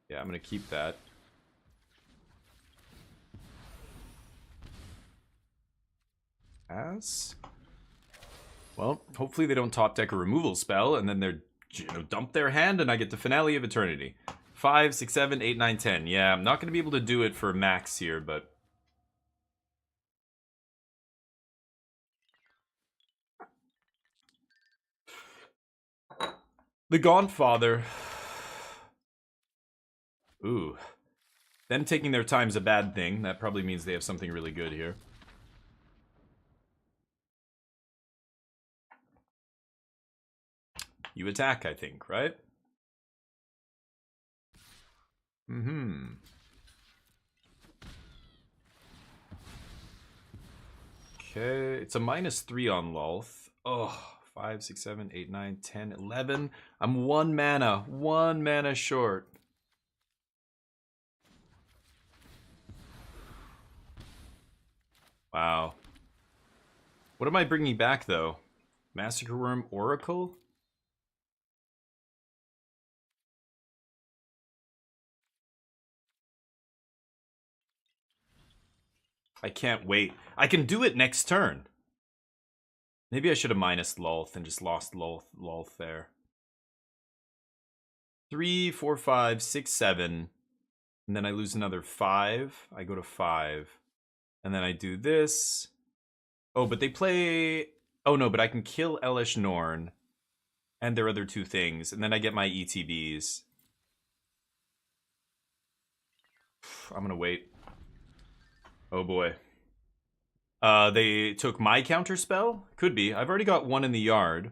Yeah, I'm gonna keep that. Well, hopefully they don't top deck a removal spell, and then they're, dump their hand, and I get the Finale of Eternity. 5, 6, 7, 8, 9, 10. Yeah, I'm not going to be able to do it for max here, but... The Gaunt Father. Ooh. Them taking their time's a bad thing. That probably means they have something really good here. You attack, I think, right? Okay, it's a -3 on Lolth. Oh, 5, 6, 7, 8, 9, 10, 11. I'm 1 mana. 1 mana short. Wow. What am I bringing back, though? Massacre Worm Oracle? I can't wait. I can do it next turn. Maybe I should have minus Lolth and just lost Lolth there. 3, 4, 5, 6, 7. And then I lose another 5. I go to 5. And then I do this. Oh, but they play... Oh, no, but I can kill Elish Norn. And their other 2 things. And then I get my ETBs. I'm gonna wait. Oh boy. They took my counter spell? Could be. I've already got one in the yard.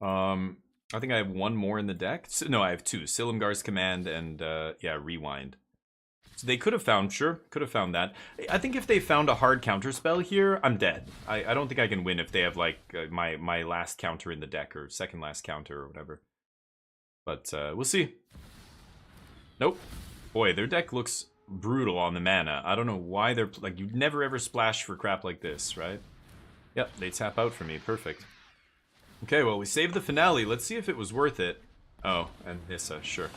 I think I have one more in the deck. No, I have two. Silumgar's Command and, yeah, Rewind. So they could have found, sure, could have found that. I think if they found a hard counter spell here, I'm dead. I don't think I can win if they have, like, my last counter in the deck, or second last counter, or whatever. But, we'll see. Nope. Boy, their deck looks brutal on the mana. I don't know why they're, like, you'd never ever splash for crap like this, right? Yep, they tap out for me. Perfect. Okay, well, we saved the finale. Let's see if it was worth it. Oh, and Nissa, sure.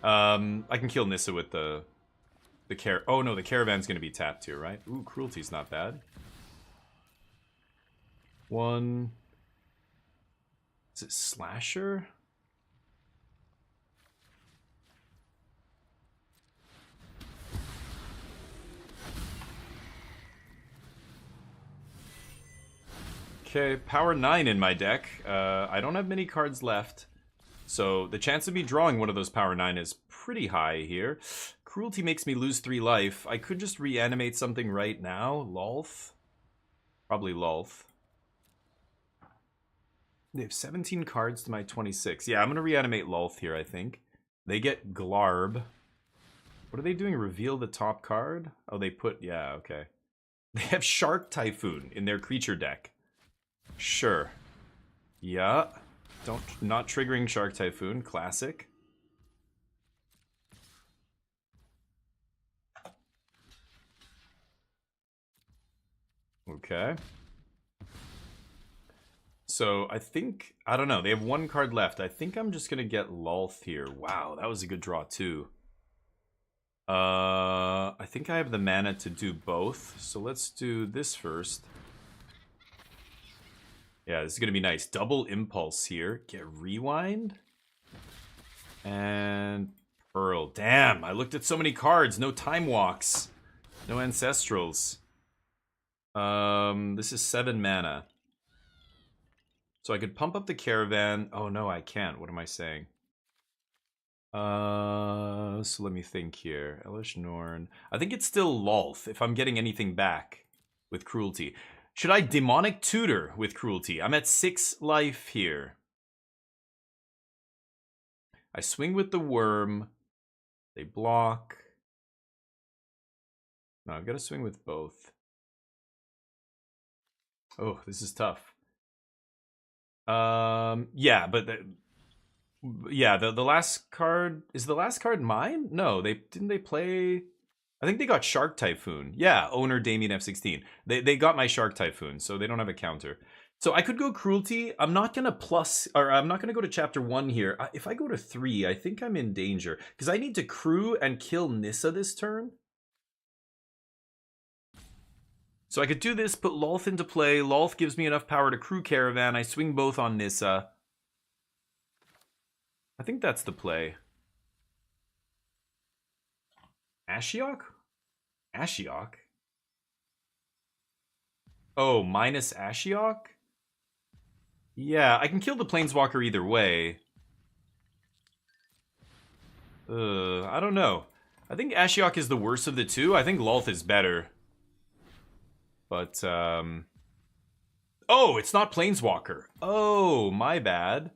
I can kill Nissa with the oh no, the Caravan's gonna be tapped here, right? Ooh, Cruelty's not bad. One. Is it Slasher? Okay, power 9 in my deck. I don't have many cards left. So the chance of me drawing one of those power 9 is pretty high here. Cruelty makes me lose 3 life. I could just reanimate something right now. Lolth. Probably Lolth. They have 17 cards to my 26. Yeah, I'm going to reanimate Lolth here, I think. They get Glarb. What are they doing? Reveal the top card? Oh, they put... Yeah, okay. They have Shark Typhoon in their creature deck. Sure. Yeah. Not triggering Shark Typhoon. Classic. Okay. So I think, I don't know, they have one card left. I think I'm just gonna get Lolth here. Wow, that was a good draw too. I think I have the mana to do both. So let's do this first. Yeah, this is gonna be nice. Double Impulse here. Get Rewind. And Pearl. Damn, I looked at so many cards. No Time Walks. No Ancestrals. This is 7 mana. So I could pump up the Caravan. Oh no, I can't. What am I saying? So let me think here. Elish Norn. I think it's still Lolth if I'm getting anything back with Cruelty. Should I Demonic Tutor with Cruelty? I'm at 6 life here. I swing with the Worm. They block. No, I've got to swing with both. Oh, this is tough. Yeah, but the last card, is the last card mine? No, didn't they play? I think they got Shark Typhoon. Yeah, owner Damien F16. They got my Shark Typhoon, so they don't have a counter. So I could go Cruelty. I'm not gonna I'm not gonna go to chapter 1 here. If I go to 3, I think I'm in danger because I need to crew and kill Nissa this turn. So I could do this, put Lolth into play. Lolth gives me enough power to crew Caravan. I swing both on Nissa. I think that's the play. Ashiok? Ashiok? Oh, minus Ashiok? Yeah, I can kill the Planeswalker either way. I don't know. I think Ashiok is the worst of the two. I think Lolth is better. But, oh, it's not Planeswalker. Oh, my bad.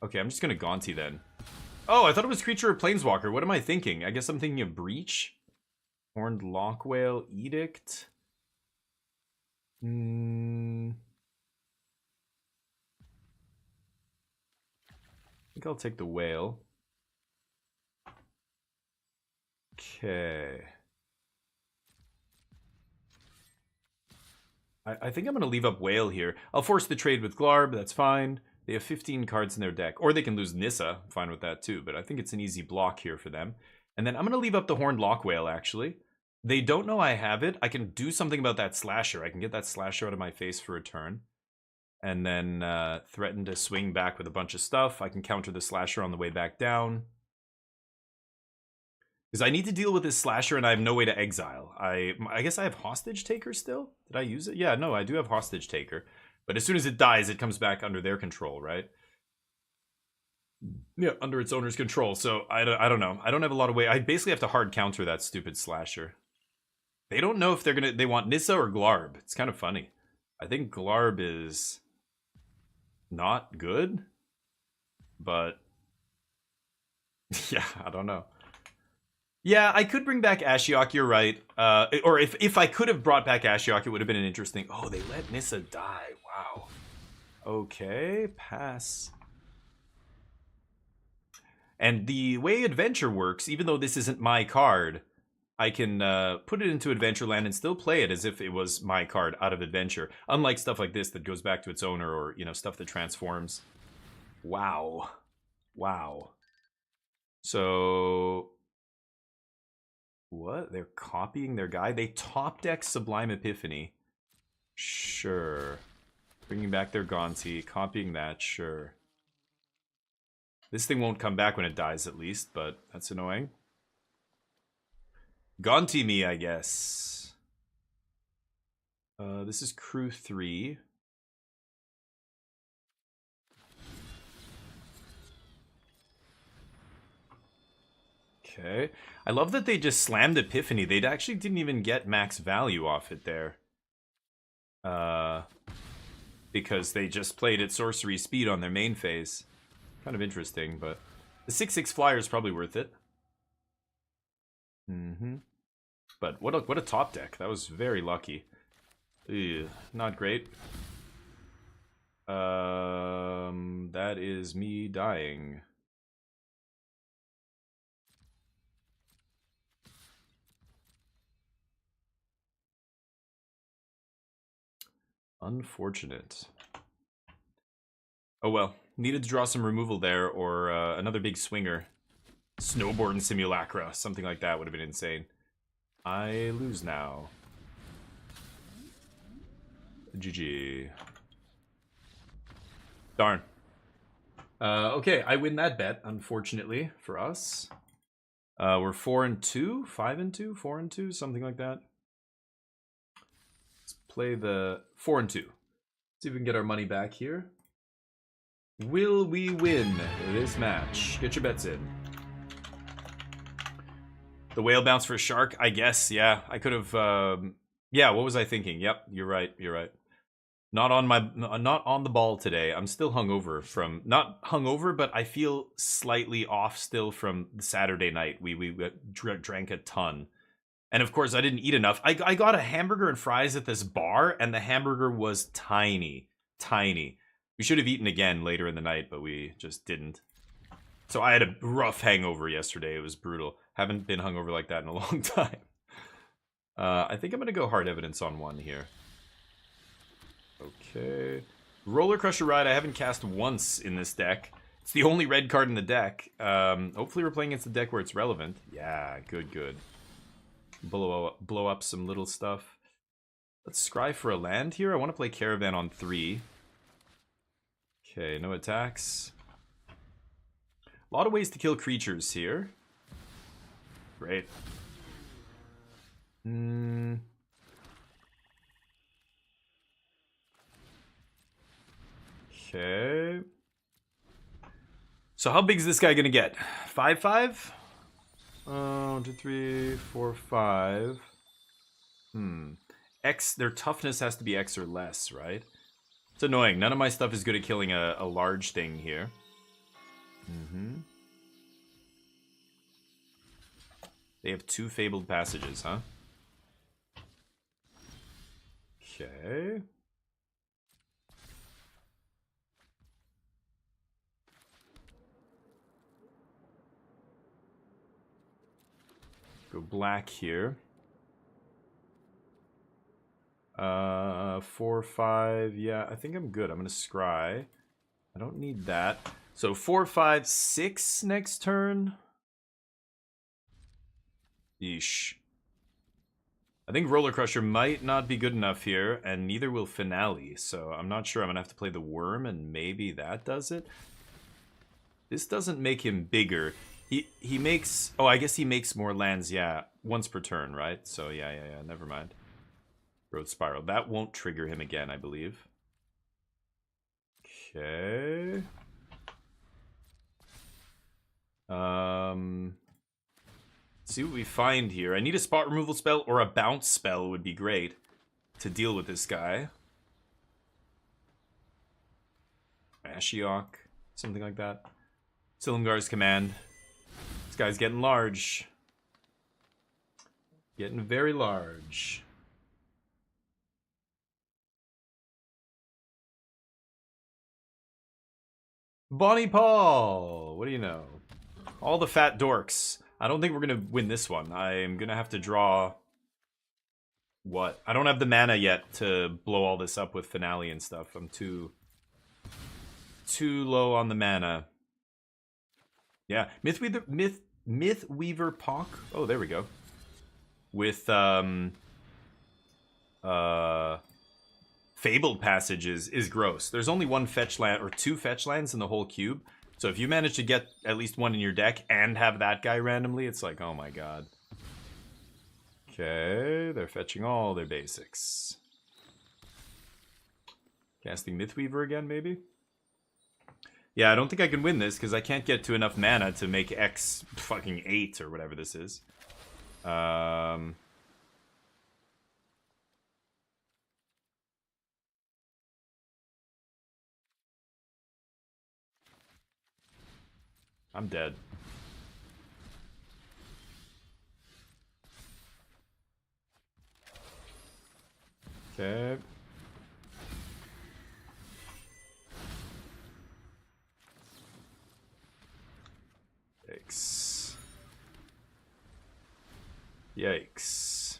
Okay, I'm just gonna Gaunty then. Oh, I thought it was Creature or Planeswalker. What am I thinking? I guess I'm thinking of Breach. Horned Lockwhale, Edict. I think I'll take the Whale. Okay. I think I'm going to leave up Whale here. I'll force the trade with Glarb, that's fine. They have 15 cards in their deck. Or they can lose Nissa, I'm fine with that too. But I think it's an easy block here for them. And then I'm going to leave up the Horned Lockwhale, actually. They don't know I have it. I can do something about that Slasher. I can get that Slasher out of my face for a turn. And then threaten to swing back with a bunch of stuff. I can counter the Slasher on the way back down. Because I need to deal with this Slasher and I have no way to exile. I guess I have Hostage Taker still? Did I use it? Yeah, no, I do have Hostage Taker. But as soon as it dies, it comes back under their control, right? Yeah, under its owner's control. So I don't know. I don't have a lot of way. I basically have to hard counter that stupid slasher. They don't know if they want Nissa or Glarb. It's kind of funny. I think Glarb is not good, but yeah, I don't know. Yeah, I could bring back Ashiok, you're right. Or if I could have brought back Ashiok, it would have been an interesting... Oh, they let Nissa die. Wow. Okay, pass. And the way Adventure works, even though this isn't my card, I can put it into Adventureland and still play it as if it was my card out of Adventure. Unlike stuff like this that goes back to its owner, or, you know, stuff that transforms. Wow. Wow. So... What? They're copying their guy? They top deck Sublime Epiphany. Sure. Bringing back their Gonti, copying that, sure. This thing won't come back when it dies, at least, but that's annoying. Gonti me, I guess. This is crew 3. Okay. I love that they just slammed Epiphany. They actually didn't even get max value off it there. Because they just played at sorcery speed on their main phase. Kind of interesting, but the 6/6 flyer is probably worth it. But what a top deck. That was very lucky. Ew, not great. That is me dying. Unfortunate. Oh well, needed to draw some removal there, or another big swinger. Snowboard and Simulacra, something like that would have been insane. I lose now. GG. Darn. Okay, I win that bet, unfortunately, for us. We're 4-2, 5-2, 4-2, something like that. Let's play the 4-2. See if we can get our money back here. Will we win this match? Get your bets in. The whale bounce for shark, I guess. Yeah, I could have. Yeah, what was I thinking? Yep, you're right. You're right. Not on the ball today. I'm still hungover from not hungover, but I feel slightly off still from Saturday night. We drank a ton, and of course I didn't eat enough. I got a hamburger and fries at this bar, and the hamburger was tiny, tiny. We should have eaten again later in the night, but we just didn't. So I had a rough hangover yesterday. It was brutal. Haven't been hungover like that in a long time. I think I'm going to go hard evidence on one here. Okay. Roller Crusher Ride I haven't cast once in this deck. It's the only red card in the deck. Hopefully we're playing against the deck where it's relevant. Yeah, good, good. Blow up some little stuff. Let's scry for a land here. I want to play Caravan on 3. Okay, no attacks. A lot of ways to kill creatures here. Great. Okay. So how big is this guy gonna get? 5/5? 1, 2, 3, 4, 5. X, their toughness has to be X or less, right? It's annoying. None of my stuff is good at killing a large thing here. They have 2 Fabled Passages, huh? Okay. Go black here. 4, 5. Yeah, I think I'm good. I'm gonna scry. I don't need that. So 4, 5, 6 next turn. Yeesh. I think Roller Crusher might not be good enough here, and neither will Finale. So I'm not sure. I'm gonna have to play the Worm, and maybe that does it. This doesn't make him bigger. He makes... Oh, I guess he makes more lands, yeah. Once per turn, right? So yeah. Never mind. Growth Spiral. That won't trigger him again, I believe. Okay. See what we find here. I need a spot removal spell or a bounce spell would be great to deal with this guy. Ashiok, something like that. Silumgar's command. This guy's getting large. Getting very large. Bonnie Paul! What do you know? All the fat dorks. I don't think we're gonna win this one. I'm gonna have to draw... What? I don't have the mana yet to blow all this up with Finale and stuff. I'm too low on the mana. Yeah, Mythweaver Pock. Oh, there we go. With Fabled Passages is gross. There's only one fetch land or two fetch lands in the whole cube. So if you manage to get at least one in your deck and have that guy randomly, it's like, oh my god. Okay, they're fetching all their basics. Casting Mythweaver again, maybe? Yeah, I don't think I can win this because I can't get to enough mana to make X fucking 8 or whatever this is. I'm dead. Okay. Yikes. Yikes.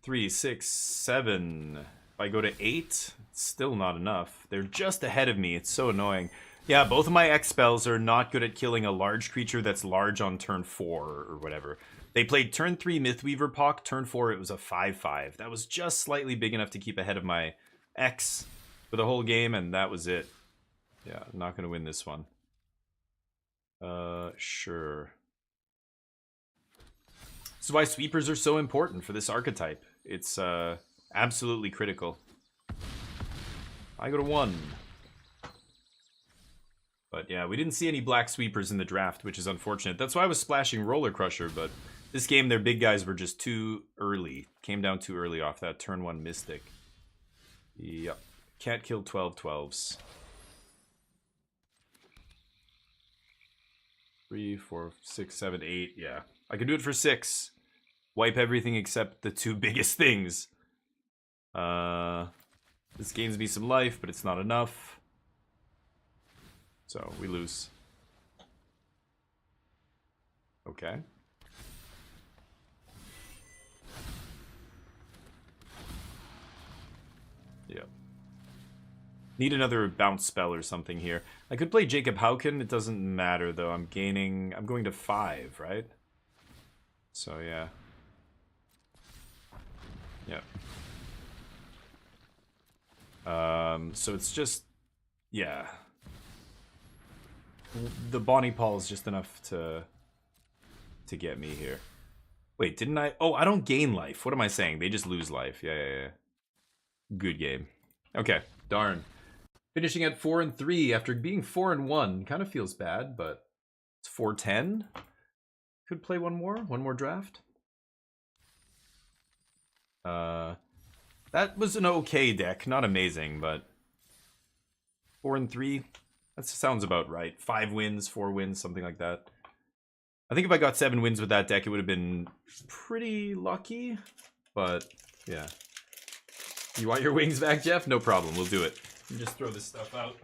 3, 6, 7. If I go to 8, it's still not enough. They're just ahead of me. It's so annoying. Yeah, both of my X spells are not good at killing a large creature that's large on turn 4 or whatever. They played turn 3 Mythweaver Pock, turn 4 it was a 5/5. That was just slightly big enough to keep ahead of my X for the whole game, and that was it. Yeah, I'm not going to win this one. Sure. This is why sweepers are so important for this archetype. It's absolutely critical. I go to 1. But yeah, we didn't see any black sweepers in the draft, which is unfortunate. That's why I was splashing Roller Crusher, but this game their big guys were just too early. Came down too early off that turn 1 Mystic. Yep. Can't kill 12 12s. 3, 4, 6, 7, 8. Yeah. I can do it for 6. Wipe everything except the 2 biggest things. This gains me some life, but it's not enough. So, we lose. Okay. Yep. Need another bounce spell or something here. I could play Jacob Hauken. It doesn't matter, though. I'm going to 5, right? So, yeah. Yep. So it's just... Yeah. The Bonnie Paul is just enough to get me here. Wait, didn't I? Oh, I don't gain life. What am I saying? They just lose life. Yeah. Good game. Okay, darn. Finishing at 4-3 after being 4-1 kind of feels bad, but it's 4-10. Could play one more draft. That was an okay deck, not amazing, but 4-3. That sounds about right. 5 wins, 4 wins, something like that. I think if I got 7 wins with that deck, it would have been pretty lucky. But, yeah. You want your wings back, Jeff? No problem. We'll do it. You just throw this stuff out.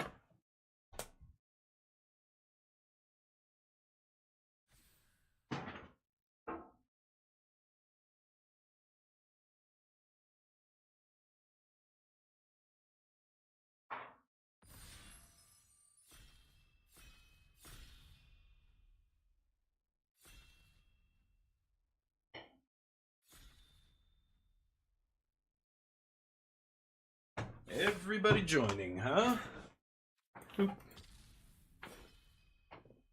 Everybody joining, huh? All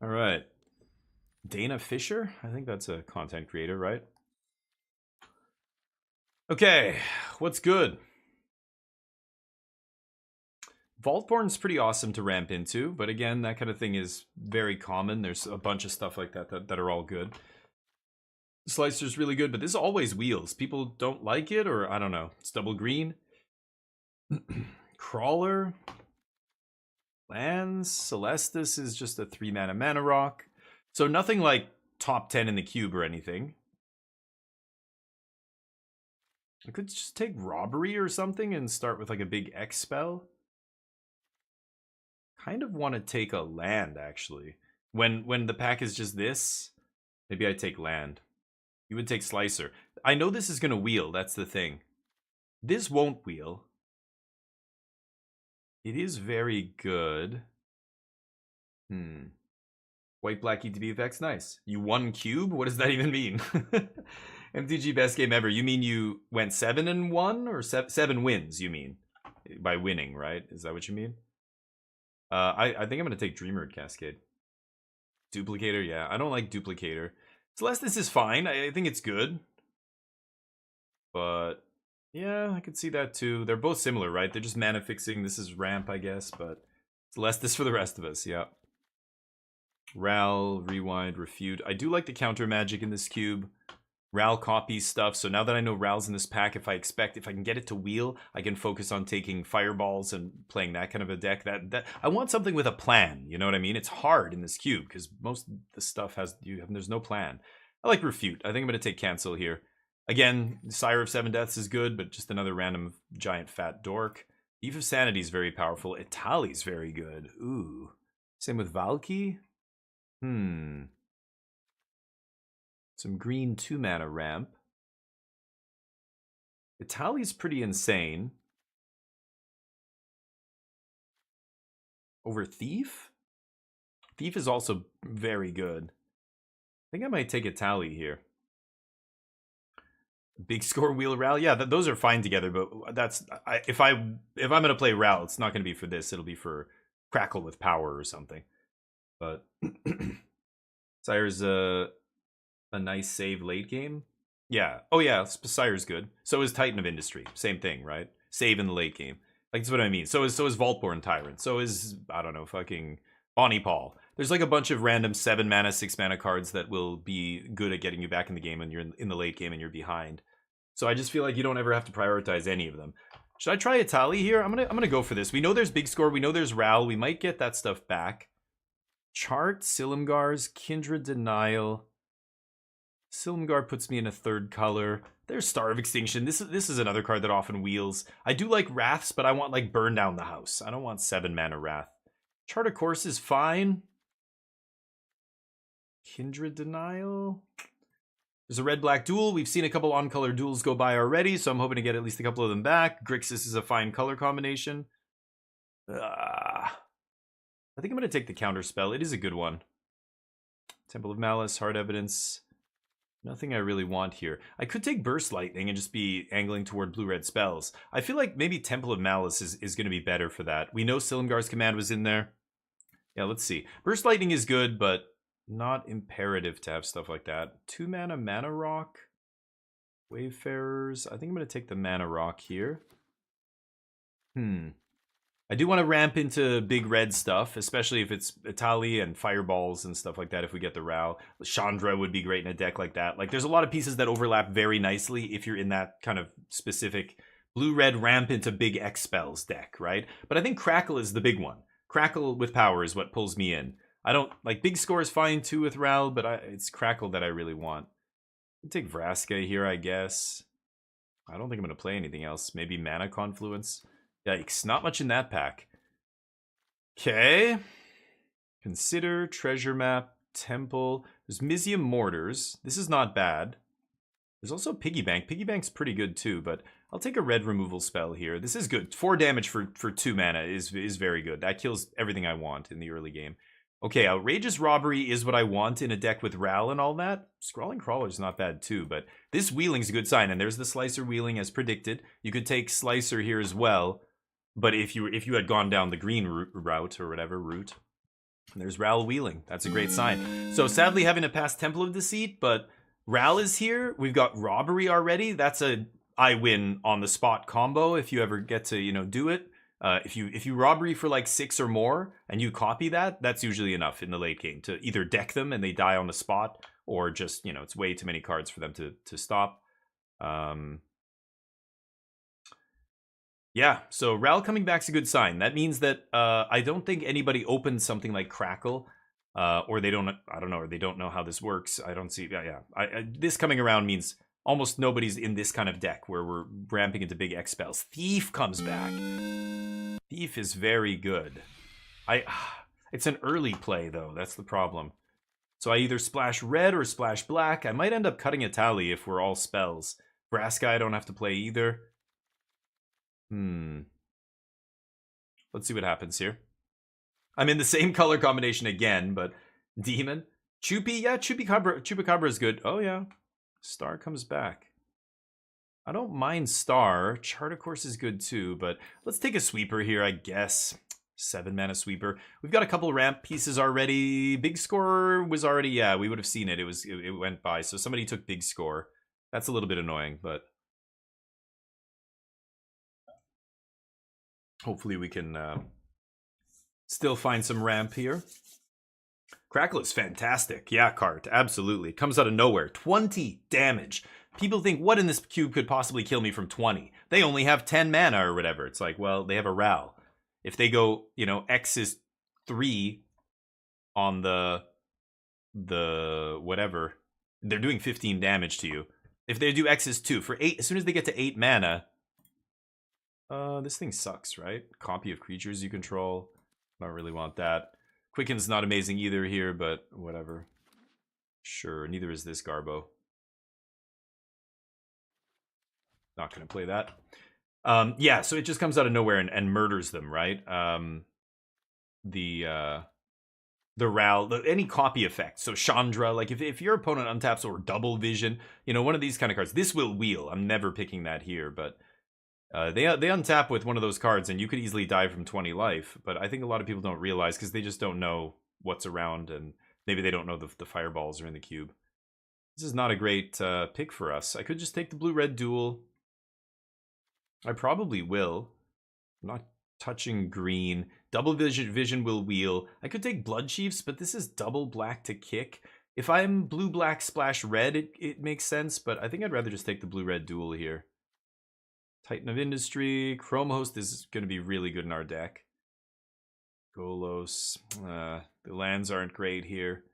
right. Dana Fisher? I think that's a content creator, right? Okay, what's good? Vaultborn's pretty awesome to ramp into, but again, that kind of thing is very common. There's a bunch of stuff like that are all good. Slicer's really good, but this always wheels. People don't like it, or I don't know. It's double green. Crawler. Lands. Celestis is just a 3-mana mana rock. So nothing like top 10 in the cube or anything. I could just take Robbery or something and start with like a big X spell. Kind of want to take a land, actually. When the pack is just this, maybe I take land. You would take Slicer. I know this is going to wheel, that's the thing. This won't wheel. It is very good. White black ETB effects, nice. You won cube? What does that even mean? MTG best game ever. You mean you went 7-1 or 7 wins? You mean by winning, right? Is that what you mean? I think I'm gonna take Dreamer Cascade. Duplicator, yeah. I don't like Duplicator. Celestis is fine. I think it's good. But yeah, I could see that too. They're both similar, right? They're just mana fixing. This is ramp, I guess, but Celestis for the rest of us, yeah. Ral, Rewind, Refute. I do like the counter magic in this cube. Ral copies stuff, so now that I know Ral's in this pack, if I can get it to wheel, I can focus on taking fireballs and playing that kind of a deck. That I want something with a plan, you know what I mean? It's hard in this cube, because most of the stuff there's no plan. I like Refute. I think I'm going to take Cancel here. Again, Sire of Seven Deaths is good, but just another random giant fat dork. Eve of Sanity is very powerful. Itali's very good. Ooh. Same with Valky. Some green 2-mana ramp. Itali's pretty insane. Over Thief? Thief is also very good. I think I might take Itali here. Big score wheel Ral. Yeah, those are fine together, but that's if I'm gonna play Ral, it's not gonna be for this. It'll be for Crackle with Power or something. But Sire's a nice save late game. Yeah. Oh yeah, Sire's good. So is Titan of Industry. Same thing, right? Save in the late game. Like, that's what I mean. So is Vaultborn Tyrant. So is, I don't know, fucking Bonnie Paul. There's like a bunch of random 7-mana, 6-mana cards that will be good at getting you back in the game when you're in the late game and you're behind. So I just feel like you don't ever have to prioritize any of them. Should I try Itali here? I'm gonna go for this. We know there's Big Score. We know there's Ral. We might get that stuff back. Chart, Silumgar's, Kindred Denial. Silumgar puts me in a third color. There's Star of Extinction. This is another card that often wheels. I do like Wraths, but I want like Burn Down the House. I don't want 7-mana Wrath. Chart of Course is fine. Kindred Denial. There's a red-black duel. We've seen a couple on-color duels go by already, so I'm hoping to get at least a couple of them back. Grixis is a fine color combination. I think I'm going to take the counter spell. It is a good one. Temple of Malice, Hard Evidence. Nothing I really want here. I could take Burst Lightning and just be angling toward blue-red spells. I feel like maybe Temple of Malice is going to be better for that. We know Silumgar's Command was in there. Yeah, let's see. Burst Lightning is good, but not imperative to have stuff like that. 2-mana Mana Rock. Wayfarers. I think I'm going to take the Mana Rock here. I do want to ramp into big red stuff, especially if it's Itali and Fireballs and stuff like that if we get the Ral. Chandra would be great in a deck like that. Like, there's a lot of pieces that overlap very nicely if you're in that kind of specific blue-red ramp into big X spells deck, right? But I think Crackle is the big one. Crackle with Power is what pulls me in. I don't, like, Big Score is fine too with Ral, but it's Crackle that I really want. I'll take Vraska here, I guess. I don't think I'm going to play anything else. Maybe Mana Confluence. Yikes, not much in that pack. Okay. Consider, Treasure Map, Temple. There's Mizium Mortars. This is not bad. There's also Piggy Bank. Piggy Bank's pretty good too, but I'll take a red removal spell here. This is good. 4 damage for 2 mana is very good. That kills everything I want in the early game. Okay, Outrageous Robbery is what I want in a deck with Ral and all that. Scrawling Crawler's not bad too, but this Wheeling's a good sign, and there's the Slicer Wheeling as predicted. You could take Slicer here as well, but if you had gone down the green route or whatever route, there's Ral Wheeling. That's a great sign. So sadly having to pass Temple of Deceit, but Ral is here. We've got Robbery already. That's a I win on the spot combo if you ever get to, do it. If you robbery for like 6 or more and you copy that, that's usually enough in the late game to either deck them and they die on the spot, or just, you know, it's way too many cards for them to stop. Yeah, so Ral coming back's a good sign. That means that I don't think anybody opens something like Crackle, or they don't. I don't know, or they don't know how this works. I don't see. Yeah. This coming around means almost nobody's in this kind of deck where we're ramping into big X spells. Thief comes back. Thief is very good. It's an early play though. That's the problem. So I either splash red or splash black. I might end up cutting a tally if we're all spells. Vraska I don't have to play either. Let's see what happens here. I'm in the same color combination again, but Demon. Chupi, yeah, Chupacabra is good. Oh yeah. Star comes back. I don't mind Star. Chart, of course, is good too, but let's take a sweeper here, I guess. 7 mana sweeper. We've got a couple ramp pieces already. Big Score was already, yeah, we would have seen it. It went by, so somebody took Big Score. That's a little bit annoying, but hopefully we can still find some ramp here. Crackle is fantastic. Yeah, Cart, absolutely. Comes out of nowhere. 20 damage. People think, what in this cube could possibly kill me from 20? They only have 10 mana or whatever. It's like, well, they have a Ral. If they go, you know, X is 3 on the whatever, they're doing 15 damage to you. If they do X is 2, for 8, as soon as they get to 8 mana, this thing sucks, right? Copy of creatures you control. I don't really want that. Quicken's not amazing either here, but whatever. Sure, neither is this Garbo. Not going to play that. Yeah, so it just comes out of nowhere and murders them, right? The Ral, any copy effect. So Chandra, like if your opponent untaps or double vision, you know, one of these kind of cards. This will wheel. I'm never picking that here, but they untap with one of those cards, and you could easily die from 20 life. But I think a lot of people don't realize because they just don't know what's around, and maybe they don't know the fireballs are in the cube. This is not a great pick for us. I could just take the blue-red duel. I probably will. I'm not touching green. Double vision will wheel. I could take Blood Chiefs, but this is double black to kick. If I'm blue-black splash red, it makes sense, but I think I'd rather just take the blue-red duel here. Titan of Industry. Chrome Host is going to be really good in our deck. Golos. The lands aren't great here.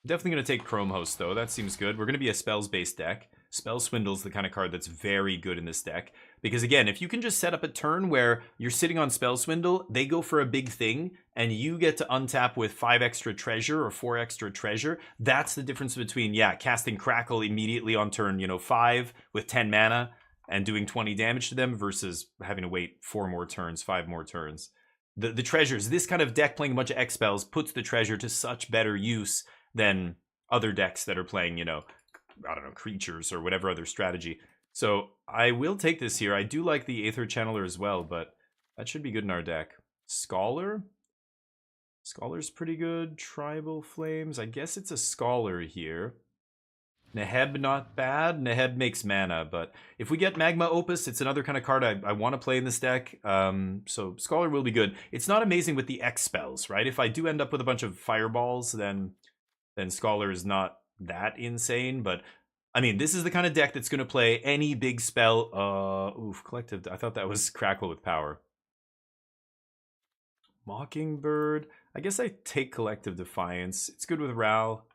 Definitely going to take Chrome Host, though. That seems good. We're going to be a spells-based deck. Spell Swindle's the kind of card that's very good in this deck. Because, again, if you can just set up a turn where you're sitting on Spell Swindle, they go for a big thing, and you get to untap with 5 extra treasure or 4 extra treasure, that's the difference between, yeah, casting Crackle immediately on turn, 5 with 10 mana and doing 20 damage to them versus having to wait 4 more turns, 5 more turns. The treasures, this kind of deck playing a bunch of X spells puts the treasure to such better use than other decks that are playing, I don't know, creatures or whatever other strategy. So I will take this here. I do like the Aether Channeler as well, but that should be good in our deck. Scholar? Scholar's pretty good. Tribal Flames. I guess it's a Scholar here. Neheb not bad. Neheb makes mana, but if we get Magma Opus, it's another kind of card I want to play in this deck. So Scholar will be good. It's not amazing with the X spells, right? If I do end up with a bunch of fireballs, then Scholar is not that insane, but I mean, this is the kind of deck that's going to play any big spell. Collective. I thought that was Crackle with power. Mockingbird. I guess I take Collective Defiance. It's good with Ral.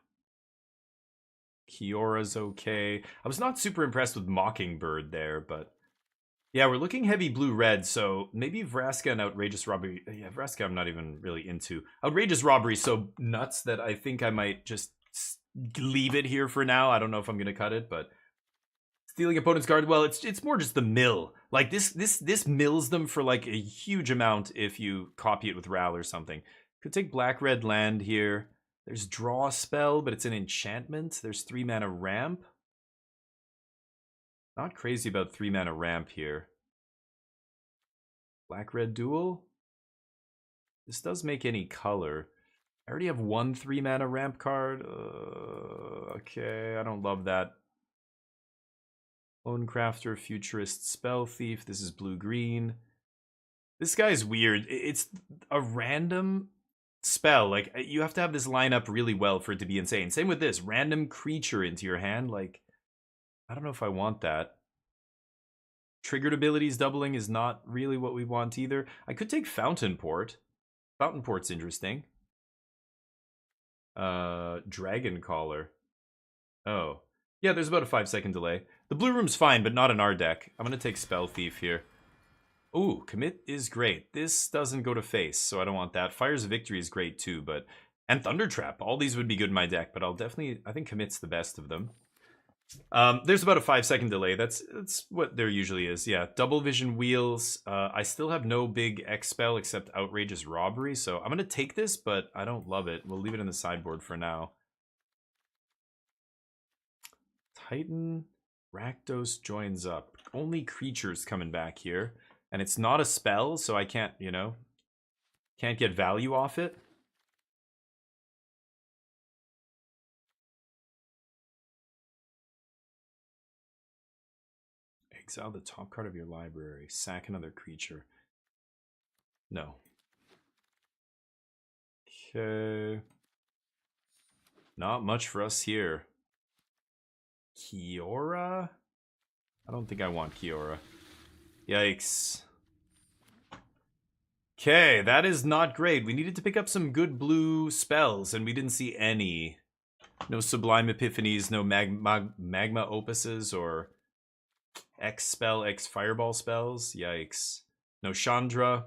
Kiora's okay. I was not super impressed with Mockingbird there, but yeah, we're looking heavy blue-red, so maybe Vraska and Outrageous Robbery. Yeah, Vraska I'm not even really into. Outrageous Robbery so nuts that I think I might just leave it here for now. I don't know if I'm going to cut it, but stealing opponent's card, well, it's more just the mill. Like this mills them for like a huge amount if you copy it with Ral or something. Could take black-red land here. There's Draw Spell, but it's an enchantment. There's 3 mana ramp. Not crazy about 3 mana ramp here. Black-red duel. This does make any color. I already have 1 3 mana ramp card. Okay, I don't love that. Lone Crafter, Futurist, Spell Thief. This is blue-green. This guy's weird. It's a random spell. Like, you have to have this line up really well for it to be insane. Same with this. Random creature into your hand. Like, I don't know if I want that. Triggered abilities doubling is not really what we want either. I could take Fountain Port. Fountain Port's interesting. Dragon Caller. Oh. Yeah, there's about a 5-second delay. The blue room's fine, but not in our deck. I'm gonna take Spell Thief here. Ooh, Commit is great. This doesn't go to face, so I don't want that. Fire's Victory is great too, but... And Thunder Trap. All these would be good in my deck, but I'll definitely... I think Commit's the best of them. There's about a 5-second delay. That's what there usually is. Yeah, Double Vision Wheels. I still have no big X spell except Outrageous Robbery, so I'm going to take this, but I don't love it. We'll leave it in the sideboard for now. Titan Rakdos joins up. Only creatures coming back here. And it's not a spell, so I can't, you know, can't get value off it. Exile the top card of your library. Sack another creature. No. Okay. Not much for us here. Kiora? I don't think I want Kiora. Yikes. Okay, that is not great. We needed to pick up some good blue spells, and we didn't see any. No Sublime Epiphanies, no Magma Opuses, or X spell, X Fireball spells. Yikes. No Chandra.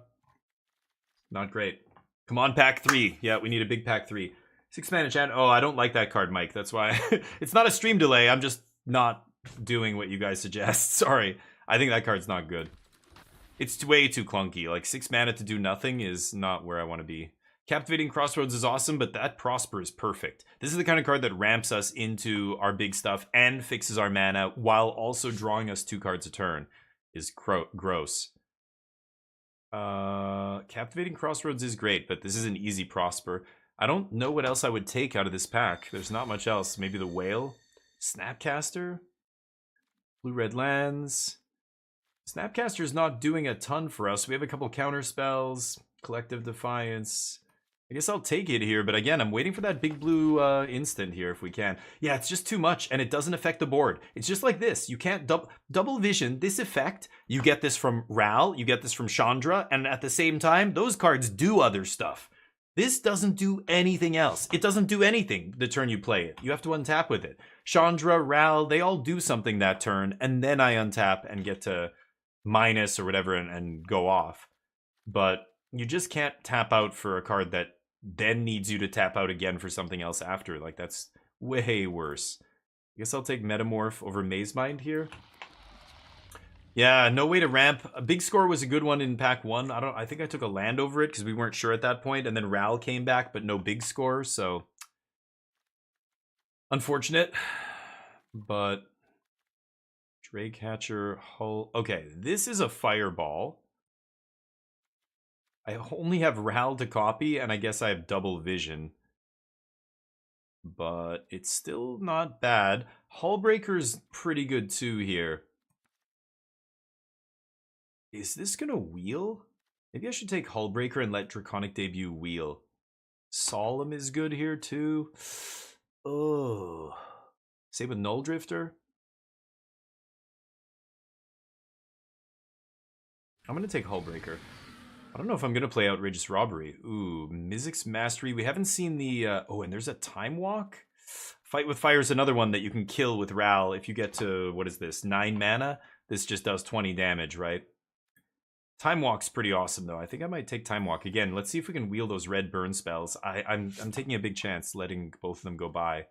Not great. Come on, pack 3. Yeah, we need a big pack 3. 6-mana chat. Oh, I don't like that card, Mike. That's why. It's not a stream delay. I'm just not doing what you guys suggest. Sorry. I think that card's not good. It's way too clunky. Like, 6 mana to do nothing is not where I want to be. Captivating Crossroads is awesome, but that Prosper is perfect. This is the kind of card that ramps us into our big stuff and fixes our mana while also drawing us 2 cards a turn. Is gross. Captivating Crossroads is great, but this is an easy Prosper. I don't know what else I would take out of this pack. There's not much else. Maybe the Whale? Snapcaster? Blue-red lands. Snapcaster's not doing a ton for us. We have a couple counter spells. Collective Defiance. I guess I'll take it here, but again, I'm waiting for that big blue instant here if we can. Yeah, it's just too much, and it doesn't affect the board. It's just like this. You can't double vision this effect. You get this from Ral, you get this from Chandra, and at the same time, those cards do other stuff. This doesn't do anything else. It doesn't do anything the turn you play it. You have to untap with it. Chandra, Ral, they all do something that turn, and then I untap and get to minus or whatever and go off. But you just can't tap out for a card that then needs you to tap out again for something else after. Like, that's way worse. I guess I'll take Metamorph over Maze Mind here. Yeah, no way to ramp. A big score was a good one in pack 1. I think I took a land over it because we weren't sure at that point, and then Ral came back, but no big score, so unfortunate. But Drake Hatcher, Hull. Okay, this is a Fireball. I only have Ral to copy, and I guess I have double vision. But it's still not bad. Hullbreaker's pretty good too here. Is this gonna wheel? Maybe I should take Hullbreaker and let Draconic Debut wheel. Solemn is good here too. Oh. Same with Null Drifter. I'm gonna take Hullbreaker. I don't know if I'm gonna play Outrageous Robbery. Ooh, Mizzix's Mastery. We haven't seen the oh, and there's a Time Walk. Fight with Fire is another one that you can kill with Ral if you get to, what is this, 9 mana? This just does 20 damage, right? Time Walk's pretty awesome though. I think I might take Time Walk again. Let's see if we can wheel those red burn spells. I'm taking a big chance letting both of them go by.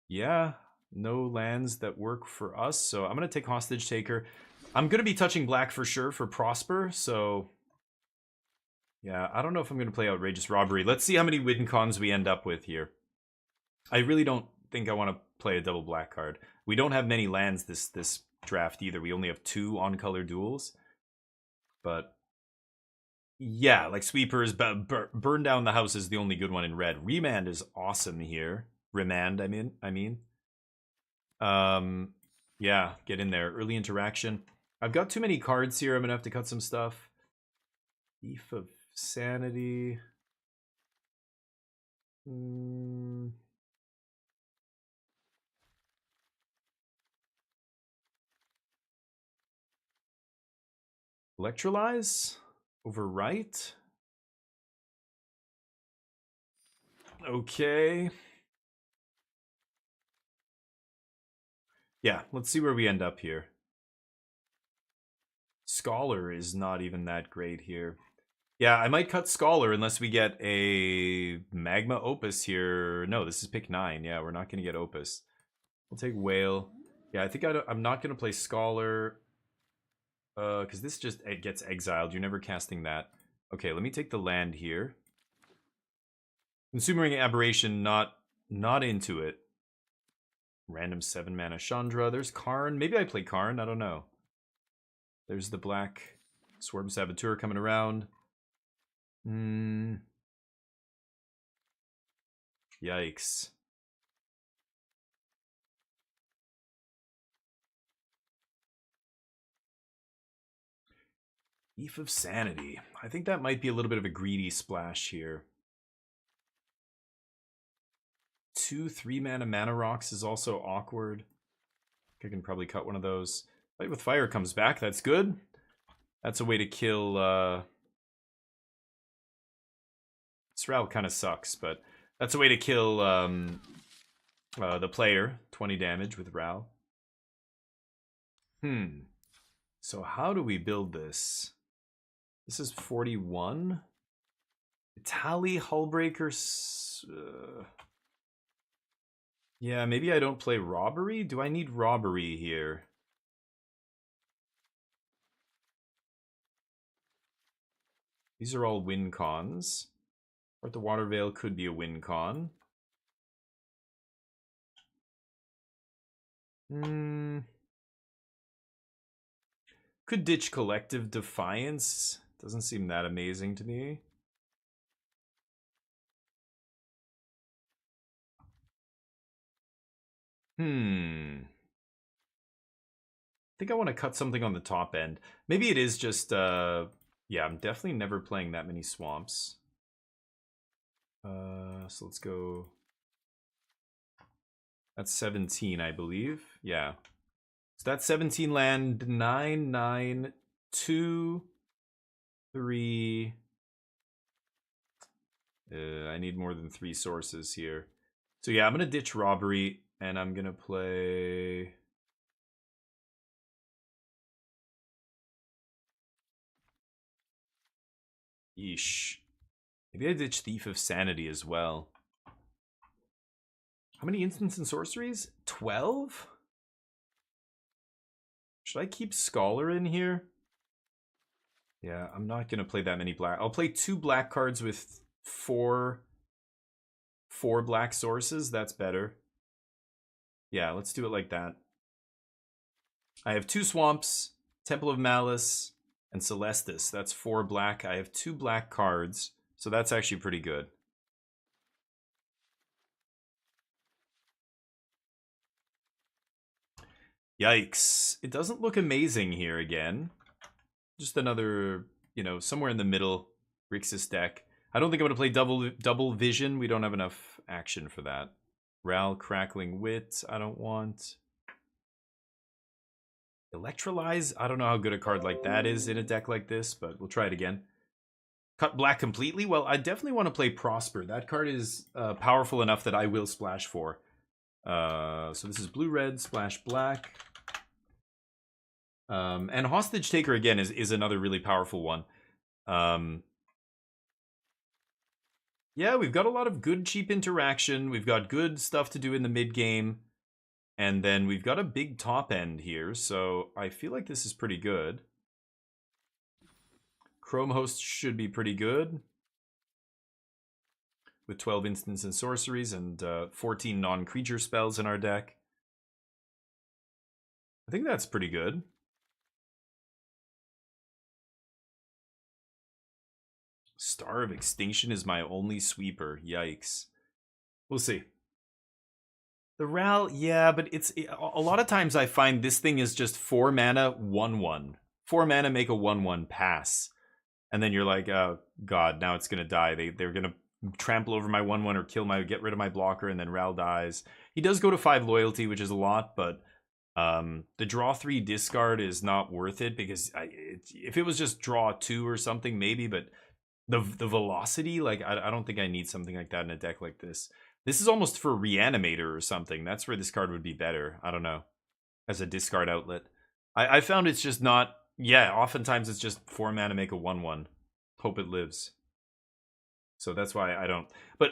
Yeah, no lands that work for us, so I'm gonna take Hostage Taker. I'm gonna be touching black for sure for Prosper, so yeah, I don't know if I'm gonna play Outrageous Robbery. Let's see how many win cons we end up with here. I really don't think I want to play a double black card. We don't have many lands this draft either. We only have 2 on-color duels. But yeah, like Sweepers, Burn Down the House is the only good one in red. Remand is awesome here. Remand, I mean. Yeah, get in there. Early Interaction. I've got too many cards here. I'm gonna have to cut some stuff. Thief of Sanity. Electrolyze? Overwrite? Okay. Yeah, let's see where we end up here. Scholar is not even that great here. Yeah, I might cut Scholar unless we get a Magma Opus here. No, this is pick 9. Yeah, we're not going to get Opus. We'll take Whale. Yeah, I think I'm not going to play Scholar. Because this just it gets exiled. You're never casting that. Okay, let me take the land here. Consuming Aberration, not into it. Random 7 mana Chandra. There's Karn. Maybe I play Karn. I don't know. There's the black Swarm Saboteur coming around. Yikes. Thief of Sanity. I think that might be a little bit of a greedy splash here. 2 3-mana rocks is also awkward. I can probably cut one of those. Fight with Fire comes back. That's good. That's a way to kill... Sral kind of sucks, but that's a way to kill the player. 20 damage with Ral. So how do we build this? This is 41. Tally Hullbreakers. Yeah, maybe I don't play Robbery. Do I need Robbery here? These are all win cons. Or the Water Veil could be a win con. Could ditch Collective Defiance. Doesn't seem that amazing to me. I think I want to cut something on the top end. Maybe it is just, yeah, I'm definitely never playing that many swamps. So let's go. That's 17, I believe. Yeah. So that's 17 land, 9, 9, 2, 3. I need more than 3 sources here. So yeah, I'm going to ditch Robbery, and I'm going to play... Yeesh. Maybe I ditch Thief of Sanity as well. How many instants and sorceries? 12? Should I keep Scholar in here? Yeah, I'm not going to play that many black. I'll play 2 black cards with 4 black sources. That's better. Yeah, let's do it like that. I have 2 swamps, Temple of Malice, and Celestis. That's 4 black. I have 2 black cards, so that's actually pretty good. Yikes. It doesn't look amazing here again. Just another, you know, somewhere in the middle Grixis deck. I don't think I'm going to play double vision. We don't have enough action for that. Ral, Crackling Wit, I don't want. Electrolyze? I don't know how good a card like that is in a deck like this, but we'll try it again. Cut black completely? Well, I definitely want to play Prosper. That card is powerful enough that I will splash for. So this is blue-red, splash black. And Hostage Taker, again, is another really powerful one. Yeah, we've got a lot of good, cheap interaction. We've got good stuff to do in the mid-game. And then we've got a big top end here, so I feel like this is pretty good. Chrome Host should be pretty good. With 12 instants and sorceries and 14 non-creature spells in our deck. I think that's pretty good. Star of Extinction is my only sweeper. Yikes. We'll see. The Ral, yeah, but a lot of times I find this thing is just 4 mana, 1/1. 4 mana, make a 1/1 pass. and then you're like, oh god, now it's gonna die. They're gonna trample over my 1/1 or get rid of my blocker, and then Ral dies. He does go to 5 loyalty, which is a lot, but the draw 3 discard is not worth it because if it was just draw 2 or something, maybe, but the velocity, like I don't think I need something like that in a deck like this. This is almost for Reanimator or something. That's where this card would be better. I don't know. As a discard outlet. I found it's just not... Yeah, oftentimes it's just 4 mana make a 1/1. Hope it lives. So that's why I don't... But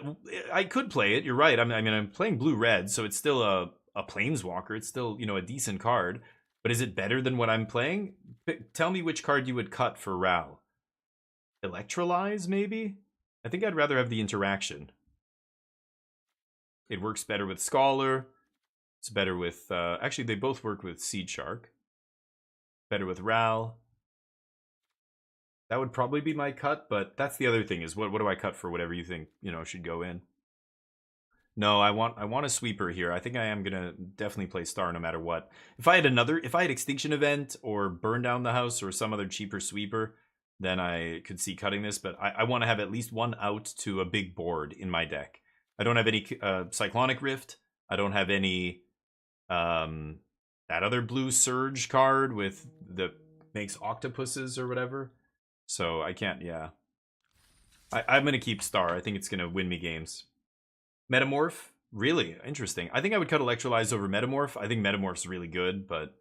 I could play it, you're right. I mean, I'm playing blue-red, so it's still a Planeswalker. It's still, you know, a decent card. But is it better than what I'm playing? Tell me which card you would cut for Ral. Electrolyze, maybe? I think I'd rather have the interaction. It works better with Scholar. It's better with... actually, they both work with Seed Shark. Better with Ral. That would probably be my cut, but that's the other thing, is what do I cut for whatever you think, you know, should go in? No, I want a sweeper here. I think I am gonna definitely play Star no matter what. If I had Extinction Event or Burn Down the House or some other cheaper sweeper, then I could see cutting this, but I want to have at least one out to a big board in my deck. I don't have any Cyclonic Rift. I don't have any that other blue Surge card with the makes octopuses or whatever. So I can't, yeah. I'm going to keep Star. I think it's going to win me games. Metamorph? Really? Interesting. I think I would cut Electrolyze over Metamorph. I think Metamorph's really good, but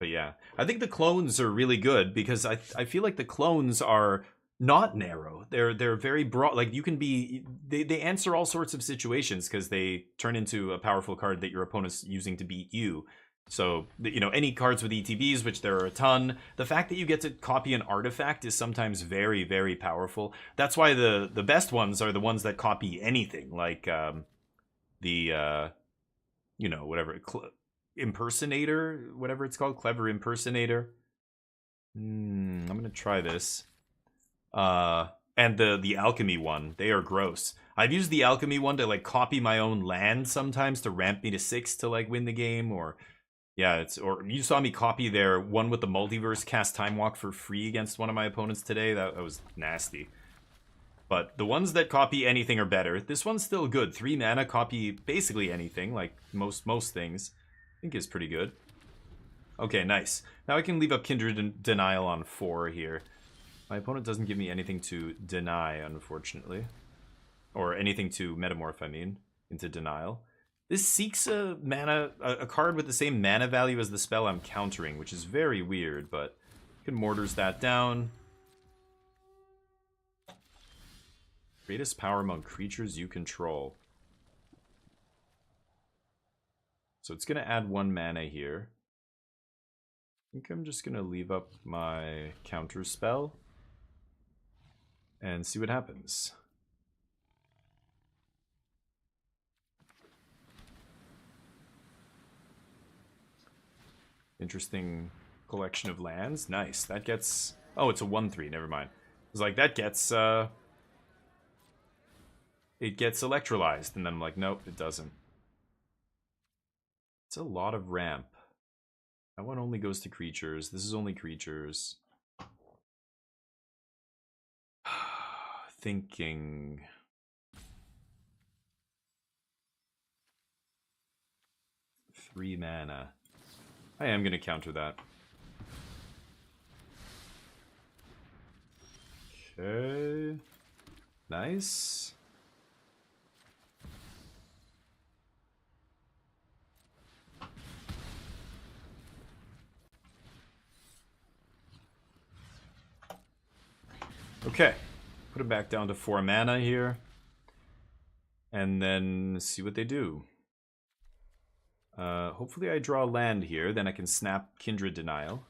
yeah. I think the clones are really good because I feel like the clones are not narrow. They're very broad. Like, you can be... They answer all sorts of situations because they turn into a powerful card that your opponent's using to beat you. So, you know, any cards with ETBs, which there are a ton, the fact that you get to copy an artifact is sometimes very, very powerful. That's why the best ones are the ones that copy anything, like you know, whatever, Impersonator, whatever it's called, Clever Impersonator. I'm going to try this. And the Alchemy one, they are gross. I've used the Alchemy one to, like, copy my own land sometimes to ramp me to 6 to, like, win the game, or... Yeah, or you saw me copy their one with the multiverse cast Time Walk for free against one of my opponents today. That was nasty. But the ones that copy anything are better. This one's still good. 3 mana, copy basically anything, like most things. I think is pretty good. Okay, nice. Now I can leave up Kindred Denial on 4 here. My opponent doesn't give me anything to deny, unfortunately. Or anything to Metamorph, I mean, into Denial. This seeks a card with the same mana value as the spell I'm countering, which is very weird, but you can Mortars that down. Greatest power among creatures you control. So it's going to add 1 mana here. I think I'm just going to leave up my counter spell and see what happens. Interesting collection of lands. Nice. That gets... Oh, it's a 1/3. Never mind. It's like, that gets... It gets electrolyzed. And then I'm like, nope, it doesn't. It's a lot of ramp. That one only goes to creatures. This is only creatures. Thinking... Three mana. I am going to counter that. Okay. Nice. Okay. Put it back down to 4 mana here. And then see what they do. Hopefully I draw land here, then I can snap Kindred Denial.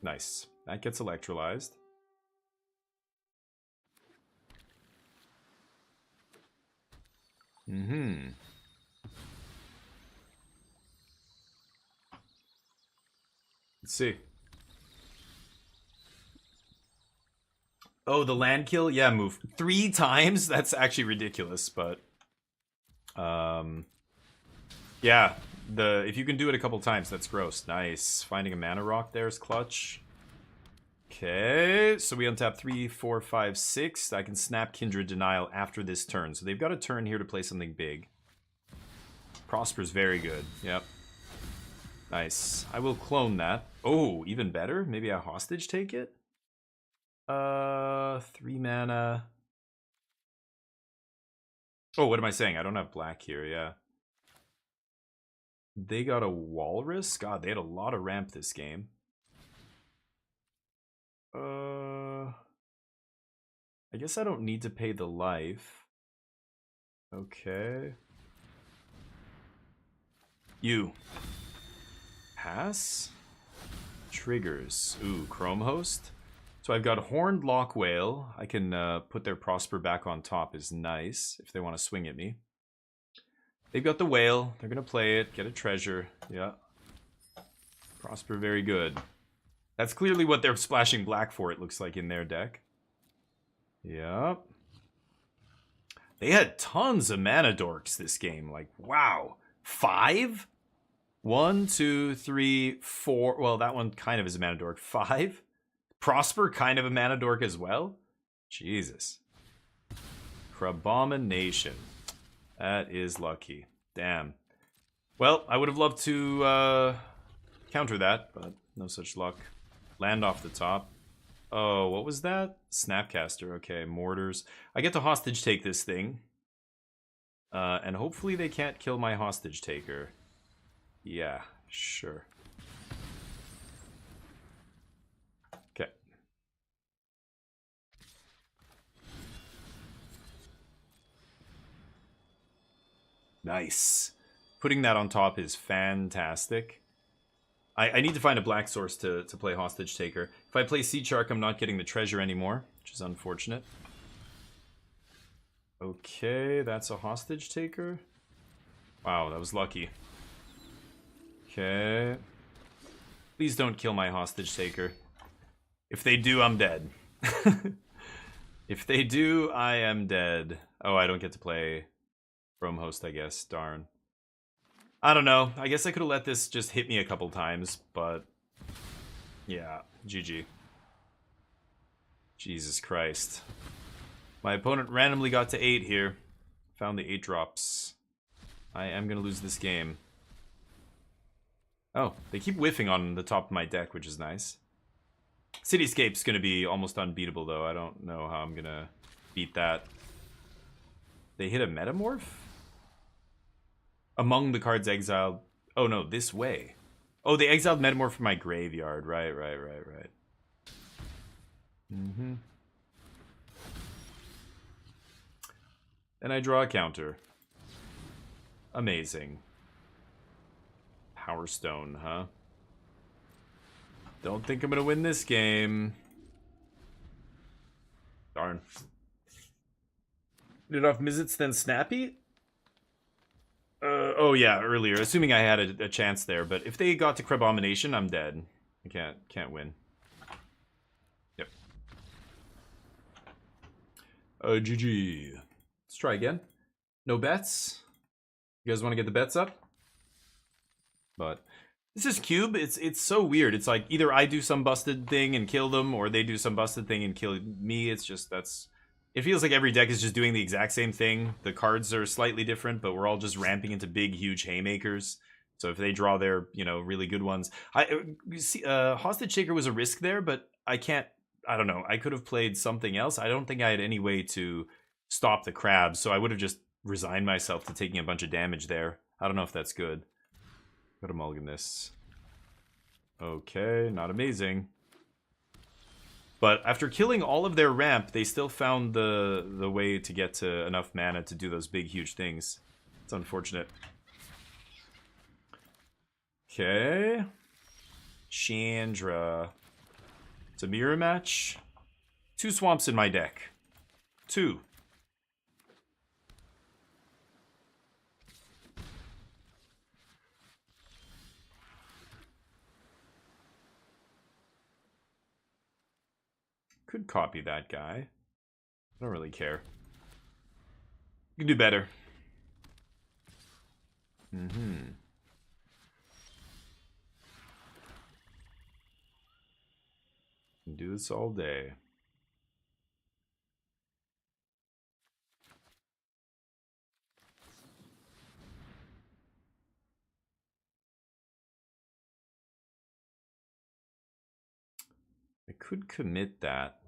Nice. That gets electrolyzed. Let's see. Oh, the land kill? Yeah, move 3 times? That's actually ridiculous, but... yeah, if you can do it a couple times, that's gross. Nice. Finding a mana rock there is clutch. Okay, so we untap 3, 4, 5, 6. I can snap Kindred Denial after this turn. So they've got a turn here to play something big. Prosper's very good. Yep. Nice. I will clone that. Oh, even better? Maybe I hostage take it? 3 mana. Oh, what am I saying? I don't have black here, yeah. They got a Walrus? God, they had a lot of ramp this game. I guess I don't need to pay the life. Okay. You. Pass? Triggers. Ooh, Chrome Host? So I've got Horned Lock Whale. I can put their Prosper back on top is nice if they want to swing at me. They've got the Whale. They're going to play it. Get a treasure. Yeah. Prosper very good. That's clearly what they're splashing black for, it looks like, in their deck. Yep. They had tons of mana dorks this game. Like, wow. 5? 1, 2, 3, 4. Well, that one kind of is a mana dork. 5? Prosper, kind of a mana dork as well? Jesus. Crabomination. That is lucky. Damn. Well, I would have loved to counter that, but no such luck. Land off the top. Oh, what was that? Snapcaster. Okay, mortars. I get to hostage take this thing. And hopefully they can't kill my hostage taker. Yeah, sure. Okay. Nice. Putting that on top is fantastic. I need to find a black source to play hostage taker. If I play Sea Shark, I'm not getting the treasure anymore, which is unfortunate. Okay, that's a hostage taker. Wow, that was lucky. Okay. Please don't kill my hostage taker. If they do, I'm dead. If they do, I am dead. Oh, I don't get to play Chrome Host, I guess. Darn. I don't know. I guess I could have let this just hit me a couple times, but yeah, GG. Jesus Christ. My opponent randomly got to 8 here. Found the 8 drops. I am going to lose this game. Oh, they keep whiffing on the top of my deck, which is nice. Cityscape's going to be almost unbeatable, though. I don't know how I'm going to beat that. They hit a Metamorph? Among the cards exiled... Oh, no, this way. Oh, they exiled Metamorph from my graveyard. Right. Mm-hmm. And I draw a counter. Amazing. Power Stone, huh? Don't think I'm gonna win this game. Darn. Did off Mizzets then Snappy? Oh yeah, earlier. Assuming I had a chance there, but if they got to Crabomination, I'm dead. I can't win. Yep. GG. Let's try again. No bets. You guys want to get the bets up? But this is Cube. It's so weird. It's like either I do some busted thing and kill them, or they do some busted thing and kill me. It's just it feels like every deck is just doing the exact same thing. The cards are slightly different, but we're all just ramping into big, huge haymakers. So if they draw their, really good ones, Hostage Taker was a risk there, but I don't know. I could have played something else. I don't think I had any way to stop the crabs, so I would have just resigned myself to taking a bunch of damage there. I don't know if that's good. Go to mulligan this. Okay, not amazing. But after killing all of their ramp, they still found the way to get to enough mana to do those big, huge things. It's unfortunate. Okay. Chandra. It's a mirror match. 2 swamps in my deck. 2. Could copy that guy. I don't really care. You can do better. do this all day. I could commit that.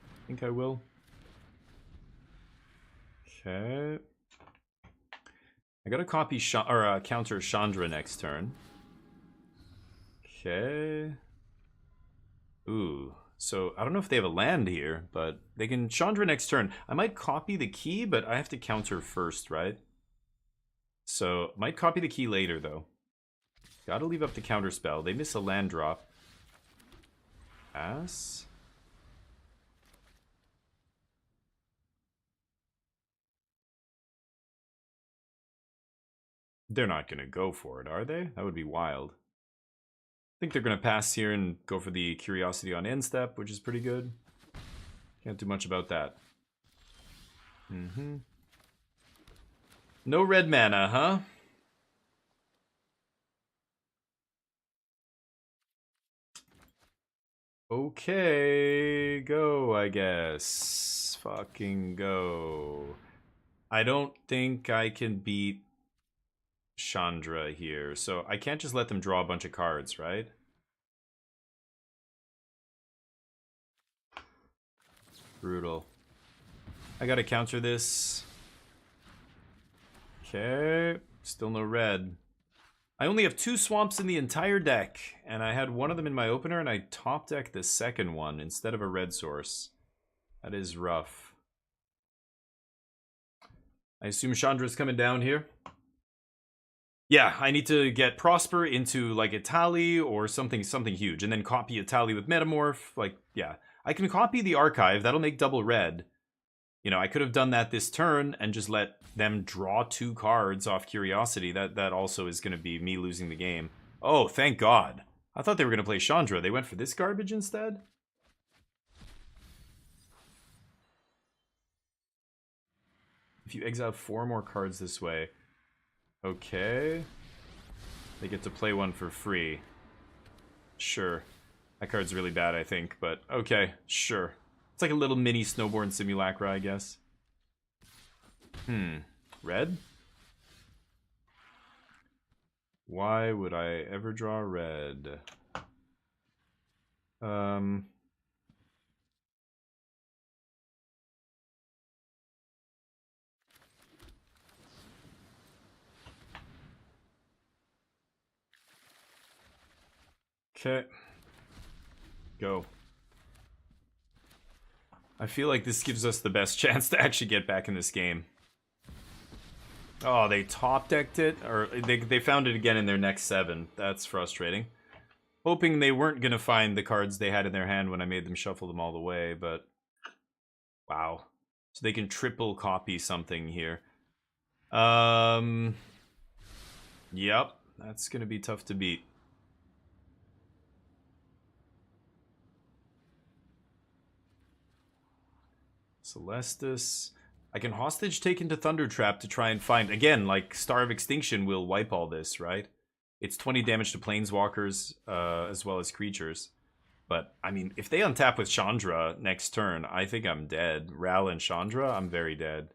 I think I will. Okay. I gotta copy counter Chandra next turn. Okay. Ooh. So I don't know if they have a land here, but they can Chandra next turn. I might copy the key, but I have to counter first, right? So might copy the key later though. Gotta leave up the counter spell. They miss a land drop. Pass. They're not gonna go for it, are they? That would be wild. I think they're gonna pass here and go for the Curiosity on end step, which is pretty good. Can't do much about that. No red mana, huh? Okay, go, I guess. Fucking go. I don't think I can beat Chandra here, so I can't just let them draw a bunch of cards, right? Brutal. I gotta counter this. Okay, still no red. I only have 2 swamps in the entire deck, and I had one of them in my opener, and I top decked the second one instead of a red source. That is rough. I assume Chandra's coming down here. Yeah, I need to get Prosper into like Itali or something huge, and then copy Itali with Metamorph. Like, yeah. I can copy the Archive, that'll make double red. You know, I could have done that this turn and just let them draw 2 cards off Curiosity. That also is going to be me losing the game. Oh, thank God. I thought they were going to play Chandra. They went for this garbage instead? If you exile 4 more cards this way. Okay. They get to play one for free. Sure. That card's really bad, I think, but okay, sure. It's like a little mini Snowborn Simulacra, I guess. Red? Why would I ever draw red? Okay. Go. I feel like this gives us the best chance to actually get back in this game. Oh, they top decked it? Or they found it again in their next 7. That's frustrating. Hoping they weren't going to find the cards they had in their hand when I made them shuffle them all the way, but... Wow. So they can triple copy something here. Yep. That's going to be tough to beat. Celestis. I can hostage take into Thundertrap to try and find... Again, like, Star of Extinction will wipe all this, right? It's 20 damage to Planeswalkers, as well as creatures. But, I mean, if they untap with Chandra next turn, I think I'm dead. Ral and Chandra, I'm very dead.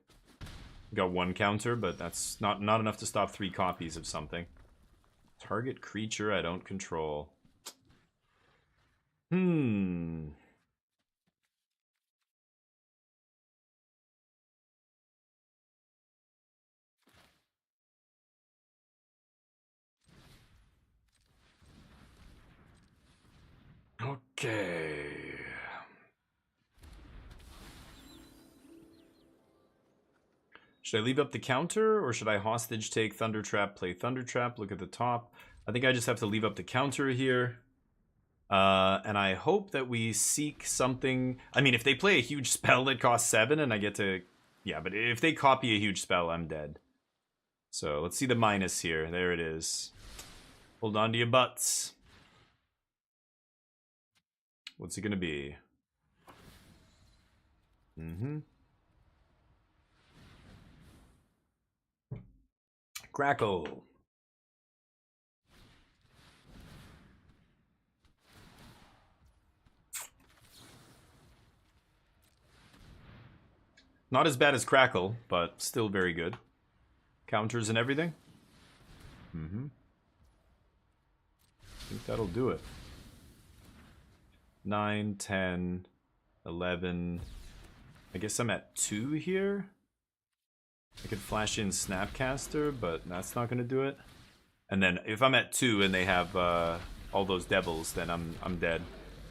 Got 1 counter, but that's not enough to stop 3 copies of something. Target creature I don't control. Okay. Should I leave up the counter, or should I hostage take Thundertrap, play Thundertrap, look at the top? I think I just have to leave up the counter here. And I hope that we seek something... I mean, if they play a huge spell that costs 7 and I get to... Yeah, but if they copy a huge spell, I'm dead. So, let's see the minus here. There it is. Hold on to your butts. What's it gonna be? Crackle. Not as bad as Crackle, but still very good. Counters and everything. I think that'll do it. 9, 10, 11. I guess I'm at 2 here. I could flash in Snapcaster, but that's not going to do it. And then if I'm at 2 and they have all those devils, then I'm dead.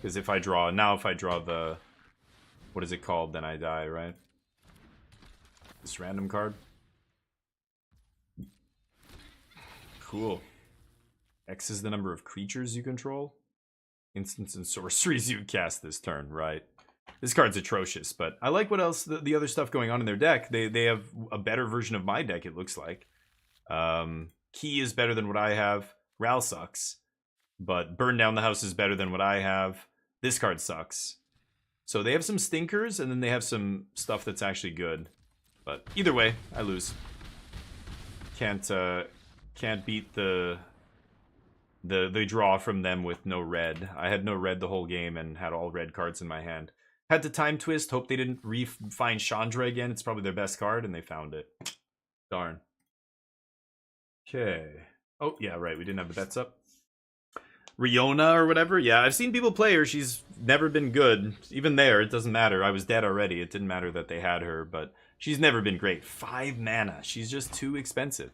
Because if I draw the... What is it called? Then I die, right? This random card. Cool. X is the number of creatures you control. Instants and sorceries you cast this turn, right? This card's atrocious, but I like what else, the other stuff going on in their deck. They have a better version of my deck, it looks like. Key is better than what I have. Ral sucks. But Burn Down the House is better than what I have. This card sucks. So they have some stinkers, and then they have some stuff that's actually good. But either way, I lose. Can't beat the draw from them with no red. I had no red the whole game and had all red cards in my hand. Had to time twist, hope they didn't find Chandra again. It's probably their best card, and they found it. Darn. Okay. Oh, yeah, right, we didn't have the bets up. Riona or whatever? Yeah, I've seen people play her. She's never been good. Even there, it doesn't matter. I was dead already. It didn't matter that they had her, but she's never been great. 5 mana. She's just too expensive.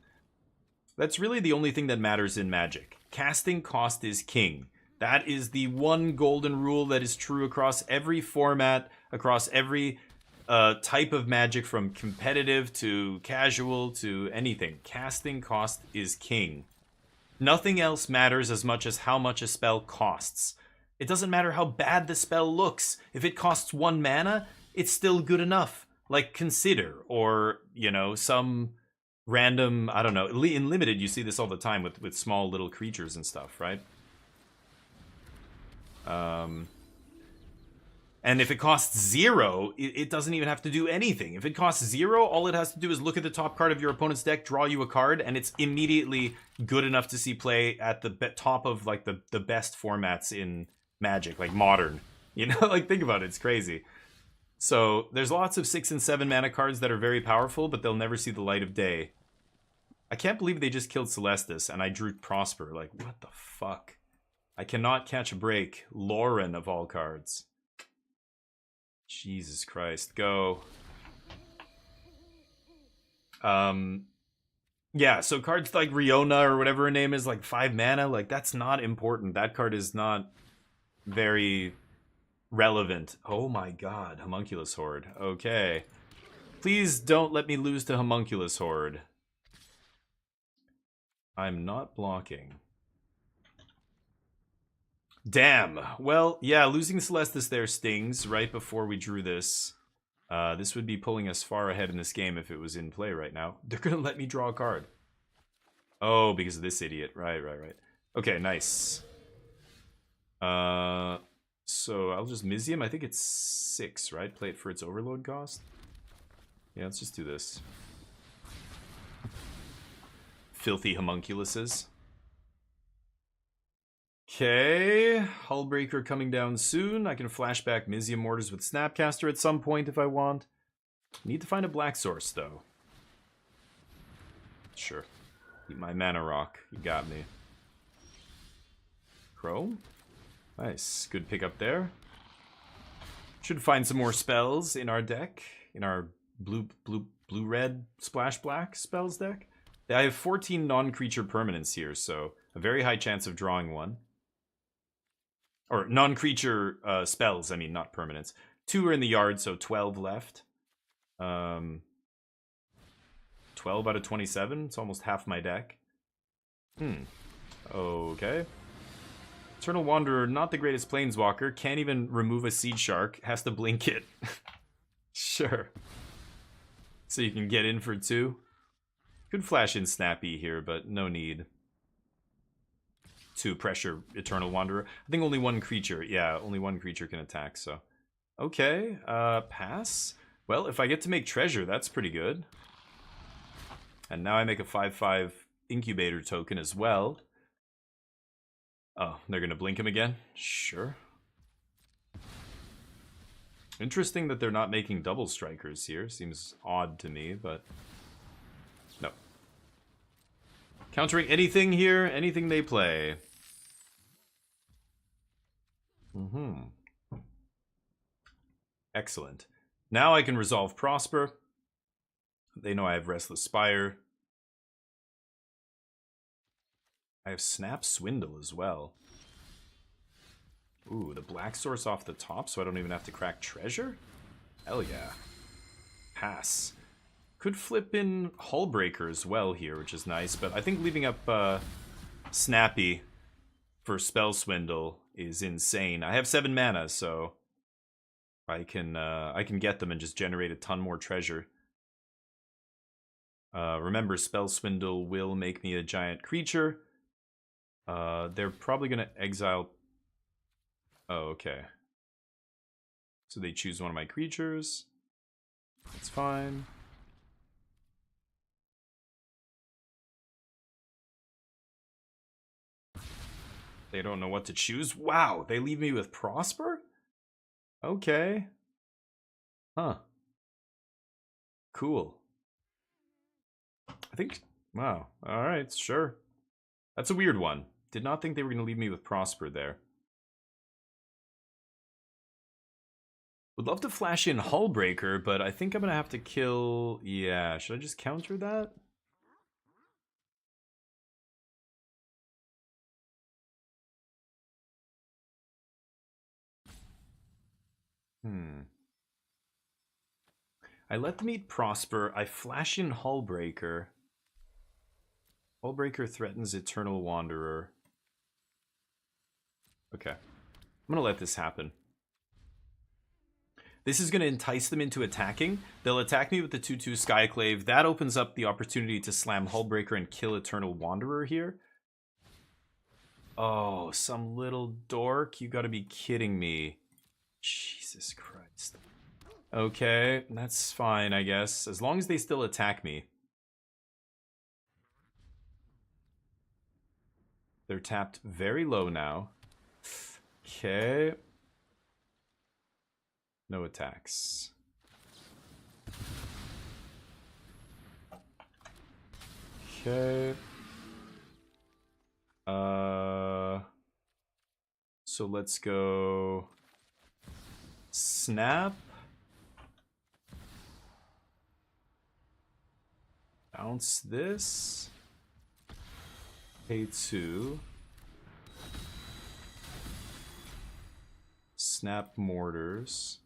That's really the only thing that matters in Magic. Casting cost is king. That is the one golden rule that is true across every format, across every type of Magic, from competitive to casual to anything. Casting cost is king. Nothing else matters as much as how much a spell costs. It doesn't matter how bad the spell looks. If it costs 1 mana, it's still good enough. Like Consider, or, you know, some random, I don't know. In Limited, you see this all the time with small little creatures and stuff, right? And if it costs 0, it doesn't even have to do anything. If it costs 0, all it has to do is look at the top card of your opponent's deck, draw you a card, and it's immediately good enough to see play at the top of like the best formats in Magic, like Modern. You know, like think about it, it's crazy. So there's lots of 6 and 7 mana cards that are very powerful, but they'll never see the light of day. I can't believe they just killed Celestis and I drew Prosper. Like, what the fuck? I cannot catch a break. Lauren of all cards. Jesus Christ, go. Yeah, so cards like Riona or whatever her name is, like 5 mana, like that's not important. That card is not very relevant. Oh my god, Homunculus Horde. Okay. Please don't let me lose to Homunculus Horde. I'm not blocking. Damn. Well, yeah, losing Celestis there stings right before we drew this. This would be pulling us far ahead in this game if it was in play right now. They're gonna let me draw a card. Oh, because of this idiot. Right. Okay, nice. So I'll just Mizium. I think it's 6, right? Play it for its overload cost. Yeah, let's just do this. Filthy homunculuses. Okay, Hullbreaker coming down soon. I can flashback Mizium Mortars with Snapcaster at some point if I want. Need to find a black source, though. Sure. Eat my mana rock. You got me. Chrome? Nice. Good pickup there. Should find some more spells in our deck. In our blue-red splash black spells deck. I have 14 non-creature permanents here, so a very high chance of drawing one. Or non-creature spells, I mean, not permanents. 2 are in the yard, so 12 left. 12 out of 27. It's almost half my deck. Okay. Eternal Wanderer, not the greatest planeswalker. Can't even remove a Seed Shark. Has to blink it. Sure. So you can get in for 2. Could flash in Snappy here, but no need to pressure Eternal Wanderer. I think only 1 creature. Yeah, only 1 creature can attack, so. Okay, pass. Well, if I get to make treasure, that's pretty good. And now I make a 5/5 incubator token as well. Oh, they're gonna blink him again? Sure. Interesting that they're not making double strikers here. Seems odd to me, but no. Countering anything here, anything they play. Excellent. Now I can resolve Prosper. They know I have Restless Spire. I have Snap Swindle as well. Ooh, the black source off the top, so I don't even have to crack treasure? Hell yeah. Pass. Could flip in Hullbreaker as well here, which is nice, but I think leaving up Snappy for Spell Swindle is insane. I have 7 mana, so I can get them and just generate a ton more treasure. Remember, Spell Swindle will make me a giant creature. They're probably gonna exile. Oh, okay. So they choose one of my creatures. That's fine. They don't know what to choose. Wow, they leave me with Prosper? Okay. Huh. Cool. I think... Wow. Alright, sure. That's a weird one. Did not think they were going to leave me with Prosper there. Would love to flash in Hullbreaker, but I think I'm going to have to kill... Yeah, should I just counter that? I let them eat Prosper. I flash in Hullbreaker. Hullbreaker threatens Eternal Wanderer. Okay. I'm going to let this happen. This is going to entice them into attacking. They'll attack me with the 2/2 Skyclave. That opens up the opportunity to slam Hullbreaker and kill Eternal Wanderer here. Oh, some little dork. You gotta be kidding me. Jesus Christ. Okay, that's fine, I guess. As long as they still attack me. They're tapped very low now. Okay. No attacks. Okay. So let's go Snap. Bounce this. Pay 2. Snap Mortars.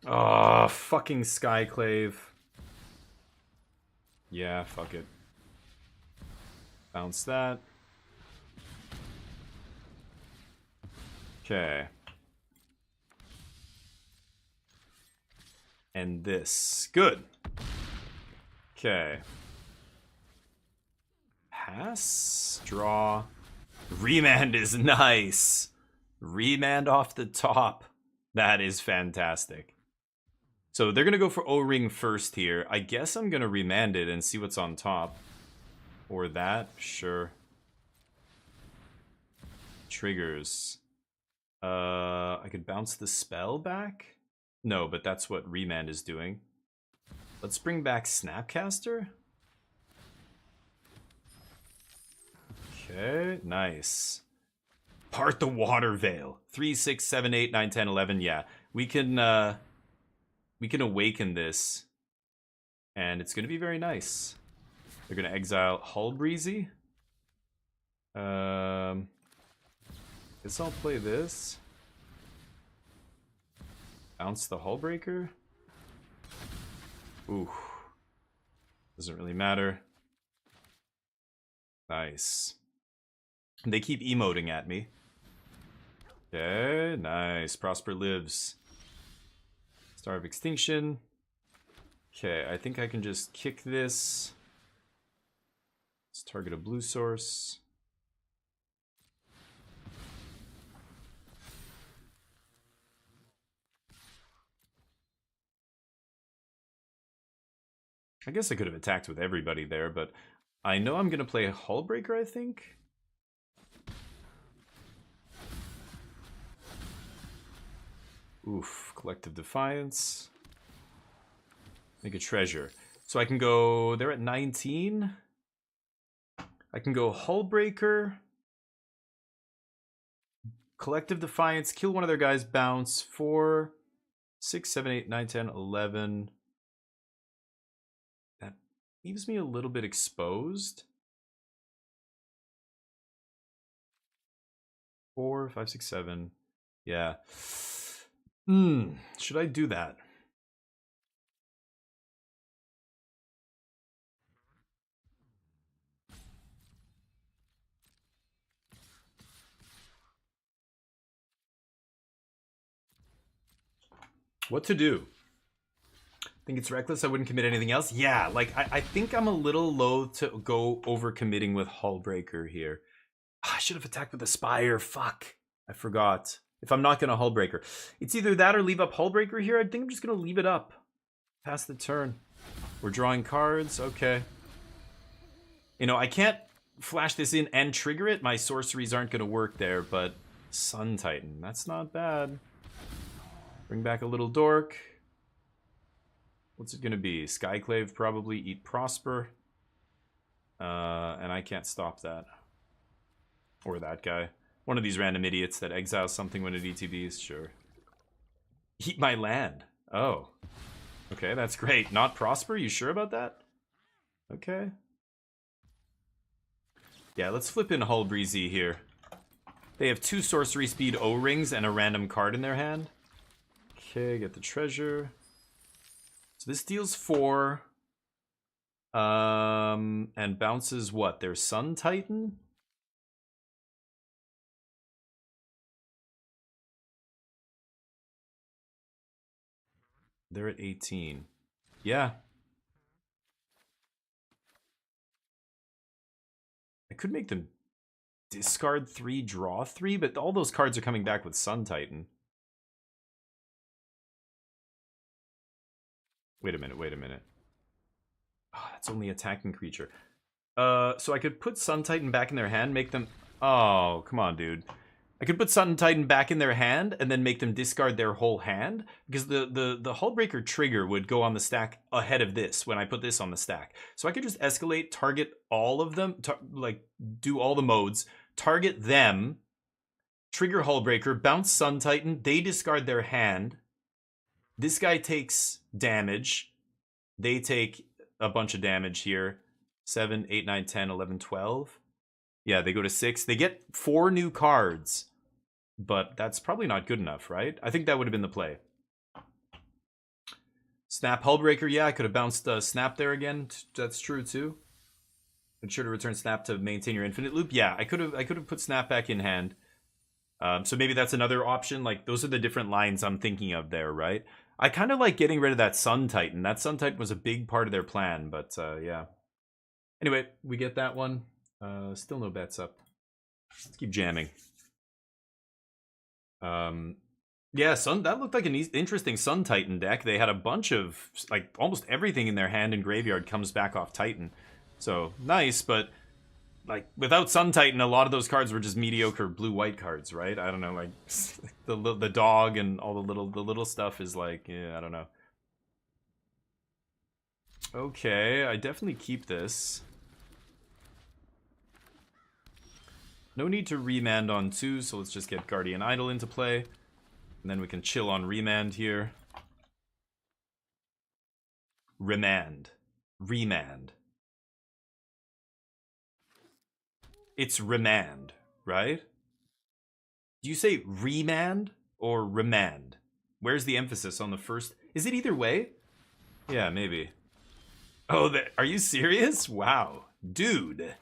Oh, fucking Skyclave. Yeah, fuck it. Bounce that. Okay. And this. Good. Okay. Pass. Draw. Remand is nice. Remand off the top. That is fantastic. So they're going to go for O-Ring first here. I guess I'm going to remand it and see what's on top. Or that. Sure. Triggers. I could bounce the spell back? No, but that's what remand is doing. Let's bring back Snapcaster. Okay, nice. Part the Water Veil. 3, 6, 7, 8, 9, 10, 11. Yeah, we can awaken this. And it's going to be very nice. They're going to exile Hullbreezy. Guess I'll play this. Bounce the Hullbreaker. Ooh. Doesn't really matter. Nice. They keep emoting at me. Okay, nice. Prosper lives. Star of Extinction. Okay, I think I can just kick this. Let's target a blue source. I guess I could have attacked with everybody there, but I know I'm going to play Hullbreaker, I think. Oof, Collective Defiance. Make a treasure. So I can go, they're at 19. I can go Hullbreaker. Collective Defiance, kill one of their guys, bounce. 4, 6, 7, 8, 9, 10, 11. That leaves me a little bit exposed. 4, 5, 6, 7. Yeah. Should I do that? What to do? Think it's reckless. I wouldn't commit anything else. Yeah, like I think I'm a little loath to go over committing with Hullbreaker here. I should have attacked with a Spire. Fuck. I forgot. If I'm not going to Hullbreaker. It's either that or leave up Hullbreaker here. I think I'm just going to leave it up. Pass the turn. We're drawing cards. Okay. You know, I can't flash this in and trigger it. My sorceries aren't going to work there, but Sun Titan. That's not bad. Bring back a little dork. What's it going to be? Skyclave, probably. Eat Prosper. And I can't stop that. Or that guy. One of these random idiots that exiles something when it ETBs, sure. Eat my land. Oh. Okay, that's great. Not Prosper? You sure about that? Okay. Yeah, let's flip in Hullbreezy here. They have 2 sorcery speed O-rings and a random card in their hand. Okay, get the treasure. So this deals 4. And bounces what? Their Sun Titan? They're at 18. Yeah. I could make them discard 3, draw 3, but all those cards are coming back with Sun Titan. Wait a minute, wait a minute. Oh, that's only attacking creature. So I could put Sun Titan back in their hand, make them... Oh, come on, dude. I could put Sun Titan back in their hand and then make them discard their whole hand, because the Hullbreaker trigger would go on the stack ahead of this when I put this on the stack. So I could just escalate, target all of them, like do all the modes, target them, trigger Hullbreaker, bounce Sun Titan, they discard their hand. This guy takes damage. They take a bunch of damage here. 7, 8, 9, 10, 11, 12. Yeah, they go to 6. They get 4 new cards. But that's probably not good enough, right? I think that would have been the play. Snap Hullbreaker, yeah, I could have bounced Snap there again. That's true too. Make sure to return Snap to maintain your infinite loop. Yeah, I could have put Snap back in hand. So maybe that's another option. Like, those are the different lines I'm thinking of there, right? I kind of like getting rid of that Sun Titan. That Sun Titan was a big part of their plan, but yeah. Anyway, we get that one. Still no bets up. Let's keep jamming. Yeah, that looked like an interesting Sun Titan deck. They had a bunch of, like, almost everything in their hand and graveyard comes back off Titan. So, nice, but, like, without Sun Titan, a lot of those cards were just mediocre blue-white cards, right? I don't know, like, the dog and all the little stuff is like, yeah, I don't know. Okay, I definitely keep this. No need to remand on 2, so let's just get Guardian Idol into play. And then we can chill on remand here. Remand. Remand. It's remand, right? Do you say remand or remand? Where's the emphasis on the first? Is it either way? Yeah, maybe. Oh, are you serious? Wow. Dude.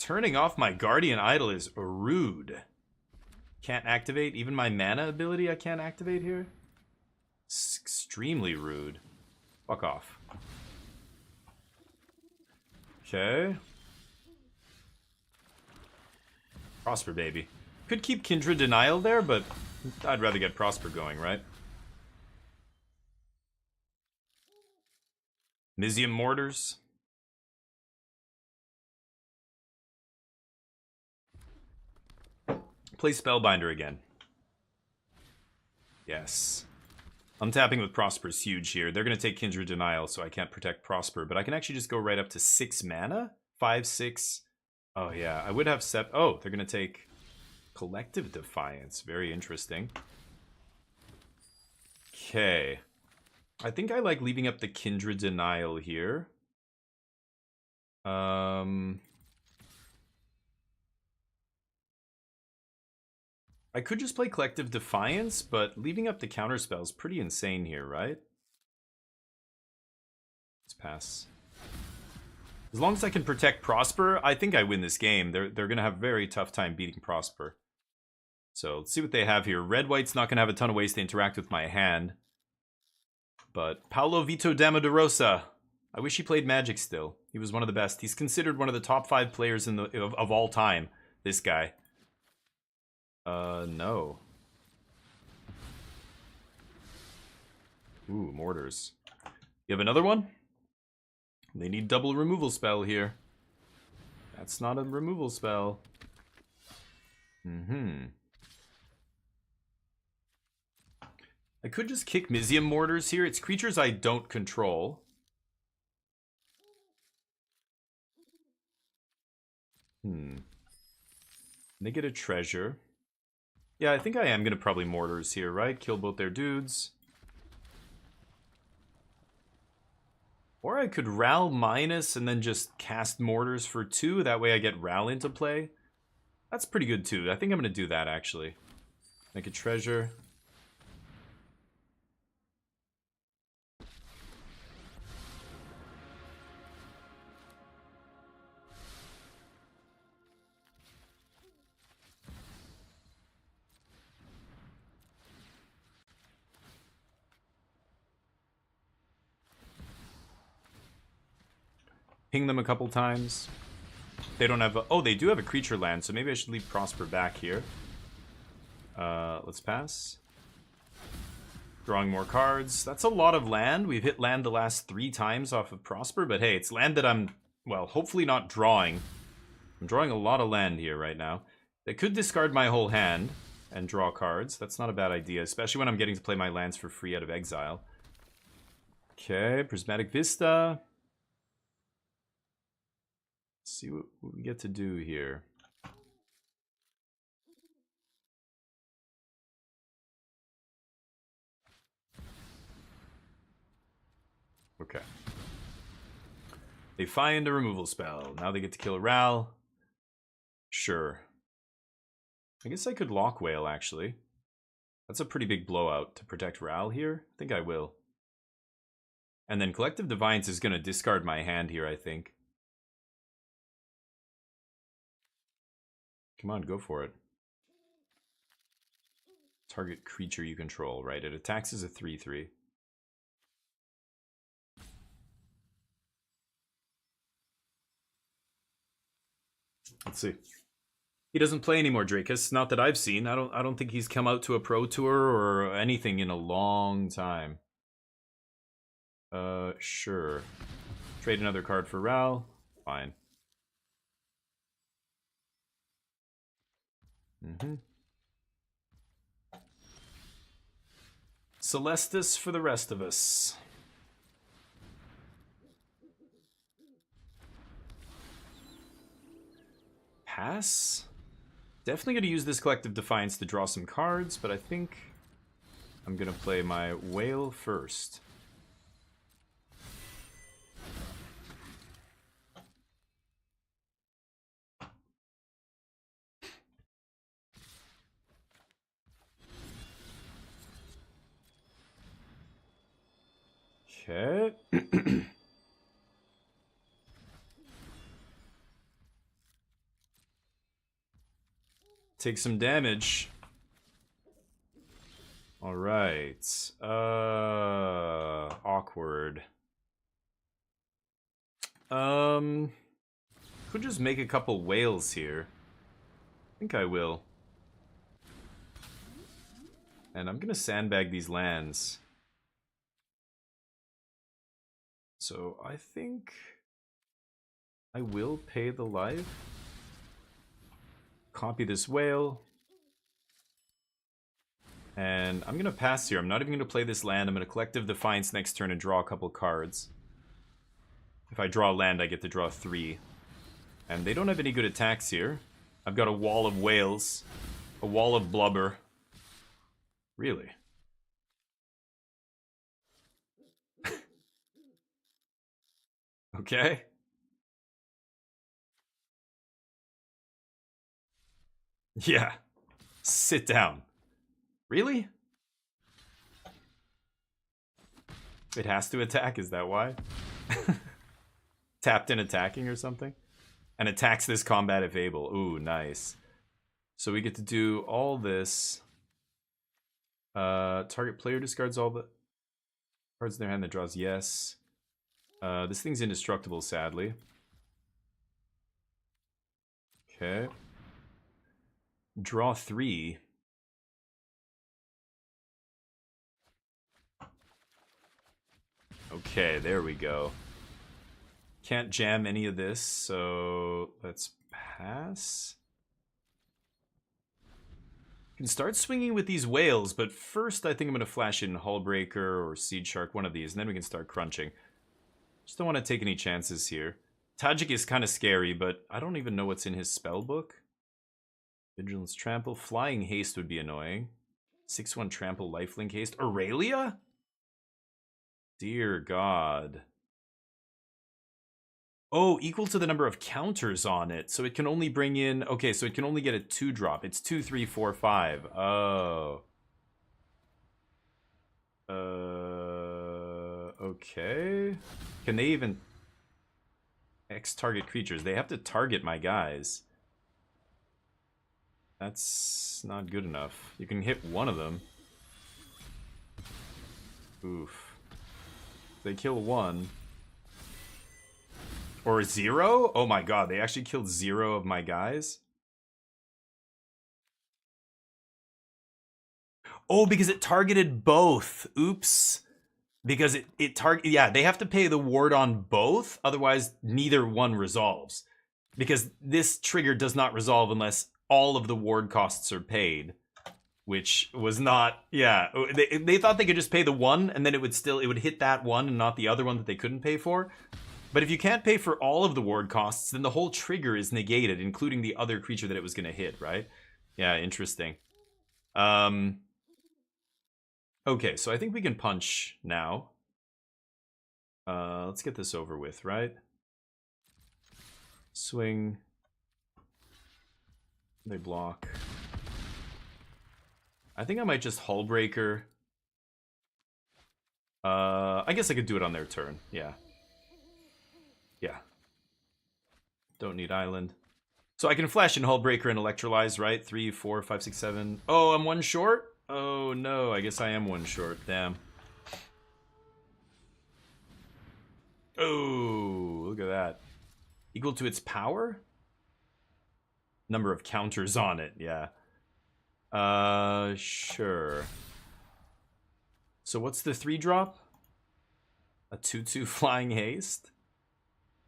Turning off my Guardian Idol is rude. Can't activate even my mana ability I can't activate here? It's extremely rude. Fuck off. Okay. Prosper, baby. Could keep Kindred Denial there, but I'd rather get Prosper going, right? Mizium Mortars. Play Spellbinder again. Yes. Untapping with Prosper is huge here. They're going to take Kindred Denial, so I can't protect Prosper. But I can actually just go right up to 6 mana? 5, 6. Oh, yeah. I would have Oh, they're going to take Collective Defiance. Very interesting. Okay. I think I like leaving up the Kindred Denial here. I could just play Collective Defiance, but leaving up the counterspell is pretty insane here, right? Let's pass. As long as I can protect Prosper, I think I win this game. They're going to have a very tough time beating Prosper. So let's see what they have here. Red-White's not going to have a ton of ways to interact with my hand. But Paulo Vito Damaderosa. I wish he played Magic still. He was one of the best. He's considered one of the top 5 players in of all time, this guy. No. Ooh, Mortars. You have another one? They need double removal spell here. That's not a removal spell. I could just kick Mizium Mortars here. It's creatures I don't control. They get a treasure. Yeah, I think I am going to probably Mortars here, right? Kill both their dudes. Or I could Ral minus and then just cast Mortars for 2. That way I get Ral into play. That's pretty good too. I think I'm going to do that actually. Make a treasure. Ping them a couple times. They don't have a... Oh, they do have a creature land, so maybe I should leave Prosper back here. Let's pass. Drawing more cards. That's a lot of land. We've hit land the last 3 times off of Prosper, but hey, it's land that I'm, well, hopefully not drawing. I'm drawing a lot of land here right now. They could discard my whole hand and draw cards. That's not a bad idea, especially when I'm getting to play my lands for free out of exile. Okay, Prismatic Vista. Let's see what we get to do here. Okay. They find a removal spell. Now they get to kill a Ral. Sure. I guess I could Lock Whale, actually. That's a pretty big blowout to protect Ral here. I think I will. And then Collective Defiance is going to discard my hand here, I think. Come on, go for it. Target creature you control, right? It attacks as a 3/3. Let's see. He doesn't play anymore, Drakus. Not that I've seen. I don't think he's come out to a pro tour or anything in a long time. Sure. Trade another card for Ral. Fine. Celestis for the rest of us. Pass? Definitely going to use this Collective Defiance to draw some cards, but I think I'm going to play my Whale first. Okay. Take some damage. All right. Awkward. Could just make a couple whales here. I think I will. And I'm gonna sandbag these lands. So I think I will pay the life. Copy this whale. And I'm going to pass here. I'm not even going to play this land. I'm going to Collective Defiance next turn and draw a couple cards. If I draw land, I get to draw 3. And they don't have any good attacks here. I've got a wall of whales. A wall of blubber. Really? Okay. Yeah. Sit down. Really? It has to attack, is that why? Tapped in attacking or something? And attacks this combat if able. Ooh, nice. So we get to do all this. Target player discards all the cards in their hand that draws yes. This thing's indestructible, sadly. Okay. Draw 3. Okay, there we go. Can't jam any of this, so let's pass. Can start swinging with these whales, but first I think I'm going to flash in Hullbreaker or Seed Shark, one of these, and then we can start crunching. Just don't want to take any chances here. Tajik is kind of scary, but I don't even know what's in his spell book. Vigilance Trample. Flying Haste would be annoying. 6-1 Trample, Lifelink Haste. Aurelia? Dear God. Oh, equal to the number of counters on it. So it can only bring in... Okay, so it can only get a 2-drop. It's 2, 3, 4, 5. Oh. Okay. Can they even... X-target creatures. They have to target my guys. That's not good enough. You can hit one of them. Oof. They kill one. Or 0? Oh my god, they actually killed 0 of my guys? Oh, because it targeted both. Oops. Because it target... Yeah, they have to pay the ward on both, otherwise neither one resolves. Because this trigger does not resolve unless all of the ward costs are paid. Which was not... Yeah, they thought they could just pay the one, and then it would hit that one and not the other one that they couldn't pay for. But if you can't pay for all of the ward costs, then the whole trigger is negated, including the other creature that it was going to hit, right? Yeah, interesting. Okay, so I think we can punch now. Let's get this over with, right? Swing. They block. I think I might just Hullbreaker. I guess I could do it on their turn, yeah. Yeah. Don't need island. So I can flash in Hullbreaker and Electrolyze, right? 3, 4, 5, 6, 7. Oh, I'm one short? Oh no, I guess I am one short. Damn. Oh, look at that. Equal to its power? Number of counters on it, yeah. Sure. So what's the 3-drop? A 2-2 Flying Haste?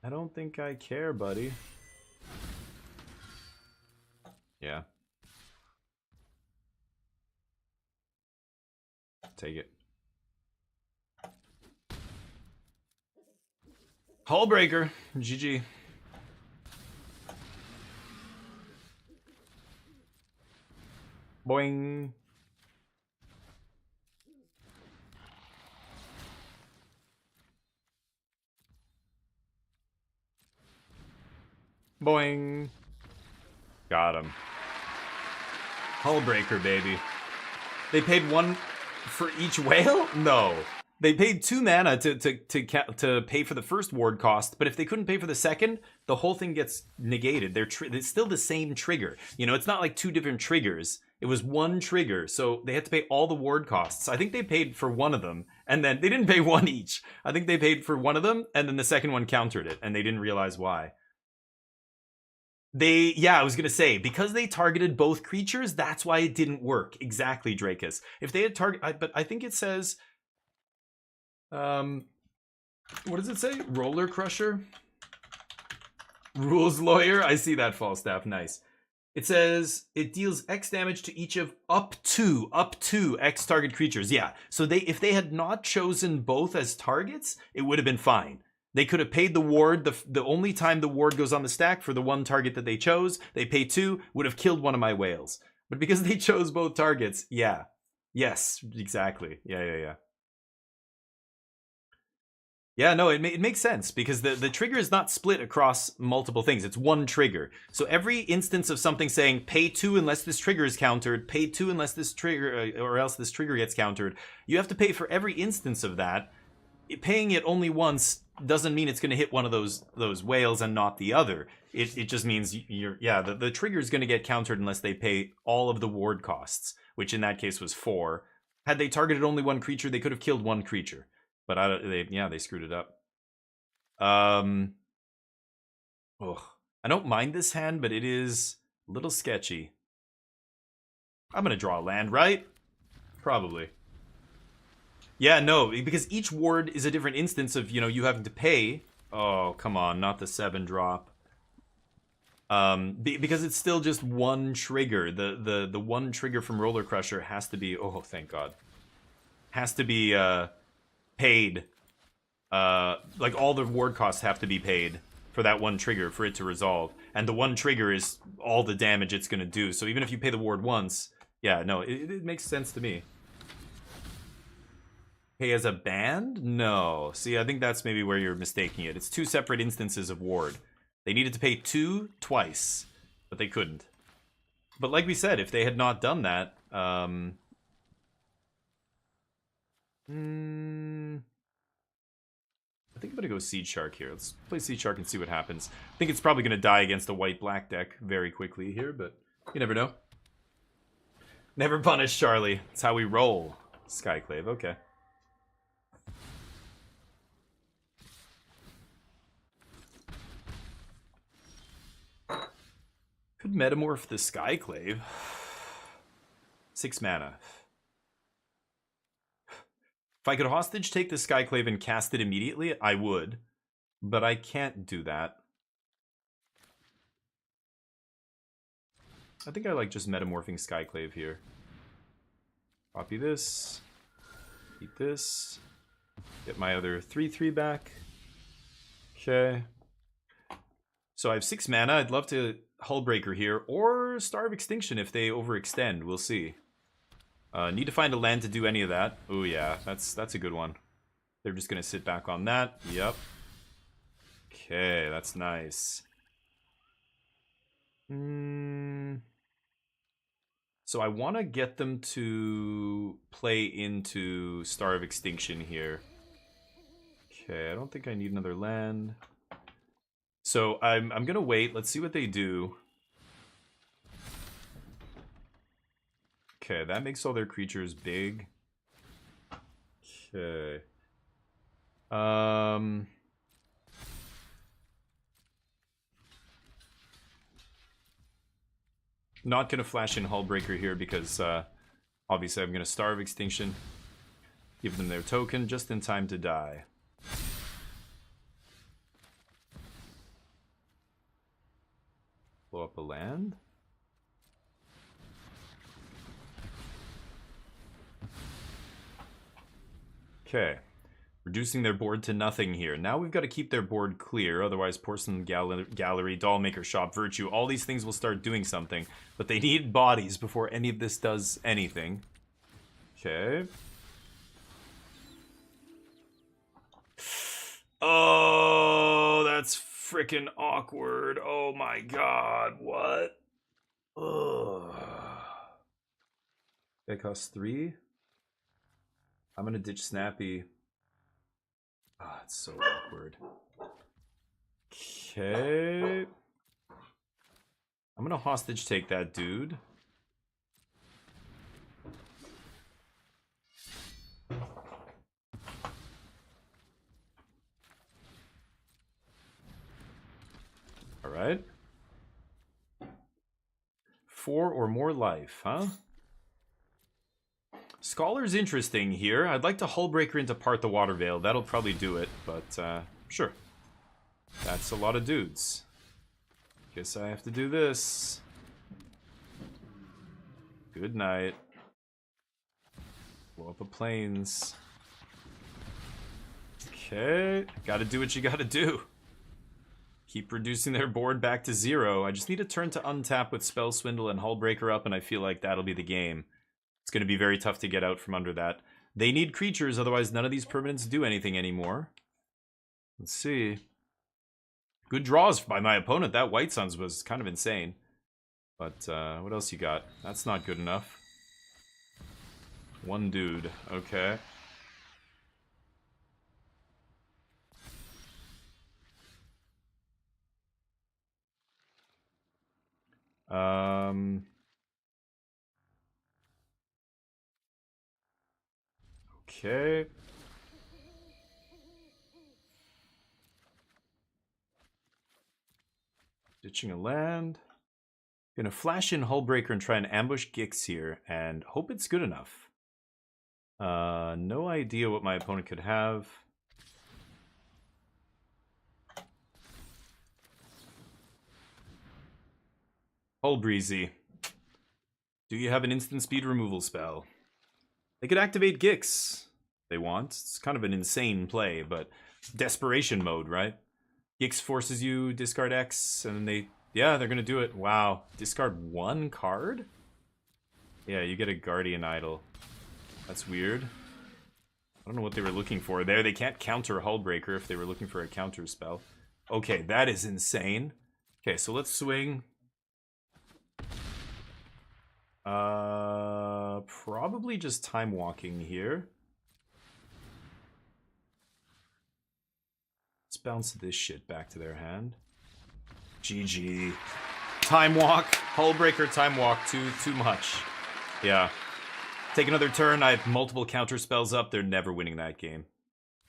I don't think I care, buddy. Yeah. Take it. Hullbreaker. GG. Boing. Boing. Got him. Hullbreaker, baby. They paid 1 for each whale? No. They paid 2 mana to pay for the first ward cost, but if they couldn't pay for the second, the whole thing gets negated. It's still the same trigger. You know, it's not like 2 different triggers. It was 1 trigger, so they had to pay all the ward costs. I think they paid for one of them, and then they didn't pay 1 each. I think they paid for one of them, and then the second one countered it, and they didn't realize why. Yeah, I was gonna say, because they targeted both creatures, that's why it didn't work. Exactly, Drakus. If they had but I think it says, What does it say? Roller Crusher? Rules Lawyer? I see that, Falstaff. Nice. It says it deals X damage to each of up to X target creatures. Yeah. So if they had not chosen both as targets, it would have been fine. They could have paid the ward. The only time the ward goes on the stack for the one target that they chose, they pay 2, would have killed one of my whales. But because they chose both targets, yeah. Yes, exactly. Yeah. Yeah, no, it makes sense because the trigger is not split across multiple things. It's one trigger. So every instance of something saying pay 2 unless this trigger is countered, pay 2 unless this trigger, or else this trigger gets countered, you have to pay for every instance of that. Paying it only once doesn't mean it's going to hit one of those whales and not the other. It just means the trigger is going to get countered unless they pay all of the ward costs, which in that case was 4. Had they targeted only one creature, they could have killed one creature. But they screwed it up. I don't mind this hand, but it is a little sketchy. I'm gonna draw a land, right? Probably. Yeah, no, because each ward is a different instance of, you having to pay. Oh, come on, not the 7 drop. Because it's still just one trigger. The one trigger from Roller Crusher has to be, oh, thank God. Has to be, paid. Like all the ward costs have to be paid for that one trigger for it to resolve, and the one trigger is all the damage it's gonna do. So even if you pay the ward once, yeah, no, it makes sense to me. Pay as a band? No. See, I think that's maybe where you're mistaking it. It's 2 separate instances of ward. They needed to pay 2 twice, but they couldn't. But like we said, if they had not done that, I think I'm gonna go Seed Shark here. Let's play Seed Shark and see what happens. I think it's probably gonna die against a white-black deck very quickly here, but you never know. Never punish Charlie. That's how we roll. Skyclave, okay. Could metamorph the Skyclave. 6 mana. If I could hostage take the Skyclave and cast it immediately, I would. But I can't do that. I think I like just metamorphing Skyclave here. Copy this. Eat this. Get my other 3/3 back. Okay. So I have 6 mana. I'd love to Hullbreaker here, or Star of Extinction if they overextend. We'll see. Need to find a land to do any of that. Oh yeah, that's a good one. They're just gonna sit back on that. Yep. Okay, that's nice. So I want to get them to play into Star of Extinction here. Okay, I don't think I need another land. So I'm gonna wait. Let's see what they do. Okay, that makes all their creatures big. Okay. Not gonna flash in Hullbreaker here because obviously I'm gonna Star of Extinction. Give them their token just in time to die. Blow up a land. Okay. Reducing their board to nothing here. Now we've got to keep their board clear, otherwise Porcelain Gallery, Dollmaker Shop, Virtue, all these things will start doing something. But they need bodies before any of this does anything. Okay. Oh, that's freaking awkward. Oh my god, what? Ugh. That costs 3. I'm gonna ditch Snappy. Ah, it's so awkward. Okay. I'm gonna hostage take that dude. Alright. 4 or more life, huh? Scholar's interesting here. I'd like to Hullbreaker into Part the Water Veil. That'll probably do it, but sure. That's a lot of dudes. Guess I have to do this. Good night. Blow up the planes. Okay, gotta do what you gotta do. Keep reducing their board back to 0. I just need a turn to untap with Spell Swindle and Hullbreaker up, and I feel like that'll be the game. It's going to be very tough to get out from under that. They need creatures, otherwise none of these permanents do anything anymore. Let's see. Good draws by my opponent. That White Suns was kind of insane. But what else you got? That's not good enough. One dude. Okay. Okay. Ditching a land. Gonna flash in Hullbreaker and try and ambush Gix here, and hope it's good enough. No idea what my opponent could have. Hullbreezy. Do you have an instant speed removal spell? They could activate Gix. If they want. It's kind of an insane play, but desperation mode, right? Gix forces you discard X, and then they... Yeah, they're gonna do it. Wow. Discard 1 card? Yeah, you get a Guardian Idol. That's weird. I don't know what they were looking for there. They can't counter Hullbreaker if they were looking for a counter spell. Okay, that is insane. Okay, so let's swing. Probably just time walking here. Let's bounce this shit back to their hand. GG. Time walk. Hullbreaker time walk. Too much. Yeah. Take another turn. I have multiple counter spells up. They're never winning that game.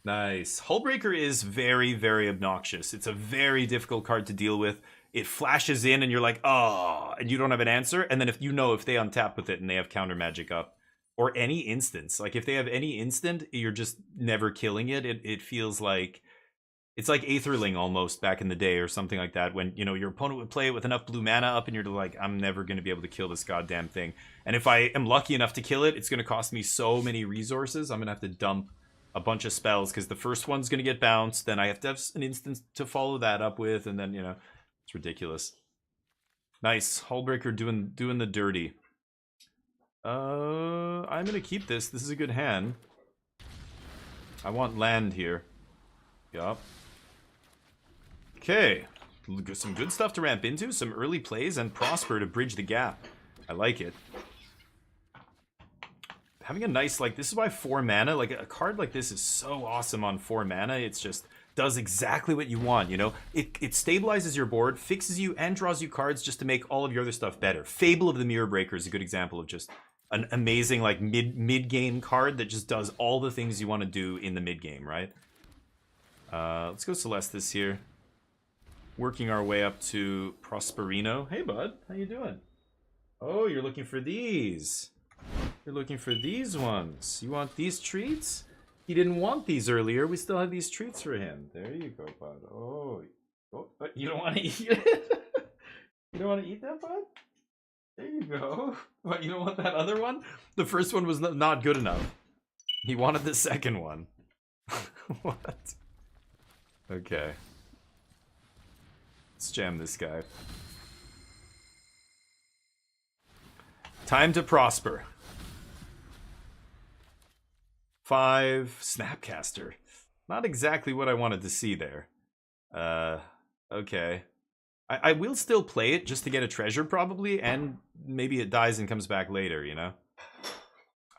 Nice. Hullbreaker is very, very obnoxious. It's a very difficult card to deal with. It flashes in and you're like, oh, and you don't have an answer. And then if they untap with it and they have counter magic up, or any instance, like if they have any instant, you're just never killing it. It feels like, it's like Aetherling almost back in the day or something like that, when, your opponent would play it with enough blue mana up and you're like, I'm never going to be able to kill this goddamn thing. And if I am lucky enough to kill it, it's going to cost me so many resources. I'm going to have to dump a bunch of spells because the first one's going to get bounced. Then I have to have an instance to follow that up with. And then, it's ridiculous. Nice. Hullbreaker doing the dirty. I'm going to keep this. This is a good hand. I want land here. Yup. Okay. Some good stuff to ramp into. Some early plays and Prosper to bridge the gap. I like it. Having a nice, this is why 4 mana, a card like this is so awesome on 4 mana. It's just does exactly what you want, It stabilizes your board, fixes you, and draws you cards just to make all of your other stuff better. Fable of the Mirror Breaker is a good example of just an amazing, mid-game card that just does all the things you want to do in the mid-game, right? Let's go Celestis here. Working our way up to Prosperino. Hey, bud. How you doing? Oh, you're looking for these. You're looking for these ones. You want these treats? He didn't want these earlier. We still have these treats for him. There you go, bud. Oh, but you don't want to eat it? You don't want to eat that, bud? There you go. What, you don't want that other one? The first one was not good enough. He wanted the second one. What? Okay. Let's jam this guy. Time to prosper. 5 Snapcaster. Not exactly what I wanted to see there. Okay. I will still play it just to get a treasure probably, and maybe it dies and comes back later,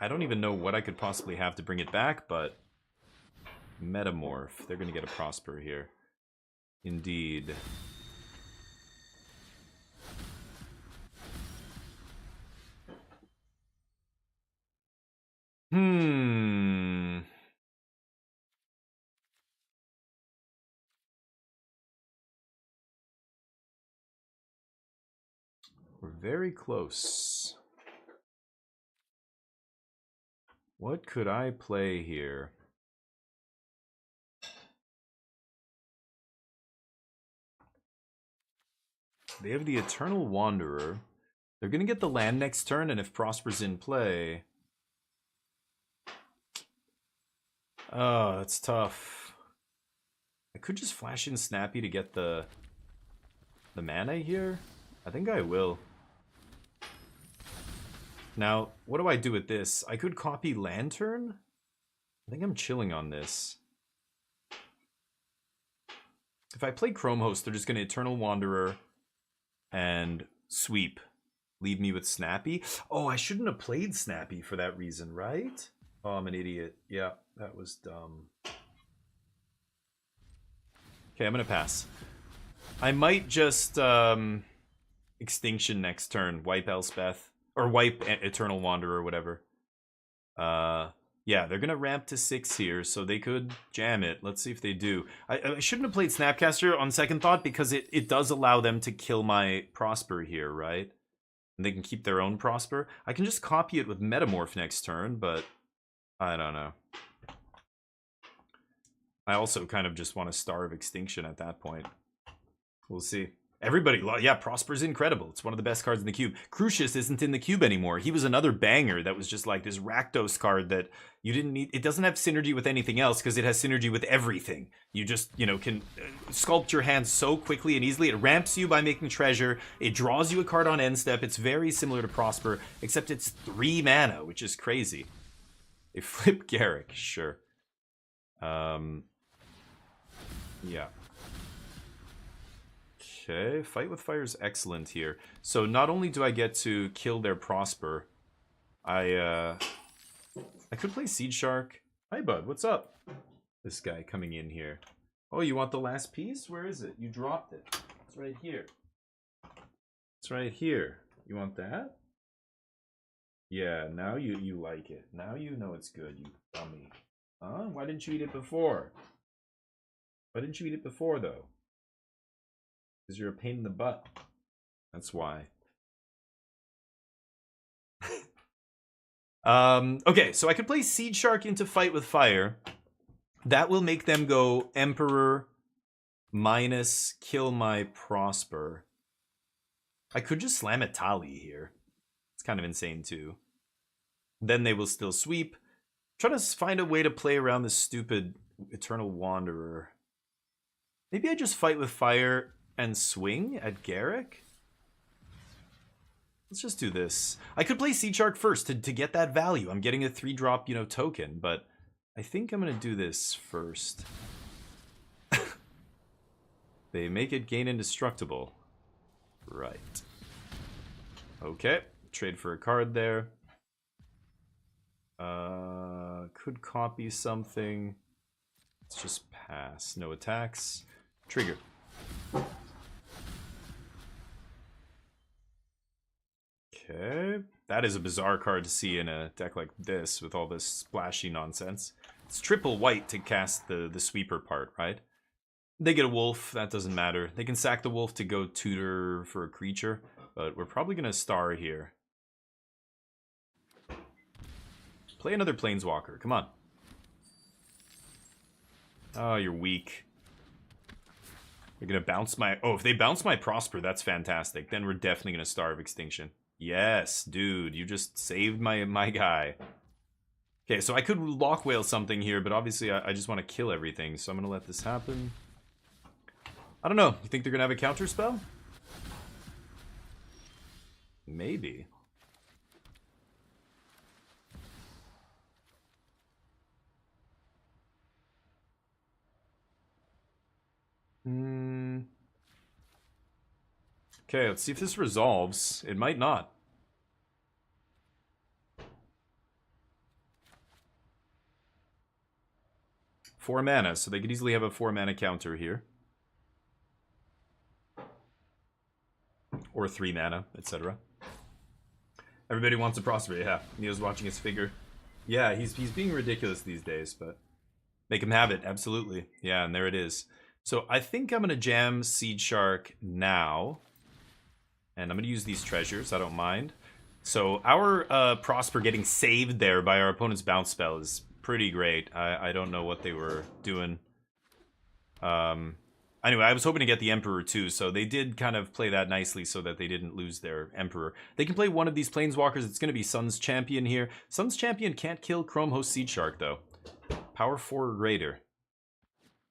I don't even know what I could possibly have to bring it back, but Metamorph. They're going to get a Prosper here. Indeed. We're very close. What could I play here? They have the Eternal Wanderer. They're going to get the land next turn, and if Prosper's in play... Oh, that's tough. I could just flash in Snappy to get the mana here. I think I will. Now, what do I do with this? I could copy Lantern? I think I'm chilling on this. If I play Chrome Host, they're just going to Eternal Wanderer and sweep. Leave me with Snappy. Oh, I shouldn't have played Snappy for that reason, right? Oh, I'm an idiot. Yeah, that was dumb. Okay, I'm going to pass. I might just Extinction next turn. Wipe Elspeth. Or wipe Eternal Wanderer or whatever. Yeah, they're going to ramp to 6 here, so they could jam it. Let's see if they do. I shouldn't have played Snapcaster on second thought because it does allow them to kill my Prosper here, right? And they can keep their own Prosper. I can just copy it with Metamorph next turn, but I don't know. I also kind of just want to starve Extinction at that point. We'll see. Everybody, yeah, Prosper's incredible. It's one of the best cards in the cube. Crucius isn't in the cube anymore. He was another banger that was just like this Rakdos card that you didn't need. It doesn't have synergy with anything else because it has synergy with everything. You just, you know, can sculpt your hand so quickly and easily. It ramps you by making treasure. It draws you a card on end step. It's very similar to Prosper, except it's 3 mana, which is crazy. They flip Garrick, sure. Yeah. Okay, Fight with Fire is excellent here. So not only do I get to kill their Prosper, I could play Seed Shark. Hi, bud, what's up? This guy coming in here. Oh, you want the last piece? Where is it? You dropped it. It's right here. It's right here. You want that? Yeah, now you like it. Now you know it's good, you dummy. Huh? Why didn't you eat it before? Why didn't you eat it before, though? Because you're a pain in the butt. That's why. Okay, so I could play Seed Shark into Fight with Fire. That will make them go Emperor minus kill my Prosper. I could just slam a Tali here. It's kind of insane too. Then they will still sweep. Try to find a way to play around this stupid Eternal Wanderer. Maybe I just Fight with Fire and swing at Garrick? Let's just do this. I could play Seed Shark first to get that value. I'm getting a 3-drop, you know, token, but I think I'm going to do this first. They make it gain indestructible. Right. Okay. Trade for a card there. Could copy something. Let's just pass. No attacks. Trigger. Okay, that is a bizarre card to see in a deck like this with all this splashy nonsense. It's triple white to cast the sweeper part, right? They get a wolf, that doesn't matter. They can sack the wolf to go tutor for a creature, but we're probably going to star here. Play another Planeswalker, come on. Oh, you're weak. They're going to bounce my... Oh, if they bounce my Prosper, that's fantastic. Then we're definitely going to starve Extinction. Yes, dude, you just saved my guy. Okay, so I could lock whale something here, but obviously I just want to kill everything, so I'm going to let this happen. I don't know. You think they're going to have a counter spell? Maybe. Okay, let's see if this resolves. It might not. Four mana, so they could easily have a 4-mana counter here. Or 3 mana, etc. Everybody wants to prosper, yeah. Neo's watching his figure. Yeah, he's being ridiculous these days, but make him have it, absolutely. Yeah, and there it is. So I think I'm going to jam Seed Shark now. And I'm going to use these treasures, I don't mind. So our Prosper getting saved there by our opponent's bounce spell is pretty great. I don't know what they were doing. Anyway, I was hoping to get the Emperor too, so they did kind of play that nicely so that they didn't lose their Emperor. They can play one of these Planeswalkers. It's going to be Sun's Champion here. Sun's Champion can't kill Chrome Host Seed Shark, though. Power 4 or greater.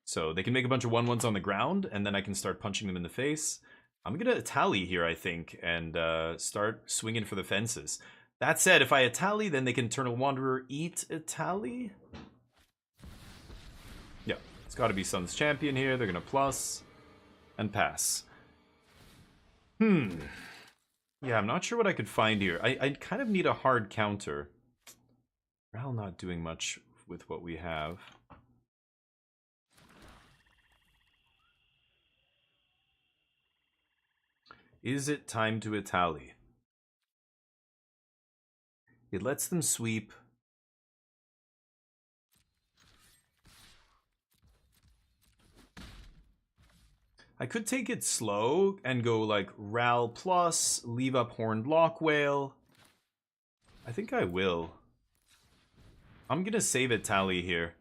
So they can make a bunch of 1/1s on the ground, and then I can start punching them in the face. I'm going to Atali here, I think, and start swinging for the fences. That said, if I Atali, then they can Eternal Wanderer eat Atali. Yeah, it's got to be Sun's Champion here. They're going to plus and pass. Yeah, I'm not sure what I could find here. I kind of need a hard counter. Ral not doing much with what we have. Is it time to Atali? It lets them sweep. I could take it slow and go like Ral plus, leave up Horned Lock Whale. I think I will. I'm gonna save Atali here.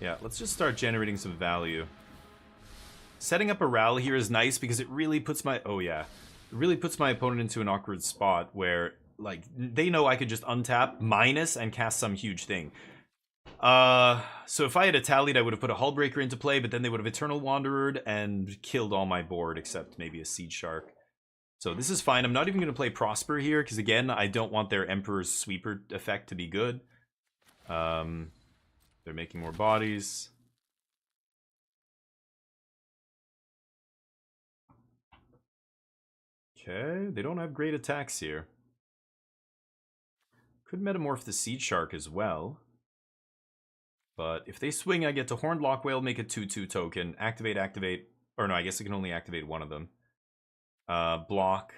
Yeah, let's just start generating some value. Setting up a Ral here is nice because it really puts my... Oh yeah. It really puts my opponent into an awkward spot where, like, they know I could just untap, minus, and cast some huge thing. So if I had Atali'd, I would have put a Hullbreaker into play, but then they would have Eternal Wandered and killed all my board, except maybe a Seed Shark. So this is fine. I'm not even going to play Prosper here, because again, I don't want their Emperor's Sweeper effect to be good. They're making more bodies. Okay, they don't have great attacks here. Could Metamorph the Seed Shark as well. But if they swing, I get to Horned Lock Whale, make a 2/2 token, activate, activate. Or no, I guess I can only activate one of them. Block.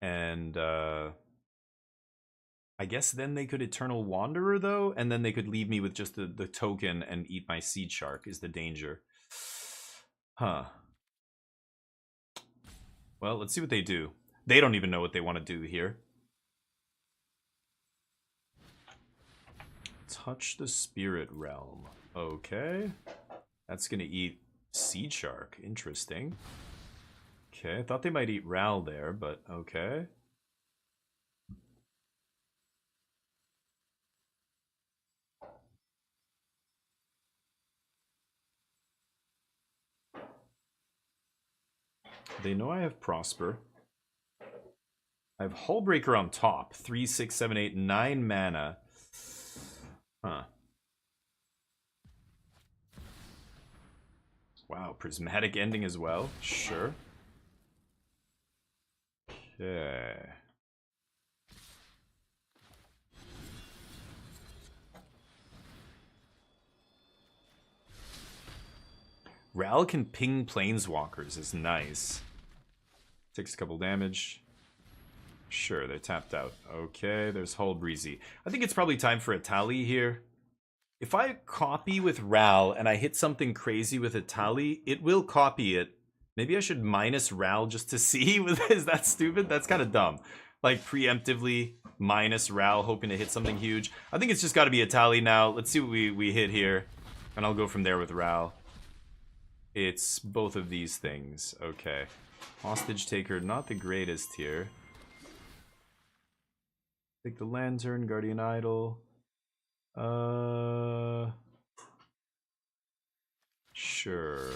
And I guess then they could Eternal Wanderer, though, and then they could leave me with just the token and eat my Seed Shark is the danger. Huh. Well, let's see what they do. They don't even know what they want to do here. Touch the Spirit Realm. Okay. That's going to eat Seed Shark. Interesting. Okay, I thought they might eat Ral there, but okay. They know I have Prosper. I have Hullbreaker on top. 3, 6, 7, 8, 9 mana. Huh. Wow, Prismatic Ending as well? Sure. Okay. Ral can ping Planeswalkers is nice. Takes a couple damage. Sure, they're tapped out. Okay, there's Hull Breezy. I think it's probably time for Atali here. If I copy with Ral and I hit something crazy with Atali, it will copy it. Maybe I should minus Ral just to see. Is that stupid? That's kind of dumb. Like, preemptively minus Ral, hoping to hit something huge. I think it's just got to be Atali now. Let's see what we hit here. And I'll go from there with Ral. It's both of these things. Okay. Hostage Taker, not the greatest here. Take the Lantern, Guardian Idol. Sure.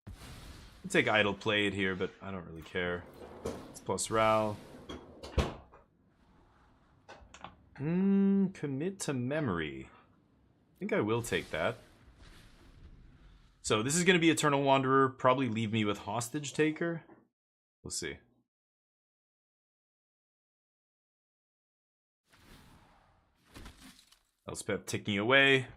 I'll take Idle Played here, but I don't really care. It's plus Ral. Commit to Memory. I think I will take that. So this is going to be Eternal Wanderer. Probably leave me with Hostage Taker. We'll see. Elspeth ticking away.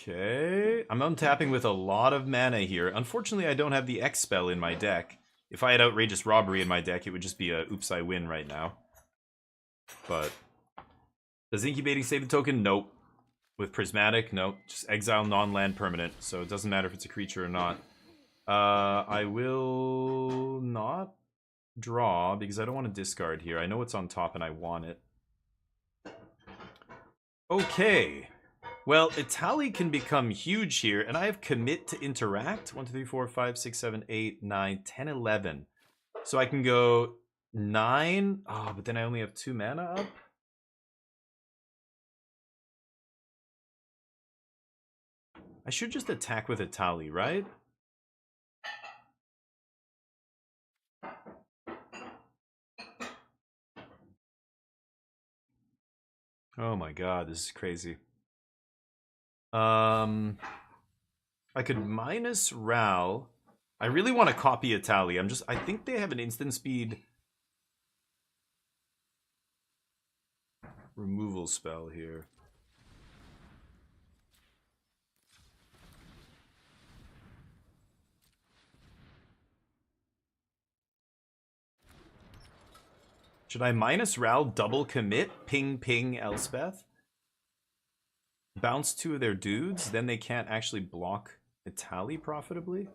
Okay. I'm untapping with a lot of mana here. Unfortunately, I don't have the X spell in my deck. If I had Outrageous Robbery in my deck, it would just be a oops, I win right now. But does Incubating save the token? Nope. With Prismatic? Nope. Just exile non-land permanent. So it doesn't matter if it's a creature or not. I will not draw because I don't want to discard here. I know it's on top and I want it. Okay. Well, Italy can become huge here, and I have commit to interact. 1, 2, 3, 4, 5, 6, 7, 8, 9, 10, 11. So I can go 9. Oh, but then I only have 2 mana up. I should just attack with Italy, right? Oh my god, this is crazy. I could minus Ral. I really want to copy Italy. I think they have an instant speed removal spell here. Should I minus Ral, double commit, ping ping Elspeth? Bounce 2 of their dudes, then they can't actually block Italy profitably?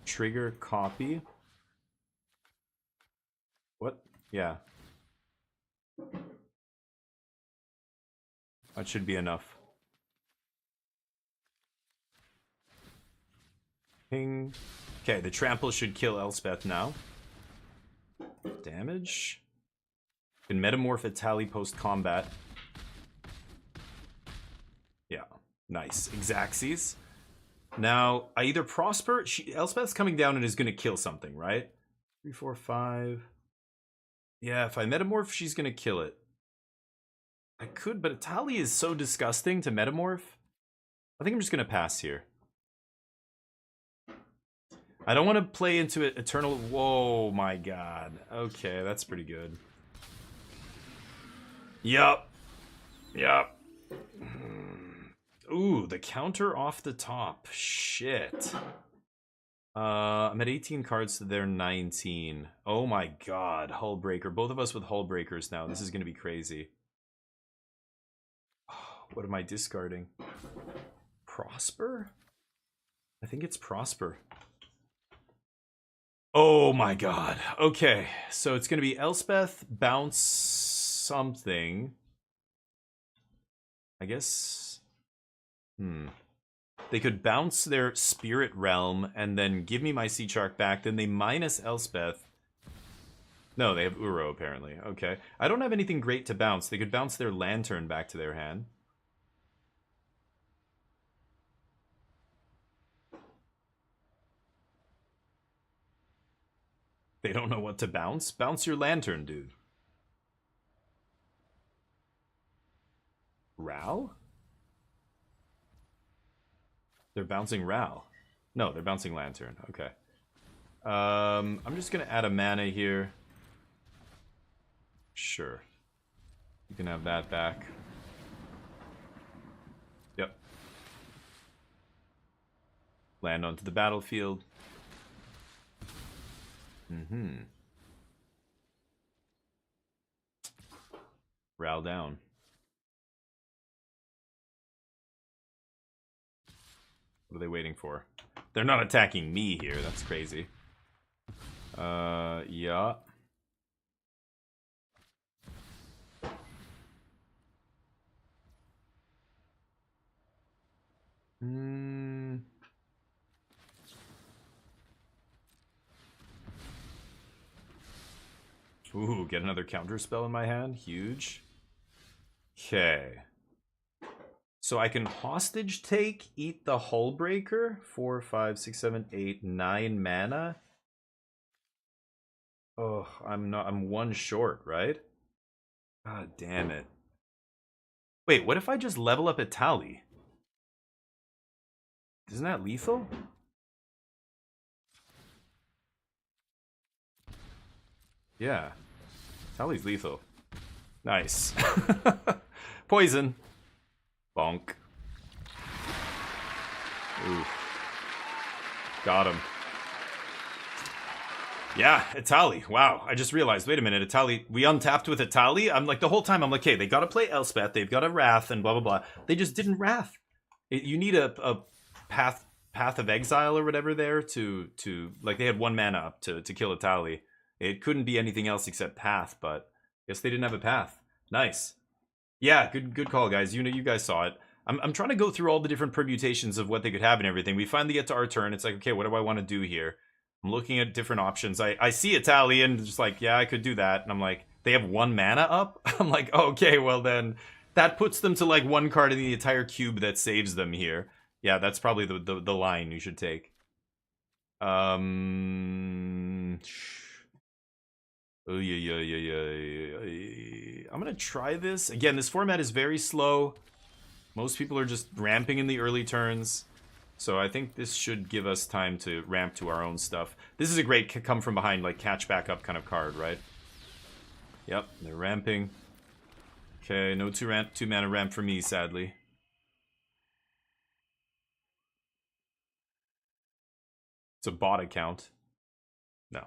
Trigger copy. What? Yeah. That should be enough. Ping. Okay, the trample should kill Elspeth now. Damage. Can metamorph Italy post-combat. Yeah, nice. Exacxies. Now, I either prosper... Elspeth's coming down and is going to kill something, right? 3, 4, 5... Yeah, if I metamorph, she's going to kill it. I could, but Italy is so disgusting to metamorph. I think I'm just going to pass here. I don't want to play into it Eternal... Whoa, my god. Okay, that's pretty good. Yup. Yup. Ooh, the counter off the top. Shit. I'm at 18 cards to their 19. Oh my god, Hullbreaker. Both of us with Hullbreakers now. This is going to be crazy. What am I discarding? Prosper? I think it's Prosper. Oh my god. Okay, so it's going to be Elspeth, bounce something. I guess... They could bounce their Spirit Realm and then give me my Sea Shark back. Then they minus Elspeth. No, they have Uro, apparently. Okay. I don't have anything great to bounce. They could bounce their Lantern back to their hand. They don't know what to bounce? Bounce your Lantern, dude. Ral? They're bouncing Ral. No, they're bouncing Lantern. Okay. I'm just going to add a mana here. Sure. You can have that back. Yep. Land onto the battlefield. Ral down. What are they waiting for? They're not attacking me here. That's crazy. Yeah. Ooh, get another counter spell in my hand. Huge. Okay. So I can hostage take, eat the Hullbreaker. 4, 5, 6, 7, 8, 9 mana. Oh, I'm 1 short, right? God damn it. Wait, what if I just level up Italy? Isn't that lethal? Yeah. Italy's lethal. Nice. Poison. Bonk. Ooh. Got him. Yeah, Itali. Wow, I just realized, wait a minute, Itali, we untapped with Itali? I'm like, the whole time, I'm like, hey, they gotta play Elspeth, they've got a Wrath, and blah, blah, blah. They just didn't Wrath. You need a path of exile or whatever there to like, they had 1 mana up to kill Itali. It couldn't be anything else except path, but I guess they didn't have a path. Nice. Yeah, good call, guys. You guys saw it. I'm trying to go through all the different permutations of what they could have and everything. We finally get to our turn. It's like, okay, what do I want to do here? I'm looking at different options. I see Italian, just like, yeah, I could do that. And I'm like, they have 1 mana up? I'm like, okay, well then, that puts them to like 1 card in the entire cube that saves them here. Yeah, that's probably the line you should take. Oh, yeah. I'm gonna try this. Again, this format is very slow. Most people are just ramping in the early turns. So I think this should give us time to ramp to our own stuff. This is a great come from behind, like catch back up kind of card, right? Yep, they're ramping. Okay, no 2 mana ramp for me, sadly. It's a bot account. No.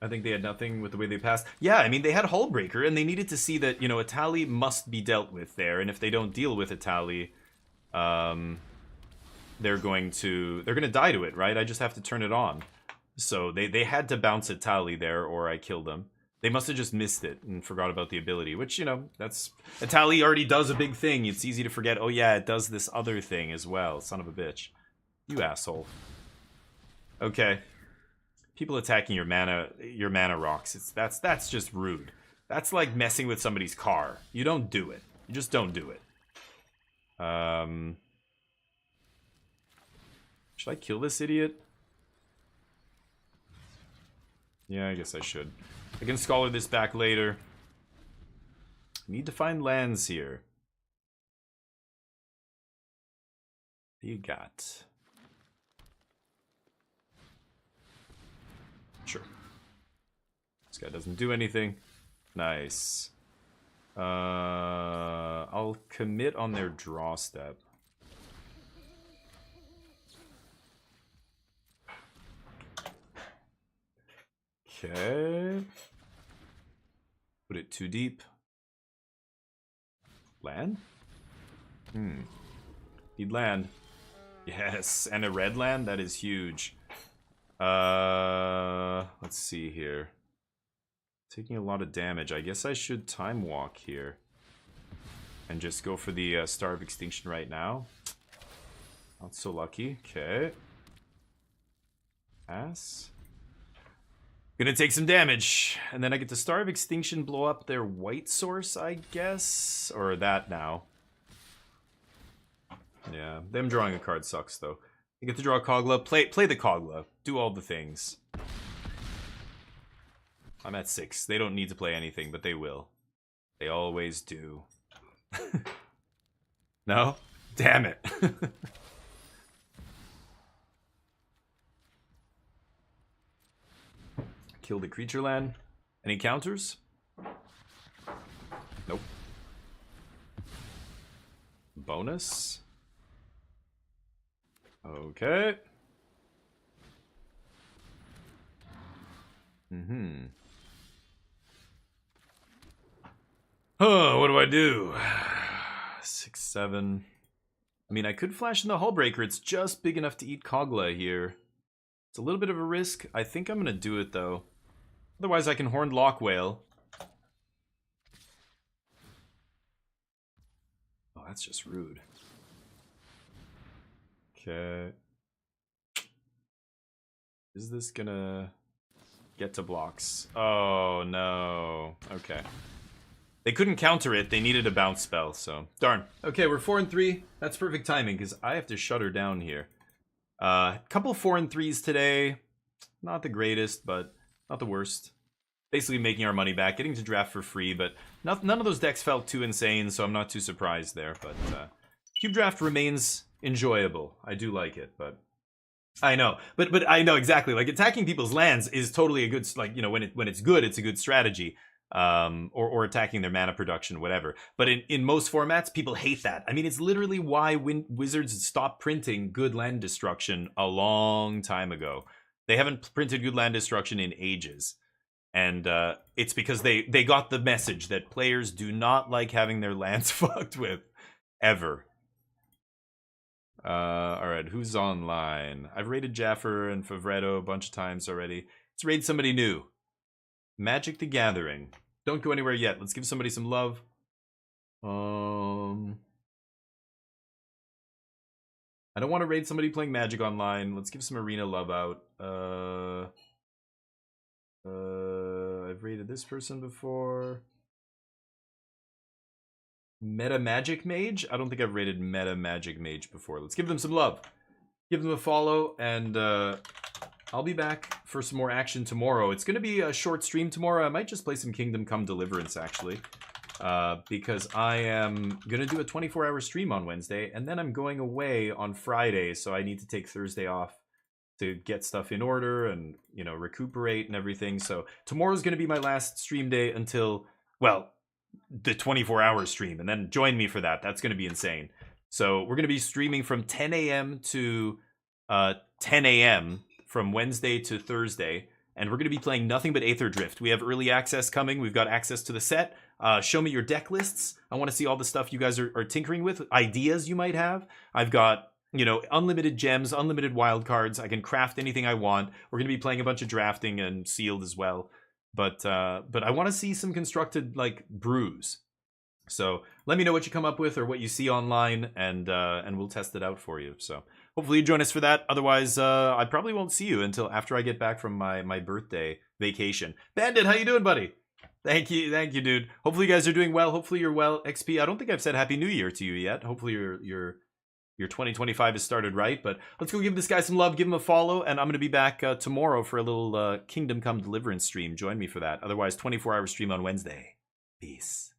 I think they had nothing with the way they passed. Yeah, I mean, they had Hullbreaker, and they needed to see that, you know, Itali must be dealt with there, and if they don't deal with Itali, they're gonna die to it, right? I just have to turn it on. So they had to bounce Itali there, or I killed them. They must have just missed it and forgot about the ability, which, you know, that's... Itali already does a big thing. It's easy to forget, oh yeah, it does this other thing as well. Son of a bitch. You asshole. Okay. People attacking your mana rocks. That's just rude. That's like messing with somebody's car. You don't do it. You just don't do it. Should I kill this idiot? Yeah, I guess I should. I can scholar this back later. Need to find lands here. What do you got? Sure. This guy doesn't do anything. Nice. I'll commit on their draw step. Okay. Put it too deep. Land? Need land. Yes, and a red land? That is huge. Let's see here. Taking a lot of damage. I guess I should time walk here. And just go for the Star of Extinction right now. Not so lucky. Okay. Pass. Gonna take some damage. And then I get the Star of Extinction blow up their white source, I guess? Or that now. Yeah, them drawing a card sucks, though. You get to draw a Kogla. Play the Kogla. Do all the things. I'm at 6. They don't need to play anything, but they will. They always do. No? Damn it. Kill the creature land. Any counters? Nope. Bonus. Okay. Oh, what do I do? 6, 7. I mean, I could flash in the Hullbreaker. It's just big enough to eat Kogla here. It's a little bit of a risk. I think I'm gonna do it though. Otherwise, I can Horned Lockwhale. Oh, that's just rude. Okay. Is this gonna get to blocks? Oh, no. Okay. They couldn't counter it. They needed a bounce spell, so... Darn. Okay, we're 4 and 3. That's perfect timing, because I have to shut her down here. Couple 4 and 3s today. Not the greatest, but not the worst. Basically making our money back, getting to draft for free, but none of those decks felt too insane, so I'm not too surprised there. But Cube Draft remains enjoyable. I do like it, but... I know, but I know exactly. Like, attacking people's lands is totally a good, like, you know, when it's good, it's a good strategy. or attacking their mana production, whatever. But in most formats, people hate that. I mean, it's literally why Wizards stopped printing good land destruction a long time ago. They haven't printed good land destruction in ages. And it's because they got the message that players do not like having their lands fucked with, ever. Alright, who's online? I've raided Jaffer and Favretto a bunch of times already. Let's raid somebody new. Magic the Gathering. Don't go anywhere yet. Let's give somebody some love. I don't want to raid somebody playing Magic online. Let's give some arena love out. I've raided this person before. Meta Magic Mage? I don't think I've raided Meta Magic Mage before. Let's give them some love. Give them a follow, and I'll be back for some more action tomorrow. It's going to be a short stream tomorrow. I might just play some Kingdom Come Deliverance, actually. Because I am going to do a 24-hour stream on Wednesday, and then I'm going away on Friday, so I need to take Thursday off to get stuff in order and, you know, recuperate and everything. So tomorrow's going to be my last stream day until, well, the 24-hour stream, and then join me for that. That's going to be insane. So we're going to be streaming from 10 a.m. to 10 a.m. from Wednesday to Thursday, and we're going to be playing nothing but Aetherdrift. We have early access coming. We've got access to the set. Show me your deck lists. I want to see all the stuff you guys are tinkering with, ideas you might have. I've got, you know, unlimited gems, unlimited wild cards. I can craft anything I want. We're going to be playing a bunch of drafting and sealed as well. But I want to see some constructed, like, brews. So let me know what you come up with or what you see online, and we'll test it out for you. So hopefully you join us for that. Otherwise, I probably won't see you until after I get back from my birthday vacation. Bandit, how you doing, buddy? Thank you, dude. Hopefully you guys are doing well. Hopefully you're well. XP, I don't think I've said Happy New Year to you yet. Hopefully your 2025 has started right. But let's go give this guy some love, give him a follow, and I'm going to be back tomorrow for a little Kingdom Come Deliverance stream. Join me for that. Otherwise, 24-hour stream on Wednesday. Peace.